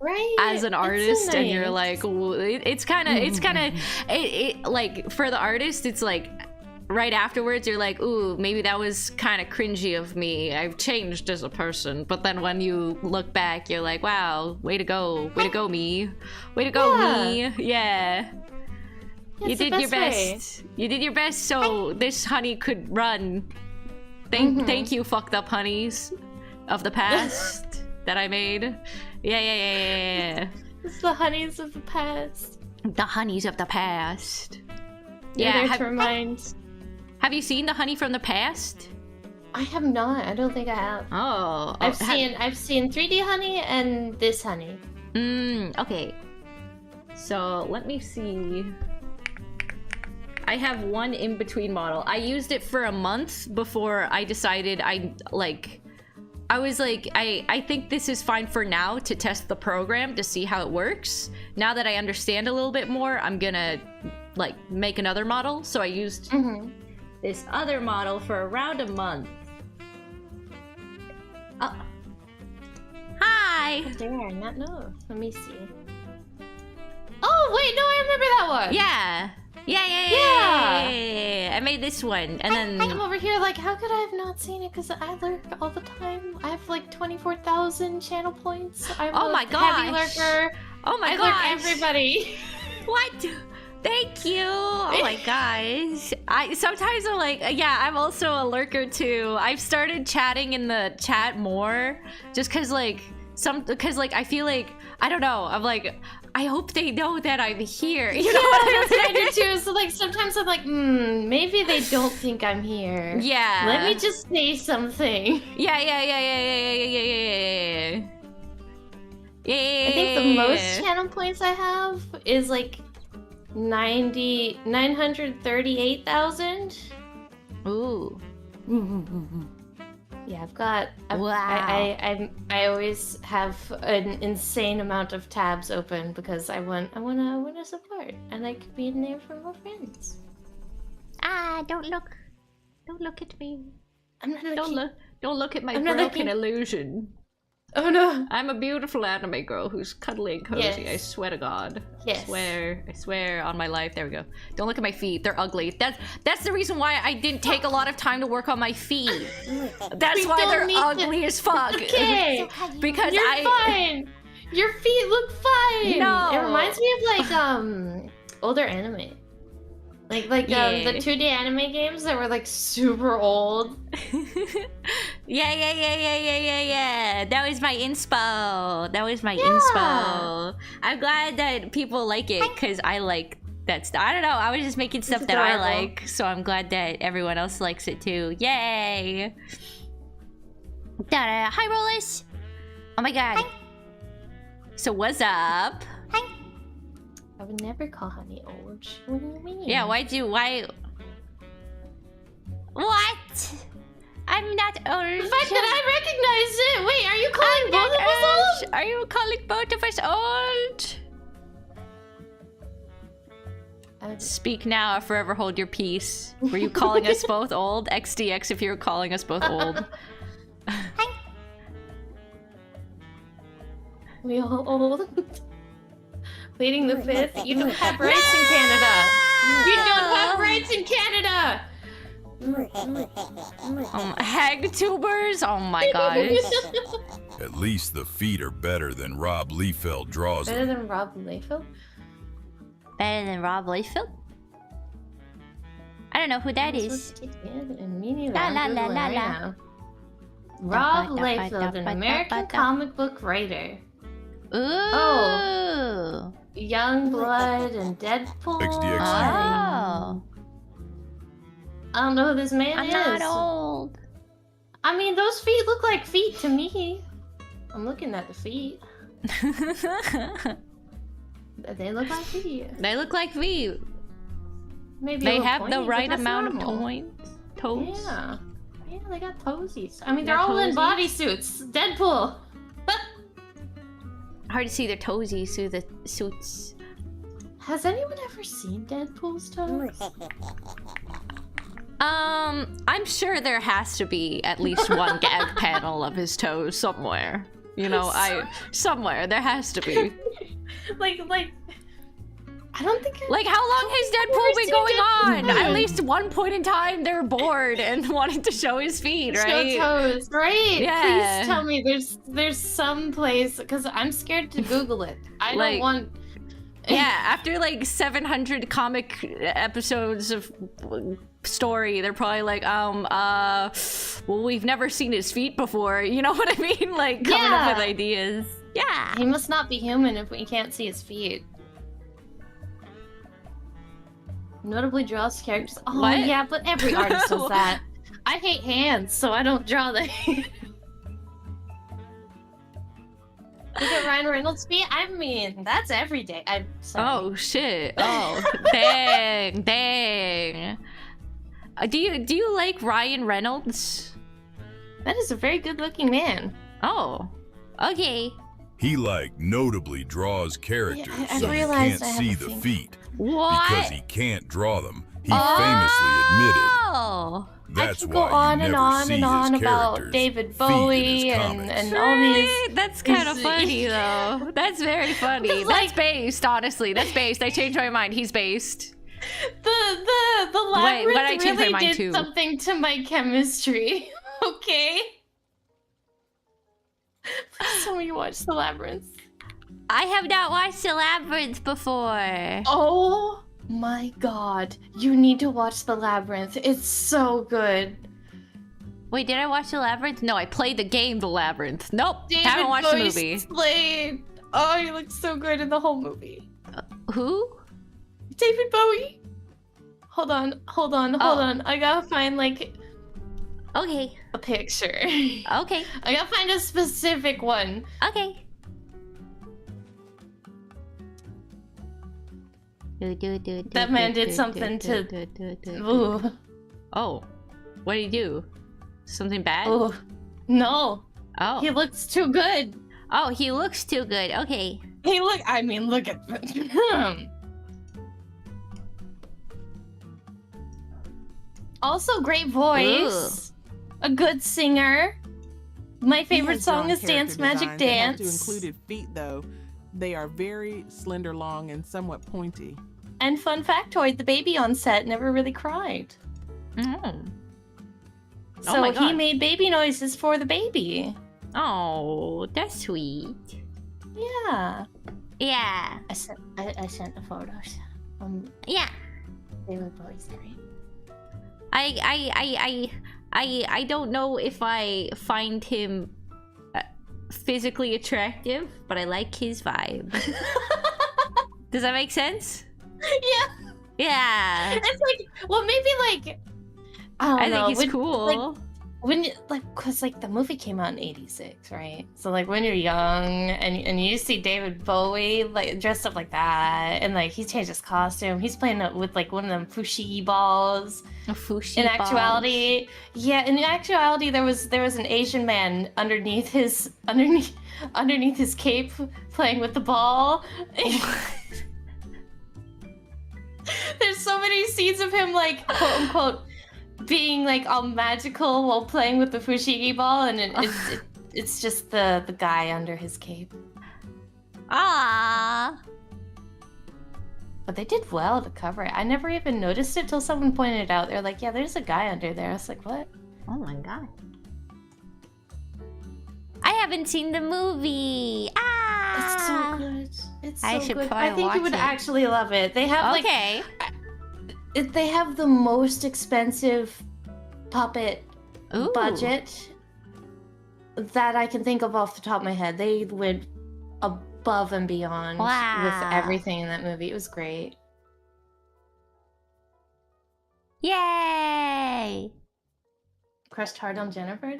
N: Right.
C: As an artist,
N: so nice.
C: and you're like, well, it's kind of like for the artist, it's like right afterwards you're like, ooh, maybe that was kind of cringy of me. I've changed as a person. But then when you look back, you're like, wow, way to go me, way to go me, yeah. You did your best. You did your best so this honey could run. Thank you, fucked up honeys of the past that I made. Yeah.
N: It's the honeys of the past.
C: The honeys of the past.
N: Yeah, there to remind.
C: Have you seen the honey from the past?
N: I have not. I don't think I have.
C: Oh,
N: I've seen 3D honey and this honey.
C: Okay. So let me see. I have one in-between model. I used it for a month before I decided I was like, I think this is fine for now to test the program to see how it works. Now that I understand a little bit more, I'm gonna like make another model. So I used this other model for around a month. Hi!
N: Dare I not know? Let me see. Oh wait, no, I remember that one.
C: Yeah. I made this one, and then
N: I'm over here like, how could I have not seen it? Because I lurk all the time. I have like 24,000 channel points. I'm
C: my
N: heavy lurker.
C: Oh my
N: gosh. I lurk everybody.
C: What? Thank you. Oh my gosh. Sometimes I'm like, yeah, I'm also a lurker too. I've started chatting in the chat more, just because like I feel like, I don't know. I'm like, I hope they know that I'm here. You know what I mean?
N: I do too. So like sometimes I'm like, maybe they don't think I'm here.
C: Yeah.
N: Let me just say something.
C: Yeah.
N: I think the most channel points I have is like 938,000.
C: Ooh.
N: Yeah, I've got.
C: Wow.
N: I always have an insane amount of tabs open because I want to support. I like being there for my friends.
B: Don't look at me.
N: I'm not looking.
C: Don't look at my broken illusion.
N: Oh no!
C: I'm a beautiful anime girl who's cuddly and cozy.
N: Yes.
C: I swear to God.
N: Yes.
C: I swear on my life. There we go. Don't look at my feet. They're ugly. That's the reason why I didn't take a lot of time to work on my feet. That's why they're ugly as fuck.
N: Okay.
C: Because
N: You're fine. Your feet look fine.
C: No.
N: It reminds me of like older anime. Like the 2D anime games that were like super old.
C: Yeah. That was my inspo. Inspo. I'm glad that people like it because I like that stuff. I don't know. I was just making stuff that I like, so I'm glad that everyone else likes it too. Yay! Hi, Rollis. Oh my God. Hi. So what's up?
B: Hi.
N: I would never call honey old. What do you mean?
C: Yeah, why? What? I'm not old.
N: The fact that I recognize it! Wait, are you calling both of us old?
C: Are you calling both of us old? Speak now or forever hold your peace. Were you calling us both old? XDX if you were calling us both old.
N: We all old? Pleading the fifth? You don't have rights in Canada! You don't have rights in Canada!
C: Hag tubers? Oh my gosh.
D: At least the feet are better than Rob Liefeld draws
N: Better
D: them.
N: than Rob Liefeld?
C: Better than Rob Liefeld? I don't know who that is.
N: Me neither.
C: La la la la la.
N: Rob Liefeld, an American comic book writer.
C: Ooh.
N: Oh. Youngblood and Deadpool.
D: XDX.
C: Oh.
N: I don't know who this man is.
C: I'm not old.
N: I mean, those feet look like feet to me. I'm looking at the feet. They look like feet.
C: They look like feet.
N: maybe
C: They
N: a little
C: have the
N: pointy, but
C: right
N: that's
C: amount of
N: normal.
C: toes.
N: Yeah. Yeah, they got toesies. I mean,
C: They're
N: they're all in
C: toesies?
N: bodysuits. Deadpool.
C: Hard to see their toesies through the suits.
N: Has anyone ever seen Deadpool's toes?
C: I'm sure there has to be at least one gag panel of his toes somewhere. You know, somewhere there has to be.
N: like, I don't think.
C: Like, how long has Deadpool been going on? At least one point in time, they're bored and wanted to show his feet, right?
N: Show toes, right?
C: Yeah.
N: Please tell me there's some place, because I'm scared to Google it. I
C: Like-
N: don't want.
C: Yeah, after like 700 comic episodes of story, they're probably like, well, we've never seen his feet before. You know what I mean? Like, coming up with ideas. Yeah.
N: He must not be human if we can't see his feet. Notably draws characters. Oh
C: What?
N: yeah, but every artist does that. I hate hands, so I don't draw the. Look at Ryan Reynolds' feet. I mean, that's every day. I'm sorry.
C: Oh shit. Oh, dang, dang. Do you like Ryan Reynolds?
N: That is a very good-looking man.
C: Oh, okay.
D: He notably draws characters
N: I
D: so you
N: realized
D: can't
N: I have
D: see
N: a
D: the
N: thing.
D: feet.
C: What?
D: Because he can't draw them. He famously admitted.
C: Oh.
D: That's
N: I could go
D: why
N: on
D: you
N: and
D: never
N: on
D: see
N: and on
D: his
N: about
D: characters'
N: David
D: feet in
N: Bowie
D: his
N: and
D: comics.
N: all these.
C: That's kind of
N: his-
C: funny though. That's very funny.
N: Because,
C: That's based, honestly. That's based. I changed my mind. He's based.
N: The
C: Wait,
N: labyrinth
C: what did I change my
N: really
C: mind
N: did
C: to?
N: something to my chemistry. Okay. Please tell me you watched the labyrinth.
C: I have not watched The Labyrinth before.
N: Oh my god, you need to watch the labyrinth. It's so good.
C: Wait, did I watch The Labyrinth? No, I played the game The Labyrinth. Nope,
N: David
C: haven't watched
N: Bowie
C: the movie.
N: Slade. Oh, he looks so good in the whole movie.
C: Who?
N: David Bowie. Hold on. I gotta find like
C: Okay.
N: a picture.
C: Okay.
N: I gotta find a specific one.
C: Okay.
N: That man did something to. Ooh.
C: Oh, what did he do? Something bad?
N: Ooh. No.
C: Oh.
N: He looks too good.
C: Oh, he looks too good. Okay.
N: Look at him. Also, great voice. A good singer. My favorite song is Dance Magic Dance.
F: To included feet, though, they are very slender, long, and somewhat pointy.
N: And fun factoid, the baby on set never really cried.
C: Mm.
N: So
C: Oh my
N: he
C: God.
N: made baby noises for the baby.
C: Oh, that's sweet.
N: Yeah.
C: Yeah.
N: I sent the photos.
C: Yeah.
N: David Bowie's great.
C: I don't know if I find him physically attractive, but I like his vibe. Does that make sense?
N: Yeah.
C: Yeah.
N: It's like, well, maybe like, I don't know.
C: think he's cool.
N: Like, when you, cause like the movie came out in '86, right? So like when you're young and you see David Bowie like dressed up like that, and like he changed his costume, he's playing with like one of them fushigi balls.
C: A fushigi
N: In actuality, there was an Asian man underneath his cape playing with the ball. There's so many scenes of him like quote unquote being like all magical while playing with the fushigi ball, and it's just the guy under his cape.
C: Ah.
N: But they did well to cover it. I never even noticed it till someone pointed it out. They're like, "Yeah, there's a guy under there." I was like, "What?"
C: Oh my god. I haven't seen the movie. Ah.
N: It's so good. It's so
C: I should
N: good.
C: probably
N: I think you
C: watch
N: would
C: it.
N: actually love it. They have
C: Okay.
N: they have the most expensive puppet
C: Ooh.
N: budget that I can think of off the top of my head. They went above and beyond
C: Wow.
N: with everything in that movie. It was great.
C: Yay!
N: Crushed hard on Jennifer.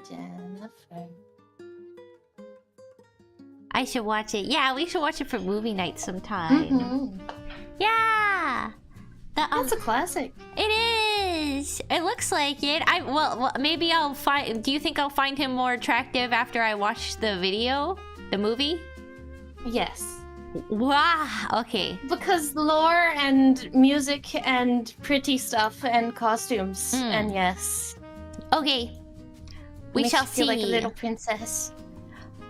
C: I should watch it. Yeah, we should watch it for movie night sometime.
N: Mhm.
C: Yeah!
N: That's a classic.
C: It is. It looks like it. Well, maybe I'll find. Do you think I'll find him more attractive after I watch the video, the movie?
N: Yes.
C: Wow. Okay.
N: Because lore and music and pretty stuff and costumes and yes.
C: Okay. We
N: Makes
C: shall
N: you feel
C: see.
N: like a little princess.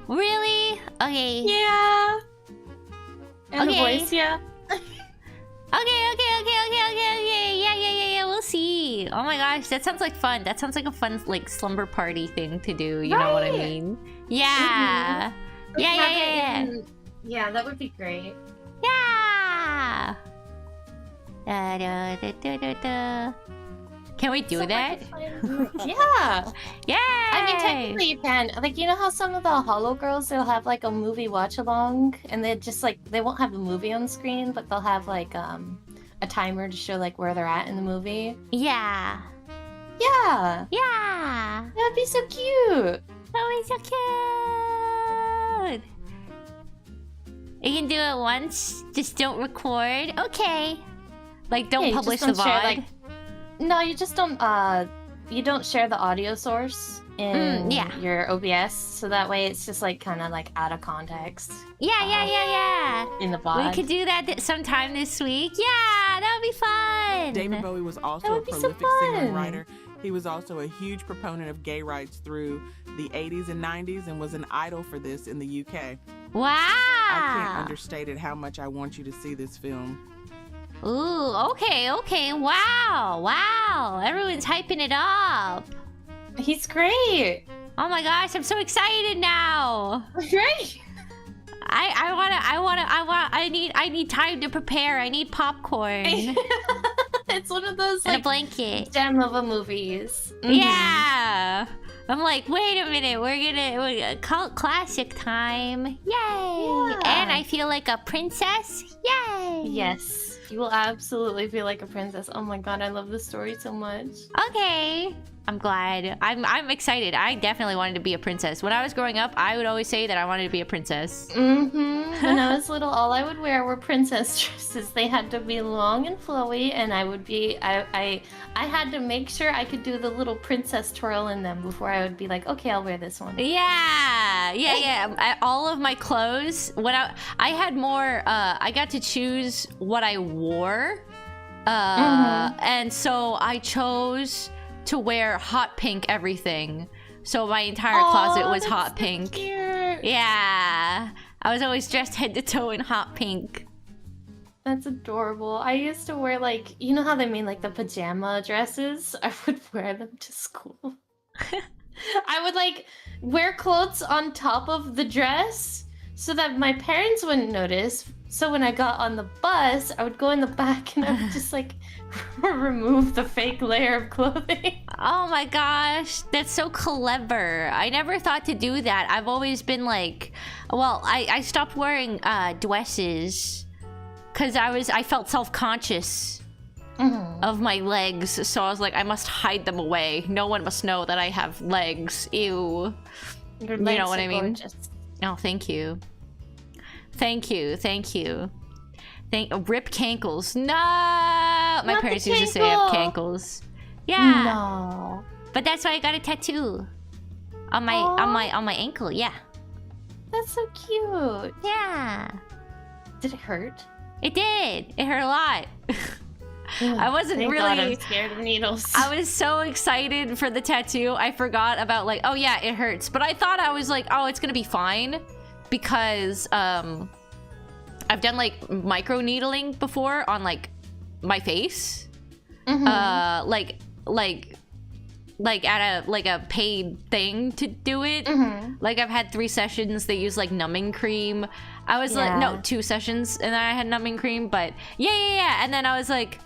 C: Really? Okay.
N: Yeah. And
C: Okay.
N: a voice, yeah.
C: Okay. Yeah. We'll see. Oh my gosh, that sounds like fun. That sounds like a fun like slumber party thing to do. You know what I mean? Yeah. Yeah.
N: Yeah, that would be great.
C: Yeah. Can we do that?
N: Yeah.
C: Yeah.
N: I mean, technically you can. Like, you know how some of the Hollow Girls, they'll have like a movie watch along, and they just like they won't have the movie on screen, but they'll have like a timer to show like where they're at in the movie.
C: Yeah.
N: Yeah.
C: Yeah.
N: That'd be so cute.
C: That would be so cute. You can do it once, just don't record. Okay. Like, don't
N: Yeah, you
C: publish
N: just
C: the
N: don't
C: VOD.
N: share, like- No, you just don't. You don't share the audio source in
C: yeah.
N: your OBS, so that way it's just like kind of like out of context.
C: Yeah.
N: In the VOD.
C: We could do that sometime this week. Yeah, that would be fun.
F: David Bowie was also a
N: would be so
F: prolific singer and
N: fun.
F: writer. He was also a huge proponent of gay rights through the 80s and 90s and was an idol for this in the UK.
C: Wow.
F: I can't understate it how much I want you to see this film.
C: Ooh, okay. Wow. Everyone's hyping it up.
N: He's great.
C: Oh my gosh, I'm so excited now.
N: Great.
C: I need time to prepare. I need popcorn.
N: It's one of those
C: And
N: like
C: a blanket.
N: gem of a movies.
C: Yeah. I'm like, wait a minute, we're gonna cult classic time. Yay!
N: Yeah.
C: And I feel like a princess. Yay!
N: Yes, you will absolutely feel like a princess. Oh my god, I love this story so much.
C: Okay. I'm glad. I'm excited. I definitely wanted to be a princess. When I was growing up, I would always say that I wanted to be a princess.
N: When I was little, all I would wear were princess dresses. They had to be long and flowy, and I would be I had to make sure I could do the little princess twirl in them before I would be like, okay, I'll wear this one.
C: Yeah. All of my clothes. When I had more. I got to choose what I wore, and so I chose to wear hot pink everything. So my entire closet was hot pink.
N: Cute.
C: Yeah. I was always dressed head to toe in hot pink.
N: That's adorable. I used to wear like, you know how they made like the pajama dresses? I would wear them to school. I would like wear clothes on top of the dress so that my parents wouldn't notice. So when I got on the bus, I would go in the back and I would just like remove the fake layer of clothing.
C: Oh my gosh, that's so clever. I never thought to do that. I've always been like, well, I stopped wearing dresses because I felt self-conscious of my legs. So I was like, I must hide them away. No one must know that I have legs. Ew.
N: Your
C: You
N: legs
C: know what
N: are
C: I mean?
N: gorgeous.
C: Oh, thank you. Rip cankles. No, my
N: Not
C: parents
N: the
C: used to say I have
N: cankle.
C: cankles. Yeah,
N: No.
C: but that's why I got a tattoo on my ankle. Yeah,
N: That's so cute.
C: yeah.
N: Did it hurt?
C: It did. It hurt a lot. I wasn't
N: Thank
C: really.
N: God, I'm scared of needles.
C: I was so excited for the tattoo. I forgot about like, oh yeah, it hurts. But I thought I was like, oh, it's gonna be fine because I've done like micro needling before on like my face. Like at a paid thing to do it. Like I've had 3 sessions. They use like numbing cream. I was like, no, 2 sessions, and then I had numbing cream. But yeah. And then I was like,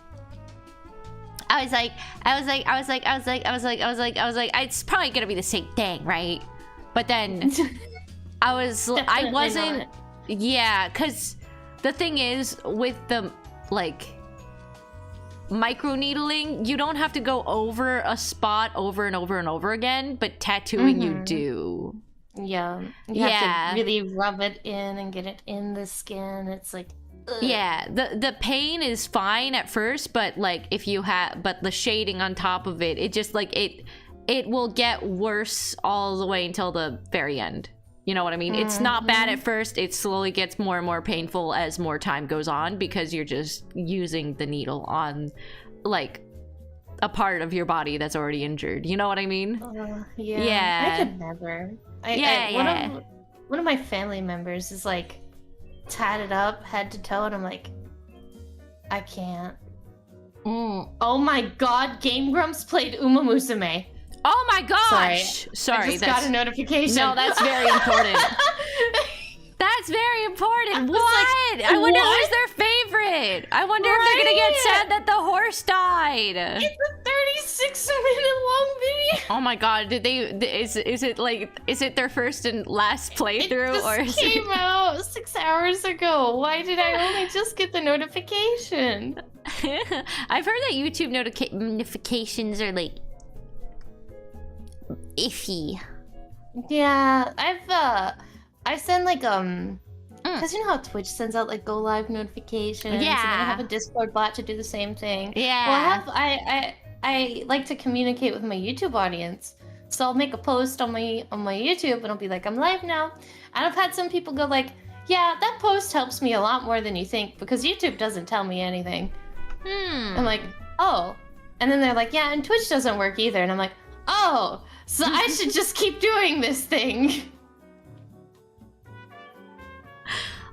C: it's probably gonna be the same thing, right? But then I wasn't.
N: Not.
C: Yeah, because the thing is with the like micro needling, you don't have to go over a spot over and over and over again, but tattooing you do.
N: Yeah. You have to really rub it in and get it in the skin. It's like
C: Yeah, the pain is fine at first, but like if you have, but the shading on top of it, it just like it will get worse all the way until the very end. You know what I mean? It's not bad at first. It slowly gets more and more painful as more time goes on because you're just using the needle on like a part of your body that's already injured. You know what I mean?
N: Yeah. I could never. One of my family members is like tatted up head to toe, and I'm like, I can't. Oh my god, Game Grumps played Uma Musume.
C: Oh my gosh! Sorry,
N: I just got a notification.
C: No, that's very important. That's very important. What? Like, I wonder who's their favorite. I wonder if they're gonna get sad that the horse died.
N: It's a 36-minute long video.
C: Oh my god! Did they? Is it like? Is it their first and last playthrough,
N: It just came out 6 hours ago. Why did I only just get the notification?
C: I've heard that YouTube notifications are like iffy.
N: Yeah, I send like because you know how Twitch sends out like go live notifications.
C: Yeah.
N: And then I have a Discord bot to do the same thing.
C: Yeah.
N: Well, I like to communicate with my YouTube audience, so I'll make a post on my YouTube and I'll be like, I'm live now. And I've had some people go like, yeah, that post helps me a lot more than you think because YouTube doesn't tell me anything. I'm like, oh, and then they're like, yeah, and Twitch doesn't work either, and I'm like, oh, so I should just keep doing this thing.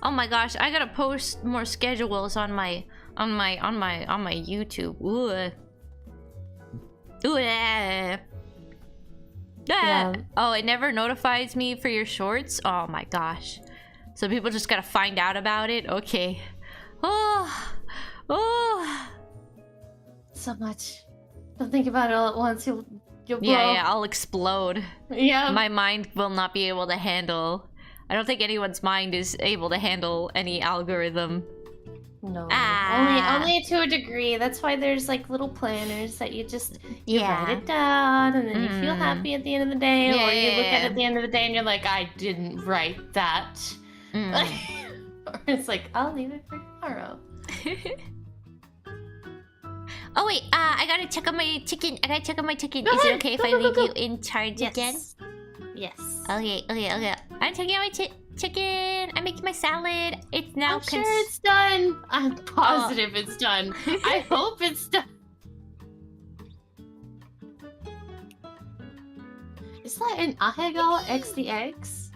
C: Oh my gosh, I gotta post more schedules on my YouTube. Ooh. Ooh. Yeah. Oh, it never notifies me for your shorts? Oh my gosh. So people just gotta find out about it? Okay. Oh.
N: So much. Don't think about it all at once. You'll blow.
C: Yeah, I'll explode.
N: Yeah.
C: My mind will not be able to handle. I don't think anyone's mind is able to handle any algorithm.
N: No. Only to a degree. That's why there's like little planners that you write it down and then you feel happy at the end of the day, or you look at it at the end of the day and you're like, I didn't write that. Or it's like, I'll leave it for tomorrow.
C: Oh wait, I gotta check on my chicken. Is it okay if I leave you in charge again?
N: Yes.
C: Okay. I'm checking out my chicken. I'm making my salad. It's now
N: I'm sure it's done. I'm positive it's done. I hope it's done. Is that an Ahegao XDX?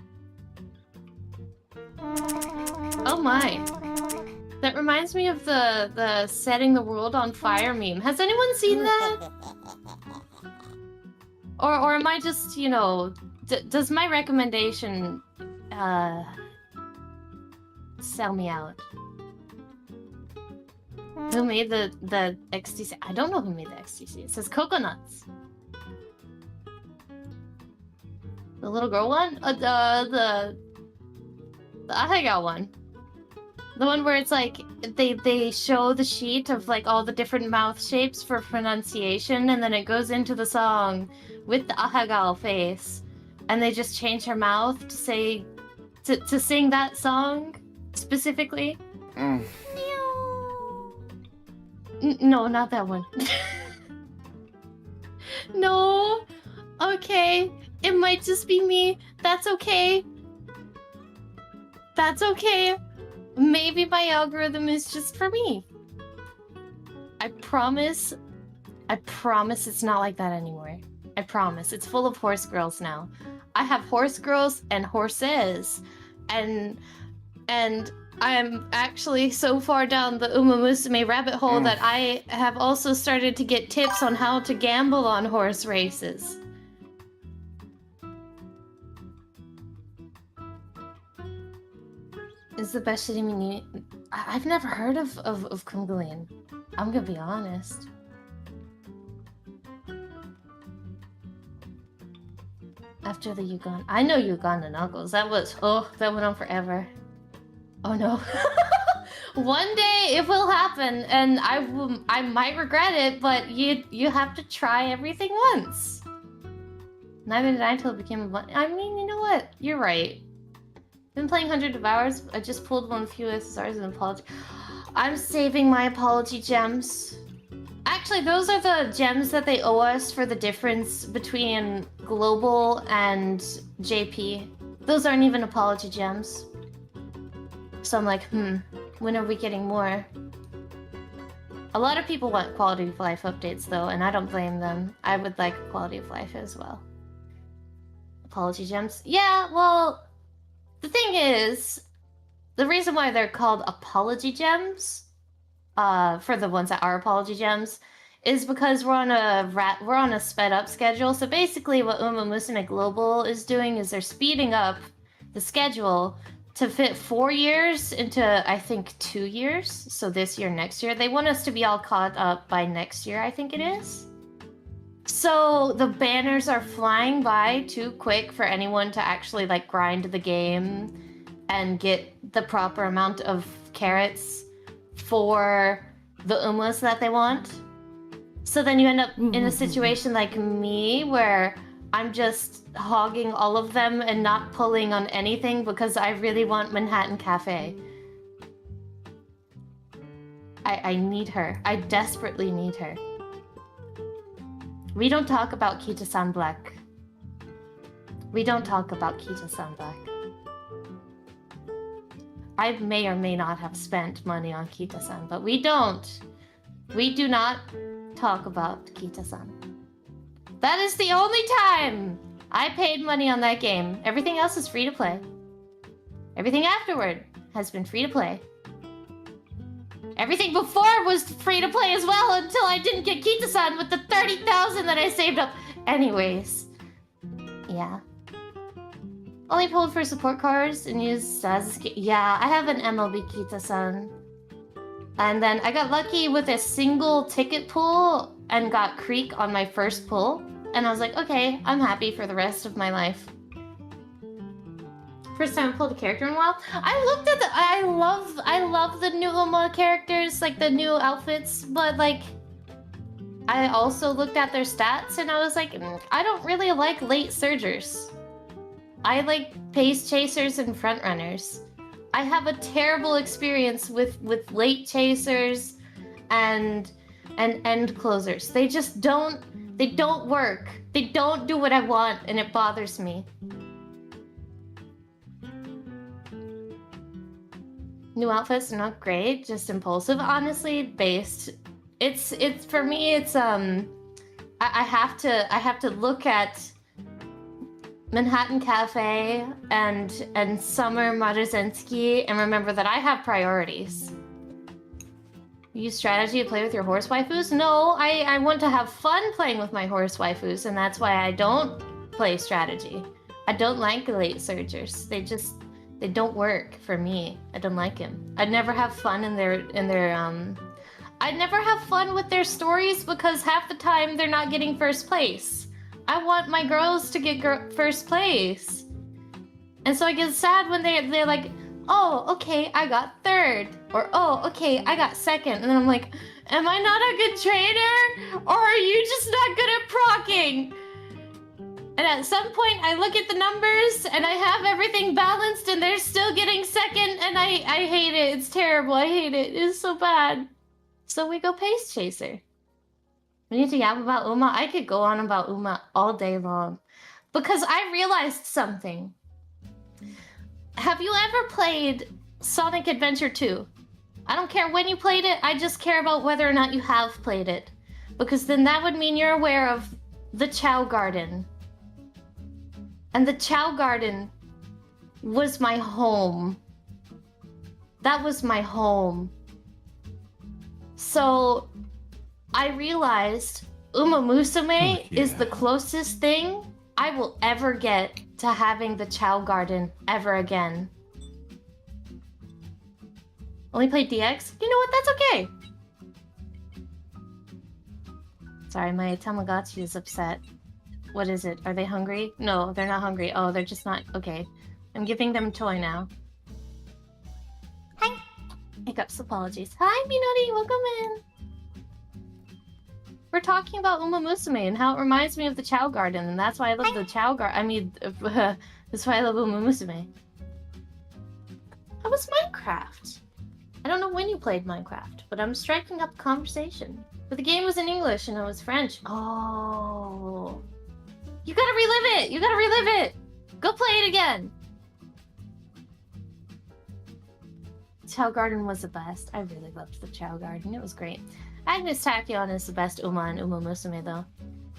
N: Oh my. That reminds me of the setting the world on fire meme. Has anyone seen that? Or am I just, you know, does my recommendation sell me out? Who made the XTC? I don't know who made the XTC. It says coconuts. The little girl one? The Ahegao one. The one where it's like they show the sheet of like all the different mouth shapes for pronunciation, and then it goes into the song with the Ahegao face, and they just change her mouth to say to sing that song specifically. No, not that one. No. Okay. It might just be me. That's okay. That's okay. Maybe my algorithm is just for me. I promise it's not like that anymore. I promise. It's full of horse girls now. I have horse girls and horses. And I am actually so far down the Uma Musume rabbit hole that I have also started to get tips on how to gamble on horse races. It's the best shitty mini. I've never heard of Kungalin. I'm gonna be honest. After the Uganda, I know Uganda Knuckles. That went on forever. Oh no. One day it will happen, and I might regret it, but you have to try everything once. Neither did I until it became a I mean, you know what? You're right. Been playing hundreds of hours. I just pulled one few SSRs and apology. I'm saving my apology gems. Actually, those are the gems that they owe us for the difference between global and JP. Those aren't even apology gems. So I'm like, when are we getting more? A lot of people want quality of life updates though, and I don't blame them. I would like quality of life as well. Apology gems? Yeah, well, the thing is, the reason why they're called apology gems, for the ones that are apology gems, is because we're on a sped up schedule. So basically what Uma Musume Global is doing is they're speeding up the schedule to fit 4 years into, I think, 2 years. So this year, next year. They want us to be all caught up by next year, I think it is. So the banners are flying by too quick for anyone to actually like grind the game and get the proper amount of carrots for the Umas that they want. So then you end up in a situation like me where I'm just hogging all of them and not pulling on anything because I really want Manhattan Cafe. I need her. I desperately need her. We don't talk about Kita-san Black. We don't talk about Kita-san Black. I may or may not have spent money on Kita-san, but we don't. We do not talk about Kita-san. That is the only time I paid money on that game. Everything else is free to play. Everything afterward has been free to play. Everything before was free to play as well until I didn't get Kita-san with the 30,000 that I saved up. Anyways. Yeah. Only pulled for support cards and used as... Yeah, I have an MLB Kita-san. And then I got lucky with a single ticket pull and got Creek on my first pull. And I was like, okay, I'm happy for the rest of my life. First time I pulled a character in a while. I looked at the... I love the new Uma characters, like the new outfits, but like... I also looked at their stats and I was like, I don't really like late surgers. I like pace chasers and front runners. I have a terrible experience with late chasers and end closers. They just don't work. They don't do what I want and it bothers me. New outfits are not great, just impulsive. Honestly, based. It's for me. It's I have to look at Manhattan Cafe and Summer Maruzensky and remember that I have priorities. Use strategy to play with your horse waifus? No, I want to have fun playing with my horse waifus, and that's why I don't play strategy. I don't like late surgers. They don't work for me. I don't like them. I'd never have fun in their I'd never have fun with their stories because half the time they're not getting first place. I want my girls to get first place. And so I get sad when they're like, oh, okay, I got third. Or, oh, okay, I got second. And then I'm like, am I not a good trainer? Or are you just not good at procking? And at some point, I look at the numbers and I have everything balanced and they're still getting second and I hate it. It's terrible. I hate it. It's so bad. So we go pace chaser. We need to yap about Uma. I could go on about Uma all day long. Because I realized something. Have you ever played Sonic Adventure 2? I don't care when you played it. I just care about whether or not you have played it. Because then that would mean you're aware of the Chow Garden. And the Chow Garden was my home. That was my home. So I realized Uma Musume is the closest thing I will ever get to having the Chow Garden ever again. Only played DX? You know what? That's okay. Sorry, my Tamagotchi is upset. What is it? Are they hungry? No, they're not hungry. Oh, they're just not... Okay. I'm giving them a toy now. Hi! Hiccups, apologies. Hi, Minori! Welcome in! We're talking about Uma Musume and how it reminds me of the Chow Garden, and that's why I love the Chow Garden. I mean, that's why I love Uma Musume. Minecraft. I don't know when you played Minecraft, but I'm striking up conversation. But the game was in English and it was French. Oh. You gotta relive it! You gotta relive it! Go play it again! Chow Garden was the best. I really loved the Chow Garden. It was great. Agnes Tachyon is the best Uma and Uma Musume, though.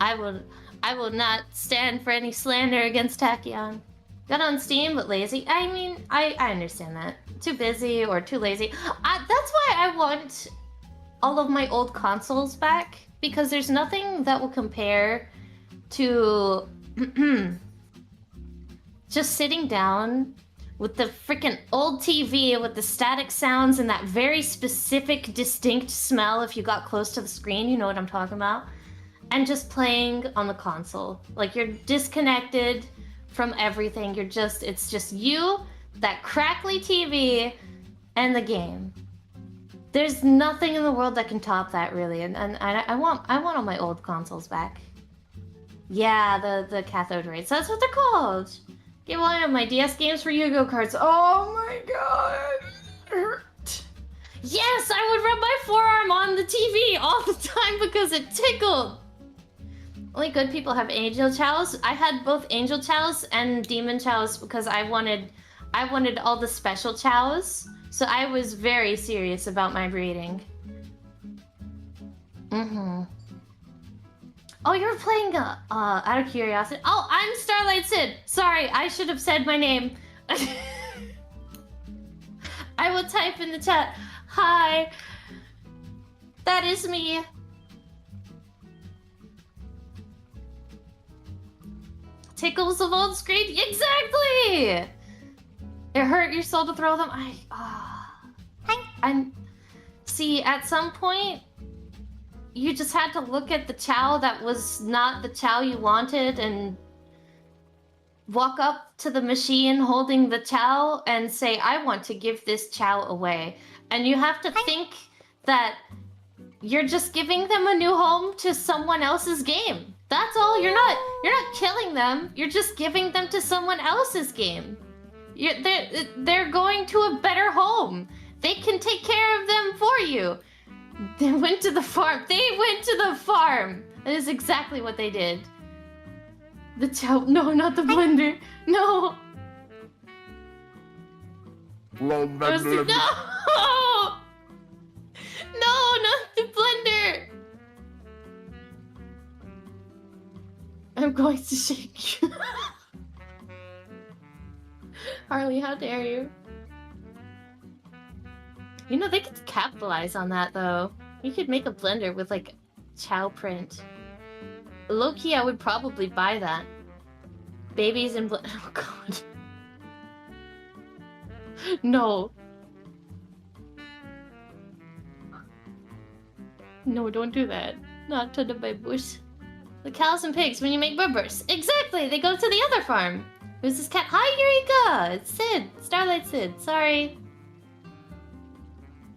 N: I will not stand for any slander against Tachyon. Got on Steam, but lazy. I mean, I understand that. Too busy or too lazy. That's why I want all of my old consoles back, because there's nothing that will compare to just sitting down with the freaking old TV with the static sounds and that very specific, distinct smell if you got close to the screen, you know what I'm talking about, and just playing on the console. Like, you're disconnected from everything. It's just you, that crackly TV, and the game. There's nothing in the world that can top that, really, and I want all my old consoles back. Yeah, the cathode rays. That's what they're called. Get one of my DS games for Yu-Gi-Oh cards. Oh my god. Hurt. Yes, I would rub my forearm on the TV all the time because it tickled. Only good people have angel chows. I had both angel chows and demon chows because I wanted all the special chows. So I was very serious about my breeding. Oh, you were playing, out of curiosity. Oh, I'm Starlight Sid. Sorry, I should have said my name. I will type in the chat. Hi. That is me. Tickles of old screen. Exactly! It hurt your soul to throw them. See, at some point, you just had to look at the chow that was not the chow you wanted and walk up to the machine holding the chow and say, I want to give this chow away. And you have to think that you're just giving them a new home to someone else's game. That's all. You're not killing them. You're just giving them to someone else's game. They're going to a better home. They can take care of them for you. They went to the farm. That is exactly what they did. The chow. No, not the blender. No. No! No, not the blender. I'm going to shake you. Harley, how dare you? You know, they could capitalize on that, though. You could make a blender with, like, chow print. Low-key, I would probably buy that. Babies in blender. Oh, God. No. No, don't do that. Not to the baboos. The cows and pigs when you make burbers. Exactly! They go to the other farm. Who's this cat? Hi, Eureka! It's Sid. Starlight Sid. Sorry.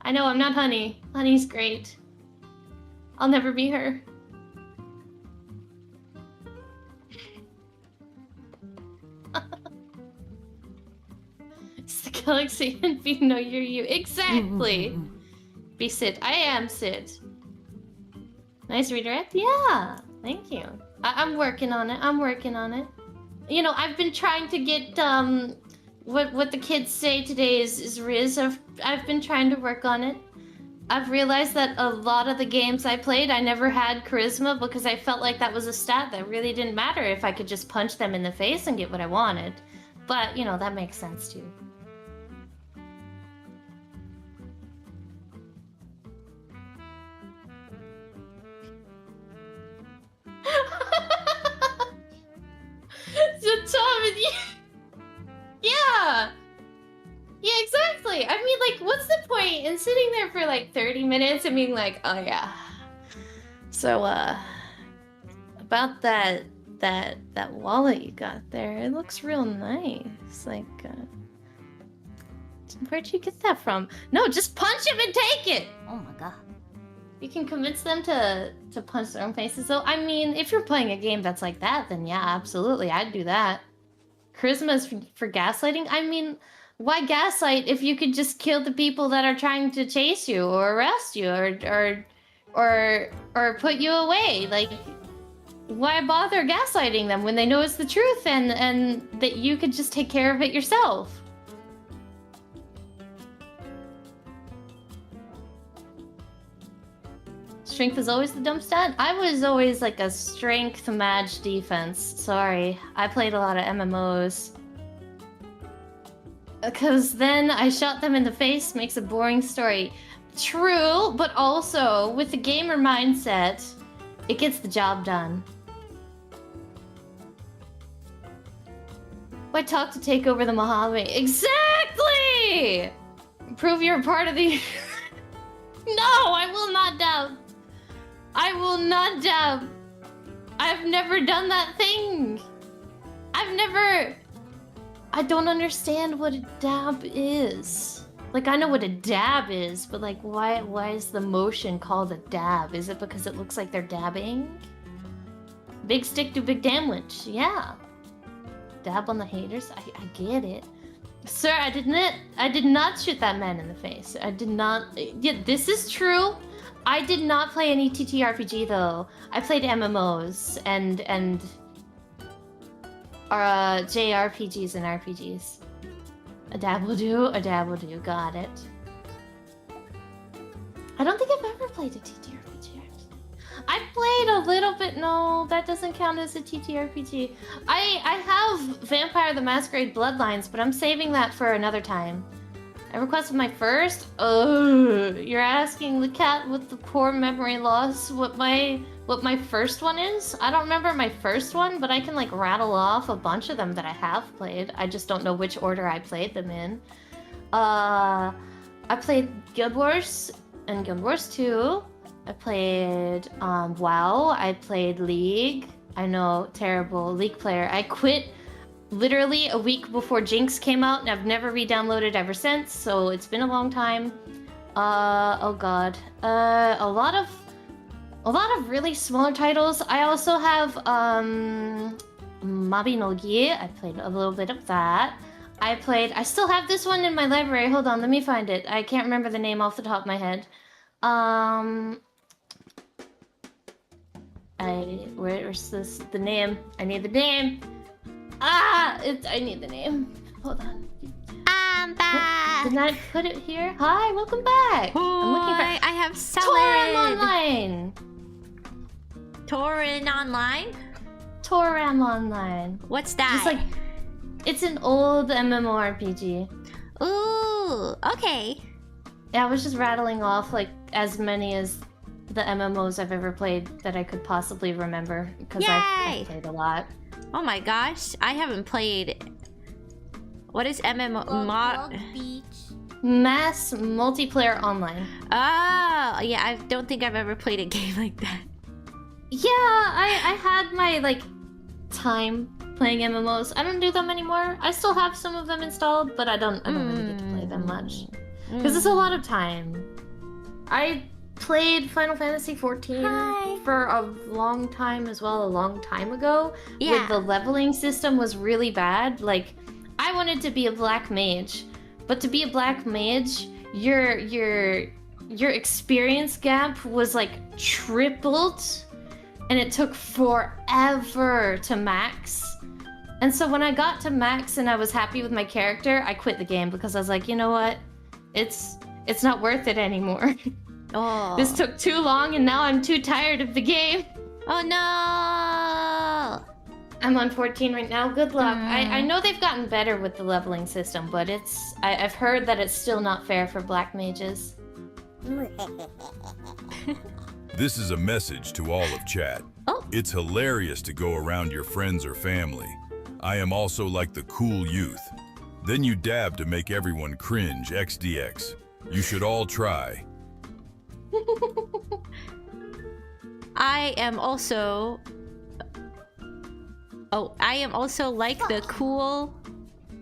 N: I know, I'm not Honey. Honey's great. I'll never be her. It's the galaxy and be no you're you. Exactly! Be Sid. I am Sid. Nice redirect? Yeah! Thank you. I'm working on it. I'm working on it. You know, I've been trying to get, what the kids say today is Riz. I've been trying to work on it. I've realized that a lot of the games I played, I never had charisma because I felt like that was a stat that really didn't matter if I could just punch them in the face and get what I wanted. But, you know, that makes sense too. So Tom and you... Yeah! Yeah, exactly! I mean, like, what's the point in sitting there for like 30 minutes and being like, oh yeah. So, about that wallet you got there, it looks real nice. Like, where'd you get that from? No, just punch him and take it! Oh my god. You can convince them to punch their own faces, though. I mean, if you're playing a game that's like that, then yeah, absolutely, I'd do that. Charisma is for gaslighting? I mean, Why gaslight if you could just kill the people that are trying to chase you or arrest you or put you away? Like, why bother gaslighting them when they know it's the truth and that you could just take care of it yourself? Strength is always the dumb stat? I was always like a strength match defense. Sorry, I played a lot of MMOs. Because then I shot them in the face, makes a boring story. True, but also, with the gamer mindset, it gets the job done. Why talk to take over the Mojave? Exactly! Prove you're a part of the... No, I will not dab. I will not dab. I've never done that thing. I don't understand what a dab is. Like, I know what a dab is, but like, why is the motion called a dab? Is it because it looks like they're dabbing? Big stick do big damage, yeah. Dab on the haters, I get it. Sir, I did not shoot that man in the face. I did not, yeah, this is true. I did not play any TTRPG though. I played MMOs and JRPGs and RPGs. A dab will do, got it. I don't think I've ever played a TTRPG actually. I played a little bit, no, that doesn't count as a TTRPG. I have Vampire the Masquerade Bloodlines, but I'm saving that for another time. I requested my first? Oh, you're asking the cat with the poor memory loss what my first one is? I don't remember my first one, but I can like rattle off a bunch of them that I have played. I just don't know which order I played them in. I played Guild Wars and Guild Wars 2. I played WoW. I played League. I know, terrible League player. I quit literally a week before Jinx came out, and I've never re-downloaded ever since, so it's been a long time. Oh god. A lot of really smaller titles. I also have Mabinogi. I played a little bit of that. I still have this one in my library. Hold on, let me find it. I can't remember the name off the top of my head. Where's this? The name. I need the name. I need the name. Hold on.
B: I'm back.
N: Didn't I put it here? Hi, welcome back. I'm looking for.
B: I have
N: Toram Online.
B: Torin Online?
N: Toram Online.
B: What's that?
N: Just like, it's an old MMORPG.
B: Ooh, okay.
N: Yeah, I was just rattling off like as many as the MMOs I've ever played that I could possibly remember because I've played a lot.
B: Oh my gosh, I haven't played. What is MMO?
N: Mass Multiplayer Online.
B: Oh, yeah, I don't think I've ever played a game like that.
N: Yeah, I had my like time playing MMOs. I don't do them anymore. I still have some of them installed, but I don't really get to play them much because it's a lot of time. I played Final Fantasy XIV for a long time as well, a long time ago.
B: Yeah.
N: Where the leveling system was really bad. Like, I wanted to be a black mage, but to be a black mage, your experience gap was like tripled, and it took forever to max. And so when I got to max and I was happy with my character, I quit the game because I was like, you know what? It's not worth it anymore.
B: Oh.
N: This took too long and now I'm too tired of the game.
B: Oh no!
N: I'm on 14 right now. Good luck. I know they've gotten better with the leveling system, but I've heard that it's still not fair for black mages.
D: This is a message to all of chat.
B: Oh.
D: It's hilarious to go around your friends or family. I am also like the cool youth. Then you dab to make everyone cringe XDX. You should all try.
B: I am also like the cool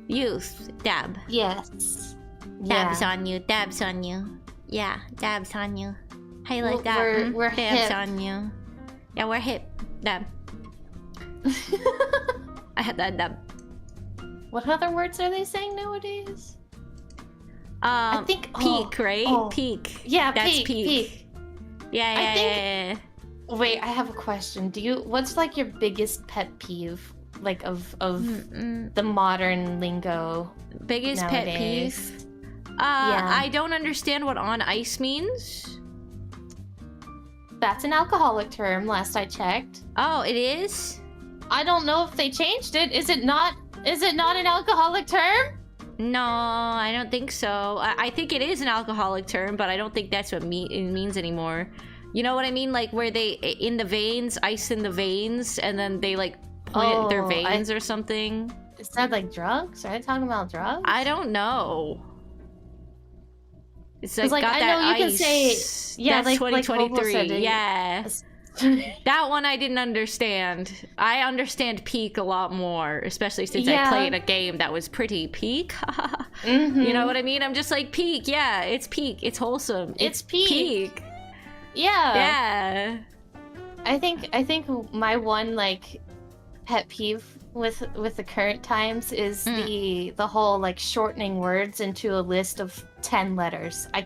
B: youth. Dab.
N: Yes.
B: Dabs
N: Yeah.
B: on you. Dabs on you. Yeah, dabs on you. How you like that?
N: We're
B: dabs
N: hip.
B: on you. Yeah, we're hip. Dab. I had that dab.
N: What other words are they saying nowadays? I think
B: Peak, right?
N: oh.
B: Peak.
N: Yeah,
B: That's
N: peak.
B: Yeah,
N: I think-
B: yeah.
N: Wait, I have a question. What's like your biggest pet peeve, like of the modern lingo?
B: Biggest
N: nowadays?
B: pet peeve?
N: Yeah.
B: I don't understand what on ice means.
N: That's an alcoholic term, last I checked.
B: Oh, it is?
N: I don't know if they changed it. Is it not an alcoholic term?
B: No, I don't think so. I think it is an alcoholic term, but I don't think that's what it means anymore. You know what I mean? Like where they, in the veins, ice in the veins, and then they like point at their veins or something.
N: Is that like drugs? Are they talking about drugs?
B: I don't know. It's like,
N: like
B: got
N: I
B: that
N: know you
B: ice.
N: can say, yeah,
B: That's
N: like
B: 2023.
N: said,
B: Yeah. That one I didn't understand. I understand peak a lot more, especially since I played a game that was pretty peak. You know what I mean? I'm just like, peak, yeah, it's peak. It's wholesome.
N: It's peak.
B: Peak.
N: Yeah.
B: Yeah.
N: I think my one like pet peeve with the current times is the whole like shortening words into a list of 10 letters. I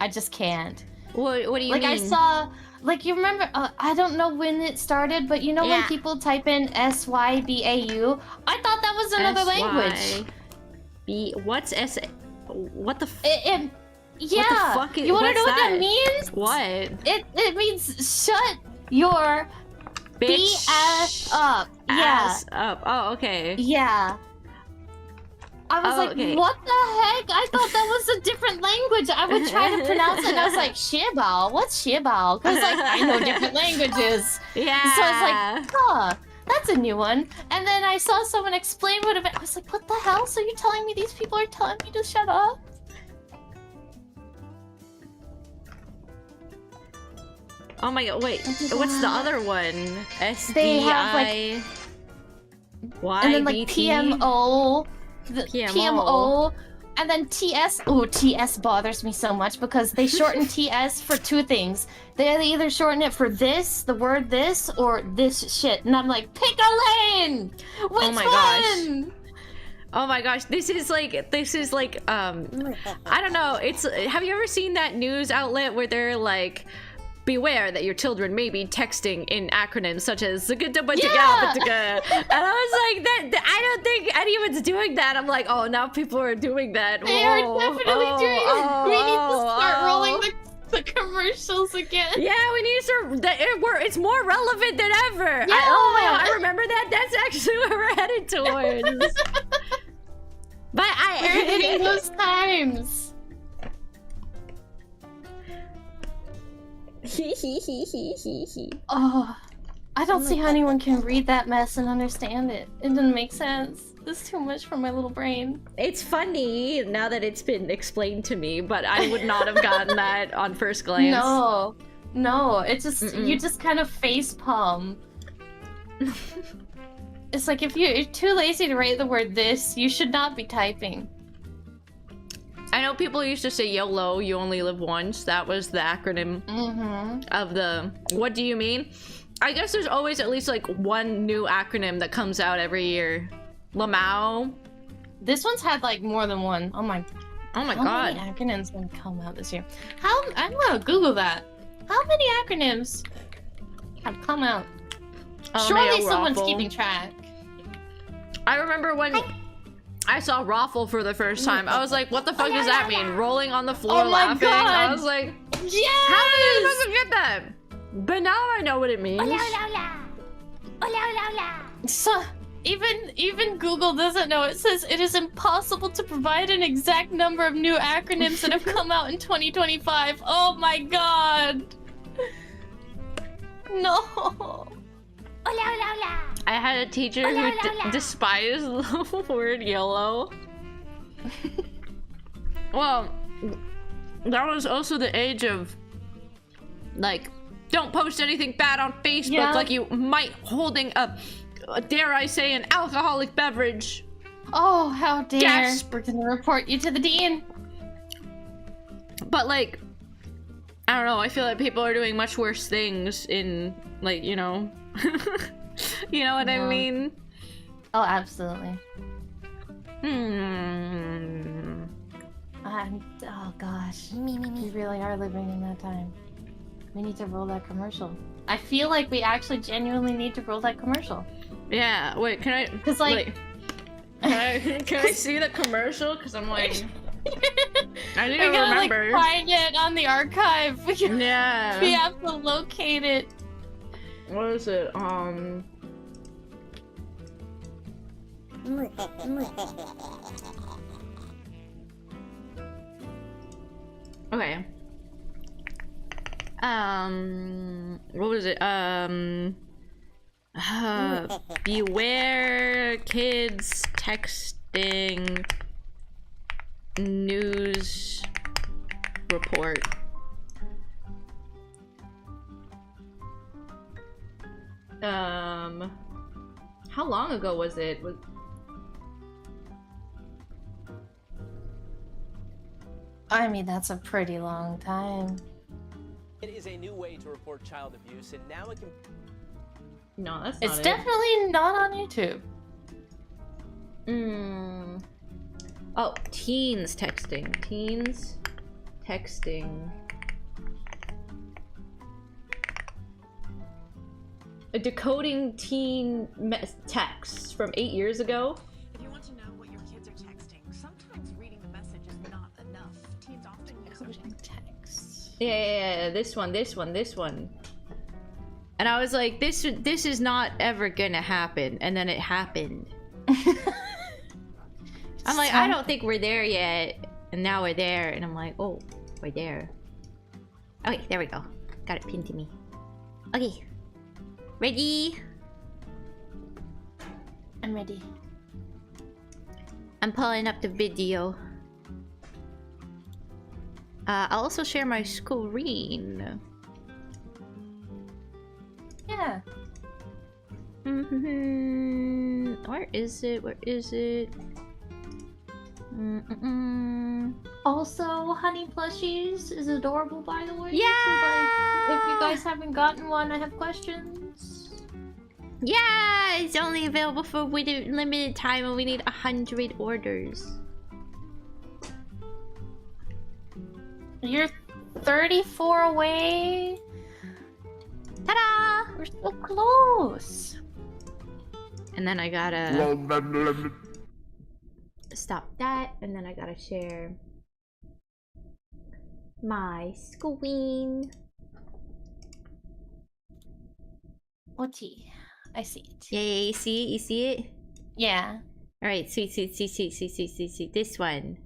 N: just can't.
B: What do you
N: mean? Like I saw, like you remember, I don't know when it started, but you know when people type in SYBAU, I thought that was another language.
B: What's S? What the?
N: Yeah.
B: What the fuck
N: you want to know what that means?
B: What?
N: It means shut your BS up.
B: Ass up. Oh, okay.
N: Yeah. I was like, what the heck? I thought that was a different language. I would try to pronounce it, and I was like, Shibao? What's Shibao? Because, like, I know different languages.
B: Yeah.
N: So I was like, huh, that's a new one. And then I saw someone explain what it meant. I was like, what the hell? So you're telling me these people are telling me to shut up?
B: Oh my god, wait. What's the other one? SDI.
N: They have, like, and then, like, PMO. PMO, and then TS. Oh, TS bothers me so much because they shorten TS for two things. They either shorten it for this, the word this, or this shit. And I'm like, pick a lane! Which
B: oh my
N: one?
B: Gosh. Oh my gosh, this is like, I don't know, have you ever seen that news outlet where they're like, beware that your children may be texting in acronyms such as and I was like, that I don't think anyone's doing that. I'm like, oh, now people are doing that.
N: They are definitely doing it. We need to start rolling the commercials again.
B: Yeah, we need to start. It's more relevant than ever.
N: Yeah.
B: I remember that. That's actually where we're headed towards. But
N: we're hitting those times. Oh, I don't see how anyone can read that mess and understand it. It doesn't make sense. This is too much for my little brain.
B: It's funny now that it's been explained to me, but I would not have gotten that on first glance.
N: No, it's just you just kind of face palm. It's like if you're too lazy to write the word this, you should not be typing.
B: I know people used to say YOLO, you only live once. That was the acronym of the, what do you mean? I guess there's always at least like one new acronym that comes out every year. Lamau.
N: This one's had like more than one. Oh my
B: god.
N: How many acronyms gonna come out this year? I'm gonna Google that. How many acronyms have come out? Surely someone's keeping track.
B: I remember when I saw Raffle for the first time. I was like, what the fuck does that mean? Rolling on the floor laughing.
N: God.
B: I was like,
N: yes!
B: How did I fucking get that? But now I know what it means.
N: So, even Google doesn't know. It says it is impossible to provide an exact number of new acronyms that have come out in 2025. Oh my god. No.
B: I had a teacher who despised the word yellow. Well, that was also the age of, like, don't post anything bad on Facebook, like you might holding a, dare I say, an alcoholic beverage.
N: Oh, how dare.
B: Gasp.
N: We're gonna report you to the dean.
B: But, like, I don't know, I feel like people are doing much worse things in, like, you know... You know what I mean?
N: Oh, absolutely.
B: I
N: Oh gosh. We really are living in that time. We need to roll that commercial. I feel like we actually genuinely need to roll that commercial.
B: Yeah, wait, can I?
N: Because like,
B: can I see the commercial? Because I'm like, I need to
N: gotta,
B: remember.
N: Like, find it on the archive.
B: Yeah.
N: We have to locate it.
B: What is it? Okay. What was it? Beware kids texting news report. How long ago was it?
N: I mean, that's a pretty long time.
O: It is a new way to report child abuse, and now it can...
B: No, that's not
N: It's
B: it.
N: definitely not on YouTube.
B: Oh, teens texting. Teens texting. A decoding teen texts from 8 years ago.
P: If you want to know what your kids are texting, sometimes reading the message is not enough. Teens often use
N: texts.
B: Yeah, this one. And I was like, this is not ever gonna happen, and then it happened. I'm like, I don't think we're there yet, and now we're there, and I'm like, oh, we're there. Okay, there we go. Got it pinned to me. Okay. Ready?
N: I'm ready.
B: I'm pulling up the video. I'll also share my screen.
N: Yeah.
B: Where is it? Where is it?
N: Also, Honey Plushies is adorable, by the way.
B: Yeah!
N: So, like, if you guys haven't gotten one, I have questions.
B: Yeah! It's only available for limited time and we need 100 orders.
N: You're 34 away.
B: Ta-da!
N: We're so close.
B: And then I gotta... stop that, and then I gotta share my screen.
N: Whatty? I see it.
B: Yeah, you see it? You see it?
N: Yeah.
B: Alright, see. This one.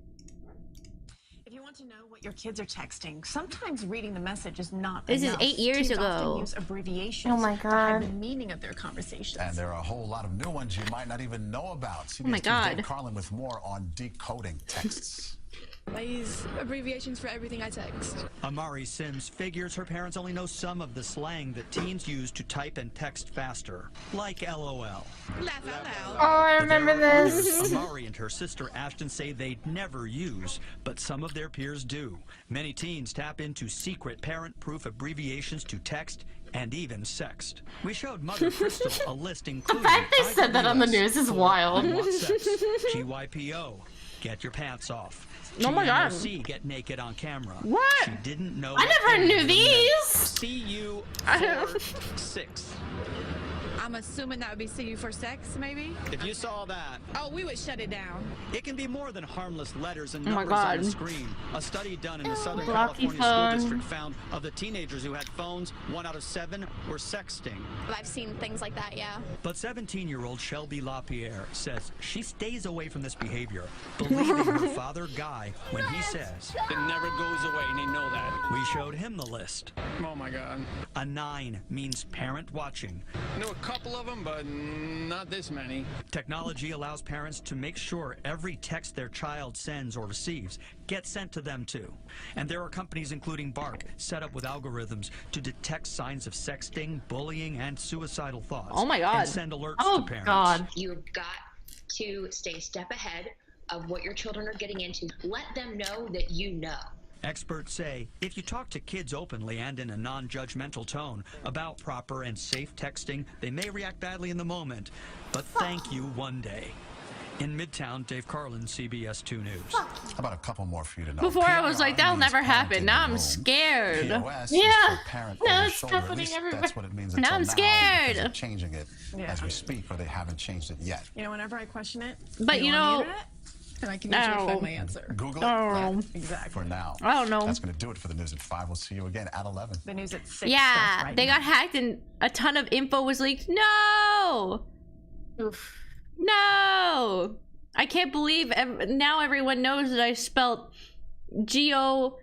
P: If you want to know what your kids are texting, sometimes reading the message is not
B: This
P: enough.
B: is 8 years
P: Teens
B: ago.
P: often use abbreviations
N: Oh my
P: to hide
N: God.
P: the meaning of their conversations.
Q: And there are a whole lot of new ones you might not even know about. CBS
B: Oh my
Q: 2's
B: God.
Q: Dave Carlin with more on decoding texts.
R: I use abbreviations for everything I text.
S: Amari Sims figures her parents only know some of the slang that teens use to type and text faster, like LOL.
R: Laugh out loud.
N: Oh, I remember this.
S: Amari and her sister Ashton say they'd never use, but some of their peers do. Many teens tap into secret parent-proof abbreviations to text and even sext. We showed Mother Crystal a list including
N: The fact they said that on the news is wild.
S: GYPO, get your pants off.
B: Oh my God.
S: GNOC, get naked on camera.
B: What?
S: She didn't know.
N: I never knew these.
S: CU 6.
R: I'm assuming that would be CU for sex, maybe?
S: If you saw that,
R: Oh, we would shut it down.
S: it can be more than harmless letters and
B: Oh my
S: numbers on
B: God.
S: the screen. A study done in the Southern
N: Blocky
S: California
N: phone.
S: School District found of the teenagers who had phones, 1 out of 7 were sexting.
R: I've seen things like that, yeah.
S: But 17-year-old Shelby LaPierre says she stays away from this behavior, believing her father Guy when he says
T: It never goes away, and they know that.
S: we showed him the list.
T: Oh my God.
S: A 9 means parent watching.
T: I know a couple of them, but not this many.
S: Technology allows parents to make sure every text their child sends or receives gets sent to them too. And there are companies including Bark set up with algorithms to detect signs of sexting, bullying, and suicidal thoughts.
B: Oh my God.
S: And send alerts
N: Oh
S: to parents.
N: God.
U: You've got to stay a step ahead of what your children are getting into. Let them know that you know.
S: Experts say if you talk to kids openly and in a non-judgmental tone about proper and safe texting, they may react badly in the moment, but thank you one day. In Midtown, Dave Carlin, CBS 2 News.
Q: How about a couple more for you to know?
B: Before I was like, that'll never happen. Now I'm scared.
Q: POS
N: Yeah.
Q: is for parent
N: Now
Q: over
N: it's
Q: shoulder. At
N: happening
Q: least
N: everywhere.
Q: that's what it means
B: Now
Q: until
B: I'm
Q: because
B: scared.
Q: they're changing it
P: Yeah.
Q: as we speak, or they haven't changed it yet.
P: You know, whenever I question it,
B: But
P: I go
B: you
P: on the
B: know-
P: internet, and I can usually find my answer.
Q: Google it.
B: Oh.
P: Exactly.
Q: For now.
B: I don't know.
Q: That's going to do it for the news at 5. We'll see you again at 11.
P: The news at 6.
B: Yeah,
P: starts right
B: they
P: now.
B: got hacked and a ton of info was leaked. No!
N: Oof.
B: No! I can't believe now everyone knows that I spelled G-O-Y-P.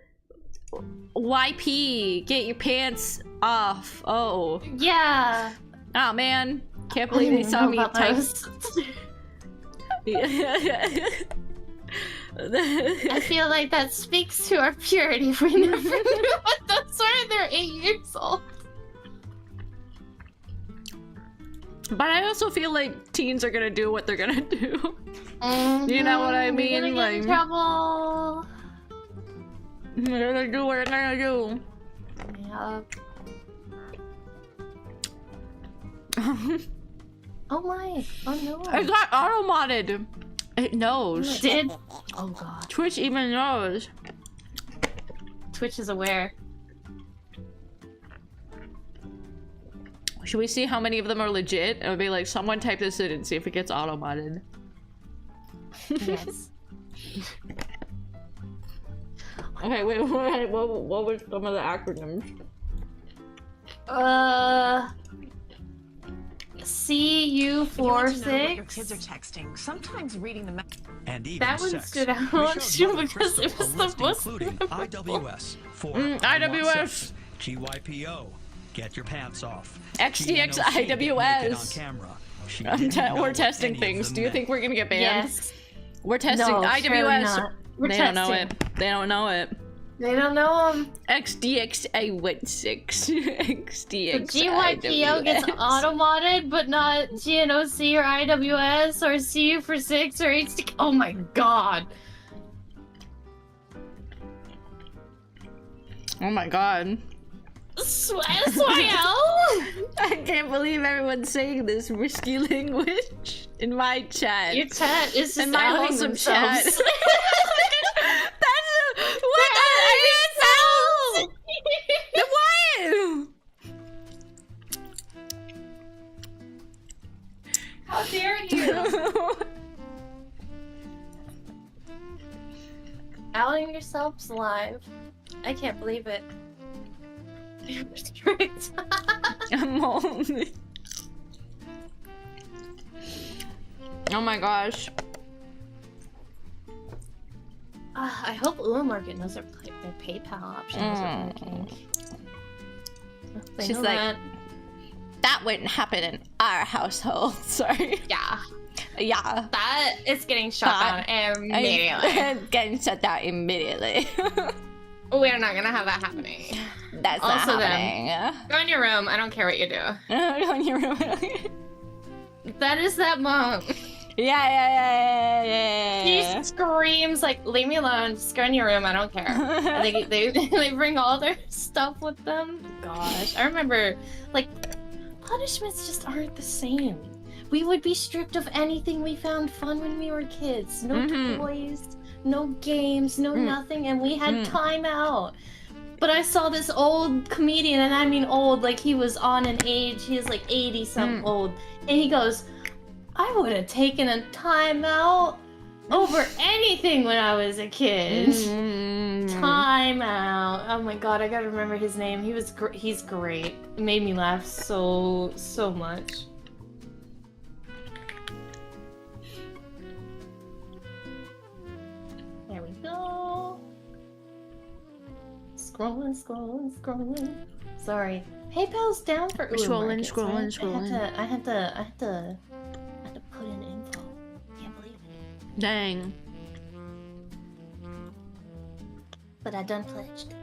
B: Get your pants off. Oh.
N: Yeah.
B: Oh, man. Can't
N: I
B: believe they
N: didn't
B: saw
N: know
B: me
N: about
B: type.
N: those. I feel like that speaks to our purity. We never knew what those were. They're 8 years old.
B: But I also feel like teens are gonna do what they're gonna do. You know what I mean?
N: We're gonna get in trouble.
B: They're gonna do what they're gonna do.
N: Yeah. Oh my! Oh no!
B: It got auto modded. It knows.
N: It did? Oh god.
B: Twitch even knows.
N: Twitch is aware.
B: Should we see how many of them are legit? It would be like, someone type this in and see if it gets auto modded.
N: Yes.
B: Okay, wait, what were some of the acronyms?
N: CU46.
P: Your kids are texting. Sometimes reading the
S: And even
N: That one
S: sex.
N: stood out
S: We
N: too
S: showed Mother
N: because it
S: Crystal
N: was
S: a
N: the
S: list
N: most
S: including IWS for
B: IWS.
S: GYPO, get your pants off.
B: XDX
S: GNOC, get naked on
B: IWS.
S: camera. She didn't know
B: We're
S: what
B: testing
S: any of
B: things.
S: them
B: Do you
S: meant.
B: think we're gonna get banned?
N: Yes.
B: We're testing
N: No,
B: IWS.
N: surely not. We're
B: They don't know
N: testing.
B: it. They don't know it.
N: They don't know them.
B: XDXA16.
N: The
B: XDX.
N: GYPO gets auto-modded, but not GNOC or IWS or CU for 6 or HD. Oh my god.
B: Oh my god.
N: Swell!
B: I can't believe everyone's saying this risky language in my chat.
N: Your chat is just
B: in my
N: outing
B: wholesome
N: themselves.
B: chat. What the sounds? What?
N: How dare you? Outing yourselves live. I can't believe it.
B: I'm only. Oh my gosh.
N: I hope UUUUUUU Market knows their PayPal option isn't working. They
B: She's
N: know
B: like, that wouldn't happen in our household. Sorry.
N: Yeah.
B: Yeah.
N: That is getting shut down immediately.
B: Getting shut down immediately.
N: We're not gonna have that happening.
B: That's
N: also
B: not happening.
N: Go in your room. I don't care what you do.
B: Go in your room.
N: That is that mom.
B: Yeah.
N: She screams like, "Leave me alone. Just go in your room. I don't care." And they bring all their stuff with them. Gosh, I remember, like, punishments just aren't the same. We would be stripped of anything we found fun when we were kids. No toys, no games, no nothing, and we had time out. But I saw this old comedian, and I mean old, like he was on an age, he was like 80-something old, and he goes, I would have taken a time out over anything when I was a kid. Time out. Oh my god, I gotta remember his name. He's great. It made me laugh so much. There we go. Scrolling. Sorry. PayPal's down for UUUUUUU Markets, right? I had to put in info. Can't believe it.
B: Dang.
N: But I done pledged.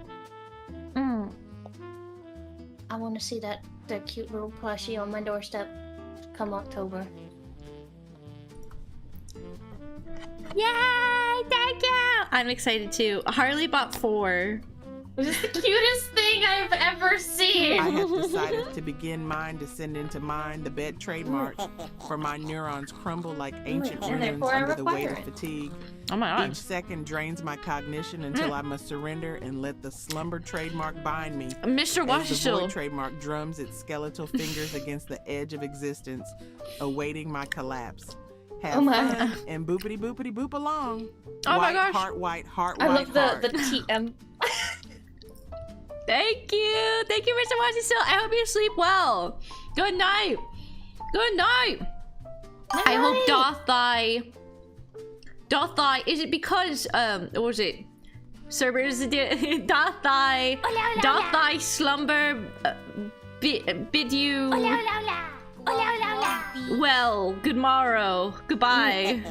N: I want to see that cute little plushie on my doorstep come October.
B: Yay! Thank you! I'm excited too. Harley bought 4.
N: Which is the cutest thing I've ever seen.
F: I have decided to begin mine descend into mine, the bed trademark, for my neurons crumble like ancient
N: and
F: ruins
N: therefore I
F: under the weight
N: require
F: of
N: it.
F: fatigue.
B: Oh my god.
F: Each second drains my cognition until I must surrender and let the slumber trademark bind me.
B: Mr.
F: As the
B: Washington.
F: void trademark drums its skeletal fingers against the edge of existence, awaiting my collapse. Have
N: Oh my.
F: fun and boopity boopity boop along.
B: Oh my
F: White,
B: gosh.
F: Heart white, heart
N: I
F: white,
N: love the
F: heart.
N: TM.
B: Thank you, Mr. Washington. I hope you sleep well. Good night. Good night. I hope doth thy. Is it because what was it? Cerberus doth thy slumber bid you well, good morrow, goodbye.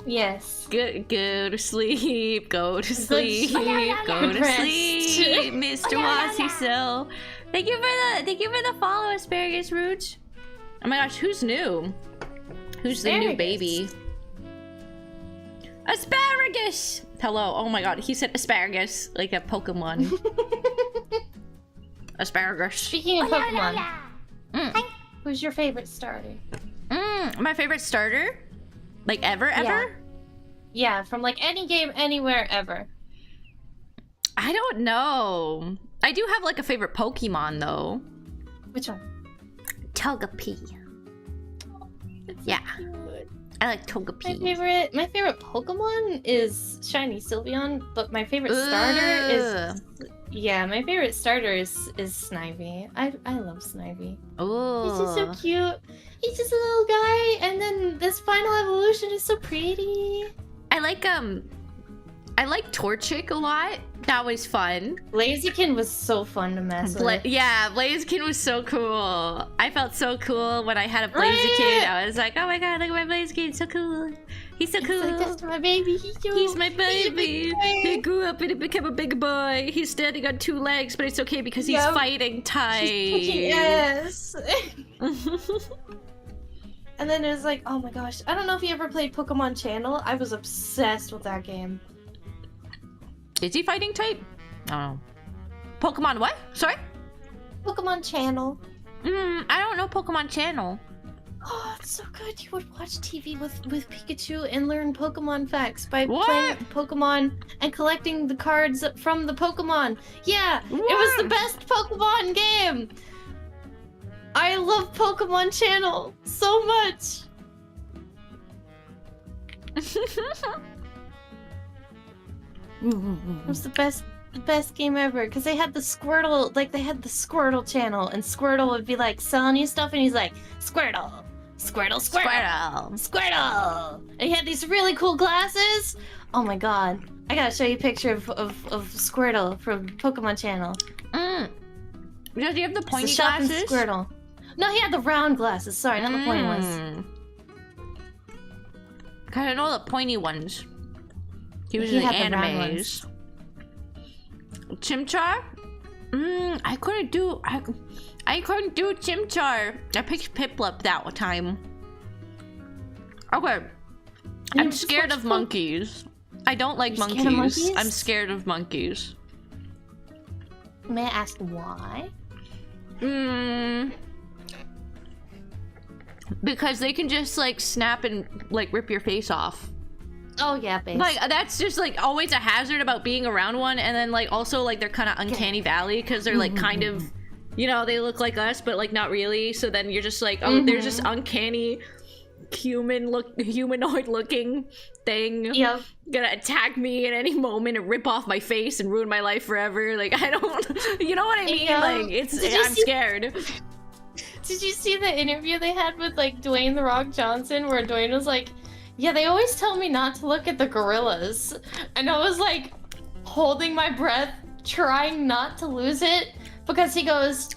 N: Yes.
B: Go to sleep, go to sleep, go to
N: Rest.
B: sleep, Mr. Washington. Thank you for the follow, Asparagus Roots. Oh my gosh, who's new? Who's the new baby? Asparagus! Hello, oh my god, he said asparagus, like a Pokemon. Asparagus.
N: Speaking of Pokemon, who's your favorite starter?
B: My favorite starter? Like ever?
N: Yeah, from like any game, anywhere, ever.
B: I don't know. I do have like a favorite Pokemon though.
N: Which one?
B: Togepi. Yeah. I like Togepi.
N: My favorite Pokemon is Shiny Sylveon, but my favorite starter is my favorite starter is Snivy. I love Snivy.
B: Oh.
N: He's just so cute. He's just a little guy, and then this final evolution is so pretty.
B: I like Torchic a lot. That was fun.
N: Blaziken was so fun to mess with.
B: Yeah, Blaziken was so cool. I felt so cool when I had a Blaziken.
N: Right?
B: I was like, oh my god, look at my Blaziken. So cool. He's so cool.
N: Like, that's my baby.
B: He's my baby. He grew up and became a big boy. He's standing on 2 legs, but it's okay because he's fighting tight.
N: Yes. And then it was like, oh my gosh. I don't know if you ever played Pokemon Channel. I was obsessed with that game.
B: Is he fighting type? Oh. Pokemon what? Sorry?
N: Pokemon Channel.
B: I don't know Pokemon Channel.
N: Oh, it's so good. You would watch TV with Pikachu and learn Pokemon facts by playing with the Pokemon and collecting the cards from the Pokemon. Yeah, it was the best Pokemon game. I love Pokemon Channel so much. It was the best game ever because they had the Squirtle, like they had the Squirtle channel, and Squirtle would be like selling you stuff, and he's like, Squirtle, Squirtle, Squirtle, Squirtle, and he had these really cool glasses. Oh my god, I gotta show you a picture of Squirtle from Pokemon Channel.
B: Does he have the pointy
N: shopping
B: glasses?
N: Squirtle. No, he had the round glasses. Sorry, not the pointy ones.
B: I know the pointy ones. He was in the animes. Chimchar? I couldn't do Chimchar. I picked Piplup that time. Okay. I'm scared of monkeys. I don't like monkeys.
N: Scared of monkeys?
B: I'm scared of monkeys.
N: May I ask why?
B: Because they can just like snap and like rip your face off.
N: Oh yeah, base.
B: Like that's just like always a hazard about being around one, and then like also like they're kind of uncanny valley because they're like kind of, you know, they look like us but like not really. So then you're just like, oh, they're just uncanny humanoid looking thing.
N: Yep.
B: Gonna attack me at any moment and rip off my face and ruin my life forever. Like I don't, you know what I mean? Like I'm scared.
N: Did you see the interview they had with like Dwayne The Rock Johnson where Dwayne was like, yeah, they always tell me not to look at the gorillas. And I was like holding my breath, trying not to lose it because he goes,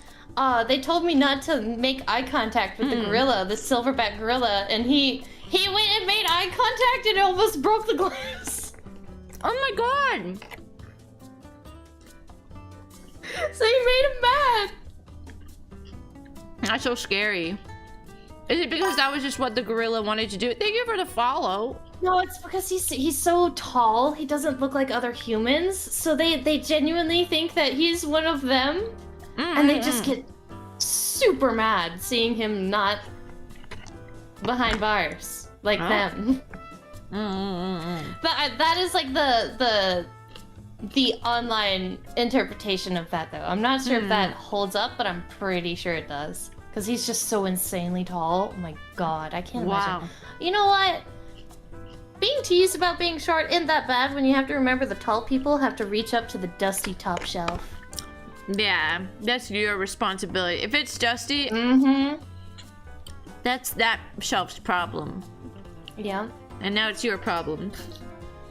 N: they told me not to make eye contact with the gorilla, the silverback gorilla, and he went and made eye contact and almost broke the glass.
B: Oh my god.
N: So he made him mad.
B: That's so scary.
C: Is it because that was just what the gorilla wanted to do? Thank you for the follow.
N: No, it's because he's so tall. He doesn't look like other humans, so they genuinely think that he's one of them, and they just get super mad seeing him not behind bars like them. That is like the online interpretation of that, though. I'm not sure if that holds up, but I'm pretty sure it does. Because he's just so insanely tall. Oh my god, I can't imagine. You know what? Being teased about being short isn't that bad when you have to remember the tall people have to reach up to the dusty top shelf.
C: Yeah, that's your responsibility. If it's dusty, that's that shelf's problem.
N: Yeah.
C: And now it's your problem.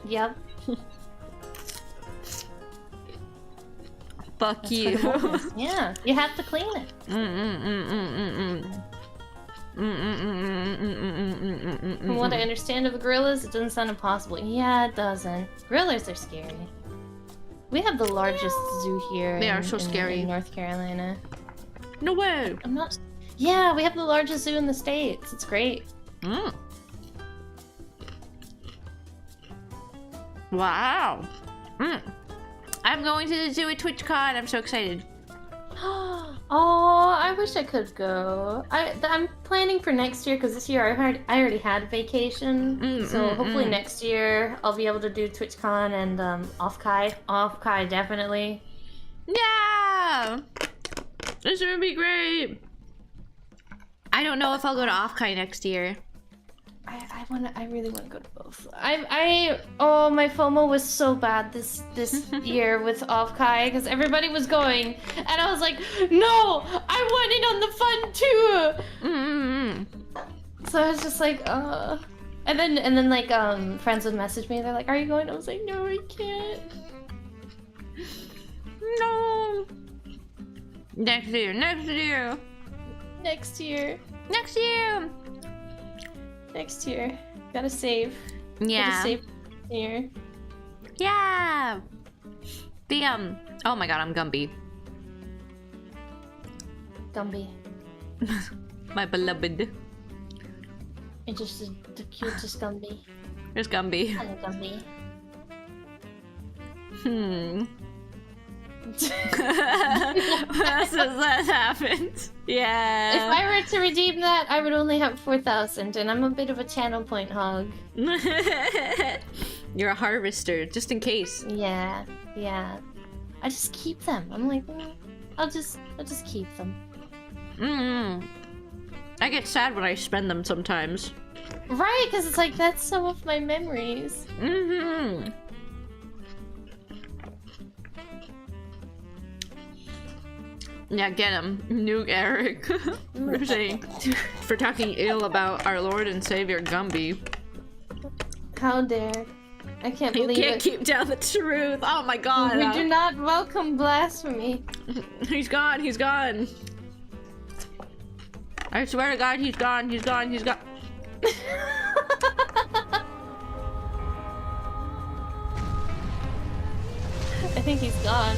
N: Yep.
C: Fuck
N: That's
C: you.
N: Yeah, you have to clean it. From what I understand of the gorillas, it doesn't sound impossible. Yeah, it doesn't. Gorillas are scary. We have the largest zoo here.
C: They are so scary.
N: In North Carolina.
C: No way.
N: I'm not. Yeah, we have the largest zoo in the States. It's great.
C: Wow. I'm going to the zoo at TwitchCon. I'm so excited.
N: Oh, I wish I could go. I'm planning for next year because this year I already had vacation. So hopefully next year I'll be able to do TwitchCon and Off-Kai definitely.
C: Yeah, this would be great. I don't know if I'll go to Off-Kai next year.
N: I really want to go to both. Oh, my FOMO was so bad this year with Off-Kai because everybody was going, and I was like, no, I want in on the fun too. So I was just like, and then like friends would message me. They're like, are you going? I was like, no, I can't.
C: No. Next year. Next year.
N: Next year.
C: Next year.
N: Next year. Gotta save.
C: Yeah.
N: Gotta save here.
C: Yeah. The oh my god, I'm Gumby.
N: Gumby.
C: My beloved.
N: It's just the cutest Gumby.
C: There's Gumby.
N: Hello, Gumby.
C: What else has that happened? Yeah.
N: If I were to redeem that, I would only have 4,000, and I'm a bit of a channel point hog.
C: You're a harvester, just in case.
N: Yeah. I just keep them. I'm like, I'll just keep them.
C: I get sad when I spend them sometimes.
N: Right, because it's like that's some of my memories.
C: Yeah, get him. Nuke Eric. for talking ill about our Lord and Savior Gumby.
N: How dare. I can't believe
C: You can't
N: it.
C: keep down the truth. Oh my god.
N: We do not welcome blasphemy.
C: He's gone. He's gone. I swear to God, he's gone. He's gone. He's gone.
N: I think he's gone.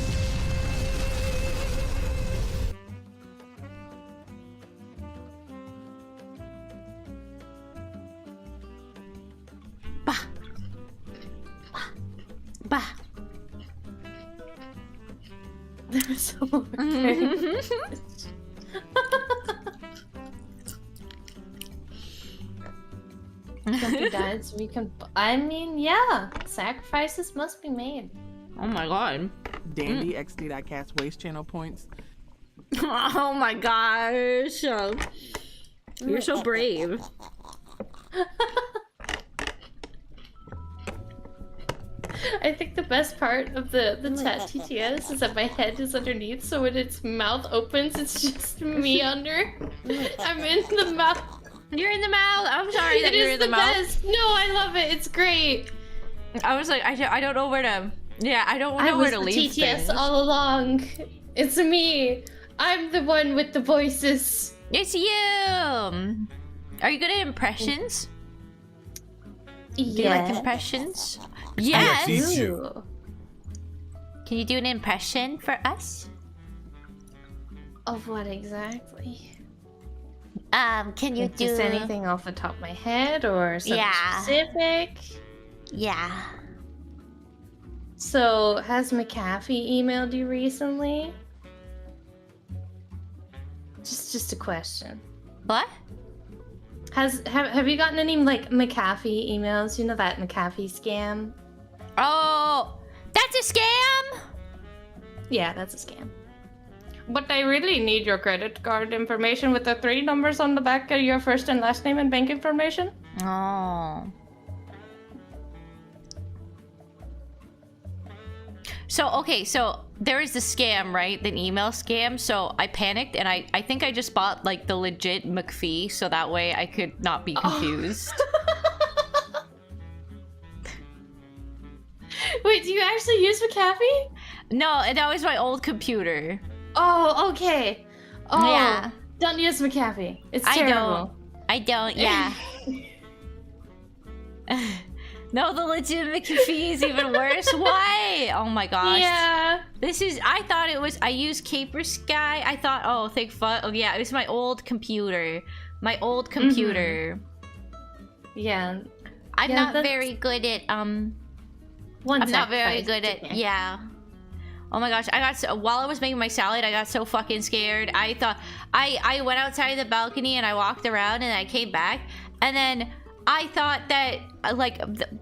C: Bah.
N: There was someone there. Something died, so we can. I mean, yeah, sacrifices must be made.
C: Oh my god.
F: Dandy XD.cast waste channel points.
C: Oh my gosh. You're so brave.
N: I think the best part of the chat TTS is that my head is underneath, so when its mouth opens, it's just me under. I'm in the mouth.
C: You're in the mouth. I'm sorry that you're in the mouth.
N: Best. No, I love it. It's great.
C: I was like, I don't know where to. Yeah, I don't know where to leave
N: TTS
C: things.
N: all along. It's me. I'm the one with the voices.
C: It's you. Are you good at impressions? Do you like impressions? Yes.
D: Yes, you.
C: Can you do an impression for us?
N: Of what exactly?
C: Can you do
N: just anything off the top of my head or something specific?
C: Yeah.
N: So, has McAfee emailed you recently? Just a question.
C: What?
N: Have you gotten any like McAfee emails? You know that McAfee scam?
C: Oh, that's a scam?
N: Yeah, that's a scam. But I really need your credit card information with the 3 numbers on the back of your first and last name and bank information.
C: Oh. So, okay, so there is the scam, right? The email scam. So I panicked and I think I just bought like the legit McPhee so that way I could not be confused.
N: Wait, do you actually use McAfee?
C: No, that was my old computer.
N: Oh, okay. Oh,
C: yeah.
N: Don't use McAfee. It's terrible.
C: I don't, yeah. No, the legitimate McAfee is even worse. Why? Oh my gosh.
N: Yeah.
C: I thought it was, I used Caper Sky. I thought, oh, thank fuck. Oh yeah, it was my old computer. My old computer.
N: Yeah.
C: I'm not very good at, I'm not very good at, yeah. Oh my gosh, while I was making my salad, I got so fucking scared. I thought, I went outside the balcony and I walked around and I came back and then I thought that,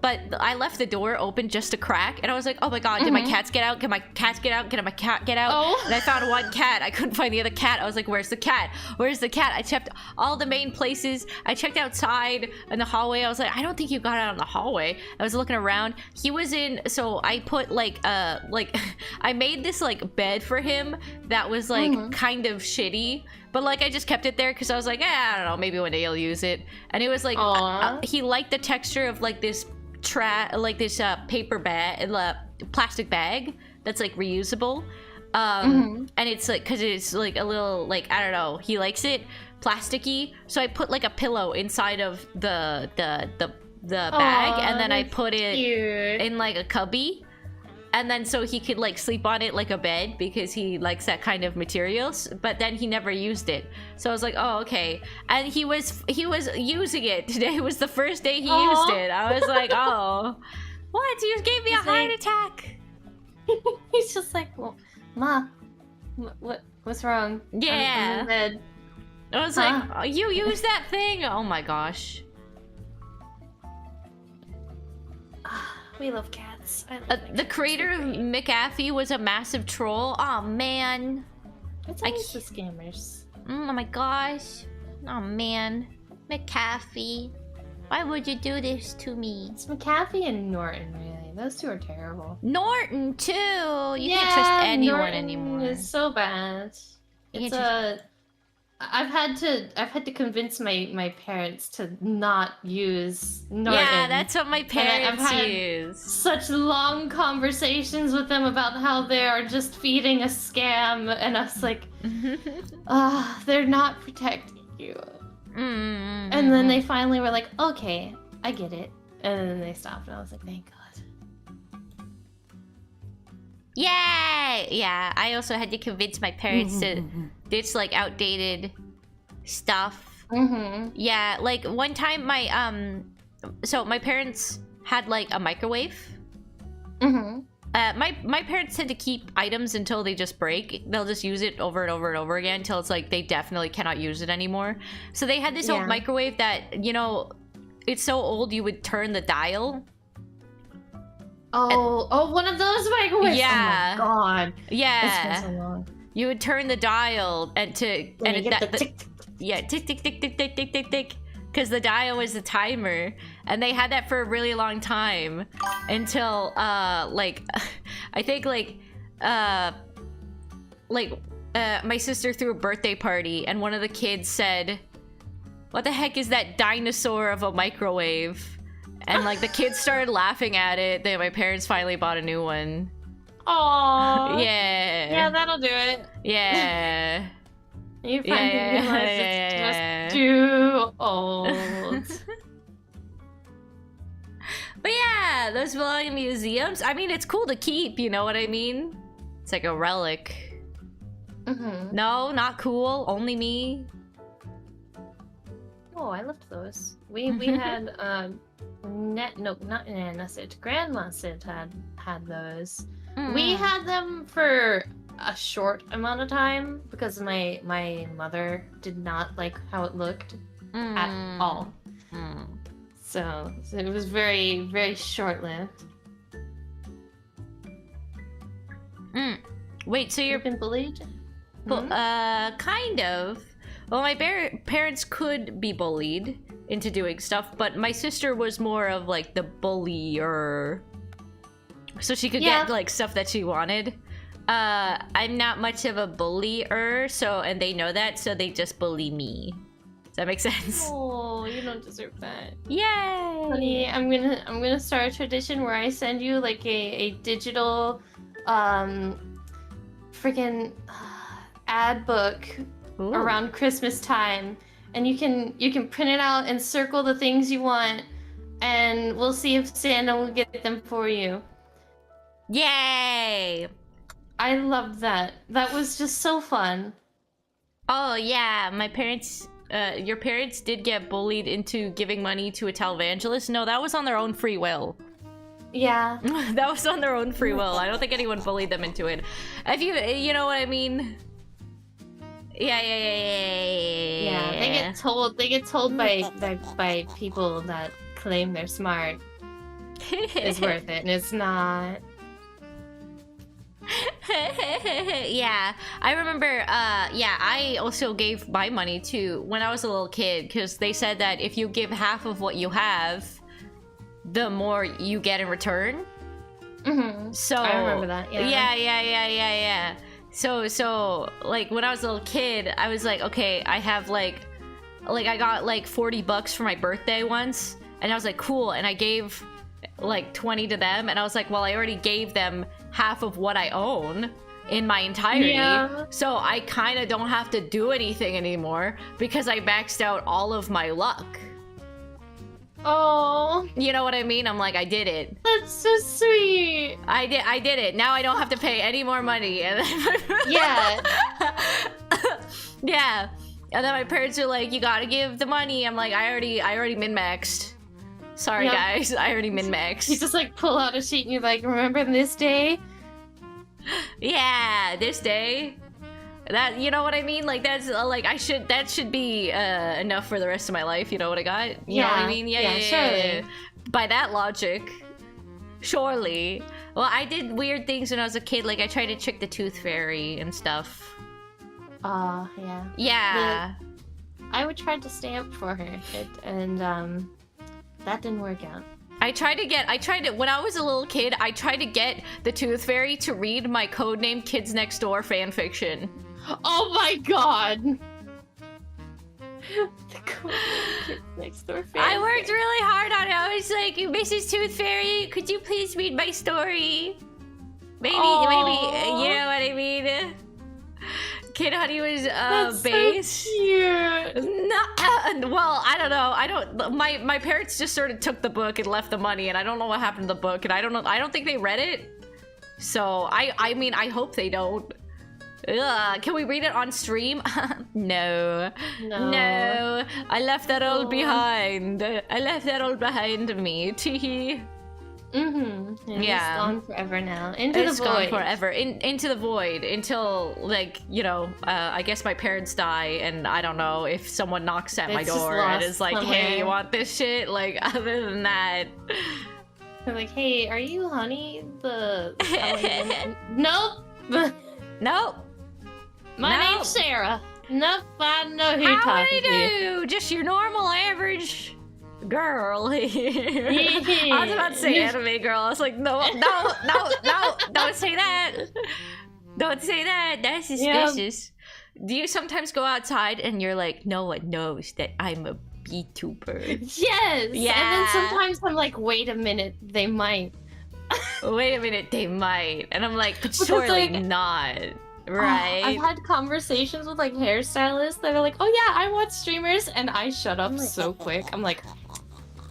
C: but I left the door open just a crack and I was like, oh my god, did my cats get out? Can my cats get out? Can my cat get out?
N: Oh.
C: And I found one cat. I couldn't find the other cat. I was like, where's the cat? Where's the cat? I checked all the main places. I checked outside in the hallway. I was like, I don't think you got out in the hallway. I was looking around. He was in, so I put I made this like bed for him that was like kind of shitty. But like I just kept it there because I was like, I don't know, maybe one day he'll use it. And it was like, he liked the texture of like this paper bag, plastic bag that's like reusable. And it's like, cause it's like a little like, I don't know, he likes it plasticky. So I put like a pillow inside of the bag and then I put it in like a cubby. And then so he could like sleep on it like a bed because he likes that kind of materials, but then he never used it. So I was like, oh, okay. And he was using it. Today was the first day he used it. I was like, oh, what? You gave me a heart attack.
N: He's just like, well, Ma, what's wrong?
C: Yeah.
N: I'm in bed.
C: I was like, oh, you use that thing? Oh my gosh.
N: We love cats.
C: The creator of McAfee was a massive troll. Oh man.
N: It's always the scammers.
C: Oh my gosh. Oh man. McAfee. Why would you do this to me?
N: It's McAfee and Norton, really. Those two are terrible.
C: Norton too. You can't trust anyone
N: Norton
C: anymore.
N: It's so bad. It's I've had to convince my parents to not use Norton.
C: Yeah, that's what my parents
N: I've had
C: use.
N: Such long conversations with them about how they are just feeding a scam, and I was like, they're not protecting you. And then they finally were like, okay, I get it. And then they stopped, and I was like, thank God.
C: Yay! Yeah, I also had to convince my parents to ditch like outdated stuff. Yeah, like one time my so my parents had like a microwave. My parents tend to keep items until they just break. They'll just use it over and over and over again until it's like they definitely cannot use it anymore. So they had this old microwave that, you know, it's so old you would turn the dial.
N: Oh, one of those microwaves.
C: Yeah.
N: Oh my god.
C: Yeah.
N: It's been so long.
C: You would turn the dial and tick tick tick tick tick tick tick, because the dial was the timer, and they had that for a really long time until like I think my sister threw a birthday party and one of the kids said, "What the heck is that dinosaur of a microwave?" And like the kids started laughing at it. Then my parents finally bought a new one.
N: Aww.
C: Yeah.
N: Yeah, that'll do it.
C: Yeah.
N: You finally realize it's just too old.
C: But yeah, those belong in museums. I mean, it's cool to keep, you know what I mean? It's like a relic. No, not cool. Only me.
N: Oh, I loved those. We had not Nana Sid, Grandma Sid had those. We had them for a short amount of time because my mother did not like how it looked at all. So it was very, very short-lived.
B: Wait, so
N: You've been bullied?
B: Kind of. Well, my parents could be bullied into doing stuff, but my sister was more of like the bullier. So she could get like stuff that she wanted. I'm not much of a bullier, and they know that, so they just bully me. Does that make sense?
N: Oh, you don't deserve that.
B: Yay!
N: Honey, I'm gonna start a tradition where I send you like a digital freaking ad book around Christmas time, and you can print it out and circle the things you want, and we'll see if Santa will get them for you.
B: Yay!
N: I loved that. That was just so fun.
B: Oh yeah, my parents. Your parents did get bullied into giving money to a televangelist? No, that was on their own free will.
N: Yeah.
B: That was on their own free will. I don't think anyone bullied them into it. If you know what I mean? Yeah.
N: Yeah, they get told by people that claim they're smart. It's worth it, and it's not.
B: Yeah, I remember, I also gave my money to when I was a little kid, because they said that if you give half of what you have, the more you get in return. So
N: I remember that,
B: yeah. So like when I was a little kid, I was like, okay, I have like I got like $40 for my birthday once, and I was like, cool, and I gave like 20 to them, and I was like, well, I already gave them half of what I own in my entirety, so I kind of don't have to do anything anymore because I maxed out all of my luck.
N: Oh,
B: you know what I mean? I'm like, I did it.
N: That's so sweet.
B: I did it. Now I don't have to pay any more money. And
N: yeah.
B: Yeah. And then my parents are like, you gotta give the money. I'm like, I already min-maxed. Sorry, guys. I already min-maxed.
N: You just like pull out a sheet and you're like, remember this day?
B: Yeah, this day. That, you know what I mean? Like, that's like that should be enough for the rest of my life. You know what I got? You know what I mean? Yeah, surely. By that logic, surely. Well, I did weird things when I was a kid. Like, I tried to trick the tooth fairy and stuff.
N: Yeah.
B: Yeah.
N: I would try to stay up for her, and that didn't work out.
B: I tried to, when I was a little kid, I tried to get the Tooth Fairy to read my codename Kids Next Door fanfiction.
N: Oh my god! The codename Kids Next Door fanfiction.
B: I worked really hard on it. I was like, Mrs. Tooth Fairy, could you please read my story? Maybe, you know what I mean? Kid Honey was base.
N: So cute.
B: Well, I don't know. My parents just sort of took the book and left the money, and I don't know what happened to the book, and I don't think they read it. So I mean, I hope they don't. Ugh, can we read it on stream? No. I left that all behind. I left that all behind me. Teehee.
N: It's gone forever now. Into the void. It's
B: gone forever. Into the void until, like, you know, I guess my parents die, and I don't know if someone knocks at my door and is like,
N: somewhere.
B: hey, you want this shit? Like, other than that.
N: They're like, hey, are you Honey? Nope.
B: Nope.
N: My name's Sarah. Nope, I know who you're talking to.
B: Just your normal average girl here. I was about to say anime girl. I was like, no, don't say that. Don't say that. That's suspicious. Do you sometimes go outside and you're like, no one knows that I'm a VTuber?
N: Yes.
B: Yeah.
N: And then sometimes I'm like, wait a minute, they might.
B: Wait a minute, they might. And I'm like, but surely not. Right.
N: I've had conversations with like hairstylists that are like, oh yeah, I watch streamers, and I shut up so quick. I'm like,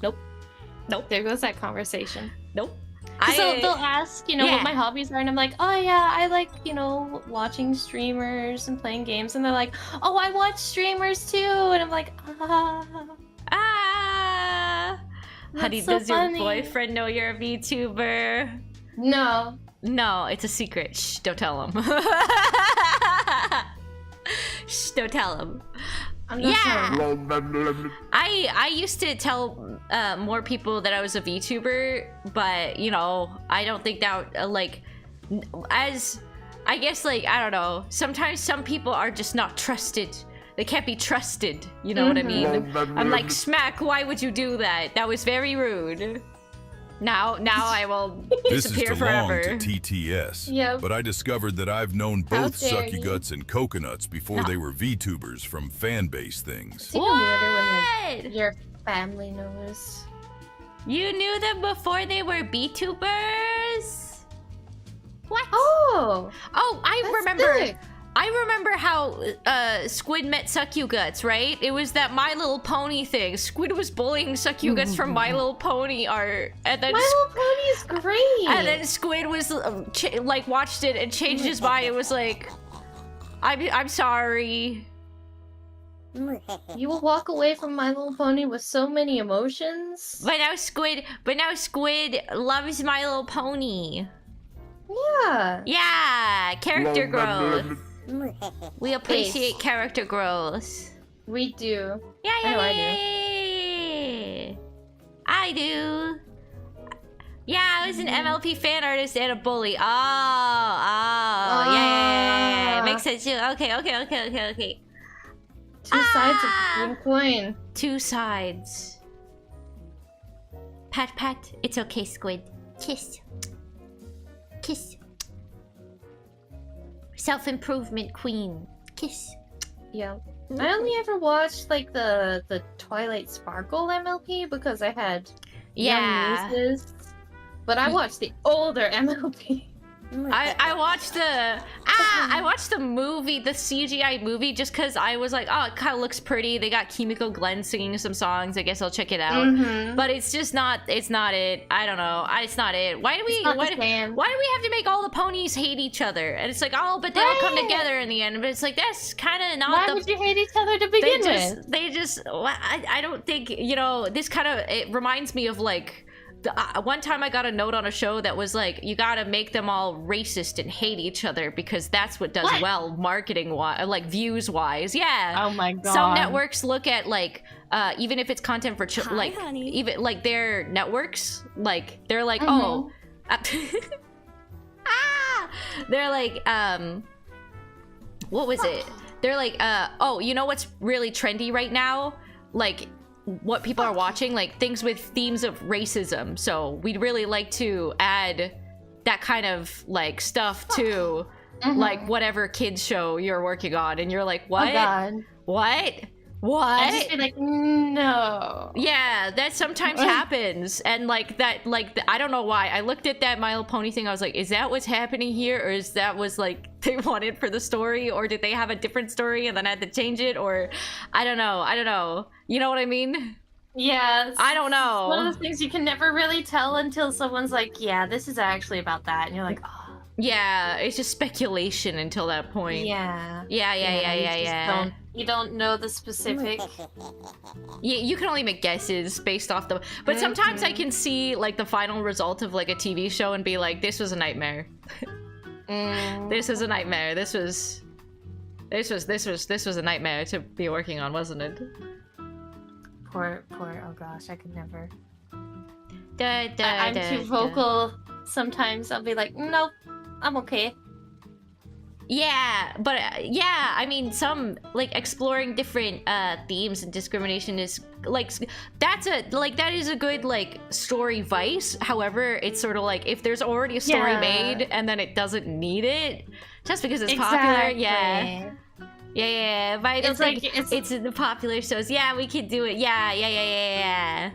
N: nope. There goes that conversation.
B: Nope.
N: So they'll ask, you know, what my hobbies are, and I'm like, oh yeah, I like, you know, watching streamers and playing games, and they're like, oh, I watch streamers too, and I'm like,
B: Honey,
N: so
B: does your
N: funny.
B: boyfriend know you're a VTuber?
N: No.
B: No, it's a secret. Shh, don't tell him. Shh, don't tell him. Yeah. I used to tell more people that I was a VTuber, but you know, I don't think that like as I guess like I don't know. Sometimes some people are just not trusted. They can't be trusted. You know what I mean? I'm like, Smack, why would you do that? That was very rude. Now I will
D: This is
B: disappear
D: to long
B: forever.
D: to TTS.
N: Yep.
D: But I discovered that I've known
N: How
D: both
N: dare
D: Sucky
N: you.
D: Guts and Coconuts before they were VTubers from fan base things.
N: It's even weirder when like, your family knows.
B: You knew them before they were VTubers? What?
N: Oh!
B: Oh, I
N: That's
B: remember.
N: sick.
B: I remember how Squid met Sucky Guts, right? It was that My Little Pony thing. Squid was bullying Sucky Guts from My Little Pony art, and then
N: My Little Pony is great.
B: and then Squid was like watched it and changed his mind. It was like, I'm sorry.
N: You will walk away from My Little Pony with so many emotions.
B: But now Squid loves My Little Pony.
N: Yeah.
B: Yeah, character growth. We appreciate character growth.
N: We do.
B: Yeah,
N: I know I
B: yeah. I do. Yeah, I was an MLP fan artist and a bully. Yeah. Makes sense too. Okay.
N: Two sides of the same coin.
B: Two sides. Pat. It's okay, Squid. Kiss. Self-improvement queen. Kiss.
N: Yeah. I only ever watched like the Twilight Sparkle MLP because I had young nieces. But I watched the older MLP.
B: I watched the movie, the CGI movie, just because I was like, oh, it kind of looks pretty. They got Kimiko Glenn singing some songs. I guess I'll check it out. But it's just not. It's not it. I don't know. It's not it. Why do we have to make all the ponies hate each other? And it's like, oh, but they all come together in the end. But it's like that's kind of not.
N: Why would you hate each other to begin with?
B: They just. I don't think this kind of it reminds me of like. One time I got a note on a show that was like, you gotta make them all racist and hate each other because that's what does well marketing wise, like views wise. Yeah.
N: Oh my god.
B: Some networks look at like, even if it's content for like,
A: honey.
B: even like their networks, like they're like, oh, they're like, what was it? They're like, oh, you know what's really trendy right now? Like, what people are watching, like things with themes of racism. So we'd really like to add that kind of like stuff to like whatever kids show you're working on. And you're like, what?
N: Oh god.
B: What?
N: I'd just be like, no.
B: Yeah, that sometimes happens. And like that, like, I don't know why. I looked at that My Little Pony thing. I was like, is that what's happening here? Or is that was like they wanted for the story? Or did they have a different story and then had to change it? Or I don't know. You know what I mean?
N: Yeah.
B: I don't know.
N: It's one of those things you can never really tell until someone's like, yeah, this is actually about that. And you're like, oh.
B: Yeah, it's just speculation until that point.
N: Yeah.
B: Yeah.
N: You don't know the specific.
B: You can only make guesses based off the. But sometimes I can see like the final result of like a TV show and be like, this was a nightmare. This was a nightmare. This was a nightmare to be working on, wasn't it?
N: Poor. Oh gosh, I could never.
B: I'm
N: I'm too vocal. Sometimes I'll be like, nope, I'm okay.
B: Yeah, but I mean, some like exploring different themes and discrimination is like that is a good like story vice. However, it's sort of like if there's already a story made and then it doesn't need it just because it's popular. Yeah. But I don't think it's in the popular shows. Yeah, we could do it. Yeah.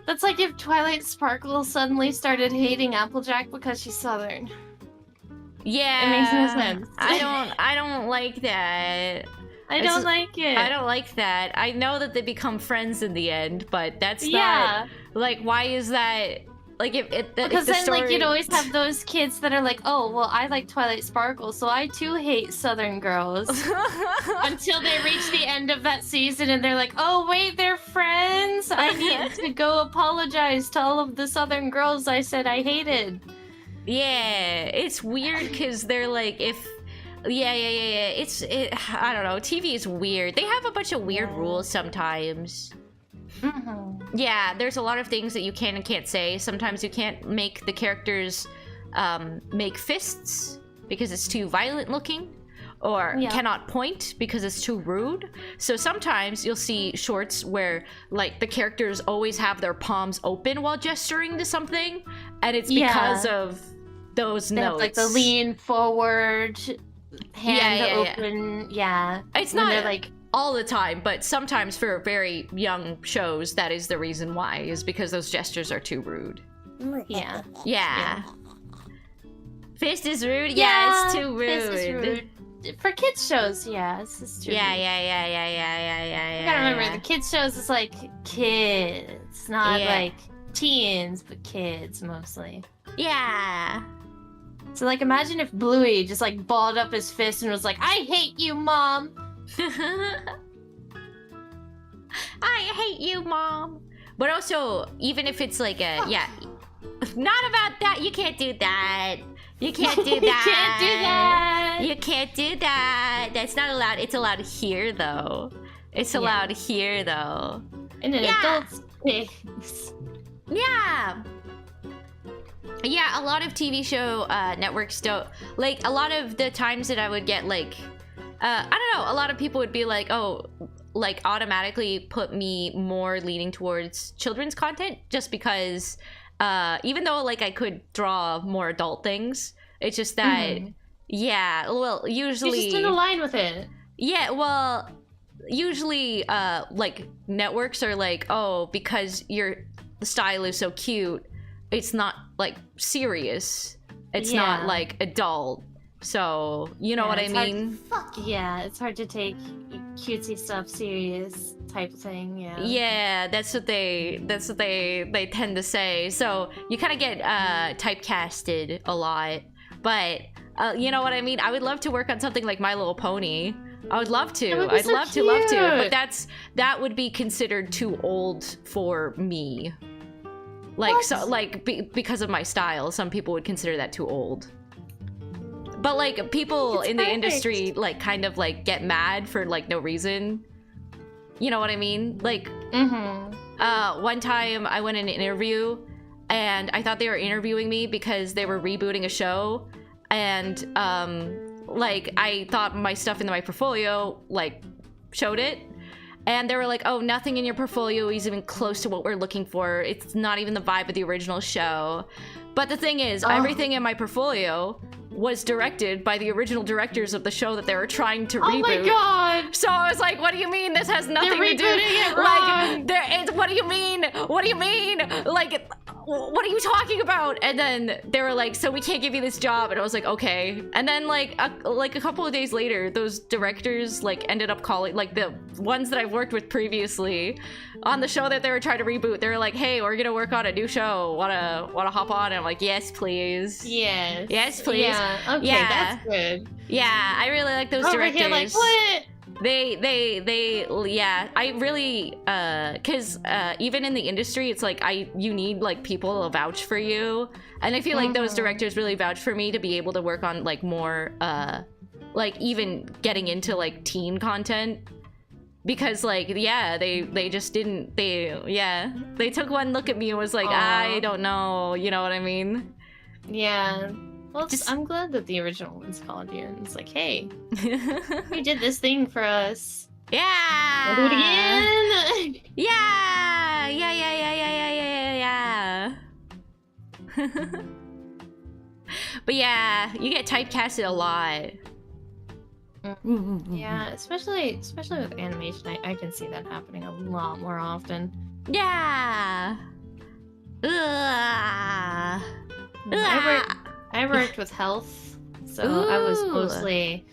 N: That's like if Twilight Sparkle suddenly started hating Applejack because she's Southern.
B: Yeah,
N: it makes no sense.
B: I don't like that.
N: I don't like it.
B: I don't like that. I know that they become friends in the end, but that's not like why is that Like if
N: Because
B: the
N: then
B: story...
N: like you'd always have those kids that are like, oh well, I like Twilight Sparkle, so I too hate Southern girls. Until they reach the end of that season and they're like, oh wait, they're friends. I need to go apologize to all of the Southern girls I said I hated.
B: Yeah, it's weird because they're like, if... Yeah. I don't know. TV is weird. They have a bunch of weird rules sometimes. Yeah, there's a lot of things that you can and can't say. Sometimes you can't make the characters make fists because it's too violent looking, or cannot point because it's too rude. So sometimes you'll see shorts where like the characters always have their palms open while gesturing to something, and it's because of those
N: They have,
B: notes.
N: like the lean forward, hand open. Yeah.
B: It's
N: When
B: not
N: they're like
B: all the time, but sometimes for very young shows, that is the reason why, is because those gestures are too rude. Yeah. Fist is rude? Yeah, it's too rude.
N: Fist is rude. For kids shows, yeah, it's just too rude.
B: Yeah.
N: You gotta remember, the kids shows is like kids, not like teens, but kids mostly.
B: Yeah.
N: So like imagine if Bluey just like balled up his fist and was like, I hate you, Mom!
B: I hate you, Mom. But also, even if it's like a not about that. You can't do that. You can't do that.
N: You can't do that.
B: You can't do that. That's not allowed. It's allowed here though. It's allowed here though.
N: In an adult space.
B: Yeah. Yeah, a lot of TV show networks don't, like, a lot of the times that I would get, like, I don't know, a lot of people would be like, oh, like, automatically put me more leaning towards children's content, just because, even though, like, I could draw more adult things, it's just that, yeah, well, usually...
N: You just didn't align with it.
B: Yeah, well, usually, like, networks are like, oh, because the style is so cute, it's not like serious. It's not like adult. So you know what I mean?
N: Yeah, it's hard to take cutesy stuff serious type thing. Yeah.
B: Yeah, that's what they tend to say. So you kind of get typecasted a lot. But you know what I mean? I would love to work on something like My Little Pony. I would love to. I'd love to. But that would be considered too old for me. Like, so, like, because of my style, some people would consider that too old. But, like, people in the industry, like, kind of, like, get mad for, like, no reason. You know what I mean? Like, one time I went in an interview, and I thought they were interviewing me because they were rebooting a show. And, like, I thought my stuff in my portfolio, like, showed it. And they were like, oh, nothing in your portfolio is even close to what we're looking for. It's not even the vibe of the original show. But the thing is, everything in my portfolio was directed by the original directors of the show that they were trying to reboot.
N: Oh my god!
B: So I was like, what do you mean this has nothing to do?
N: It
B: like, what do you mean? What do you mean? Like, what are you talking about? And then they were like, so we can't give you this job. And I was like, okay. And then like a couple of days later, those directors like ended up calling, like the ones that I've worked with previously on the show that they were trying to reboot. They were like, hey, we're gonna work on a new show. Wanna hop on? And I'm like, yes, please. Yes, please.
N: Yeah. Okay, that's good.
B: Yeah, I really like those directors.
N: Here, like, what?
B: Yeah, I really, cause, even in the industry, it's like, you need, like, people to vouch for you, and I feel like those directors really vouch for me to be able to work on, like, more, like, even getting into, like, teen content, because, like, yeah, they just didn't, they took one look at me and was like, I don't know, you know what I mean?
N: Yeah. Well, I'm glad that the original ones called you and it's like, hey, you did this thing for us.
B: Yeah.
N: We'll do it again.
B: Yeah. But yeah, you get typecasted a lot.
N: Yeah, especially with animation, I can see that happening a lot more often.
B: Yeah.
N: I worked with health, so I was mostly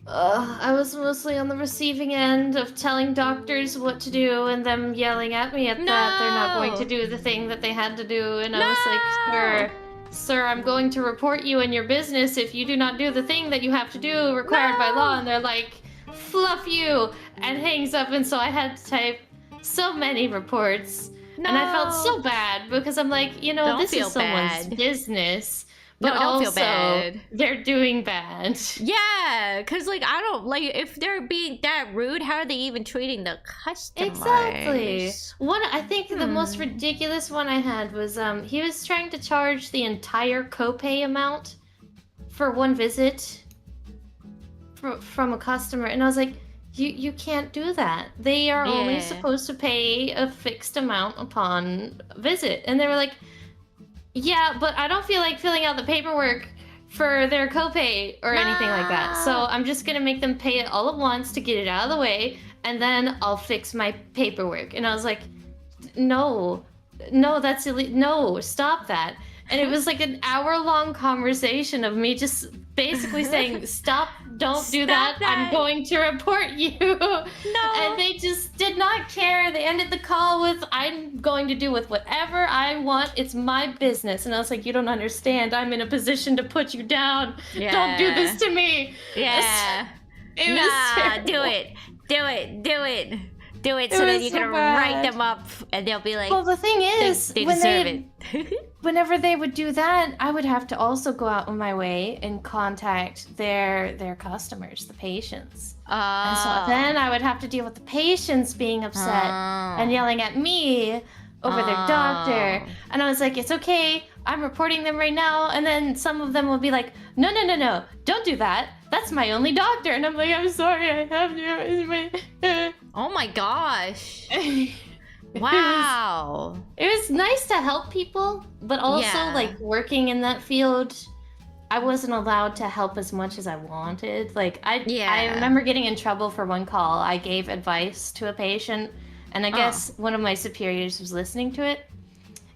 N: I was mostly on the receiving end of telling doctors what to do and them yelling at me at that they're not going to do the thing that they had to do. And I was like, sir, I'm going to report you and your business if you do not do the thing that you have to do required by law. And they're like, fluff you, and hangs up. And so I had to type so many reports. And I felt so bad because I'm like, this is someone's business. But
B: don't
N: also,
B: feel bad.
N: They're doing bad.
B: Yeah, because, like, I don't, like, if they're being that rude, how are they even treating the customers?
N: Exactly. I think the most ridiculous one I had was, he was trying to charge the entire copay amount for one visit from a customer. And I was like, you can't do that. They are only supposed to pay a fixed amount upon visit. And they were like, yeah, but I don't feel like filling out the paperwork for their copay or anything like that. So I'm just gonna make them pay it all at once to get it out of the way, and then I'll fix my paperwork. And I was like, no, that's illegal. No, stop that. And it was like an hour-long conversation of me just basically saying, stop, don't do that. I'm going to report you. No. And they just did not care. They ended the call with, I'm going to do with whatever I want. It's my business. And I was like, you don't understand. I'm in a position to put you down.
B: Yeah.
N: Don't do this to me.
B: Yeah.
N: It was terrible.
B: Do it so that you can write them up and they'll be like,
N: well, the thing is,
B: they deserve it.
N: Whenever they would do that, I would have to also go out of my way and contact their customers, the patients. And so then I would have to deal with the patients being upset and yelling at me over their doctor. And I was like, it's okay, I'm reporting them right now. And then some of them will be like, no, don't do that. That's my only doctor. And I'm like, I'm sorry, I have to.
B: Oh my gosh. Wow.
N: It was nice to help people, but also like working in that field, I wasn't allowed to help as much as I wanted. Like I remember getting in trouble for one call. I gave advice to a patient, and I guess one of my superiors was listening to it,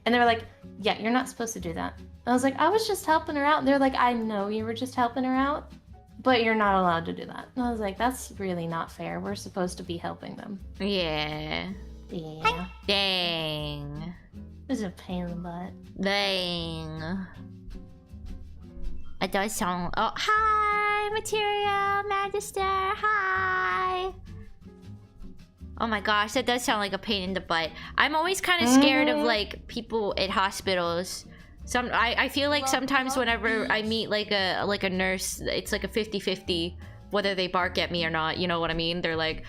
N: and they were like, yeah, you're not supposed to do that. I was like, I was just helping her out. And they're like, I know you were just helping her out, but you're not allowed to do that. And I was like, that's really not fair. We're supposed to be helping them.
B: Yeah.
N: Yeah.
B: Dang.
N: This is a pain in the butt.
B: Dang. It does sound. Oh, hi, Material Magister. Hi. Oh my gosh, that does sound like a pain in the butt. I'm always kind of scared of like people at hospitals. I feel like sometimes whenever I meet like a nurse, it's like a 50-50 whether they bark at me or not. You know what I mean? They're like,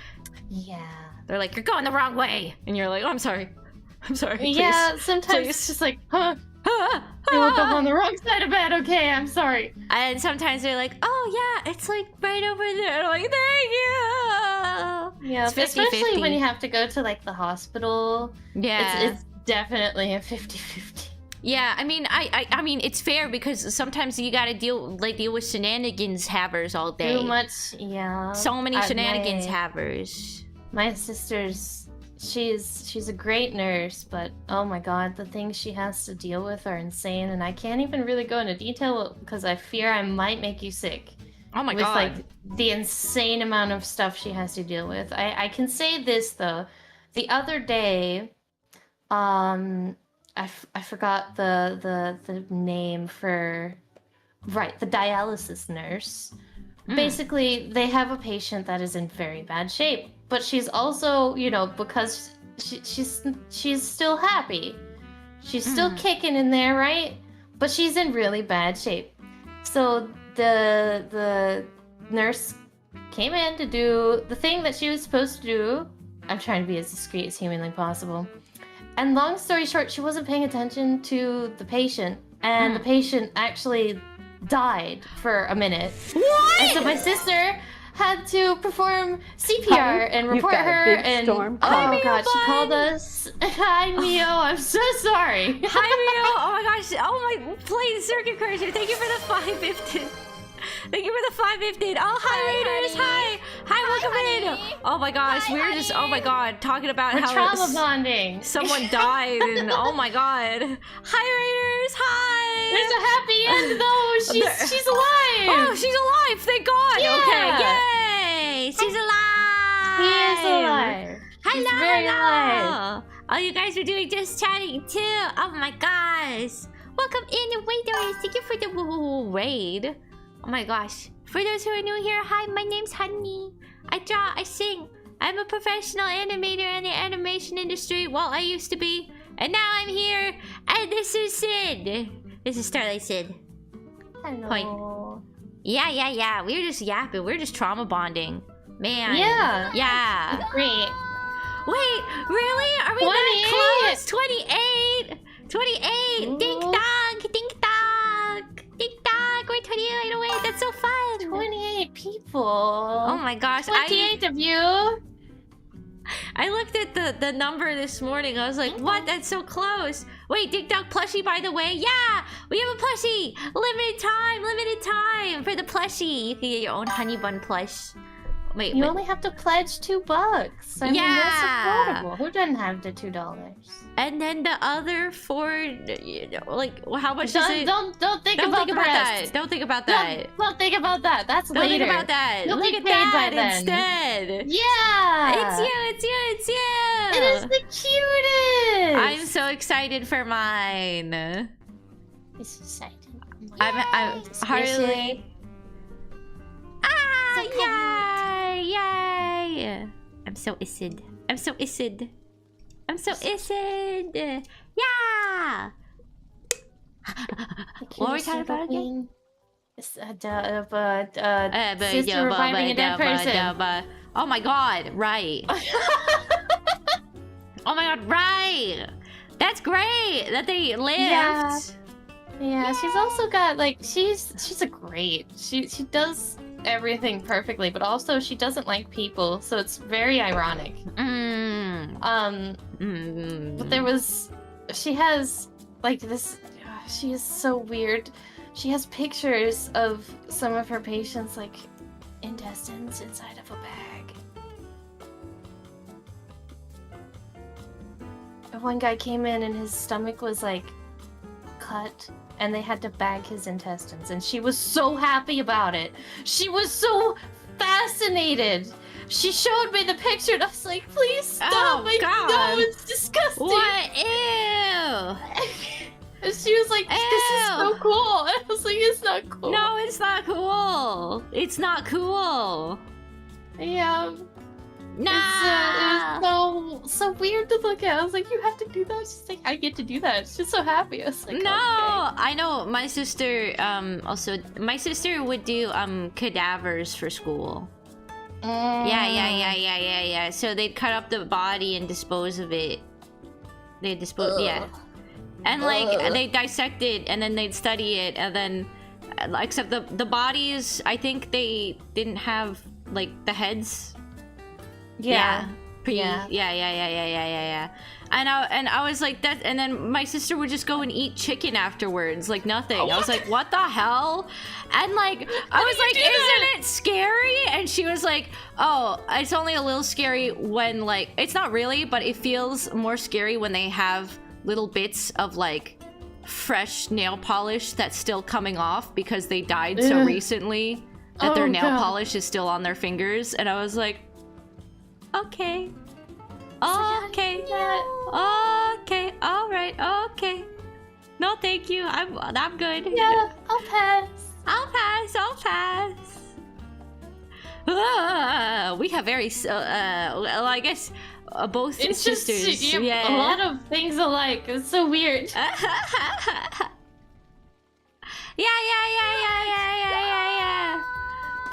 B: they're like, you're going the wrong way, and you're like, oh, I'm sorry. Please,
N: yeah, sometimes it's just like, I woke up on the wrong side of bed. Okay, I'm sorry.
B: And sometimes they're like, oh yeah, it's like right over there. I'm like, thank you.
N: Yeah,
B: it's 50-50.
N: Especially when you have to go to like the hospital.
B: Yeah,
N: it's definitely a 50-50.
B: Yeah, I mean, it's fair because sometimes you gotta deal with shenanigans havers all day.
N: Too much, yeah.
B: So many shenanigans havers.
N: My sister's, she's a great nurse, but oh my god, the things she has to deal with are insane, and I can't even really go into detail because I fear I might make you sick.
B: Oh my
N: god. With like the insane amount of stuff she has to deal with. I can say this though. The other day, I forgot the name for, right, the dialysis nurse. Basically, they have a patient that is in very bad shape, but she's also, because she's still happy. She's still kicking in there, right? But she's in really bad shape. So the nurse came in to do the thing that she was supposed to do. I'm trying to be as discreet as humanly possible. And long story short, she wasn't paying attention to the patient, and the patient actually died for a minute.
B: What?
N: And so my sister had to perform CPR and report her. And oh god, she called us. Hi Mio, I'm so sorry.
B: Hi Mio. Oh my gosh. Oh my, please, Circuit Crusher. Thank you for the 5 gifted. Thank you for the 550. Oh, hi, Raiders. Hi. Hi, welcome in. Oh my gosh, we're just, oh my god, talking about
N: We're
B: how
N: trauma bonding.
B: someone died and oh my god. Hi, Raiders. Hi.
N: There's a happy end though. She's alive.
B: Oh, she's alive. Thank God.
N: Yeah.
B: Okay. Yay. She's alive.
N: She is alive.
B: Hello.
N: She's very alive.
B: Oh, you guys were doing just chatting too. Oh my gosh. Welcome in, Raiders. Thank you for the raid. Oh my gosh. For those who are new here, hi, my name's Honey. I draw, I sing. I'm a professional animator in the animation industry. Well, I used to be. And now I'm here. And this is Sid. This is Starlight Sid.
N: Hello.
B: Point. Yeah. We're just yapping. We're just trauma bonding. Man.
N: Yeah.
B: Yeah.
N: Great.
B: Wait, really? Are we that close? 28? 28! Ding dong! Ding dong! Ding dong! We're 28 away. That's so fun.
N: 28 people.
B: Oh my gosh.
N: 28 of you.
B: I looked at the number this morning. I was like, what? That's so close. Wait, Ding Dong plushie, by the way. Yeah, we have a plushie. Limited time for the plushie. You can get your own honey bun plush. Wait,
N: You only have to pledge $2. I mean,
B: Yeah.
N: that's affordable. Who doesn't have the $2?
B: And then the other 4, like, how much is it?
N: Don't think about the rest.
B: that. Don't think about that.
N: Don't think about that. That's
B: Don't
N: later.
B: think about that.
N: You'll
B: Look
N: be
B: at
N: paid
B: that
N: by then.
B: instead.
N: Yeah.
B: It's you.
N: It is the cutest.
B: I'm so excited for mine.
N: It's exciting.
B: I'm Harley. Yay! I'm so Isid. Yeah! What were we talking about again?
N: Sister reviving a dead person.
B: Oh my god, right. Oh my god, right! That's great that they lived.
N: Yeah, she's also got like she's a great. She does everything perfectly, but also she doesn't like people, so it's very ironic. But she has like this. She is so weird. She has pictures of some of her patients like intestines inside of a bag. One guy came in and his stomach was like cut and they had to bag his intestines and she was so happy about it. She was so fascinated. She showed me the picture and I was like, please stop.
B: Oh, God.
N: No, it's disgusting.
B: What? Ew.
N: And she was like, this is so cool. And I was like, it's not cool.
B: No, it's not cool. It's not cool.
N: Yeah.
B: No.
N: It was so weird to look at. I was like, you have to do that. She's like, I get to do that. She's so happy. I was like,
B: no,
N: okay.
B: I know my sister my sister would do cadavers for school. Yeah. So they'd cut up the body and dispose of it. They'd dispose and like they dissect it and then they'd study it and then except the bodies, I think they didn't have like the heads. Yeah. And I was like that, and then my sister would just go and eat chicken afterwards, like nothing. I was like, what the hell? And like I was like, isn't it scary? And she was like, oh, it's only a little scary when like it's not really, but it feels more scary when they have little bits of like fresh nail polish that's still coming off because they died so recently that their nail polish is still on their fingers. And I was like, okay. Okay. Okay. All right. Okay. No, thank you. I'm good.
N: Yeah, I'll pass.
B: We have very well, I guess both
N: it's
B: sisters.
N: Just, a lot of things alike. It's so weird.
B: Yeah.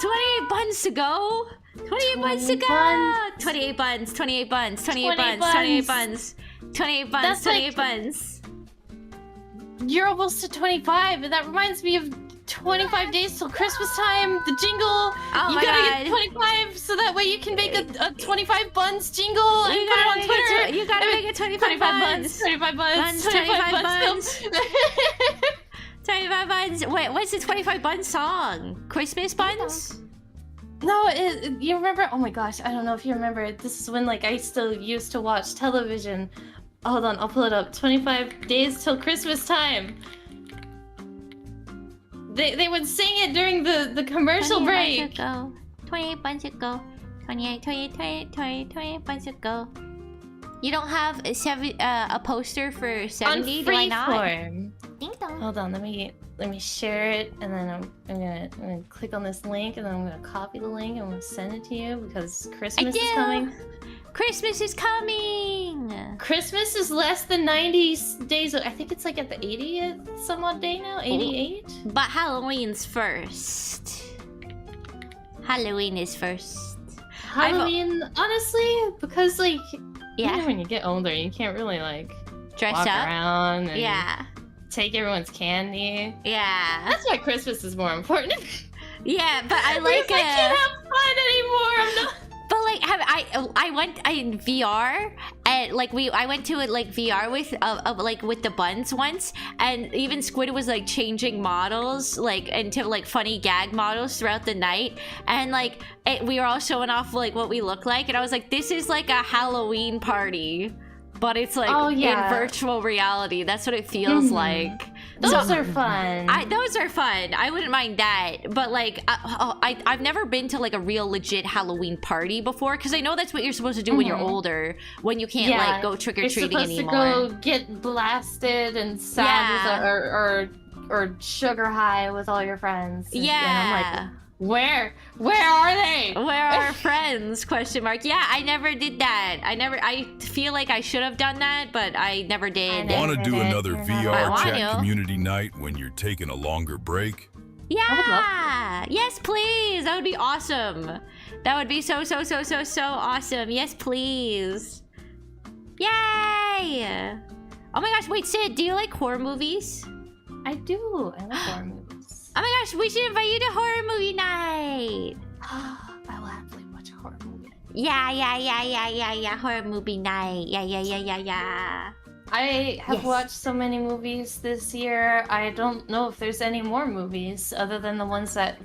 B: 28 buns to go. 28 buns to go. 28 buns. 28 buns. 28 buns. 28 buns. 28 buns.
N: That's
B: 28
N: like-
B: buns.
N: You're almost to 25, and that reminds me of 25 days till Christmas time. The jingle.
B: Oh
N: you
B: my
N: gotta
B: God.
N: get 25 so that way you can make a 25 buns jingle and
B: You
N: put it
B: gotta
N: on
B: make
N: Twitter.
B: it you gotta make it 25 buns.
N: 25 buns.
B: 25 buns.
N: Still.
C: 25 buns. Wait, what's the 25 buns song? Christmas buns?
N: No, you remember? Oh my gosh, I don't know if you remember. This is when like I still used to watch television. Hold on, I'll pull it up. 25 days till Christmas time. They would sing it during the commercial break.
C: 28 buns ago. 28 buns ago. You don't have a poster for 70?
N: On
C: Do I not?
N: Freeform. Hold on, let me share it, and then I'm gonna click on this link, and then I'm gonna copy the link, and I'm gonna send it to you because Christmas is coming.
C: Christmas is coming!
N: Christmas is less than 90 days. I think it's like at the 80th some odd day now, 88.
C: But Halloween's first. Halloween is first.
N: Halloween, honestly, because like,
C: yeah,
N: even when you get older, you can't really like
C: dress
N: walk
C: up
N: around and
C: yeah,
N: take everyone's candy.
C: Yeah,
N: that's why Christmas is more important.
C: Yeah, but I like
N: I can't have fun anymore. I'm not.
C: But like, I went in VR and like I went to it like VR with like with the buns once, and even Squid was like changing models like into like funny gag models throughout the night, and like we were all showing off like what we look like, and I was like, this is like a Halloween party, but it's like in virtual reality. That's what it feels like.
N: Those are fun.
C: Those are fun. I wouldn't mind that. But like, I've never been to like a real legit Halloween party before, because I know that's what you're supposed to do when you're older, when you can't like go trick or treating anymore.
N: You're supposed to go get blasted and sad or sugar high with all your friends.
C: Yeah.
N: And I'm like, where are they?
C: Where are our friends? Question mark. Yeah, I never did that. I feel like I should have done that, but I never did.
D: Want to do another VR chat community night when you're taking a longer break?
C: Yeah. Yes, please. That would be awesome. That would be so awesome. Yes, please. Yay! Oh my gosh, wait, Sid, do you like horror movies?
N: I do. I like horror movies.
C: Oh my gosh, we should invite you to horror movie night.
N: I will happily watch a horror movie.
C: Yeah. Horror movie night. Yeah.
N: I have watched so many movies this year. I don't know if there's any more movies other than the ones that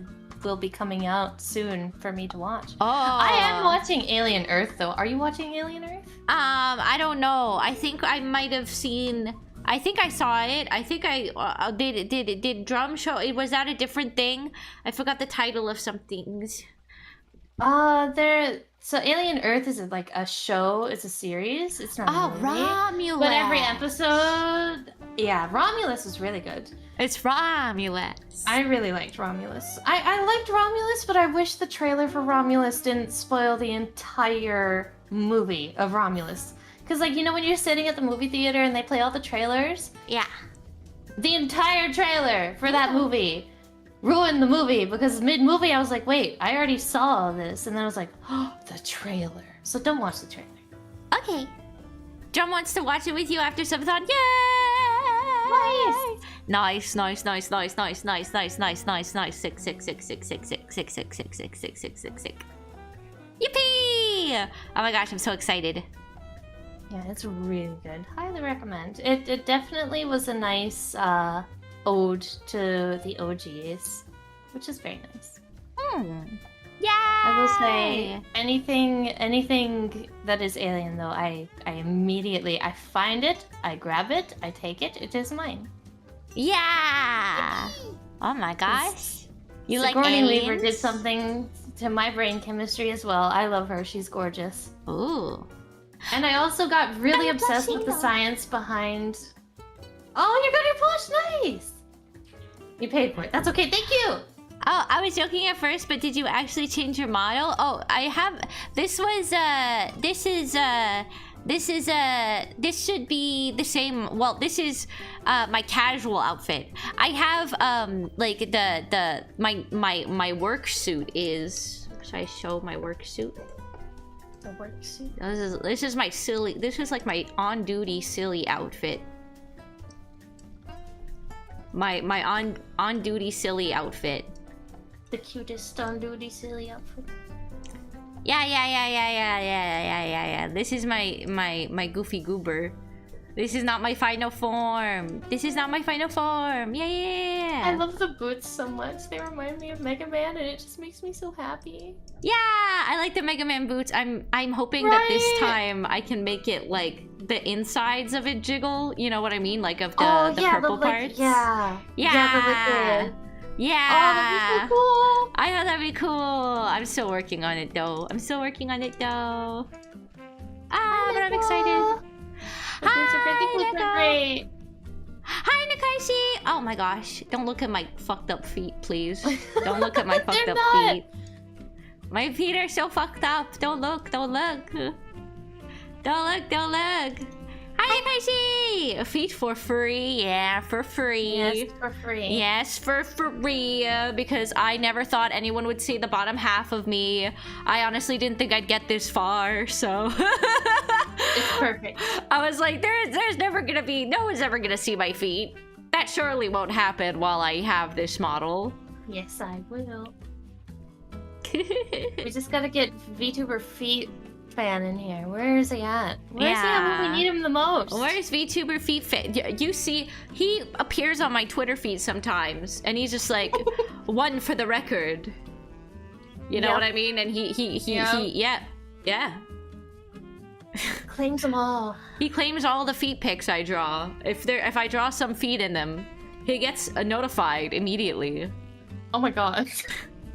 N: will be coming out soon for me to watch.
C: Oh.
N: I am watching Alien Earth though. Are you watching Alien Earth?
C: I don't know. I think I might have seen. I think I saw it. I think I did Drum Show. Was that a different thing? I forgot the title of some things.
N: So Alien Earth is like a show. It's a series. It's not a movie.
C: Romulus.
N: But every episode, yeah, Romulus is really good.
C: It's Romulus.
N: I really liked Romulus. I liked Romulus, but I wish the trailer for Romulus didn't spoil the entire movie of Romulus. Because, like, you know when you're sitting at the movie theater and they play all the trailers?
C: Yeah.
N: The entire trailer for that movie ruined the movie, because mid-movie I was like, wait, I already saw this. And then I was like, oh, the trailer. So don't watch the trailer.
C: Okay. Drum wants to watch it with you after Subathon. Yay! Nice. Nice. Sick. Yippee! Oh my gosh, I'm so excited.
N: Yeah, it's really good. Highly recommend. It definitely was a nice ode to the OGs, which is very nice.
C: Yeah.
N: I will say anything that is Alien though, I immediately find it, I grab it, I take it, it is mine.
C: Yeah. Oh my gosh. You like
N: Sigourney
C: aliens?
N: Weaver did something to my brain chemistry as well. I love her. She's gorgeous.
C: Ooh.
N: And I also got really obsessed with the science behind... Oh, you got your plush! Nice! You paid for it. That's okay. Thank you!
C: Oh, I was joking at first, but did you actually change your model? Oh, I have... This should be the same... Well, this is my casual outfit. I have, like, my work suit is... Should I show my work suit?
N: The work suit?
C: This is my silly... This is like my on-duty silly outfit. My on-duty silly outfit.
N: The cutest on-duty silly outfit.
C: Yeah. This is my goofy goober. This is not my final form. This is not my final form. Yeah.
N: I love the boots so much. They remind me of Mega Man, and it just makes me so happy.
C: Yeah, I like the Mega Man boots. I'm hoping that this time I can make it like the insides of it jiggle. You know what I mean? Like of the purple parts.
N: Yeah.
C: Yeah. Yeah.
N: Oh, that'd be so cool.
C: I know that'd be cool. I'm still working on it though. But I'm excited.
N: Hi,
C: Hi, Nakashi! Oh my gosh. Don't look at my fucked up feet, please. Don't look at my fucked up feet. My feet are so fucked up. Don't look. Don't look. Hi, Nakashi! Feet for free. Yeah, for free.
N: Yes, for free.
C: Yes, for free. Because I never thought anyone would see the bottom half of me. I honestly didn't think I'd get this far, so...
N: It's perfect.
C: I was like, there's never gonna be... No one's ever gonna see my feet. That surely won't happen while I have this model.
N: Yes, I will. We just gotta get VTuber Feet Fan in here. Where is he at? Where's he at when we need him the most?
C: Where's VTuber Feet Fan? You see, he appears on my Twitter feed sometimes, and he's just like, one for the record. You know what I mean? And yeah.
N: Claims them all.
C: He claims all the feet pics I draw. If I draw some feet in them, he gets notified immediately.
N: Oh my god.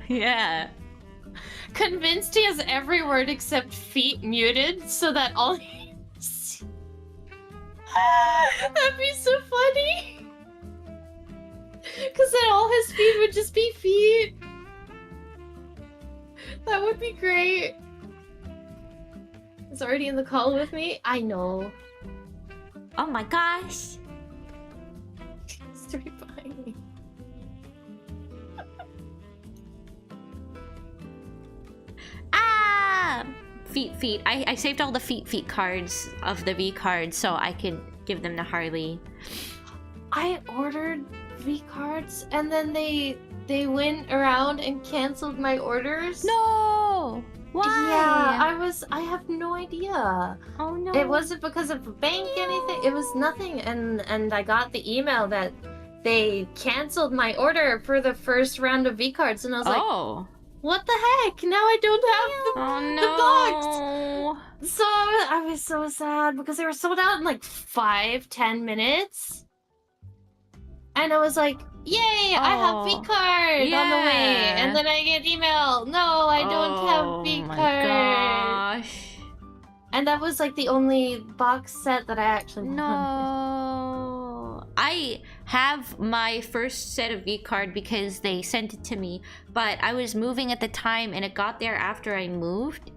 C: Yeah.
N: Convinced he has every word except feet muted so that all he see... That'd be so funny. Because then all his feet would just be feet. That would be great. He's already in the call with me? I know.
C: Oh my gosh.
N: He's right behind me.
C: Feet. I saved all the feet cards of the V cards so I could give them to Harley.
N: I ordered V cards and then they went around and canceled my orders.
C: No! Why?
N: Yeah, I have no idea.
C: Oh no.
N: It wasn't because of the bank anything. It was nothing, and I got the email that they canceled my order for the first round of V cards, and I was like, what the heck? Now I don't have the box. So I was so sad because they were sold out in like 5-10 minutes. And I was like, yay, I have V card on the way. And then I get email, no, I don't have V card.
C: Gosh.
N: And that was like the only box set that I actually wanted.
C: No. I have my first set of V card because they sent it to me, but I was moving at the time and it got there after I moved.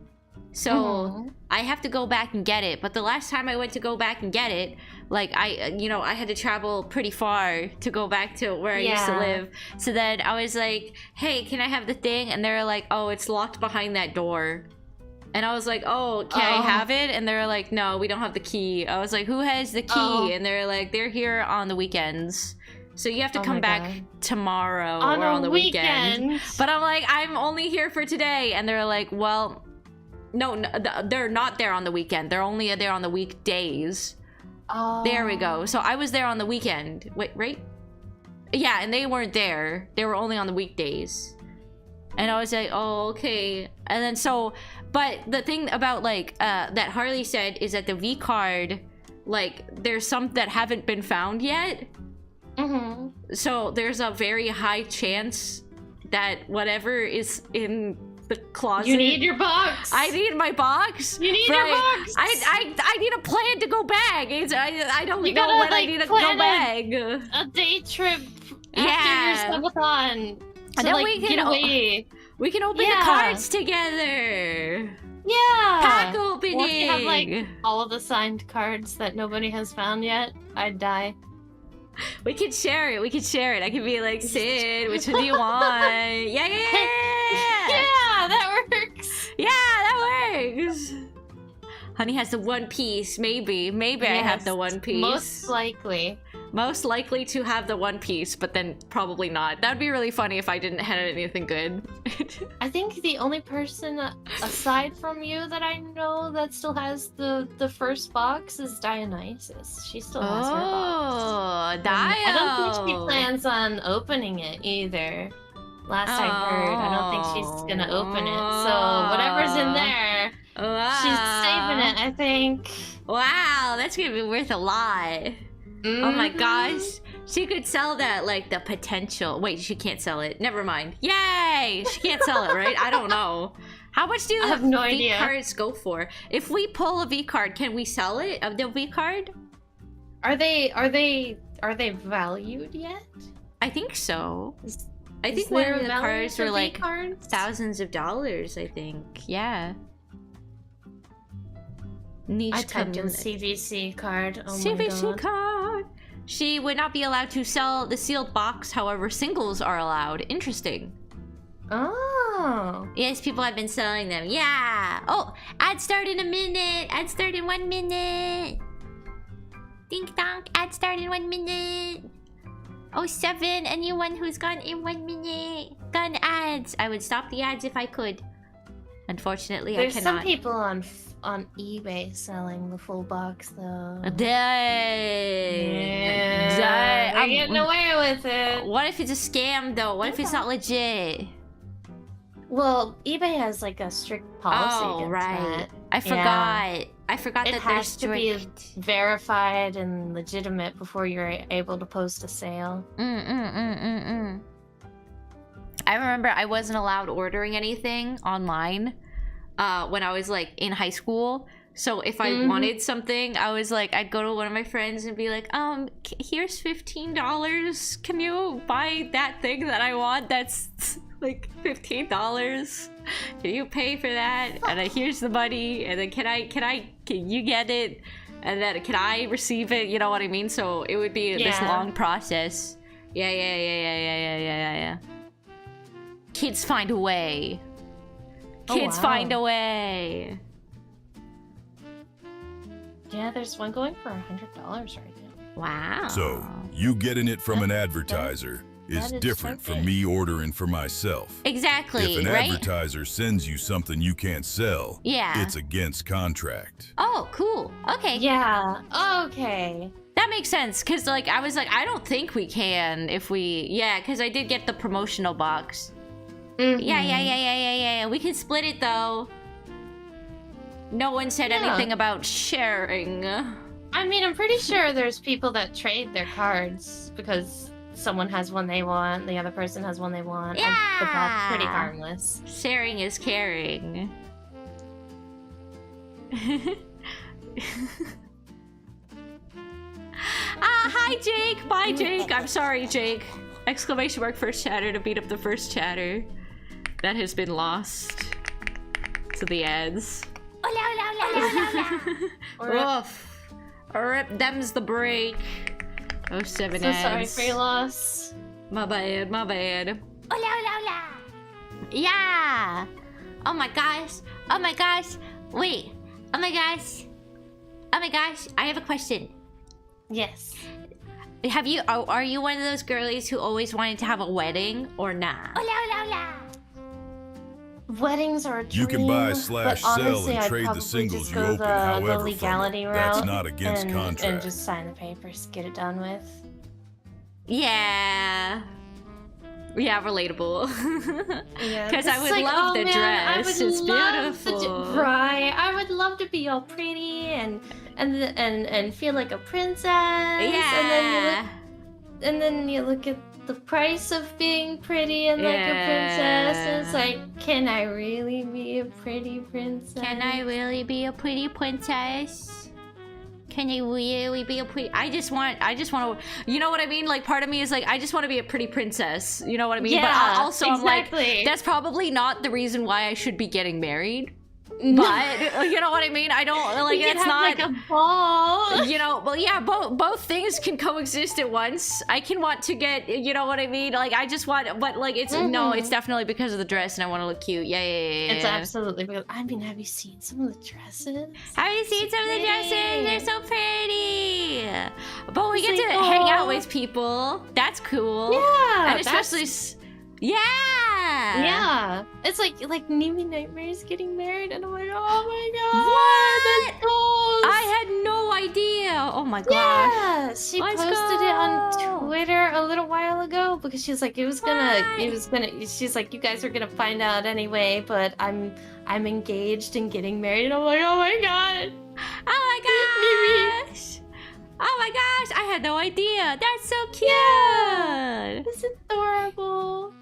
C: So I have to go back and get it. But the last time I went to go back and get it, like I had to travel pretty far to go back to where I used to live. So then I was like, hey, can I have the thing? And they're like, oh, it's locked behind that door. And I was like, oh, can I have it? And they're like, no, we don't have the key. I was like, who has the key? And they're like, they're here on the weekends. So you have to come back tomorrow or on the weekend. But I'm like, I'm only here for today. And they're like, well, no, they're not there on the weekend. They're only there on the weekdays. There we go. So I was there on the weekend. Wait, right? Yeah, and they weren't there. They were only on the weekdays. And I was like, oh, okay. And then so, but the thing about like, that Harley said is that the V card, like, there's some that haven't been found yet. So there's a very high chance that whatever is in the closet.
N: You need your box.
C: I need my box.
N: You need your box.
C: I need a plan to go back. I don't know when I need to go back.
N: A day trip after your subathon.
C: And then we can get away. We can open the cards together.
N: Yeah.
C: Pack opening.
N: Or if you have like all of the signed cards that nobody has found yet, I'd die.
C: We could share it. I could be like, Sid, which one do you want? Yeah.
N: Yeah, that works.
C: Yeah, that works. Honey has the One Piece. Maybe I have the One Piece.
N: Most likely.
B: Most likely to have the One Piece, but then probably not. That would be really funny if I didn't have anything good.
N: I think the only person aside from you that I know that still has the first box is Dionysus. She still has her box.
B: Dio.
N: I don't think she plans on opening it either. Last I heard, I don't think she's gonna open it. So whatever's in there, she's saving it, I think.
B: Wow, that's gonna be worth a lot. Oh my gosh. She could sell that, like, the potential. Wait, she can't sell it. Never mind. Yay! She can't sell it, right? I don't know. How much do
N: I have no idea.
B: V-cards go for? If we pull a V-card, can we sell it? Of the V-card?
N: Are they valued yet?
B: I think so. I
N: Is
B: think one
N: there
B: of the
N: value
B: cards
N: for
B: were like
N: V-cards?
B: thousands of dollars, I think. Yeah. Niche
N: I typed in
B: community.
N: CVC card. Oh my
B: CVC
N: god.
B: card. She would not be allowed to sell the sealed box, however, singles are allowed. Interesting.
N: Oh.
B: Yes, people have been selling them. Yeah. Oh, ad start in a minute. Ad start in 1 minute. Dink donk. Ad start in 1 minute. Oh, 7. Anyone who's gone in 1 minute. Done ads. I would stop the ads if I could. Unfortunately,
N: There's
B: I cannot.
N: some people on eBay selling the full box though.
B: Dang.
N: Yeah, they're getting away with it.
B: What if it's a scam though? What if it's not legit?
N: Well, eBay has like a strict policy
B: Oh,
N: against
B: right.
N: that.
B: I forgot. I forgot
N: It
B: that they're
N: has to be
B: strict.
N: verified and legitimate before you're able to post a sale.
B: I remember I wasn't allowed ordering anything online when I was like in high school. So if I wanted something, I was like, I'd go to one of my friends and be like, here's $15. Can you buy that thing that I want? That's like $15. Can you pay for that? And then here's the money. And then can you get it? And then can I receive it? You know what I mean? So it would be this long process. Yeah. Kids find a way. Kids find a way.
N: Yeah, there's one going for $100 right now.
B: Wow.
D: So, you getting it from an advertiser is
N: is
D: different
N: so
D: from me ordering for myself.
B: Exactly,
D: If an
B: right?
D: advertiser sends you something you can't sell,
B: Yeah.
D: it's against contract.
B: Oh, cool. Okay.
N: Yeah. Okay.
B: That makes sense, because like I was like, I don't think we can if we... Yeah, because I did get the promotional box. Yeah. We can split it though. No one said anything about sharing.
N: I mean, I'm pretty sure there's people that trade their cards because someone has one they want, the other person has one they want.
B: Yeah.
N: But that's pretty harmless.
B: Sharing is caring. Hi Jake! Bye Jake! I'm sorry Jake. Exclamation mark first chatter to beat up the first chatter. That has been lost to the ads. Oof. Rip them's the break. Oh, 7
N: So
B: ads.
N: sorry for your loss.
B: My bad. Yeah! Oh my gosh. Wait. Oh my gosh. I have a question.
N: Yes.
B: Are you one of those girlies who always wanted to have a wedding or nah?
N: Weddings are a dream,
D: You can buy /
N: but
D: sell
N: honestly,
D: and
N: I'd
D: trade the
N: probably
D: singles
N: just
D: you
N: go
D: open,
N: the
D: however,
N: legality
D: from it.
N: route
D: That's not against
N: and
D: contract.
N: just sign the papers, get it done with.
B: Yeah. Yeah, relatable.
N: Yeah,
B: Because I would
N: like,
B: love the
N: man,
B: dress. It's beautiful.
N: Right. I would love to be all pretty and feel like a princess. Yeah. And then you look at the price of being pretty and like a princess, and it's like, can I really be a pretty princess?
B: Can I really be a pretty princess? Can I really be a pretty... I just want to... You know what I mean? Like, part of me is like, I just want to be a pretty princess. You know what I mean?
N: Yeah,
B: but also
N: exactly.
B: I'm like, that's probably not the reason why I should be getting married. But you know what I mean? I don't like.
N: You
B: It's
N: could have,
B: not
N: like a ball.
B: You know. Well, yeah. Both things can coexist at once. I can want to get. You know what I mean? Like I just want. But like it's no. It's definitely because of the dress, and I want to look cute. Yeah.
N: It's absolutely because I mean, have you seen some of the dresses?
B: Have you seen some of the dresses? They're so pretty. But we
N: It's
B: get
N: like,
B: to hang out
C: surprise people. That's cool.
N: Yeah,
C: and especially, yeah.
N: It's like Nimi Nightmare's getting married, and I'm like, oh my god,
C: What?
N: that's goals.
C: I had no idea. Oh my gosh.
N: Yeah, she
C: Let's
N: posted it on
C: go.
N: Twitter a little while ago because she's like, she's like, you guys are gonna find out anyway, but I'm engaged and getting married, and I'm like, oh my god.
C: Oh my gosh. Oh my gosh, I had no idea. That's so cute.
N: Yeah, it's adorable.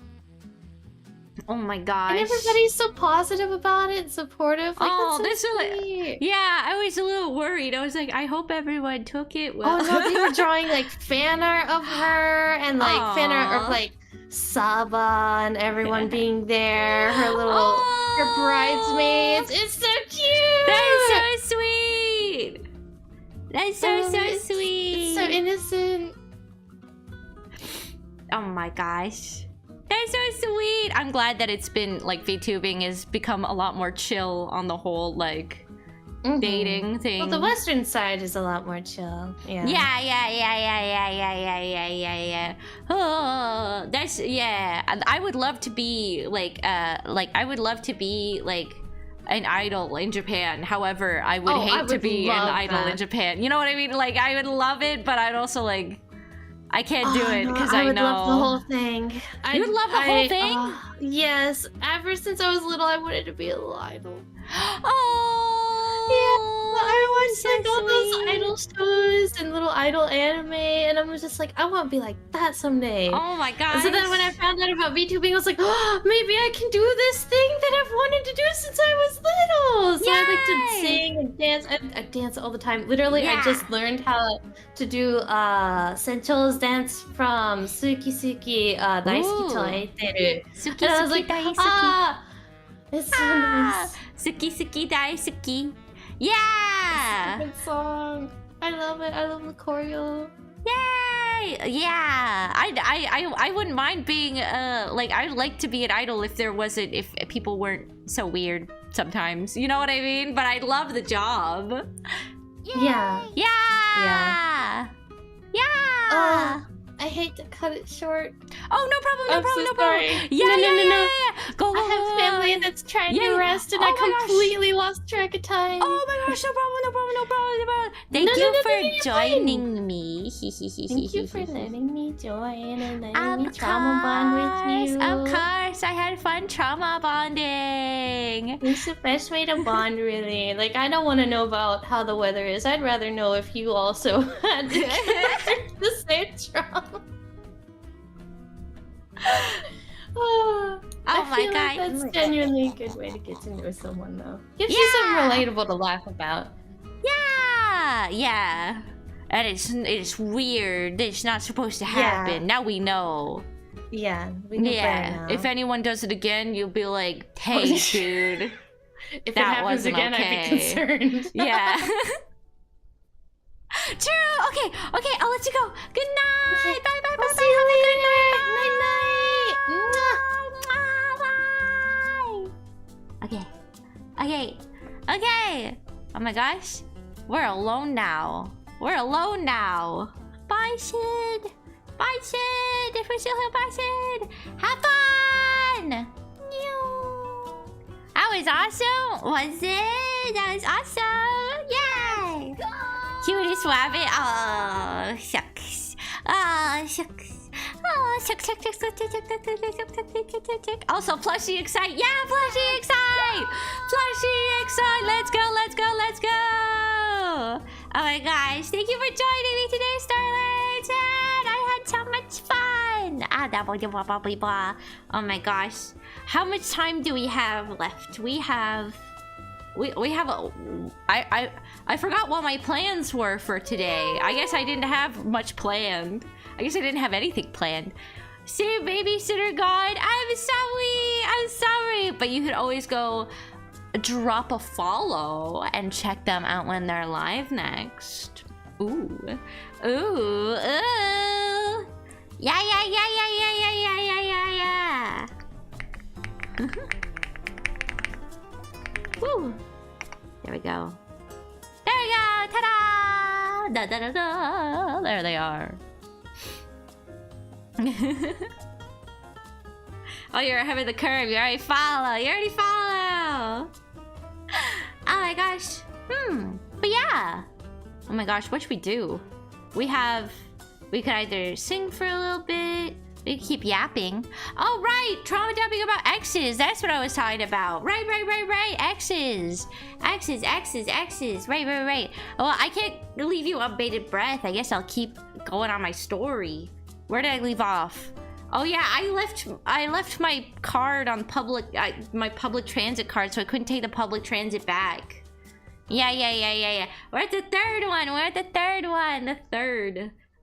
C: Oh my gosh.
N: And everybody's so positive about it and supportive. Like,
C: Oh,
N: that's so
C: this is
N: sweet.
C: yeah, I was a little worried. I was like, I hope everyone took it well.
N: Oh no, they were drawing like fan art of her and like fan art of like Saba and everyone being there, her little her bridesmaids. It's so cute.
C: That is so sweet. That's so sweet.
N: It's so innocent.
C: Oh my gosh. That's so sweet. I'm glad that it's been like VTubing has become a lot more chill on the whole like dating thing.
N: Well, the Western side is a lot more chill. Yeah.
C: Yeah. Oh, that's I would love to be like I would love to be like an idol in Japan. However, I would hate to be an idol in Japan. You know what I mean? Like I would love it, but I'd also like I can't do it because I
N: would
C: know.
N: love the whole thing.
C: You would love the whole thing?
N: Yes. Ever since I was little, I wanted to be a little idol.
C: Oh.
N: Yeah. I watched like all those idol shows and little idol anime, and I was just like, I want to be like that someday.
C: Oh my god.
N: And so then when I found out about VTubing, I was like, oh, maybe I can do this thing that I've wanted to do since I was little. So I like to sing and dance. I dance all the time. Literally, I just learned how to do Sencho's dance from Suki Suki Daisuki to Aiteru.
C: Suki
N: And I was
C: Suki
N: like,
C: Daisuki.
N: It's so nice.
C: Suki Suki Daisuki. Yeah.
N: Good song. I love it. I love the choreo.
C: Yay! Yeah. I wouldn't mind being like I'd like to be an idol if people weren't so weird sometimes. You know what I mean? But I love the job.
N: Yeah.
C: Yeah. Yeah.
N: I hate to cut it short.
C: Oh, no problem, no problem.
N: Yeah.
C: Go.
N: I have family that's trying to rest, and I completely lost track of time.
C: Oh my gosh, no problem. Thank you for joining me.
N: Thank you for letting me join and letting me trauma bond with you.
C: Of course, I had fun trauma bonding.
N: It's the best way to bond, really. Like, I don't want to know about how the weather is. I'd rather know if you also had the same trauma. I feel like that's genuinely a good way to get to know someone, though. Gives you something relatable to laugh about.
C: Yeah. And it's weird. It's not supposed to happen. Now we know.
N: Yeah, we know better now.
C: If anyone does it again, you'll be like, hey, dude.
N: If
C: that
N: it happens
C: wasn't
N: again,
C: okay.
N: I'd be concerned.
C: Yeah. True. Okay. I'll let you go. Good night. Bye.
N: I'll see you later. Night.
C: Okay. Oh my gosh. We're alone now. Bye, Sid. If we're still here, bye, Sid. Have fun. That was awesome. Was it? That was awesome. Yay. Cutest rabbit. Oh, shucks. Also, Plushie Excite. Yeah, Plushie Excite. Let's go. Oh my gosh. Thank you for joining me today, Starlight. I had so much fun. Oh my gosh. How much time do we have left? We have I forgot what my plans were for today. I guess I didn't have much planned. I guess I didn't have anything planned. See, babysitter God, I'm sorry. But you could always go drop a follow and check them out when they're live next. Ooh. Yeah. Woo. There we go. Ta-da! Da. There they are. Oh, you're ahead of the curve. You already follow. You already follow. Oh my gosh. But yeah. Oh my gosh, what should we do? We could either sing for a little bit. We could keep yapping. Oh, right. Trauma dumping about exes. That's what I was talking about. Right. Exes. Right. Well, I can't leave you on bated breath. I guess I'll keep going on my story. Where did I leave off? Oh yeah, I left my card on my public transit card, so I couldn't take the public transit back. Yeah. We're at the third one.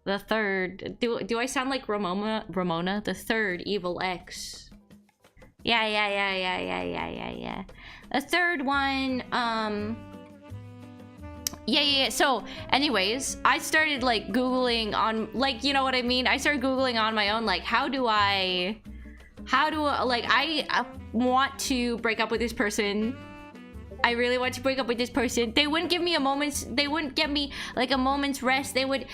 C: The third. Do I sound like Ramona? The third evil ex. Yeah. The third one. Yeah. So, anyways, I started like Googling on, like, you know what I mean? I started Googling on my own, like, how do I want to break up with this person. I really want to break up with this person. They wouldn't give me a moment's rest. They would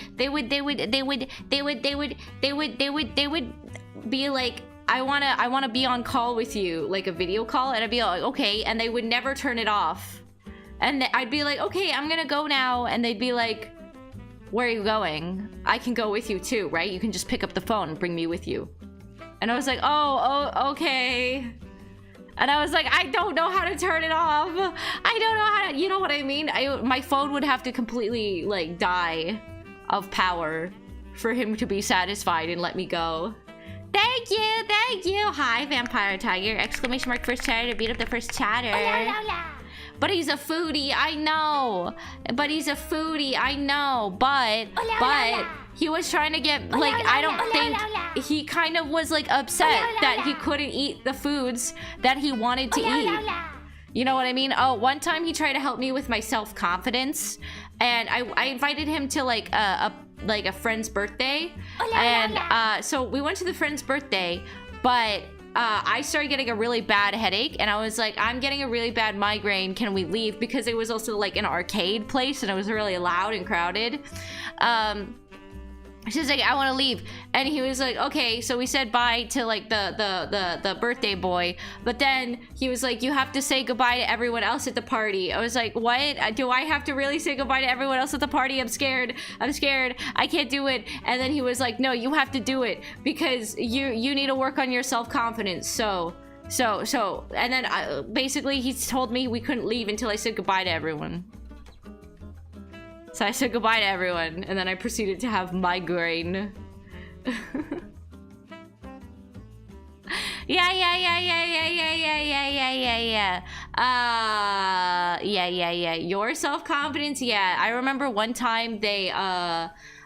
C: be like, I wanna be on call with you, like a video call, and I'd be like, okay, and they would never turn it off. And I'd be like, okay, I'm gonna go now, and they'd be like, where are you going? I can go with you too, right? You can just pick up the phone and bring me with you. And I was like, oh, okay. And I was like, I don't know how to turn it off. I don't know how to, you know what I mean? My phone would have to completely, like, die of power for him to be satisfied and let me go. Thank you. Hi, Vampire Tiger. Exclamation mark first chatter to beat up the first chatter. But he's a foodie, I know. But he was trying to get, like, I don't think, he kind of was, like, upset that he couldn't eat the foods that he wanted to eat. You know what I mean? Oh, one time he tried to help me with my self-confidence, and I invited him to, like, a friend's birthday. And so we went to the friend's birthday, but I started getting a really bad headache, and I was like, I'm getting a really bad migraine, can we leave? Because it was also like an arcade place, and it was really loud and crowded. She's like, I want to leave. And he was like, okay. So we said bye to, like, the birthday boy, but then he was like, you have to say goodbye to everyone else at the party. I was like, what? Do I have to really say goodbye to everyone else at the party? I'm scared. I can't do it. And then he was like, no, you have to do it because you need to work on your self-confidence. So and then basically he told me we couldn't leave until I said goodbye to everyone. So I said goodbye to everyone, and then I proceeded to have migraine. Yeah. Your self-confidence, yeah. I remember one time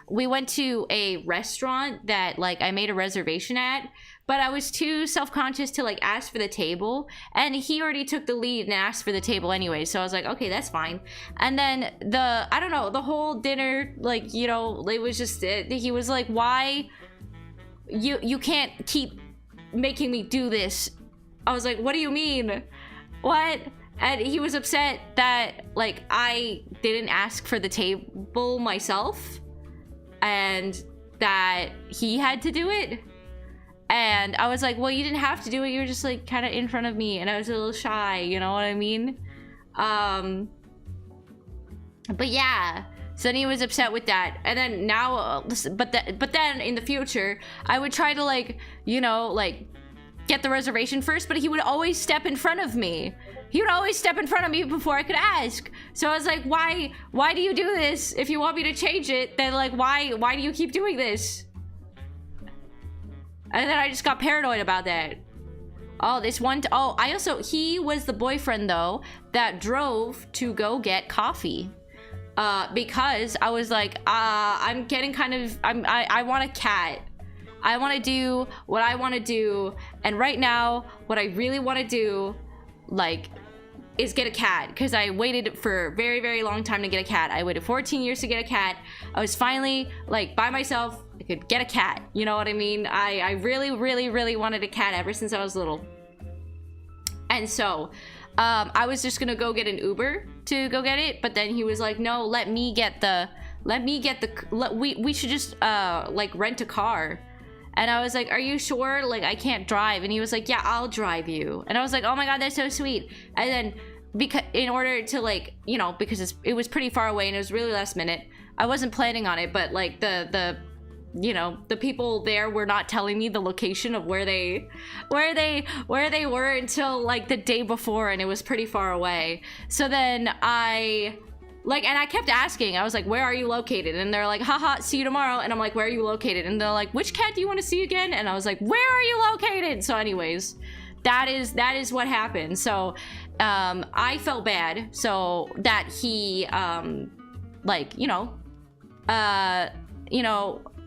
C: we went to a restaurant that, like, I made a reservation at, but I was too self-conscious to, like, ask for the table, and he already took the lead and asked for the table anyway, so I was like, okay, that's fine. And then I don't know, the whole dinner, like, you know, it was just, he was like, why, you can't keep making me do this. I was like, what do you mean? What? And he was upset that, like, I didn't ask for the table myself, and that he had to do it. And I was like, well, you didn't have to do it. You were just, like, kind of in front of me. And I was a little shy, you know what I mean? But yeah. So then he was upset with that. And then now, but then in the future, I would try to, like, you know, like, get the reservation first. But he would always step in front of me. He would always step in front of me before I could ask. So I was like, why do you do this? If you want me to change it, then, like, why do you keep doing this? And then I just got paranoid about that. Oh, he was the boyfriend, though, that drove to go get coffee. Because I was like, I'm getting kind of, I want a cat. I want to do what I want to do. And right now, what I really want to do, like, is get a cat. Because I waited for a very, very long time to get a cat. I waited 14 years to get a cat. I was finally, like, by myself. I could get a cat, you know what I mean? I really, really, really wanted a cat ever since I was little. And so, I was just gonna go get an Uber to go get it, but then he was like, no, we should just, like, rent a car. And I was like, are you sure? Like, I can't drive. And he was like, yeah, I'll drive you. And I was like, oh my God, that's so sweet. And then because in order to like, you know, because it was pretty far away and it was really last minute, I wasn't planning on it, but like the you know, the people there were not telling me the location of where they were until like the day before, and it was pretty far away. So then I kept asking. I was like, where are you located? And they're like, haha, see you tomorrow. And I'm like, where are you located? And they're like, which cat do you want to see again? And I was like, where are you located? So anyways, that is what happened. So I felt bad so that he like, you know,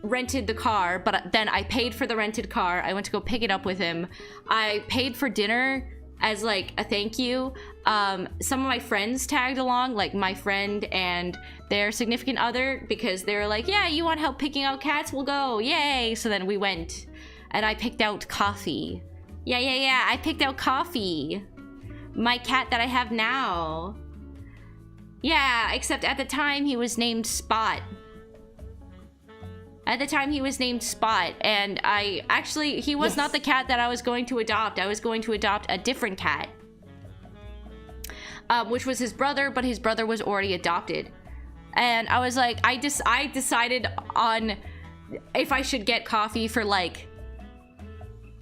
C: rented the car, but then I paid for the rented car. I went to go pick it up with him. I paid for dinner as like a thank you. Some of my friends tagged along, like my friend and their significant other, because they were like, yeah, you want help picking out cats? We'll go, yay. So then we went and I picked out Coffee. Yeah, I picked out Coffee, my cat that I have now. Yeah, except at the time he was named Spot. At the time he was named Spot, and he was not the cat that I was going to adopt. I was going to adopt a different cat, which was his brother, but his brother was already adopted. And I was like, I decided on if I should get Coffee for like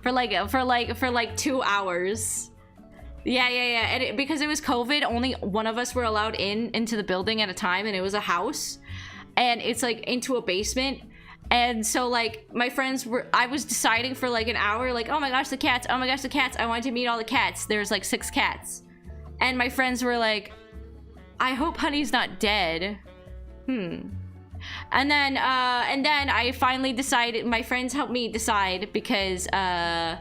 C: 2 hours. Yeah. And because it was COVID, only one of us were allowed into the building at a time, and it was a house, and it's like into a basement. And so like my friends I was deciding for like an hour, like, oh my gosh, the cats, oh my gosh, the cats, I wanted to meet all the cats. There's like 6 cats. And my friends were like, I hope Honey's not dead. And then I finally decided, my friends helped me decide because on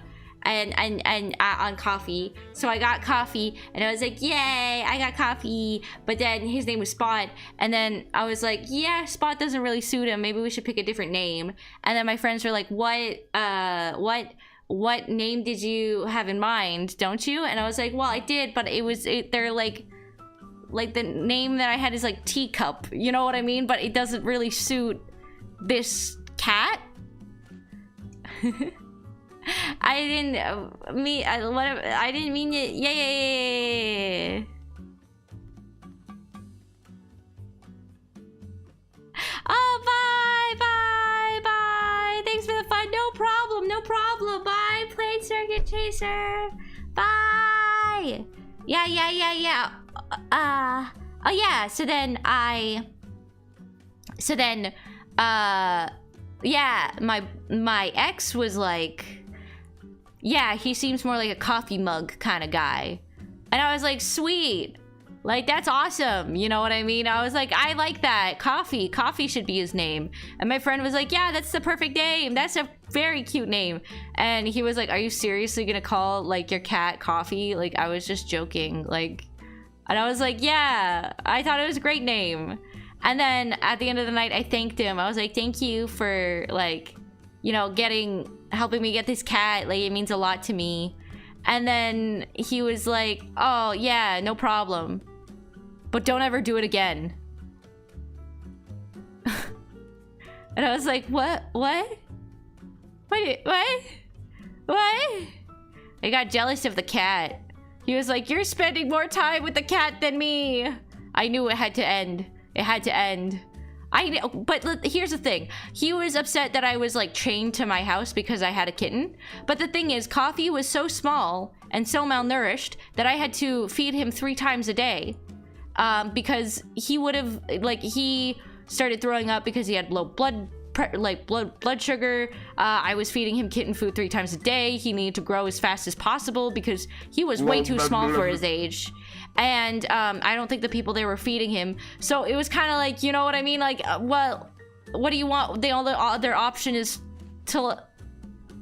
C: Coffee. So I got Coffee and I was like, yay, I got Coffee. But then his name was Spot. And then I was like, yeah, Spot doesn't really suit him. Maybe we should pick a different name. And then my friends were like, what name did you have in mind? Don't you? And I was like, well, I did, but they're like the name that I had is like Teacup. You know what I mean? But it doesn't really suit this cat. I didn't mean it. Yeah. Oh, bye. Thanks for the fun. No problem. Bye, Plane Circuit Chaser. Bye. Yeah. Oh yeah. So then, yeah. My ex was like, yeah, he seems more like a coffee mug kind of guy. And I was like, sweet. Like, that's awesome. You know what I mean? I was like, I like that. Coffee should be his name. And my friend was like, yeah, that's the perfect name. That's a very cute name. And he was like, are you seriously gonna call like your cat Coffee? Like, I was just joking. Like, and I was like, yeah, I thought it was a great name. And then at the end of the night, I thanked him. I was like, thank you for like, you know, helping me get this cat. Like, it means a lot to me. And then he was like, oh yeah, no problem, but don't ever do it again. And I was like, what? I got jealous of the cat. He was like, you're spending more time with the cat than me. I knew it had to end. I know, but here's the thing. He was upset that I was like chained to my house because I had a kitten. But the thing is, Coffee was so small and so malnourished that I had to feed him 3 times a day. Because he would have, like, he started throwing up because he had low blood sugar. I was feeding him kitten food 3 times a day. He needed to grow as fast as possible because he was way too small for his age. And I don't think the people there were feeding him. So it was kind of like, you know what I mean? Like, well, what do you want? Their option is to,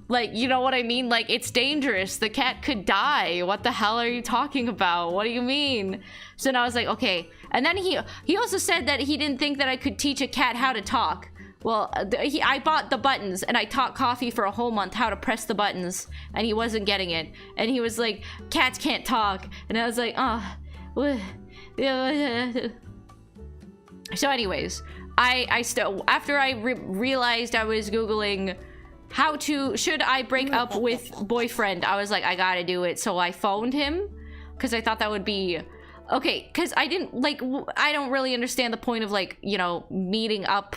C: like, you know what I mean? Like, it's dangerous. The cat could die. What the hell are you talking about? What do you mean? So then I was like, okay. And then he also said that he didn't think that I could teach a cat how to talk. Well, I bought the buttons and I taught Coffee for a whole month how to press the buttons, and he wasn't getting it. And he was like, cats can't talk. And I was like, oh. So anyways, after I realized I was Googling
B: should I break up with boyfriend? I was like, I gotta do it. So I phoned him because I thought that would be okay. Because I didn't like, I don't really understand the point of like, you know, meeting up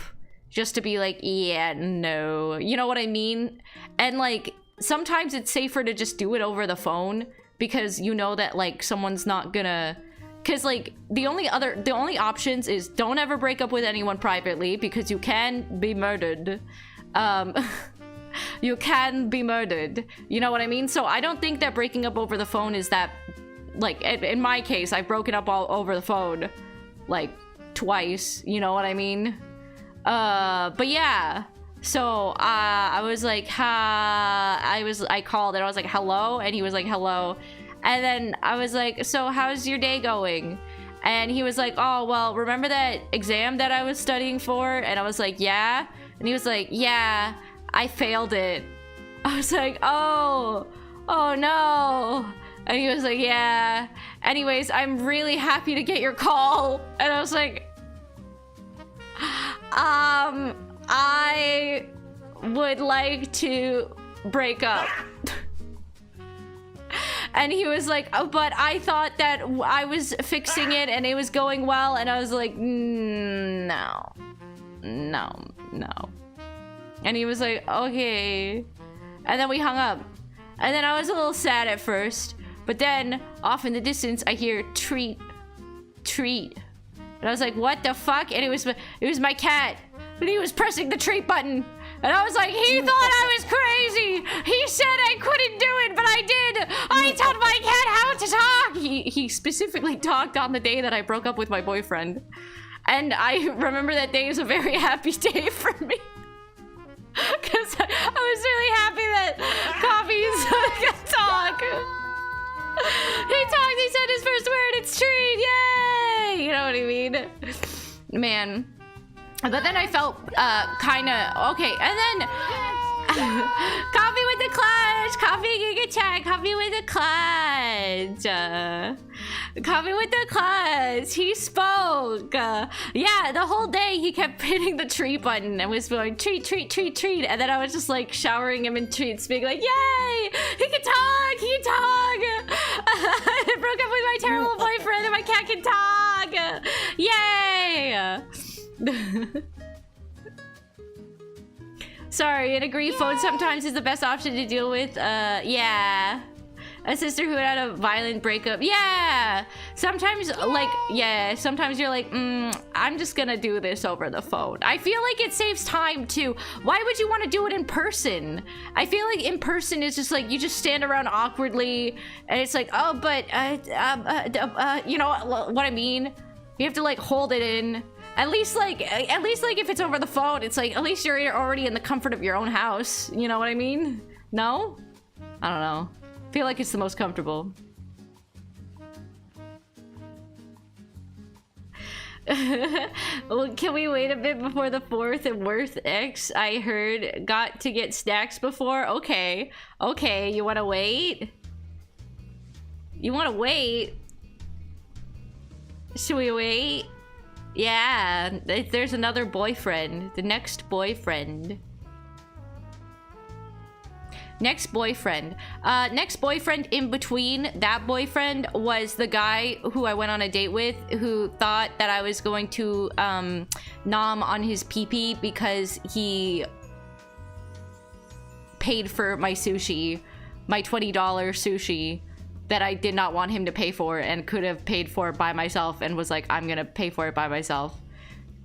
B: just to be like, yeah, no, you know what I mean? And like, sometimes it's safer to just do it over the phone because you know that like someone's not gonna, because like the only options is don't ever break up with anyone privately because you can be murdered. You can be murdered, you know what I mean? So I don't think that breaking up over the phone is that, like, in my case, I've broken up all over the phone like twice, you know what I mean? But yeah, so I was like, I called and I was like, hello, and he was like, hello, and then I was like, so how's your day going? And he was like, oh, well, remember that exam that I was studying for? And I was like, yeah. And he was like, yeah, I failed it. I was like, oh no. And he was like, yeah. Anyways, I'm really happy to get your call. And I was like, I would like to break up. And he was like, oh, but I thought that I was fixing it and it was going well. And I was like, no. And he was like, okay. And then we hung up. And then I was a little sad at first. But then, off in the distance, I hear treat. And I was like, what the fuck? And it was my cat. And he was pressing the treat button. And I was like, he thought I was crazy. He said I couldn't do it, but I did. I taught my cat how to talk. He specifically talked on the day that I broke up with my boyfriend. And I remember that day as a very happy day for me. Because I was really happy that Coffee's could talk. He talked, he said his first word, it's treat, yay! You know what I mean? Man. But then I felt kinda, okay, and then Coffee with the clutch, Coffee Giga Chat, Coffee with the clutch. Coffee with the clutch, he spoke. Yeah, the whole day he kept hitting the treat button and was going treat. And then I was just like showering him in treats, being like, yay, he can talk. I broke up with my terrible boyfriend and my cat can talk. Yay. Sorry, an agreed phone sometimes is the best option to deal with. Yeah. A sister who had a violent breakup. Yeah. Sometimes, like, yeah, sometimes you're like, I'm just gonna do this over the phone. I feel like it saves time, too. Why would you want to do it in person? I feel like in person is just like, you just stand around awkwardly, and it's like, oh, but, you know what I mean? You have to, like, hold it in. At least like if it's over the phone, it's like, at least you're already in the comfort of your own house. You know what I mean? No? I don't know. I feel like it's the most comfortable. Well, can we wait a bit before the 4th and Worth X? I heard got to get snacks before. Okay. Okay, you wanna wait? You wanna wait? Should we wait? Yeah, there's another boyfriend. The next boyfriend. Next boyfriend in between that boyfriend was the guy who I went on a date with, who thought that I was going to nom on his pee-pee because he paid for my sushi, my $20 sushi that I did not want him to pay for and could have paid for by myself, and was like, I'm gonna pay for it by myself.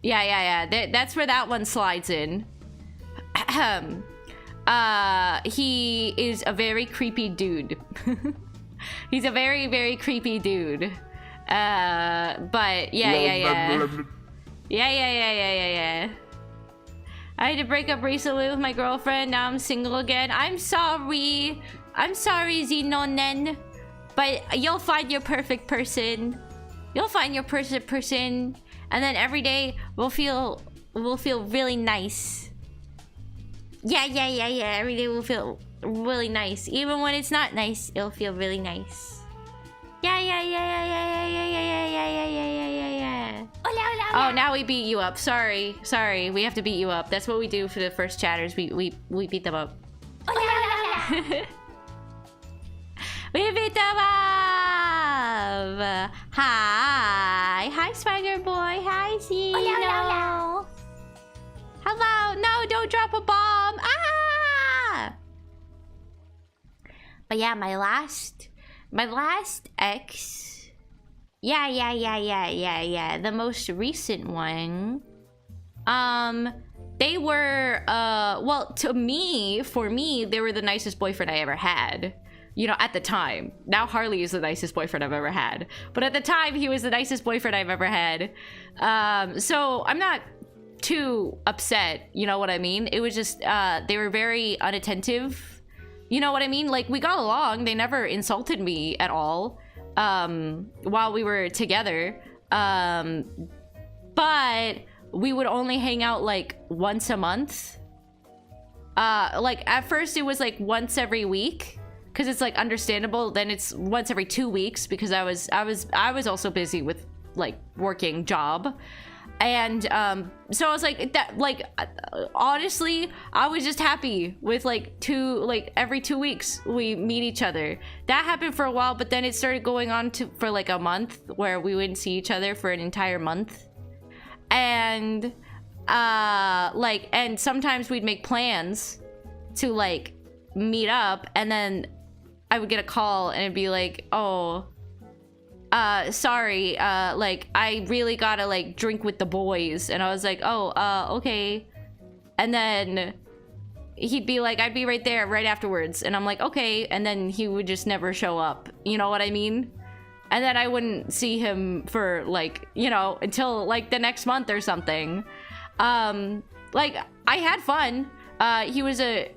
B: Yeah. That's where that one slides in. He is a very creepy dude. He's a very, very creepy dude. But yeah. Yeah. I had to break up recently with my girlfriend. Now I'm single again. I'm sorry, Zenonen. But you'll find your perfect person. You'll find your perfect person. And then every day we'll feel really nice. Yeah. Every day we'll feel really nice. Even when it's not nice, it'll feel really nice. Yeah. Oh, now we beat you up. Sorry. We have to beat you up. That's what we do for the first chatters. We beat them up. We beat them up. Hi, Spider Boy. Hi, Zeno. Hello. No, don't drop a bomb. Ah! But yeah, my last ex. Yeah. The most recent one. They were, well, for me, they were the nicest boyfriend I ever had. You know, at the time. Now Harley is the nicest boyfriend I've ever had. But at the time, he was the nicest boyfriend I've ever had. So I'm not too upset, you know what I mean? It was just, they were very unattentive. You know what I mean? Like, we got along. They never insulted me at all. While we were together, but we would only hang out like once a month. Like at first it was like once every week, because it's like understandable. Then it's once every 2 weeks because I was also busy with like working job. And so I was like, that, like, honestly, I was just happy with like every 2 weeks we meet each other. That happened for a while, but then it started going on for like a month where we wouldn't see each other for an entire month. And and sometimes we'd make plans to like meet up, and then I would get a call and it'd be like, oh, sorry, like, I really gotta, like, drink with the boys. And I was like, oh, okay. And then he'd be like, I'd be right there right afterwards. And I'm like, okay. And then he would just never show up. You know what I mean? And then I wouldn't see him for, like, you know, until, like, the next month or something. Like, I had fun. He was a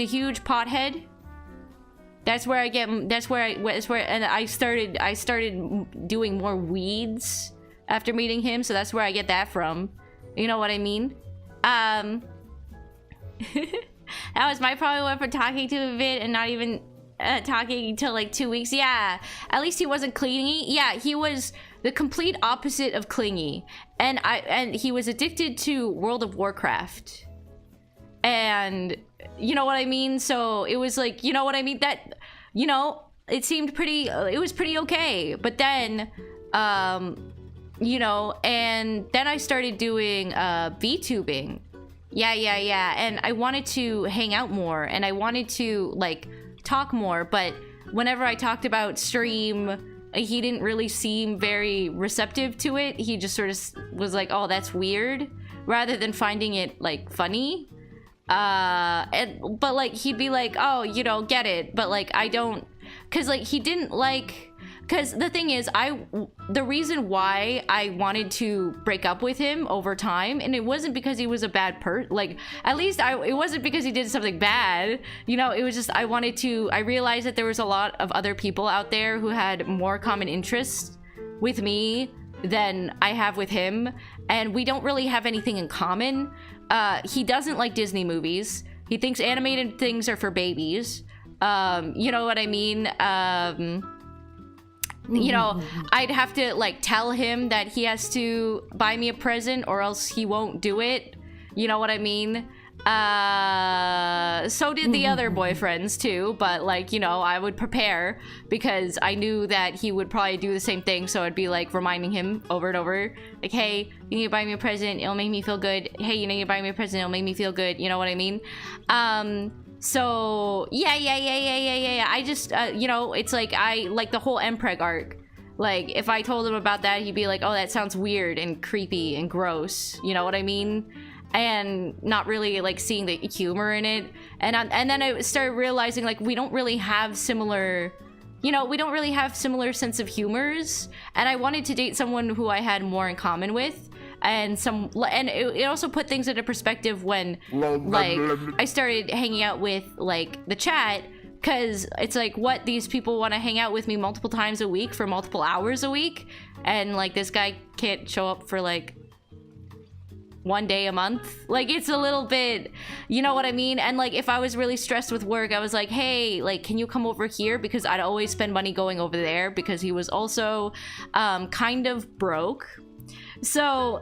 B: huge pothead. And I started doing more weeds after meeting him, so that's where I get that from. You know what I mean? That was my problem for talking to a bit and not even talking until like 2 weeks. Yeah, at least he wasn't clingy. Yeah, he was the complete opposite of clingy, and he was addicted to World of Warcraft. And you know what I mean? So it was like, you know what I mean? That, you know, it was pretty okay. But then, you know, and then I started doing VTubing. Yeah. And I wanted to hang out more, and I wanted to, like, talk more. But whenever I talked about stream, he didn't really seem very receptive to it. He just sort of was like, oh, that's weird, rather than finding it, like, funny. But like, he'd be like, oh, you know, get it, but like, I don't, because like, he didn't like, because the thing is, the reason why I wanted to break up with him over time, and it wasn't because he was a bad like, at least it wasn't because he did something bad, you know. It was just, I realized that there was a lot of other people out there who had more common interests with me than I have with him, and we don't really have anything in common. He doesn't like Disney movies. He thinks animated things are for babies. You know what I mean? You know, I'd have to, like, tell him that he has to buy me a present or else he won't do it. You know what I mean? So did the other boyfriends too, but like, you know, I would prepare because I knew that he would probably do the same thing. So I'd be like reminding him over and over, like, hey, you need to buy me a present, it'll make me feel good. Hey, you need to buy me a present, it'll make me feel good. You know what I mean? So yeah. I just, you know, it's like, I like the whole Mpreg arc. Like, if I told him about that, he'd be like, oh, that sounds weird and creepy and gross. You know what I mean? And not really like seeing the humor in it. And then I started realizing, like, we don't really have similar, you know, we don't really have similar sense of humors. And I wanted to date someone who I had more in common with. And it also put things into perspective when, like, I started hanging out with, like, the chat. Because it's like, what, these people want to hang out with me multiple times a week for multiple hours a week? And, like, this guy can't show up for, like, 1 day a month. Like, it's a little bit, you know what I mean? And like, if I was really stressed with work, I was like, hey, like, can you come over here? Because I'd always spend money going over there, because he was also kind of broke. So,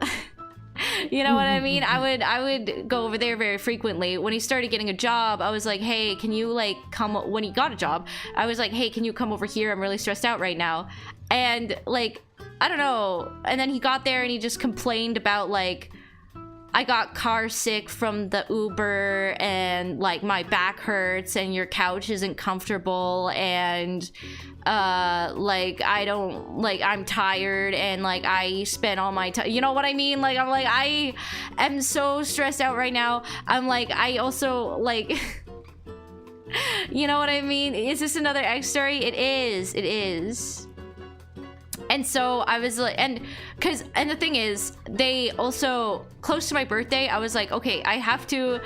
B: you know what I mean? I would go over there very frequently. When he started getting a job, I was like, hey, can you like come, when he got a job, I was like, hey, can you come over here? I'm really stressed out right now. And like, I don't know. And then he got there and he just complained about like, I got car sick from the Uber and like my back hurts and your couch isn't comfortable and like I don't, like I'm tired and like I spent all my time, you know what I mean? Like I'm like, I am so stressed out right now. I'm like, I also like you know what I mean? Is this another X story? It is. And so I was like, and the thing is, they also, close to my birthday, I was like, okay, I have to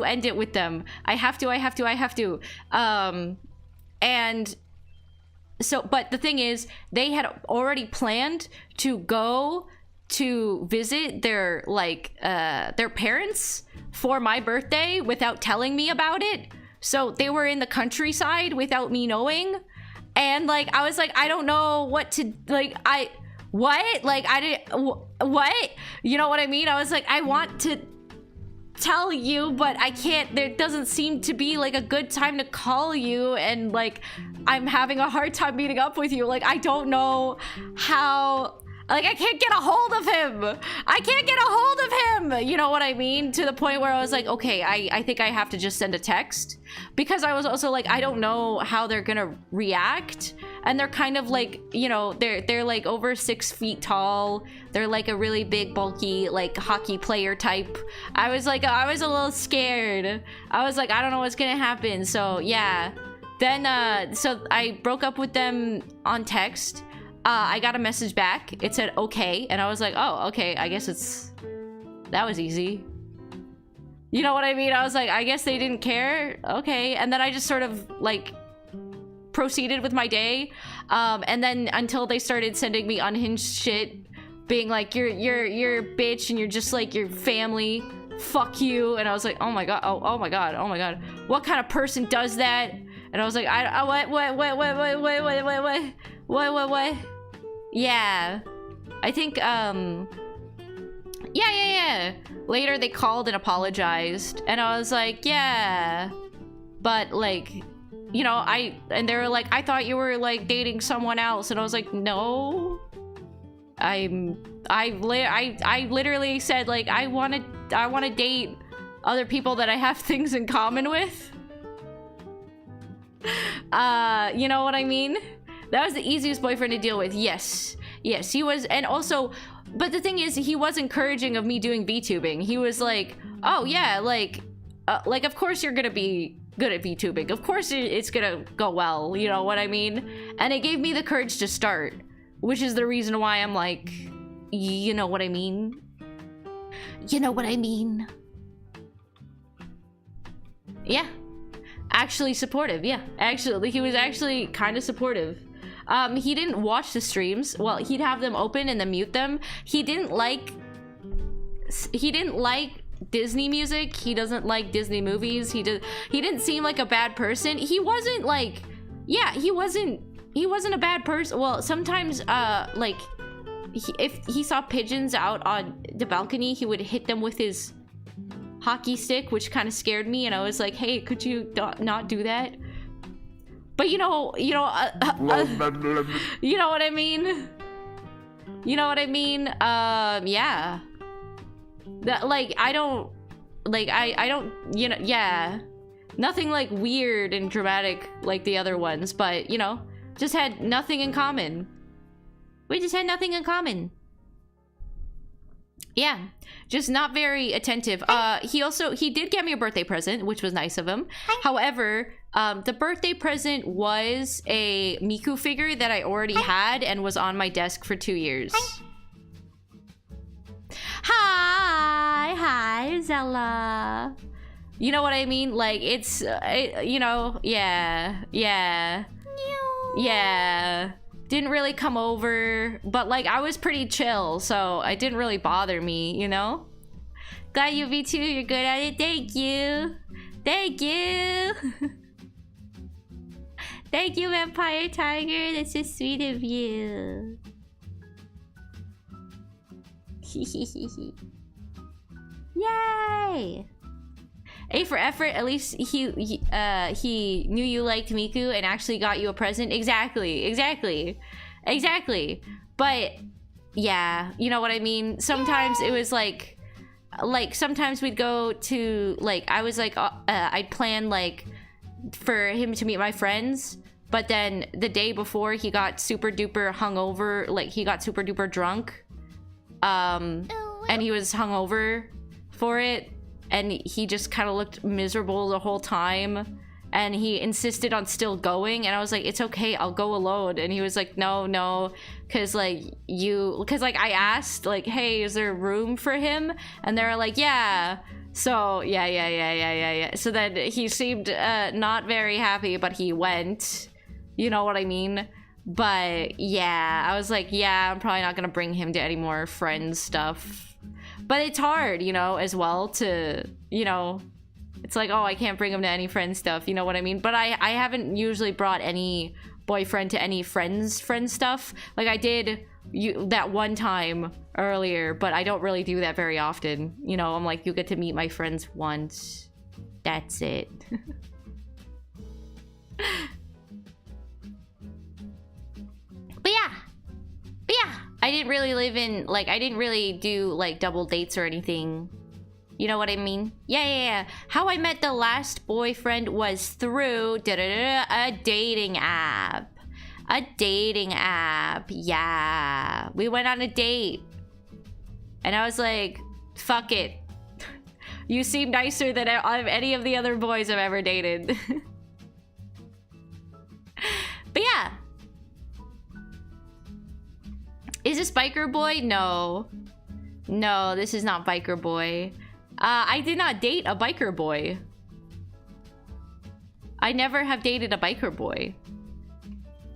B: end it with them. I have to. And so, but the thing is, they had already planned to go to visit their, like, their parents for my birthday without telling me about it. So they were in the countryside without me knowing. And like I was like, I don't know what to like. What? Like I didn't. What? You know what I mean? I was like, I want to tell you, but I can't. There doesn't seem to be like a good time to call you, and like I'm having a hard time meeting up with you. Like I don't know how. Like I can't get a hold of him. You know what I mean? To the point where I was like, okay, I think I have to just send a text, because I was also like, I don't know how they're gonna react. And they're kind of like, you know, they're like over 6 feet tall. They're like a really big, bulky, like hockey player type. I was like, I was a little scared. I was like, I don't know what's gonna happen. So yeah. Then so I broke up with them on text. I got a message back. It said okay, and I was like, oh, okay, I guess that was easy. You know what I mean? I was like, I guess they didn't care. Okay. And then I just sort of like proceeded with my day. And then until they started sending me unhinged shit, being like, you're a bitch and you're just like your family. Fuck you. And I was like, oh my god, oh my god. What kind of person does that? And I was like, what? Yeah. I think, yeah. Later they called and apologized. And I was like, yeah. But like, you know, and they were like, I thought you were like dating someone else. And I was like, no. I literally said like, I want to date other people that I have things in common with. You know what I mean? That was the easiest boyfriend to deal with. Yes, he was. And also, but the thing is, he was encouraging of me doing VTubing. He was like, oh yeah, like of course you're gonna be good at VTubing. Of course it's gonna go well. You know what I mean? And it gave me the courage to start, which is the reason why I'm like, you know what I mean? Yeah. Actually supportive, yeah. Actually, he was actually kind of supportive. He didn't watch the streams. Well, he'd have them open and then mute them. He didn't like Disney music. He doesn't like Disney movies. He didn't seem like a bad person. He wasn't like, yeah, he wasn't a bad person. Well, sometimes like if he saw pigeons out on the balcony, he would hit them with his hockey stick, which kind of scared me, and I was like, hey, could you not do that? But you know what I mean? Yeah. That, like, I don't, you know, yeah. Nothing like weird and dramatic like the other ones, but you know, just had nothing in common. We just had nothing in common. Yeah, just not very attentive. He did get me a birthday present, which was nice of him. However, the birthday present was a Miku figure that I already had and was on my desk for 2 years. Hi, Zella. You know what I mean? Like, it's, you know, yeah. Didn't really come over, but like I was pretty chill, so it didn't really bother me, you know? Glad you V2, you're good at it. Thank you. Thank you, Vampire Tiger. That's so sweet of you.
C: Yay! A for effort. At least he knew you liked Miku and actually got you a present. Exactly. But yeah, you know what I mean. Sometimes it was like sometimes we'd go to like I was like I'd plan like for him to meet my friends, but then the day before he got super duper hungover, like he got super duper drunk, and he was hungover for it, and he just kind of looked miserable the whole time, and he insisted on still going, and I was like, it's okay, I'll go alone. And he was like, no, because like I asked like, hey, is there room for him? And they were like, yeah. So yeah. So then he seemed not very happy, but he went, you know what I mean? But yeah, I was like, yeah, I'm probably not gonna bring him to any more friends stuff. But it's hard, you know, as well to, you know, it's like, oh, I can't bring him to any friend stuff, you know what I mean? But I haven't usually brought any boyfriend to any friend stuff. Like I did that one time earlier, but I don't really do that very often. You know, I'm like, you get to meet my friends once. That's it. But yeah, I didn't really live in, like, I didn't really do like double dates or anything. You know what I mean? Yeah. How I met the last boyfriend was through a dating app. A dating app. Yeah. We went on a date. And I was like, fuck it. You seem nicer than any of the other boys I've ever dated. But yeah. Is this Biker Boy? No. No, this is not Biker Boy. I did not date a biker boy. I never have dated a biker boy.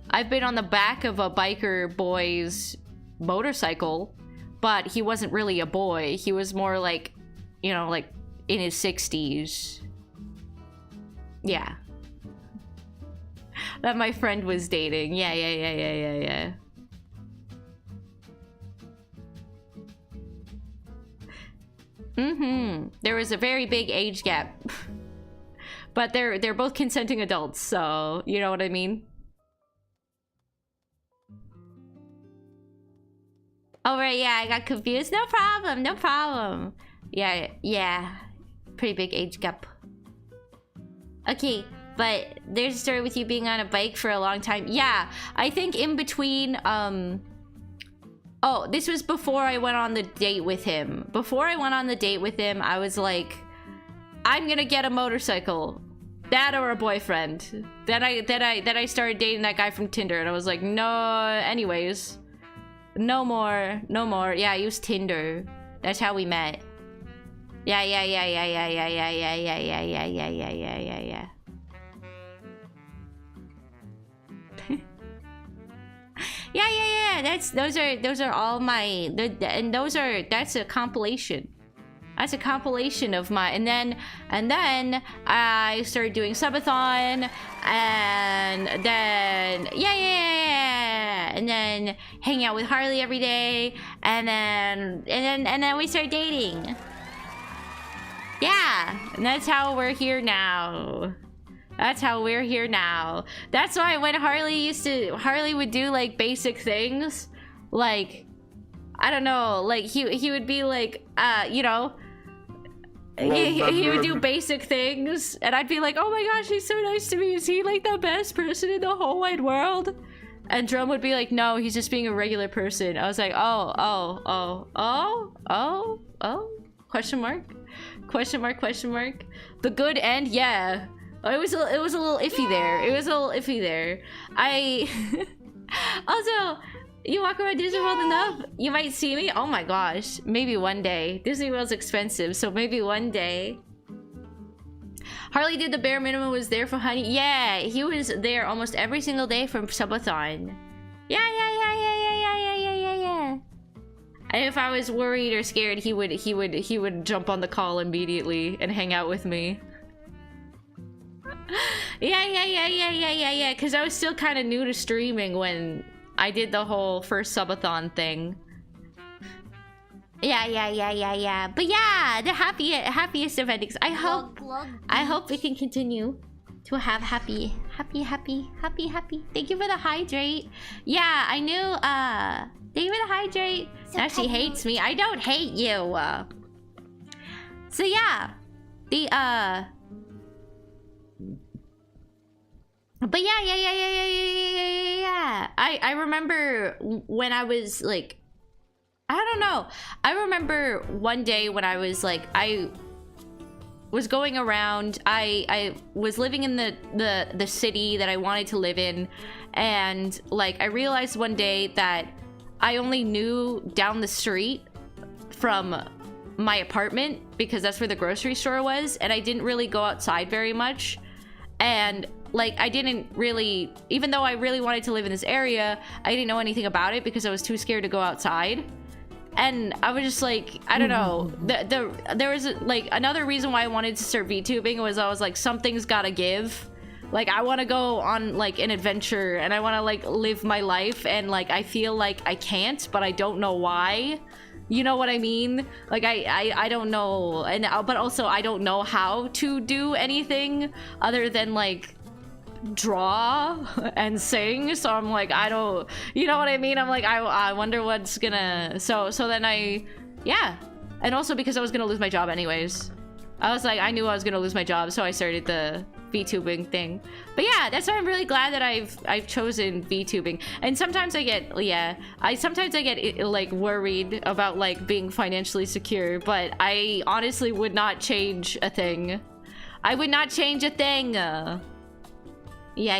C: I've been on the back of a biker boy's motorcycle, but he wasn't really a boy. He was more like, you know, like in his 60s. Yeah. That my friend was dating. Yeah. There was a very big age gap. But they're both consenting adults, so you know what I mean? Oh right, yeah, I got confused. No problem. Yeah. Pretty big age gap. Okay, but there's a story with you being on a bike for a long time. Yeah, I think in between, oh, this was before I went on the date with him. Before I went on the date with him, I was like, I'm gonna get a motorcycle. That or a boyfriend. Then I started dating that guy from Tinder, and I was like, no, anyways. No more. Yeah, I used Tinder. That's how we met. Yeah. Yeah. Those are all my, and that's a compilation. That's a compilation of my, and then I started doing Subathon, and then and then hanging out with Harley every day, and then we started dating. Yeah, and that's how we're here now. That's why when Harley would do like basic things, like, I don't know, like he would be like, you know, he would do basic things, and I'd be like, oh my gosh, he's so nice to me. Is he like the best person in the whole wide world? And Drum would be like, no, he's just being a regular person. I was like, oh, question mark? The good end, yeah. It was a little iffy there. Also, you walk around Disney World enough, you might see me. Oh my gosh, maybe one day. Disney World's expensive, so maybe one day. Harley did the bare minimum, was there for Honey. Yeah, he was there almost every single day from Subathon. Yeah. And if I was worried or scared, he would jump on the call immediately and hang out with me. Yeah. Because I was still kind of new to streaming when I did the whole first Subathon thing. Yeah. But yeah, the happiest of endings. I hope we can continue to have happy. Thank you for the hydrate. Yeah, I knew. Thank you for the hydrate. Now she hates me. I don't hate you. So yeah, but yeah. I remember when I was like, I don't know. I remember one day when I was like, I was going around. I was living in the city that I wanted to live in, and like I realized one day that I only knew down the street from my apartment because that's where the grocery store was, and I didn't really go outside very much. And like I didn't really, even though I really wanted to live in this area, I didn't know anything about it because I was too scared to go outside. And I was just like, I don't know. There was like another reason why I wanted to start VTubing was I was like, something's gotta give. Like I want to go on like an adventure and I want to like live my life, and like I feel like I can't, but I don't know why. You know what I mean? Like I don't know, and but also I don't know how to do anything other than like draw and sing. So I'm like, I don't, you know what I mean? I'm like, I wonder what's gonna. So then yeah, and also because I was gonna lose my job anyways. I was like, I knew I was gonna lose my job, so I started the VTubing thing. But yeah, that's why I'm really glad that I've chosen VTubing. And sometimes I get, sometimes I get like worried about like being financially secure, but I honestly would not change a thing. I would not change a thing. Yeah.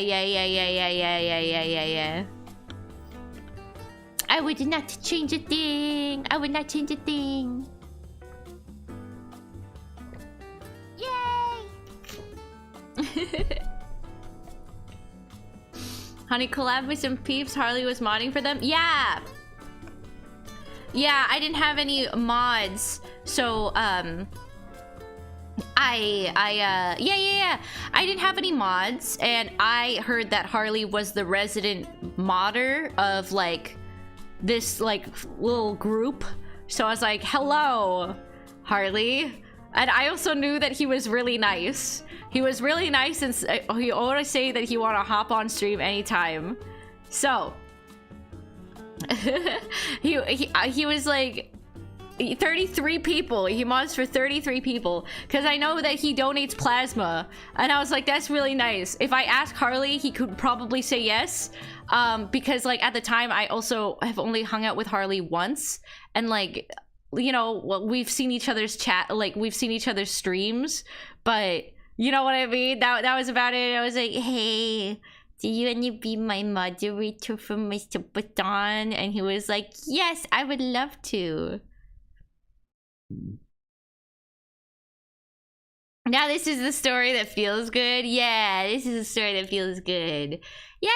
C: I would not change a thing. I would not change a thing. Honey, collab with some peeps. Harley was modding for them. Yeah, I didn't have any mods, so I didn't have any mods, and I heard that Harley was the resident modder of like this like little group, so I was like, hello, Harley. And I also knew that he was really nice. He was really nice, and he always say that he want to hop on stream anytime. So he was like 33 people. He mods for 33 people because I know that he donates plasma, and I was like, that's really nice. If I ask Harley, he could probably say yes, because like at the time I also have only hung out with Harley once, and like, you know, we've seen each other's chat, like we've seen each other's streams, but you know what I mean? That was about it. I was like, hey, do you want to be my moderator for my subathon? And he was like, yes, I would love to. Now this is the story that feels good. Yeah, this is the story that feels good. Yeah.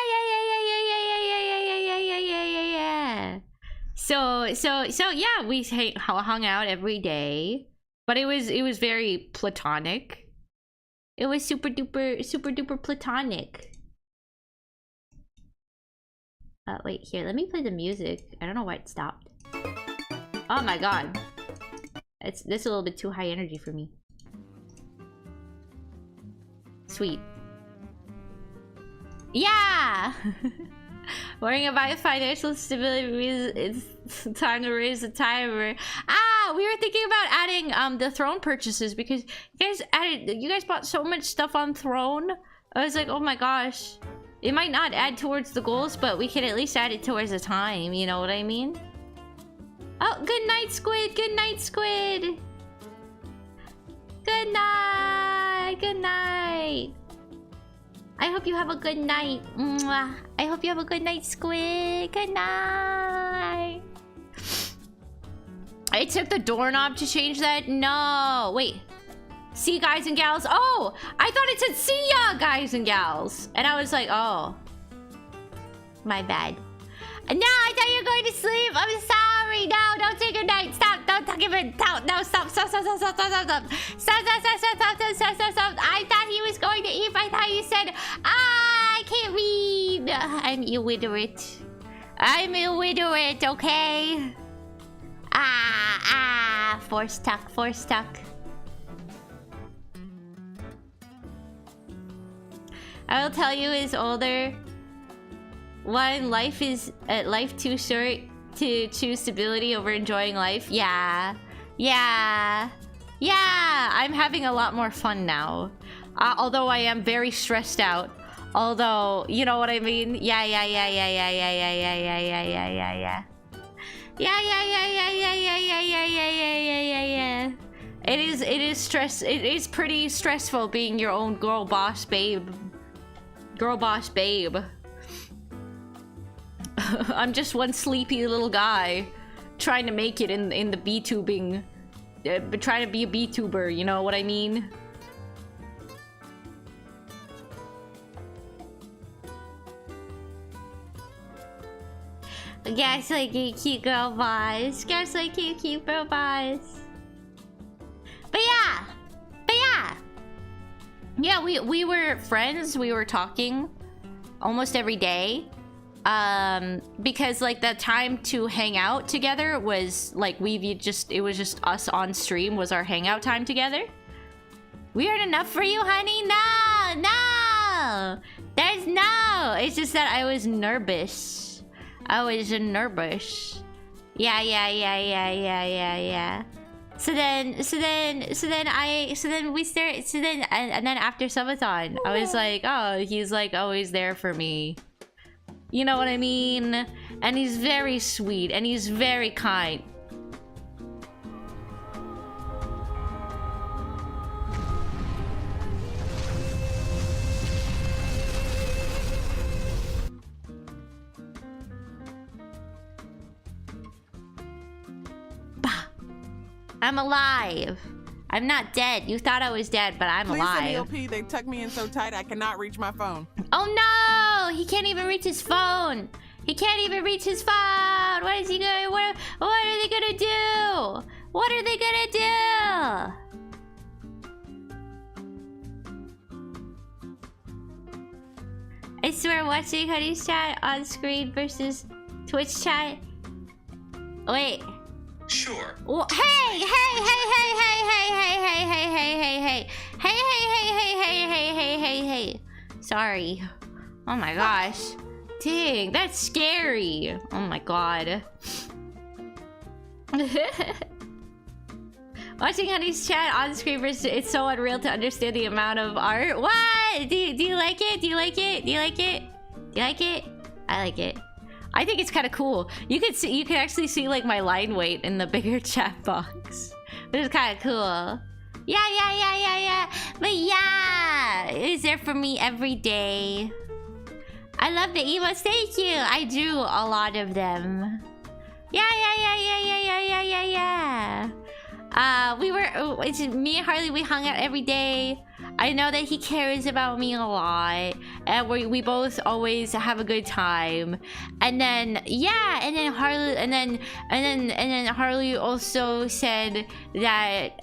C: So yeah, we hung out every day, but it was very platonic. It was super duper platonic. Wait, here, let me play the music. I don't know why it stopped. Oh my god. This is a little bit too high energy for me. Sweet. Yeah! Worrying about financial stability means it's time to raise the timer. Ah, we were thinking about adding the throne purchases because you guys bought so much stuff on throne. I was like, oh my gosh. It might not add towards the goals, but we can at least add it towards the time, you know what I mean? Oh, good night, Squid. Good night, Squid. Good night. Good night. I hope you have a good night. Mwah. I hope you have a good night, Squid. Good night. I took the doorknob to change that? No. Wait. See, guys and gals? Oh, I thought it said see ya, guys and gals. And I was like, oh. My bad. No, I thought you were going to sleep. I'm sorry. No, don't say good night. Stop. Don't talk even. No, stop. Stop. I thought he was going to eat. I thought you said, I can't read. I'm illiterate. Okay? Force tuck, force tuck. I will tell you, is older. One, life too short to choose stability over enjoying life. Yeah. I'm having a lot more fun now. Although I am very stressed out. Although, you know what I mean? Yeah. It is pretty stressful being your own girl boss babe. I'm just one sleepy little guy trying to make it in the B-tubing, trying to be a B-tuber, you know what I mean? Guess like you cute girl boss. Guess like you cute girl boss. But yeah, we were friends. We were talking almost every day. Because like the time to hang out together was like it was just us on stream was our hangout time together. Weird enough for you, honey? No. There's no. It's just that I was nervous. Yeah. So then after Subathon, I was like, oh, he's like always there for me. You know what I mean? And he's very sweet and he's very kind. I'm alive. I'm not dead. You thought I was dead, but I'm alive.
F: Please, they tucked me in so tight I cannot reach my phone.
C: Oh no! He can't even reach his phone. What is he going? What are they gonna do? I swear, watching Honey's chat on screen versus Twitch chat. Wait.
G: Sure.
C: Well, hey. Sorry. Oh my gosh. Dang, that's scary. Oh my god. Watching Honey's chat on screen versus it's so unreal to understand the amount of art. What? Do you like it? I like it. I think it's kind of cool. You can actually see like my line weight in the bigger chat box, which is kind of cool. Yeah. But yeah, it's there for me every day. I love the emotes. Thank you. I do a lot of them. Yeah. It's me and Harley. We hung out every day. I know that he cares about me a lot, and we both always have a good time. And then Harley also said that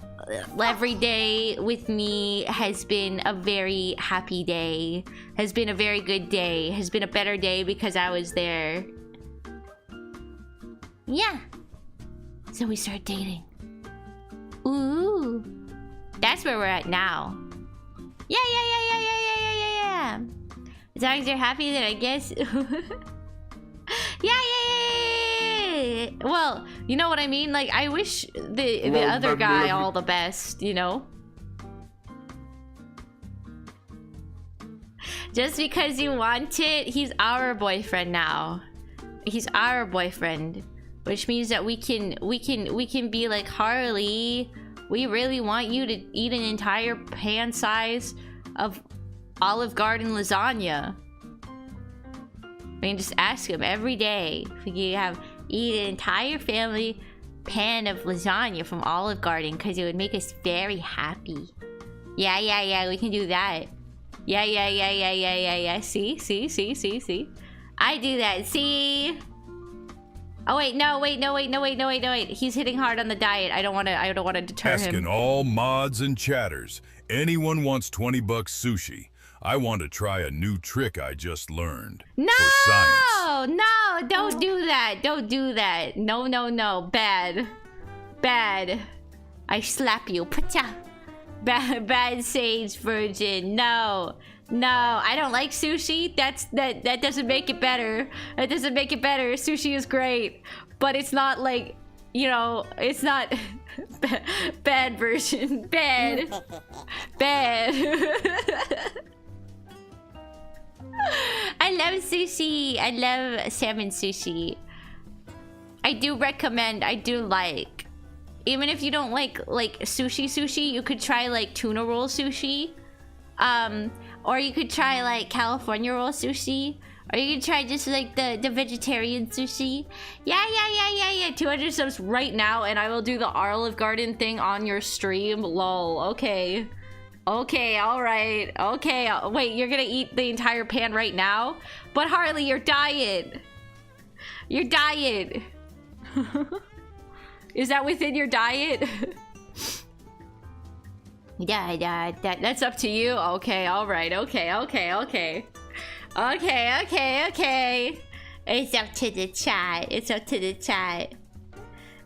C: every day with me has been a very happy day, has been a very good day, has been a better day because I was there. Yeah. So we started dating. Ooh. That's where we're at now. Yeah. As long as you're happy, then I guess. Yeah. Well, you know what I mean? Like, I wish the other guy all the best, you know? Just because you want it, he's our boyfriend now. He's our boyfriend, which means that we can be like, Harley, we really want you to eat an entire pan size of Olive Garden lasagna. We can just ask him every day if we can eat an entire family pan of lasagna from Olive Garden, because it would make us very happy. Yeah, we can do that. Yeah. See? I do that, see? Oh wait, no, wait. He's hitting hard on the diet. I don't want to deter him.
D: Asking all mods and chatters. Anyone wants $20 sushi. I want to try a new trick I just learned.
C: No,
D: For science.
C: no, don't do that. Don't do that. No, no, no. Bad. Bad. I slap you. Pacha. Bad sage virgin. No. No, I don't like sushi. That doesn't make it better. That doesn't make it better. Sushi is great, but it's not like, you know, it's not bad version. Bad. Bad. I love sushi. I love salmon sushi. I do recommend, I do like. Even if you don't like sushi, you could try like tuna roll sushi. Or you could try like California roll sushi. Or you could try just like the vegetarian sushi. Yeah. 200 subs right now and I will do the Olive Garden thing on your stream. Lol. Okay. Okay, alright. Okay, wait, you're gonna eat the entire pan right now? But Harley, your diet. Your diet. Is that within your diet? Yeah, that's up to you. Okay, alright, okay. Okay. It's up to the chat. It's up to the chat.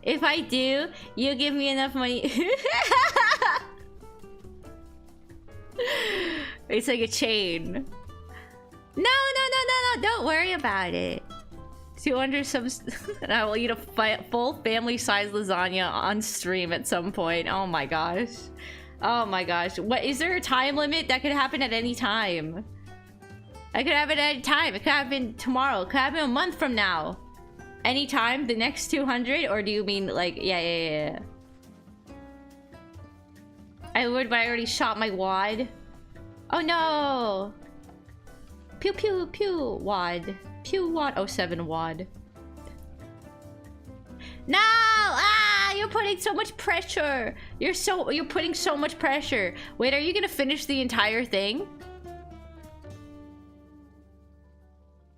C: If I do, you give me enough money. It's like a chain. No, don't worry about it. 200 subs and I will eat a full family size lasagna on stream at some point. Oh my gosh. Oh my gosh. What, is there a time limit? That could happen at any time. That could happen at any time. It could happen tomorrow. It could happen a month from now. Anytime, the next 200? Or do you mean like, yeah. I would, but I already shot my wad. Oh no! Pew pew pew wad. Pew wad. Oh, 7 wad. No! Ah! You're putting so much pressure. You're putting so much pressure. Wait, are you gonna finish the entire thing?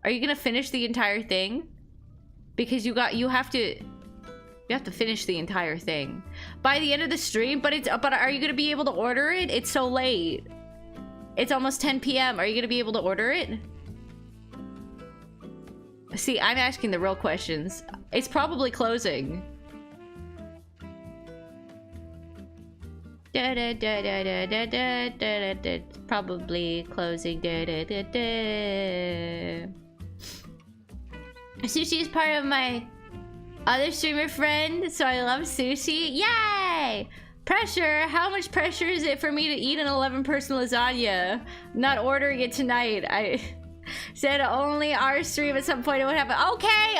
C: Are you gonna finish the entire thing? Because you have to finish the entire thing by the end of the stream. But are you gonna be able to order it? It's so late. It's almost 10 p.m. Are you gonna be able to order it? See, I'm asking the real questions. It's probably closing. Probably closing. Sushi is part of my other streamer friend, so I love sushi. Yay! Pressure? How much pressure is it for me to eat an 11-person lasagna? Not ordering it tonight. I said only our stream at some point it would happen. Okay.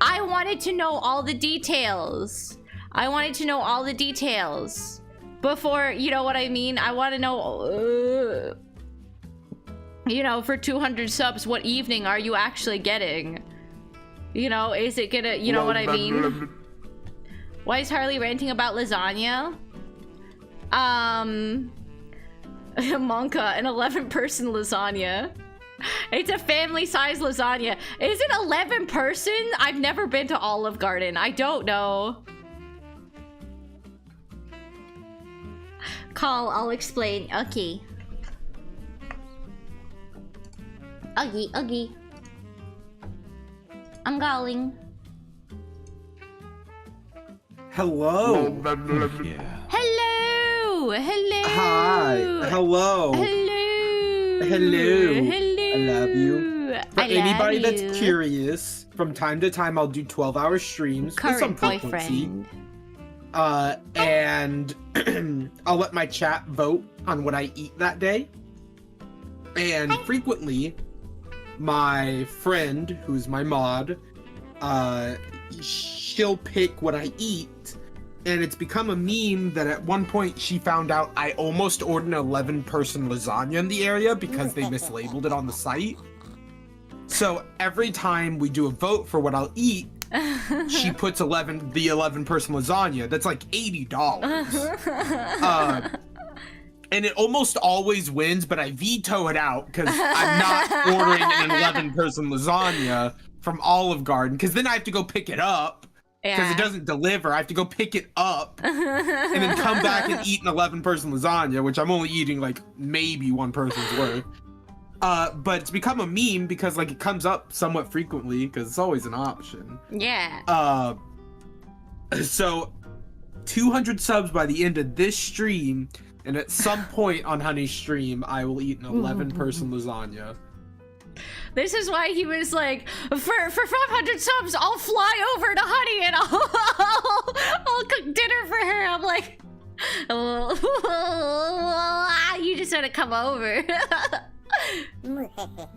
C: I wanted to know all the details. Before, you know what I mean? I want to know, you know, for 200 subs, what evening are you actually getting? You know, is it gonna, you know what I mean? Why is Harley ranting about lasagna? Monka, an 11-person lasagna. It's a family-sized lasagna. Is it 11 person? I've never been to Olive Garden. I don't know. Call, I'll explain. Okay. Uggy. I'm calling.
G: Hello.
C: Yeah. Hello.
G: Hi. Hello. I love you. For anybody that's curious, from time to time I'll do 12-hour streams with some frequency. And I'll let my chat vote on what I eat that day. And frequently, my friend, who's my mod, she'll pick what I eat, and it's become a meme that at one point she found out I almost ordered an 11-person lasagna in the area because they mislabeled it on the site. So every time we do a vote for what I'll eat, she puts the 11-person lasagna. That's like $80. And it almost always wins, but I veto it out because I'm not ordering an 11-person lasagna from Olive Garden, because then I have to go pick it up because it doesn't deliver. I have to go pick it up and then come back and eat an 11-person lasagna, which I'm only eating like maybe one person's worth. But it's become a meme because like it comes up somewhat frequently because it's always an option.
B: Yeah.
G: So 200 subs by the end of this stream, and at some point on Honey's stream, I will eat an 11-person lasagna.
B: This is why he was like, for 500 subs, I'll fly over to Honey and I'll cook dinner for her. I'm like, you just want to come over.
G: No,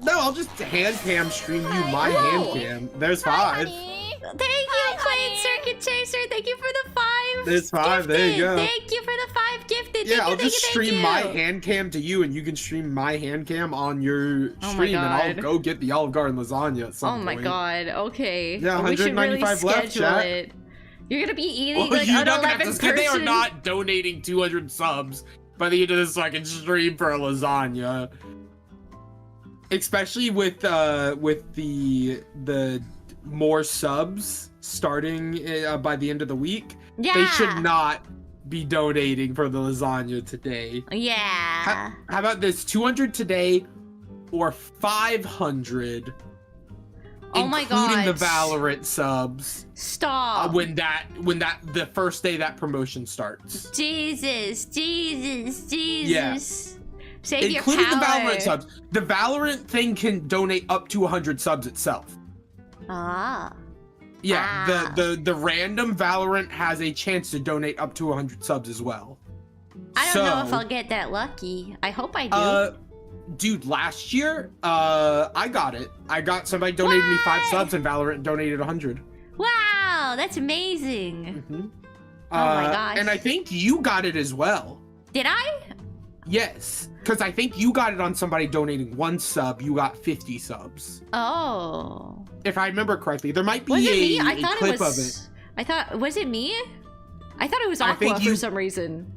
G: I'll just hand cam stream you my hand cam. There's 5.
B: Thank you, Clayton Circuit Chaser. Thank you for the 5.
G: There's 5. There you go.
B: Thank you for the 5 gifted.
G: Yeah, I'll just stream my hand cam to you, and you can stream my hand cam on your stream, and I'll go get the Olive Garden lasagna at some point.
B: Oh my god. Okay.
G: Yeah,
B: we should really
G: 195 left,
B: schedule
G: chat.
B: it. You're gonna be eating like
G: you're
B: an
G: not
B: 11 person.
G: They are not donating 200 subs by the end of this fucking stream for a lasagna. Especially with the more subs starting by the end of the week.
B: Yeah.
G: They should not be donating for the lasagna today.
B: Yeah.
G: How about this? 200 today or 500
B: Oh my
G: including
B: god.
G: the Valorant subs.
B: Stop.
G: When the first day that promotion starts.
B: Jesus.
G: Yeah.
B: Save
G: including
B: your power.
G: the Valorant subs. The Valorant thing can donate up to 100 subs itself. Yeah, the random Valorant has a chance to donate up to 100 subs as well.
B: I don't know if I'll get that lucky. I hope I do.
G: Dude, last year, I got it. I got somebody donated me 5 subs and Valorant donated 100.
B: Wow, that's amazing.
G: Mm-hmm.
B: Oh my gosh.
G: And I think you got it as well.
B: Did I?
G: Yes, because I think you got it on somebody donating 1 sub. You got 50 subs.
B: Oh.
G: If I remember correctly, there might be
B: Was it
G: a
B: me? I thought
G: clip
B: it was.
G: of it.
B: I thought, was it me? I thought it was Aqua for some reason.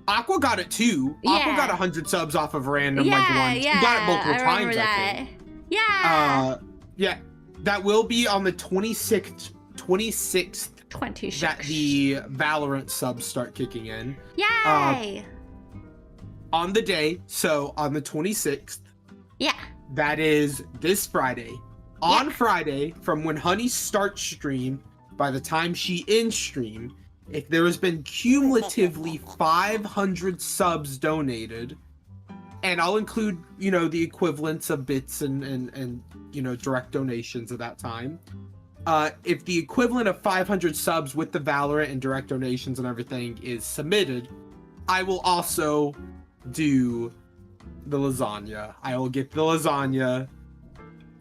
G: Aqua got it too. Aqua got 100 subs off of random like ones.
B: Yeah,
G: You got it multiple
B: I remember
G: times,
B: that.
G: I think.
B: Yeah.
G: Yeah. That will be on the 26th that the Valorant subs start kicking in.
B: Yay!
G: On the day, so on the 26th.
B: Yeah.
G: That is this Friday. On Friday, from when Honey starts stream, by the time she ends stream, if there has been cumulatively 500 subs donated, and I'll include, you know, the equivalents of bits and you know, direct donations at that time. If the equivalent of 500 subs with the Valorant and direct donations and everything is submitted, I will also do the lasagna. I will get the lasagna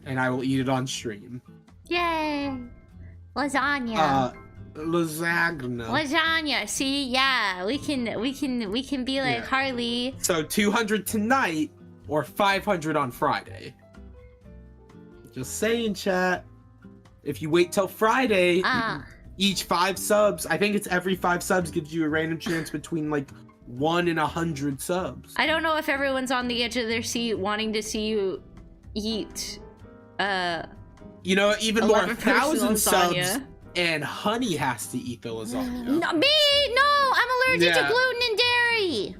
G: and I will eat it on stream.
B: Yay! Lasagna. Lasagna. See, yeah, we can be like Harley.
G: So 200 tonight or 500 on Friday. Just saying, chat. If you wait till Friday, each 5 subs, I think it's every 5 subs gives you a random chance between like 1 and 100 subs.
B: I don't know if everyone's on the edge of their seat wanting to see you eat.
G: You know, even more 1,000
B: lasagna.
G: subs, and Honey has to eat the lasagna.
B: No, I'm allergic to gluten and dairy.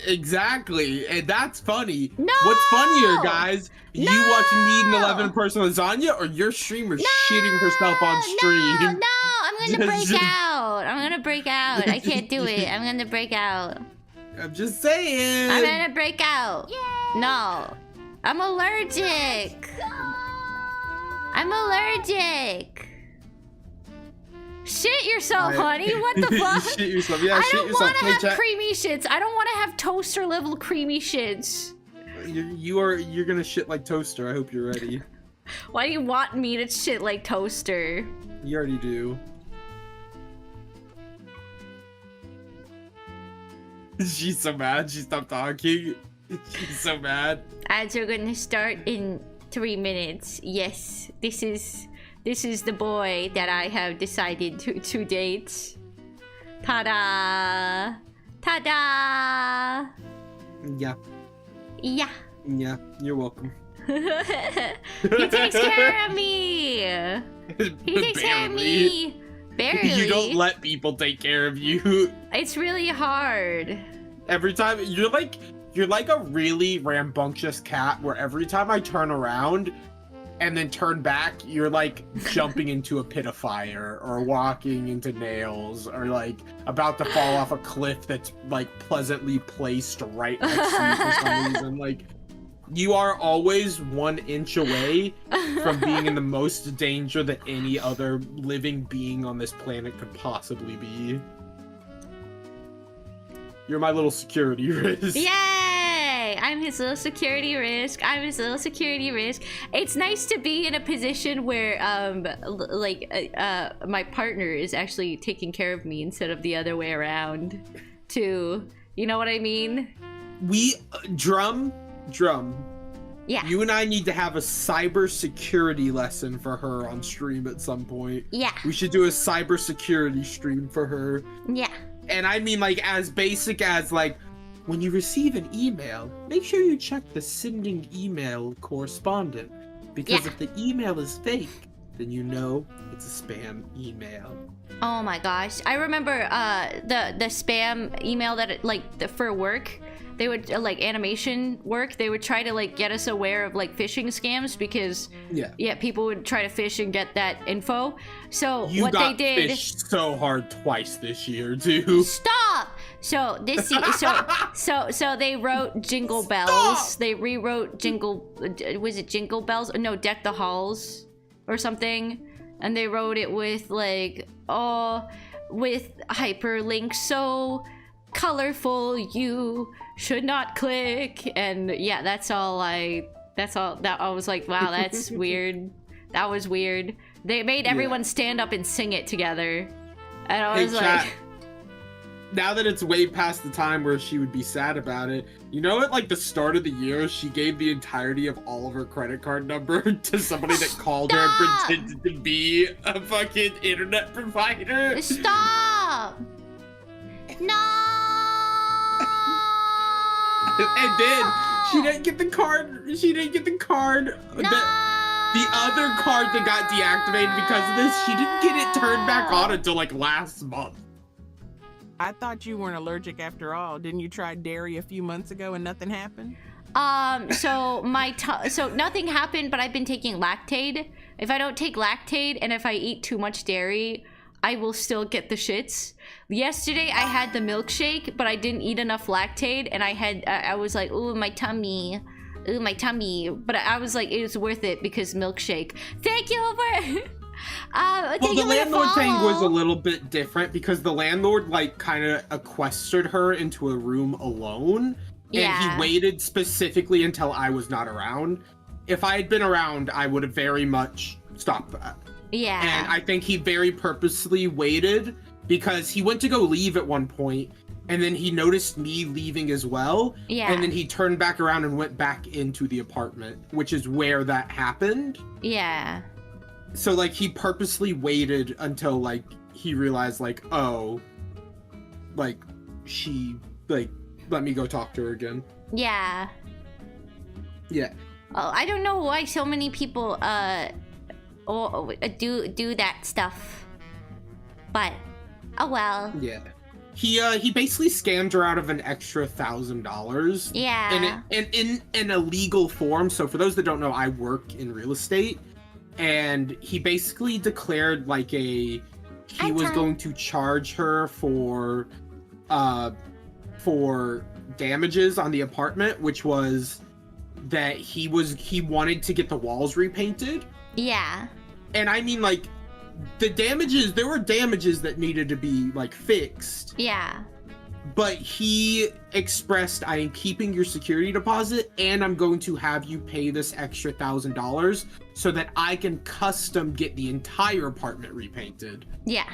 G: Exactly, and that's funny.
B: No!
G: What's funnier, guys? You watching me eat an 11-person lasagna, or your streamer shitting herself on stream?
B: No, I'm gonna break out. I'm gonna break out. I can't do it. I'm gonna break out.
G: I'm just saying.
B: I'm gonna break out. Yay. No, I'm allergic. I'm allergic. Shit yourself, honey. What the fuck?
G: Shit yourself. Yeah, shit yourself.
B: I don't want to have creamy shits. I don't want to have toaster level creamy shits.
G: You're gonna shit like toaster. I hope you're ready.
B: Why do you want me to shit like toaster?
G: You already do. She's so mad. She stopped talking. She's so mad.
B: Ads are gonna start in 3 minutes. Yes, this is the boy that I have decided to date. Ta-da! Ta-da!
G: Yeah.
B: Yeah.
G: Yeah, you're welcome.
B: He takes care of me! He takes care of me!
C: Barely.
G: You don't let people take care of you.
C: It's really hard.
G: Every time you're like a really rambunctious cat where every time I turn around and then turn back, you're like jumping into a pit of fire or walking into nails or like about to fall off a cliff that's like pleasantly placed right next to you for some reason. Like, you are always 1 inch away from being in the most danger that any other living being on this planet could possibly be. You're my little security risk.
C: Yay! I'm his little security risk. I'm his little security risk. It's nice to be in a position where, my partner is actually taking care of me instead of the other way around, too. You know what I mean?
G: We, Drum.
C: Yeah.
G: You and I need to have a cybersecurity lesson for her on stream at some point.
C: Yeah.
G: We should do a cybersecurity stream for her.
C: Yeah.
G: And I mean, like, as basic as, like, when you receive an email, make sure you check the sending email correspondent. Because if the email is fake, then you know it's a spam email.
C: Oh my gosh. I remember the spam email that, for work, they would, animation work, they would try to, get us aware of, phishing scams because, people would try to fish and get that info. So
G: you
C: what
G: got
C: they did...
G: fished so hard twice this year, too.
C: Stop! So this so they wrote Jingle Bells. They rewrote was it Jingle Bells? No, Deck the Halls or something. And they wrote it with with hyperlinks so colorful you should not click. And yeah, that's all I was like, wow, that's weird. That was weird. They made everyone stand up and sing it together. And I was
G: chat, now that it's way past the time where she would be sad about it, you know, at the start of the year, she gave the entirety of all of her credit card number to somebody that called her and pretended to be a fucking internet provider.
C: Stop! No!
G: And then she didn't get the card.
C: No!
G: The other card that got deactivated because of this, she didn't get it turned back on until last month.
F: I thought you weren't allergic after all. Didn't you try dairy a few months ago and nothing happened?
C: So nothing happened, but I've been taking Lactaid. If I don't take Lactaid and if I eat too much dairy, I will still get the shits. Yesterday I had the milkshake, but I didn't eat enough Lactaid, and I was like, ooh, my tummy. But I was like, it was worth it because milkshake. Thank you for...
G: Well, the landlord thing was a little bit different because the landlord kind of sequestered her into a room alone, and he waited specifically until I was not around. If I had been around, I would have very much stopped that.
C: Yeah.
G: And I think he very purposely waited because he went to go leave at one point, and then he noticed me leaving as well.
C: Yeah.
G: And then he turned back around and went back into the apartment, which is where that happened.
C: Yeah.
G: So, he purposely waited until, he realized, she, let me go talk to her again.
C: Yeah.
G: Yeah.
C: Oh, I don't know why so many people, do that stuff. But, oh well.
G: Yeah. He basically scammed her out of an extra $1,000.
C: Yeah.
G: And in a legal form. So, for those that don't know, I work in real estate. And he basically declared he was going to charge her for damages on the apartment, which was that he wanted to get the walls repainted.
C: Yeah.
G: And I mean, there were damages that needed to be fixed.
C: Yeah.
G: But he expressed, I am keeping your security deposit and I'm going to have you pay this extra $1,000 so that I can custom get the entire apartment repainted.
C: Yeah.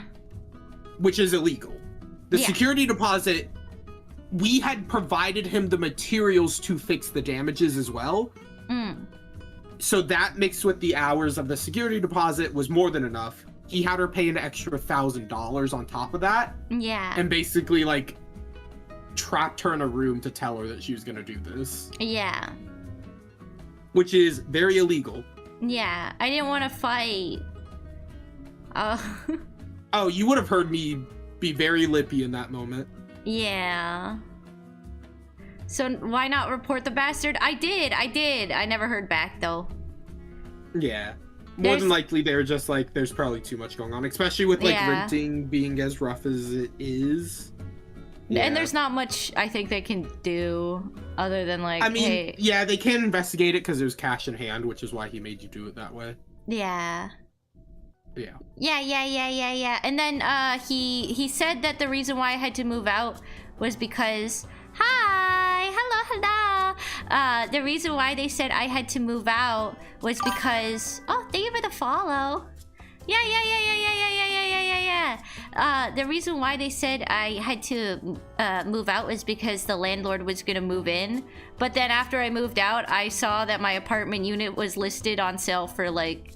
G: Which is illegal. The security deposit, we had provided him the materials to fix the damages as well.
C: Mm.
G: So that mixed with the hours of the security deposit was more than enough. He had her pay an extra $1,000 on top of that.
C: Yeah.
G: And basically trapped her in a room to tell her that she was gonna do this.
C: Yeah.
G: Which is very illegal.
C: Yeah, I didn't want to fight.
G: Oh, you would have heard me be very lippy in that moment.
C: Yeah. So why not report the bastard? I did. I never heard back though.
G: Yeah. More than likely, they're just like, there's probably too much going on, especially with like renting being as rough as it is. Yeah.
C: And there's not much I think they can do other than like,
G: I mean,
C: hey.
G: yeah, they can investigate it because there's cash in hand, which is why he made you do it that way.
C: Yeah.
G: Yeah.
C: Yeah. And then he said that the reason why I had to move out was because hello. The reason why they said I had to move out was because thank you for the follow. Yeah. The reason why they said I had to move out was because the landlord was gonna move in. But then after I moved out, I saw that my apartment unit was listed on sale for like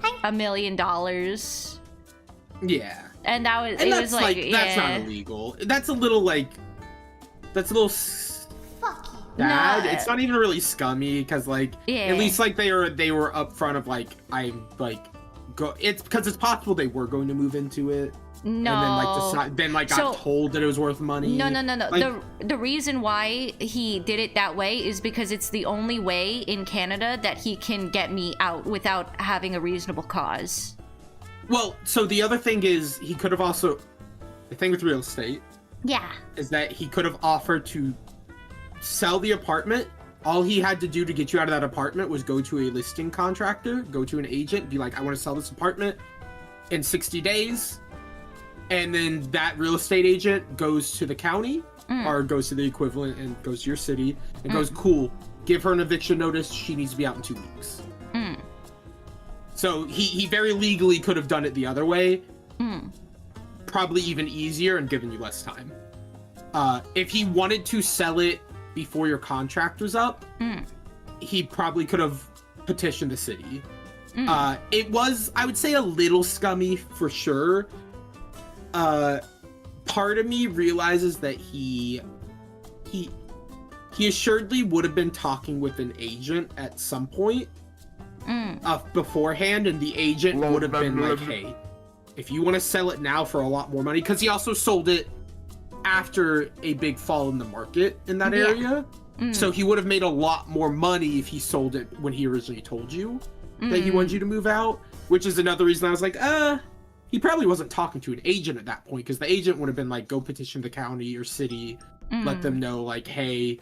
C: $1 million.
G: Yeah.
C: And that was,
G: and
C: it was like,
G: that's not illegal. That's a little like, that's a little bad.
C: No.
G: It's not even really scummy because like, at least like they were upfront of like, it's because it's possible they were going to move into it.
C: No.
G: And then got told that it was worth money.
C: No.
G: Like,
C: The reason why he did it that way is because it's the only way in Canada that he can get me out without having a reasonable cause.
G: Well, so the other thing is he could have also, the thing with real estate, is that he could have offered to sell the apartment. All he had to do to get you out of that apartment was go to a listing contractor, go to an agent, be like, I want to sell this apartment in 60 days. And then that real estate agent goes to the county or goes to the equivalent and goes to your city and goes, cool, give her an eviction notice. She needs to be out in 2 weeks. So he very legally could have done it the other way. Probably even easier and given you less time. If he wanted to sell it before your contract was up, he probably could have petitioned the city. It was, I would say, a little scummy for sure. Part of me realizes that he assuredly would have been talking with an agent at some point beforehand, and the agent would have been like, hey, if you want to sell it now for a lot more money, because he also sold it after a big fall in the market in that area. So he would have made a lot more money if he sold it when he originally told you that he wanted you to move out, which is another reason I was like, he probably wasn't talking to an agent at that point, because the agent would have been like, go petition the county or city, let them know like, hey,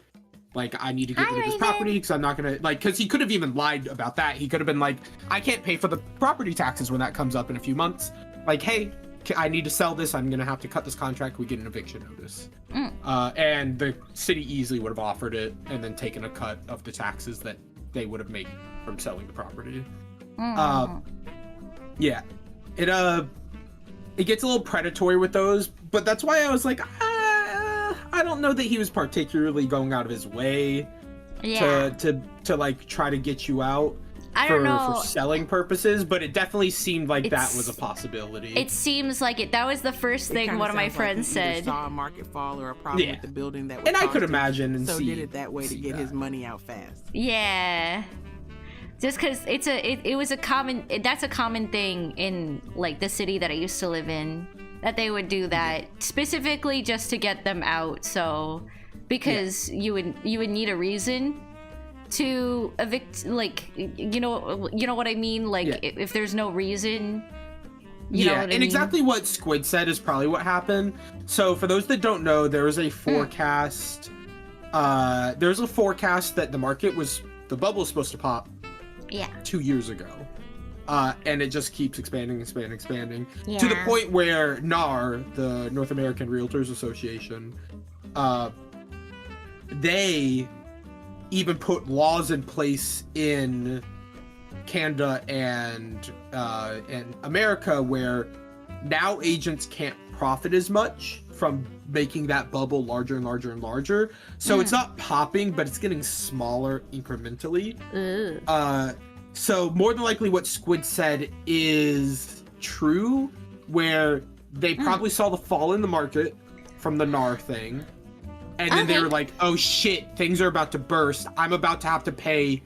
G: like, I need to get rid of this property because I'm not gonna, like, because he could have even lied about that. He could have been like, I can't pay for the property taxes when that comes up in a few months. Like, hey, I need to sell this. I'm gonna have to cut this contract. We get an eviction notice. And the city easily would have offered it and then taken a cut of the taxes that they would have made from selling the property. Yeah, it gets a little predatory with those, but that's why I was like, I don't know that he was particularly going out of his way to like try to get you out for selling purposes, but it definitely seemed like that was a possibility.
C: It seems like it. That was the first thing one of my friends said.
F: Saw a market fall or a problem with the building that was
G: and I could imagine and
F: so did it that way to get his money out fast.
C: Yeah. Just because that's a common thing in like the city that I used to live in, that they would do that specifically just to get them out. So because you would need a reason to evict, like, you know what I mean, like if there's no reason, you know what I mean?
G: Exactly what Squid said is probably what happened. So for those that don't know, there was a forecast there's a forecast that the bubble was supposed to pop 2 years ago, and it just keeps expanding to the point where NAR, the North American Realtors Association, they even put laws in place in Canada and America where now agents can't profit as much from making that bubble larger and larger and larger. So it's not popping, but it's getting smaller incrementally. So more than likely what Squid said is true, where they probably saw the fall in the market from the NAR thing. And then they were like, oh shit, things are about to burst. I'm about to have to pay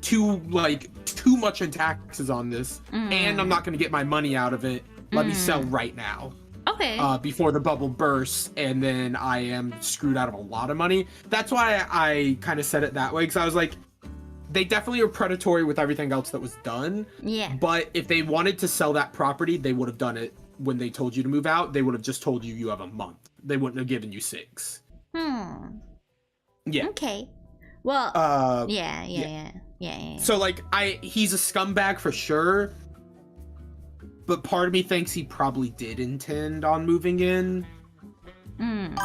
G: too much in taxes on this. And I'm not going to get my money out of it Let me sell right now.
B: Okay.
G: Before the bubble bursts, and then I am screwed out of a lot of money. That's why I kind of said it that way, because I was like, they definitely are predatory with everything else that was done.
C: Yeah.
G: But if they wanted to sell that property, they would have done it when they told you to move out. They would have just told you you have a month. They wouldn't have given you 6. Yeah.
C: Okay. Well, yeah.
G: So like he's a scumbag for sure, but part of me thinks he probably did intend on moving in,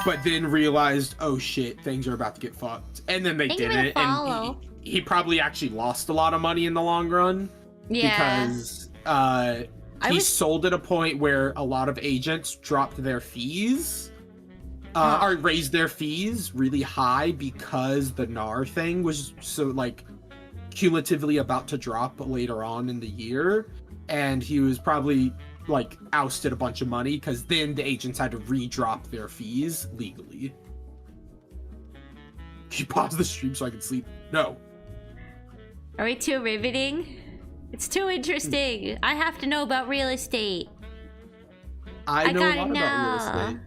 G: but then realized, oh shit, things are about to get fucked, and then they didn't, and he probably actually lost a lot of money in the long run.
B: Yeah.
G: Because he sold at a point where a lot of agents dropped their fees. Or raised their fees really high because the NAR thing was so like cumulatively about to drop later on in the year, and he was probably like ousted a bunch of money because then the agents had to re-drop their fees legally. Can you pause the stream so I can sleep? No.
C: Are we too riveting? It's too interesting. I have to know about real estate.
G: I know a lot about real estate.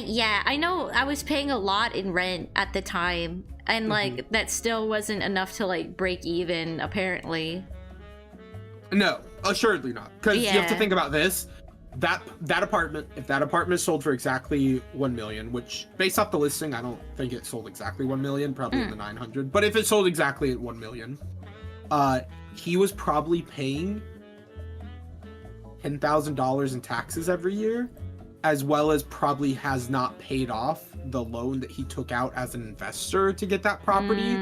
C: Yeah, I know I was paying a lot in rent at the time, and like that still wasn't enough to like break even, apparently.
G: No, assuredly not. Because you have to think about this. That apartment, if that apartment sold for exactly 1 million, which based off the listing, I don't think it sold exactly 1 million, probably in the 900. But if it sold exactly at 1 million, he was probably paying $10,000 in taxes every year, as well as probably has not paid off the loan that he took out as an investor to get that property.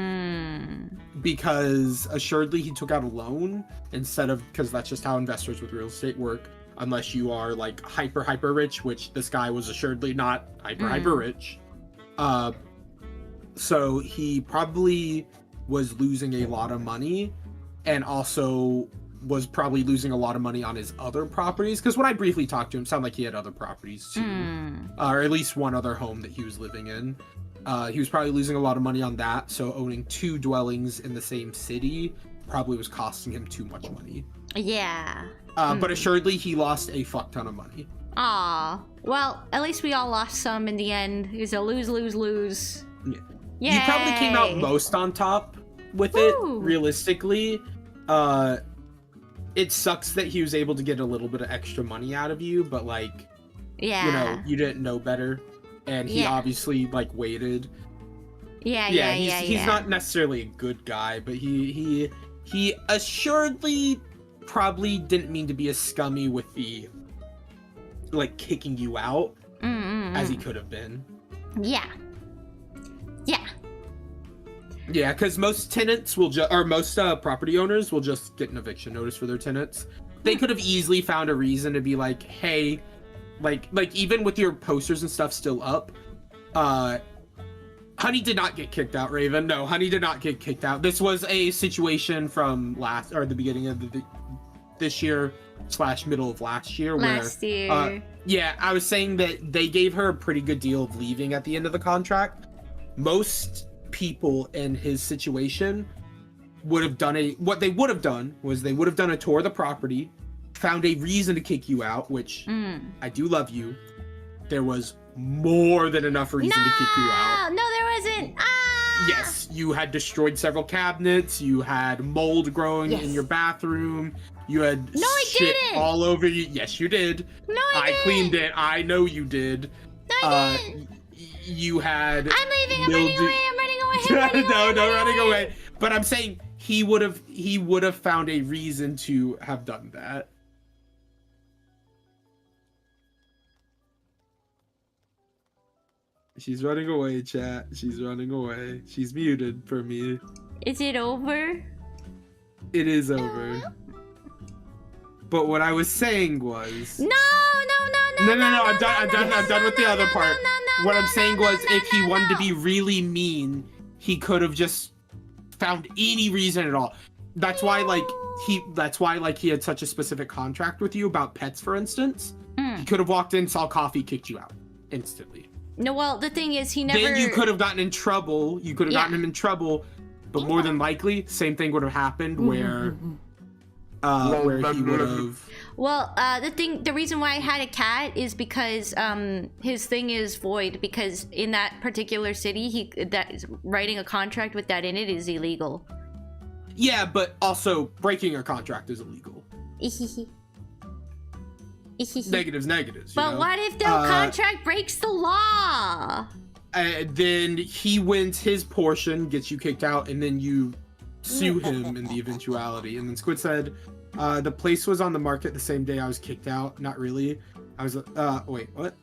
G: Because assuredly he took out a loan instead of, because that's just how investors with real estate work, unless you are like hyper rich, which this guy was assuredly not hyper rich. So he probably was losing a lot of money, and also was probably losing a lot of money on his other properties, because when I briefly talked to him, it sounded like he had other properties too, or at least one other home that he was living in. He was probably losing a lot of money on that, so owning 2 dwellings in the same city probably was costing him too much money.
C: Yeah.
G: But assuredly he lost a fuck ton of money.
C: Aw. Well, at least we all lost some in the end. It was a lose-lose-lose.
G: Yeah. He probably came out most on top with it, realistically. It sucks that he was able to get a little bit of extra money out of you, but like, you know, you didn't know better, and he obviously like waited. He's not necessarily a good guy, but he assuredly probably didn't mean to be as scummy with the like kicking you out as he could have been. Yeah, because most tenants will just, or most property owners will just get an eviction notice for their tenants. They could have easily found a reason to be like, hey, like even with your posters and stuff still up, Honey did not get kicked out, Raven. No, Honey did not get kicked out. This was a situation from the beginning of this year / middle of last year. Yeah, I was saying that they gave her a pretty good deal of leaving at the end of the contract. Most people in his situation would have done what they would have done was they would have done a tour of the property, found a reason to kick you out, which I do love you. There was more than enough reason to kick you out.
C: No, there wasn't.
G: Yes, you had destroyed several cabinets, you had mold growing in your bathroom, you had shit all over you. Yes, you did.
C: No, I didn't.
G: Cleaned it. I know you did.
C: I didn't.
G: You had
C: I'm leaving, I'm running away.
G: No running away. But I'm saying he would have found a reason to have done that. She's running away, chat. She's running away. She's muted for me.
C: Is it over?
G: It is over. But what I was saying was...
C: No.
G: I'm done with the other part. What I'm saying was, if he wanted to be really mean, he could have just found any reason at all. That's why he had such a specific contract with you about pets, for instance. He could have walked in, saw coffee, kicked you out instantly.
C: No, well, the thing is, he never...
G: Then you could have gotten in trouble. You could have gotten him in trouble. But more than likely, same thing would have happened where where he would have.
C: Well, the reason why I had a cat is because his thing is void, because in that particular city, writing a contract with that in it is illegal.
G: Yeah, but also breaking a contract is illegal. negatives.
C: But what if the contract breaks the law?
G: Then he wins his portion, gets you kicked out, and then you sue him in the eventuality. And then Squid said, the place was on the market the same day I was kicked out. Not really. I was, wait, what?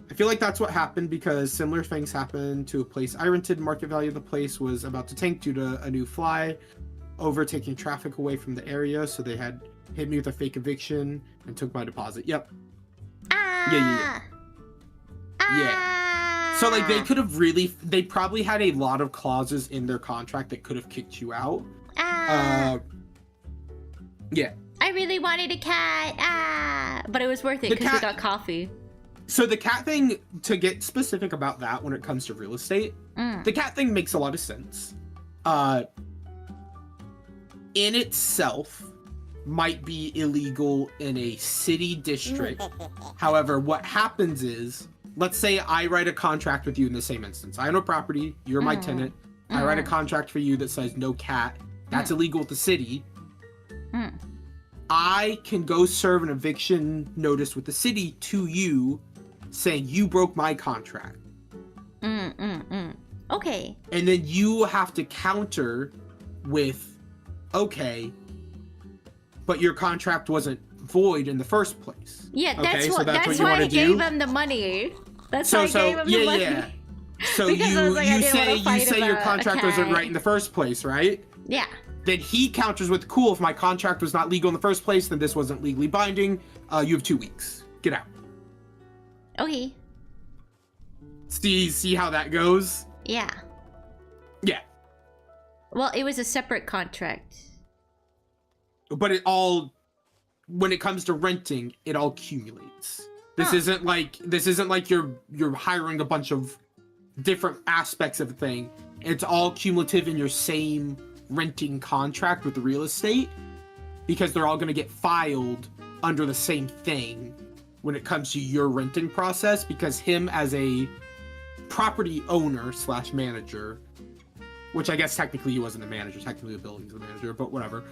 G: I feel like that's what happened because similar things happened to a place I rented. Market value of the place was about to tank due to a new fly overtaking traffic away from the area. So they had hit me with a fake eviction and took my deposit. Yep. Yeah. So like they could have they probably had a lot of clauses in their contract that could have kicked you out. Yeah.
C: I really wanted a cat. But it was worth it because we got coffee.
G: So the cat thing, to get specific about that when it comes to real estate, the cat thing makes a lot of sense. In itself, might be illegal in a city district. However, what happens is, let's say I write a contract with you in the same instance. I own a property, you're my tenant. I write a contract for you that says no cat. That's illegal with the city. I can go serve an eviction notice with the city to you saying you broke my contract.
C: Okay.
G: And then you have to counter with, okay, but your contract wasn't void in the first place.
C: Yeah, that's why I gave him the money. That's why I gave him the money.
G: Yeah. So you say your contract wasn't right in the first place, right?
C: Yeah.
G: Then he counters with, cool, if my contract was not legal in the first place, then this wasn't legally binding. You have 2 weeks. Get out.
C: Okay.
G: See how that goes?
C: Yeah.
G: Yeah.
C: Well, it was a separate contract.
G: But it all, when it comes to renting, it all accumulates. This isn't like you're hiring a bunch of different aspects of a thing. It's all cumulative in your same renting contract with the real estate, because they're all going to get filed under the same thing when it comes to your renting process, because him as a property owner / manager, which I guess technically he wasn't a manager, technically the building's the manager, but whatever.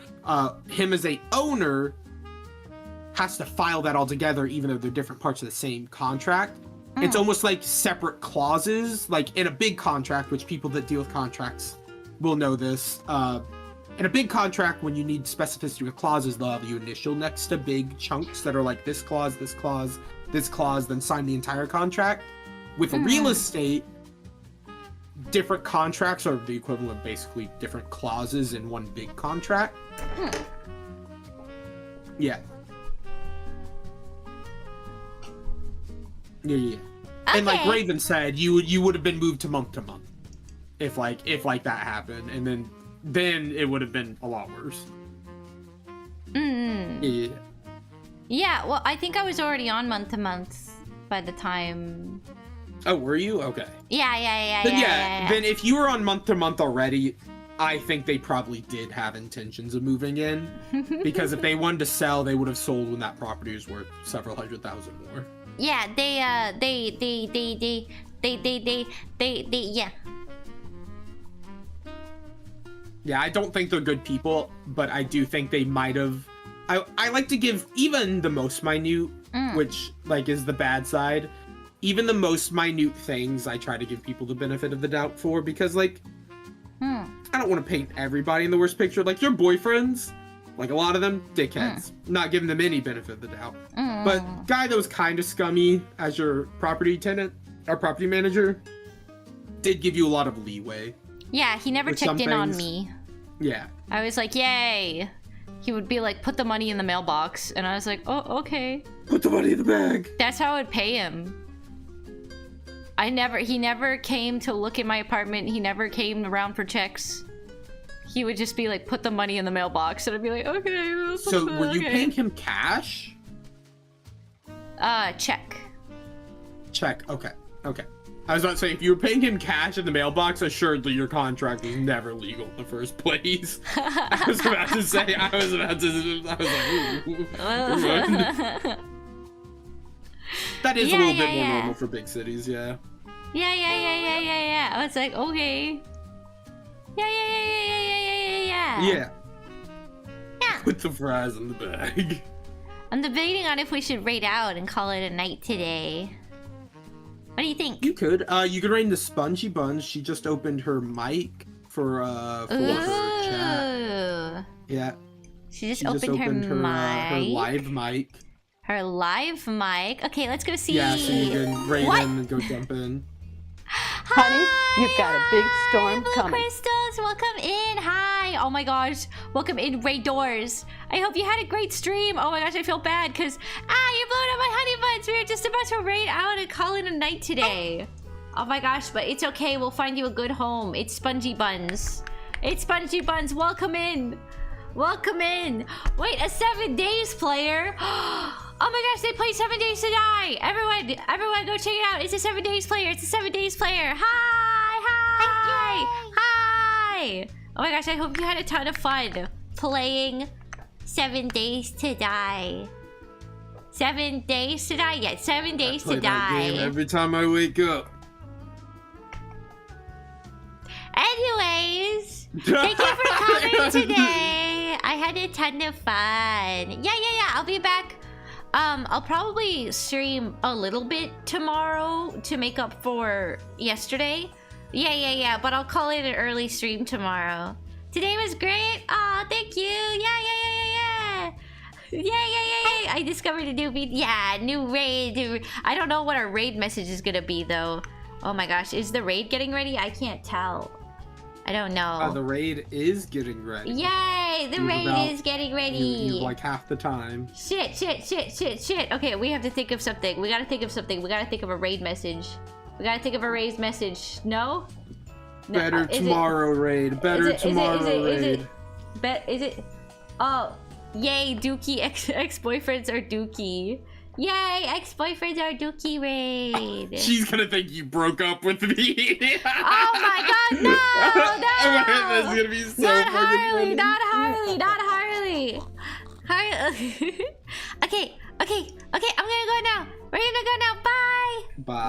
G: Him as a owner has to file that all together, even though they're different parts of the same contract. It's almost like separate clauses, like in a big contract, which people that deal with contracts will know this. In a big contract, when you need specificity with clauses, they'll have you initial next to big chunks that are like this clause, this clause, this clause, then sign the entire contract. With real estate, different contracts are the equivalent of basically different clauses in one big contract. Yeah. Yeah. Okay. And like Raven said, you would have been moved to month if that happened, and then it would have been a lot worse. Yeah.
C: Yeah, well, I think I was already on month to month by the time.
G: Oh, were you? Okay.
C: Yeah.
G: Then if you were on month to month already, I think they probably did have intentions of moving in, because if they wanted to sell, they would have sold when that property was worth several $100,000 more.
C: Yeah, yeah.
G: Yeah, I don't think they're good people, but I do think they might have. I like to give even the most minute, which like is the bad side. Even the most minute things, I try to give people the benefit of the doubt for, because like, I don't want to paint everybody in the worst picture. Like your boyfriends, like a lot of them, dickheads. Not giving them any benefit of the doubt. But guy that was kind of scummy as your property tenant or property manager did give you a lot of leeway.
C: Yeah, he never checked in on me.
G: Yeah.
C: I was like, yay. He would be like, put the money in the mailbox. And I was like, oh, okay.
G: Put the money in the bag.
C: That's how I would pay him. He never came to look at my apartment. He never came around for checks. He would just be like, put the money in the mailbox. And I'd be like, okay.
G: So were you paying him cash?
C: Check.
G: Check, okay. I was about to say, if you were paying him cash in the mailbox, assuredly your contract was never legal in the first place. I was about to say, I was like, ooh. That is a little bit more normal for big cities, yeah.
C: Yeah. I was like, okay. Yeah.
G: Put the fries in the bag.
C: I'm debating on if we should raid out and call it a night today. What do you think?
G: You could raid the Spongy Buns. She just opened her mic for her chat. Yeah.
C: She just opened her mic.
G: Her live mic.
C: Her live mic. Okay, let's go see.
G: Yeah, so you can raid in and go jump in.
M: Honey, you've got a big storm coming.
C: Crystals, welcome in. Hi. Oh my gosh. Welcome in, Raidors. I hope you had a great stream. Oh my gosh, I feel bad because you're blowing up my honey buns. We were just about to raid out and call it a night today. Oh my gosh, but it's okay. We'll find you a good home. It's Spongy Buns. It's Spongy Buns. Welcome in. Welcome in. Wait, a 7 Days player. Oh my gosh, they play 7 Days to Die. Everyone go check it out. It's a 7 Days player. It's a 7 Days player. Hi. Oh my gosh, I hope you had a ton of fun playing 7 Days to Die. 7 Days to Die? Yeah, 7 Days to
G: That
C: Die.
G: game every time I wake up.
C: Anyways, thank you for coming today. I had a ton of fun. Yeah. I'll be back. I'll probably stream a little bit tomorrow to make up for yesterday. Yeah. But I'll call it an early stream tomorrow. Today was great. Oh, thank you. Yeah. I discovered a new new raid. I don't know what our raid message is gonna be though. Oh my gosh, is the raid getting ready? I can't tell. I don't know.
G: The raid is getting ready.
C: Yay! The raid is getting ready.
G: You like half the time.
C: Shit. Okay, we have to think of something. We gotta think of a raid message. No?
G: Better tomorrow raid. Better tomorrow raid.
C: Is it? Oh, yay! Dookie ex-boyfriends are Dookie. Yay! Ex-boyfriends are Dookie raid.
G: She's gonna think you broke up with me.
C: Oh my god, no!
G: That's gonna be so fucking funny.
C: Not Harley. Okay, I'm gonna go now. We're gonna go now. Bye.
G: Bye.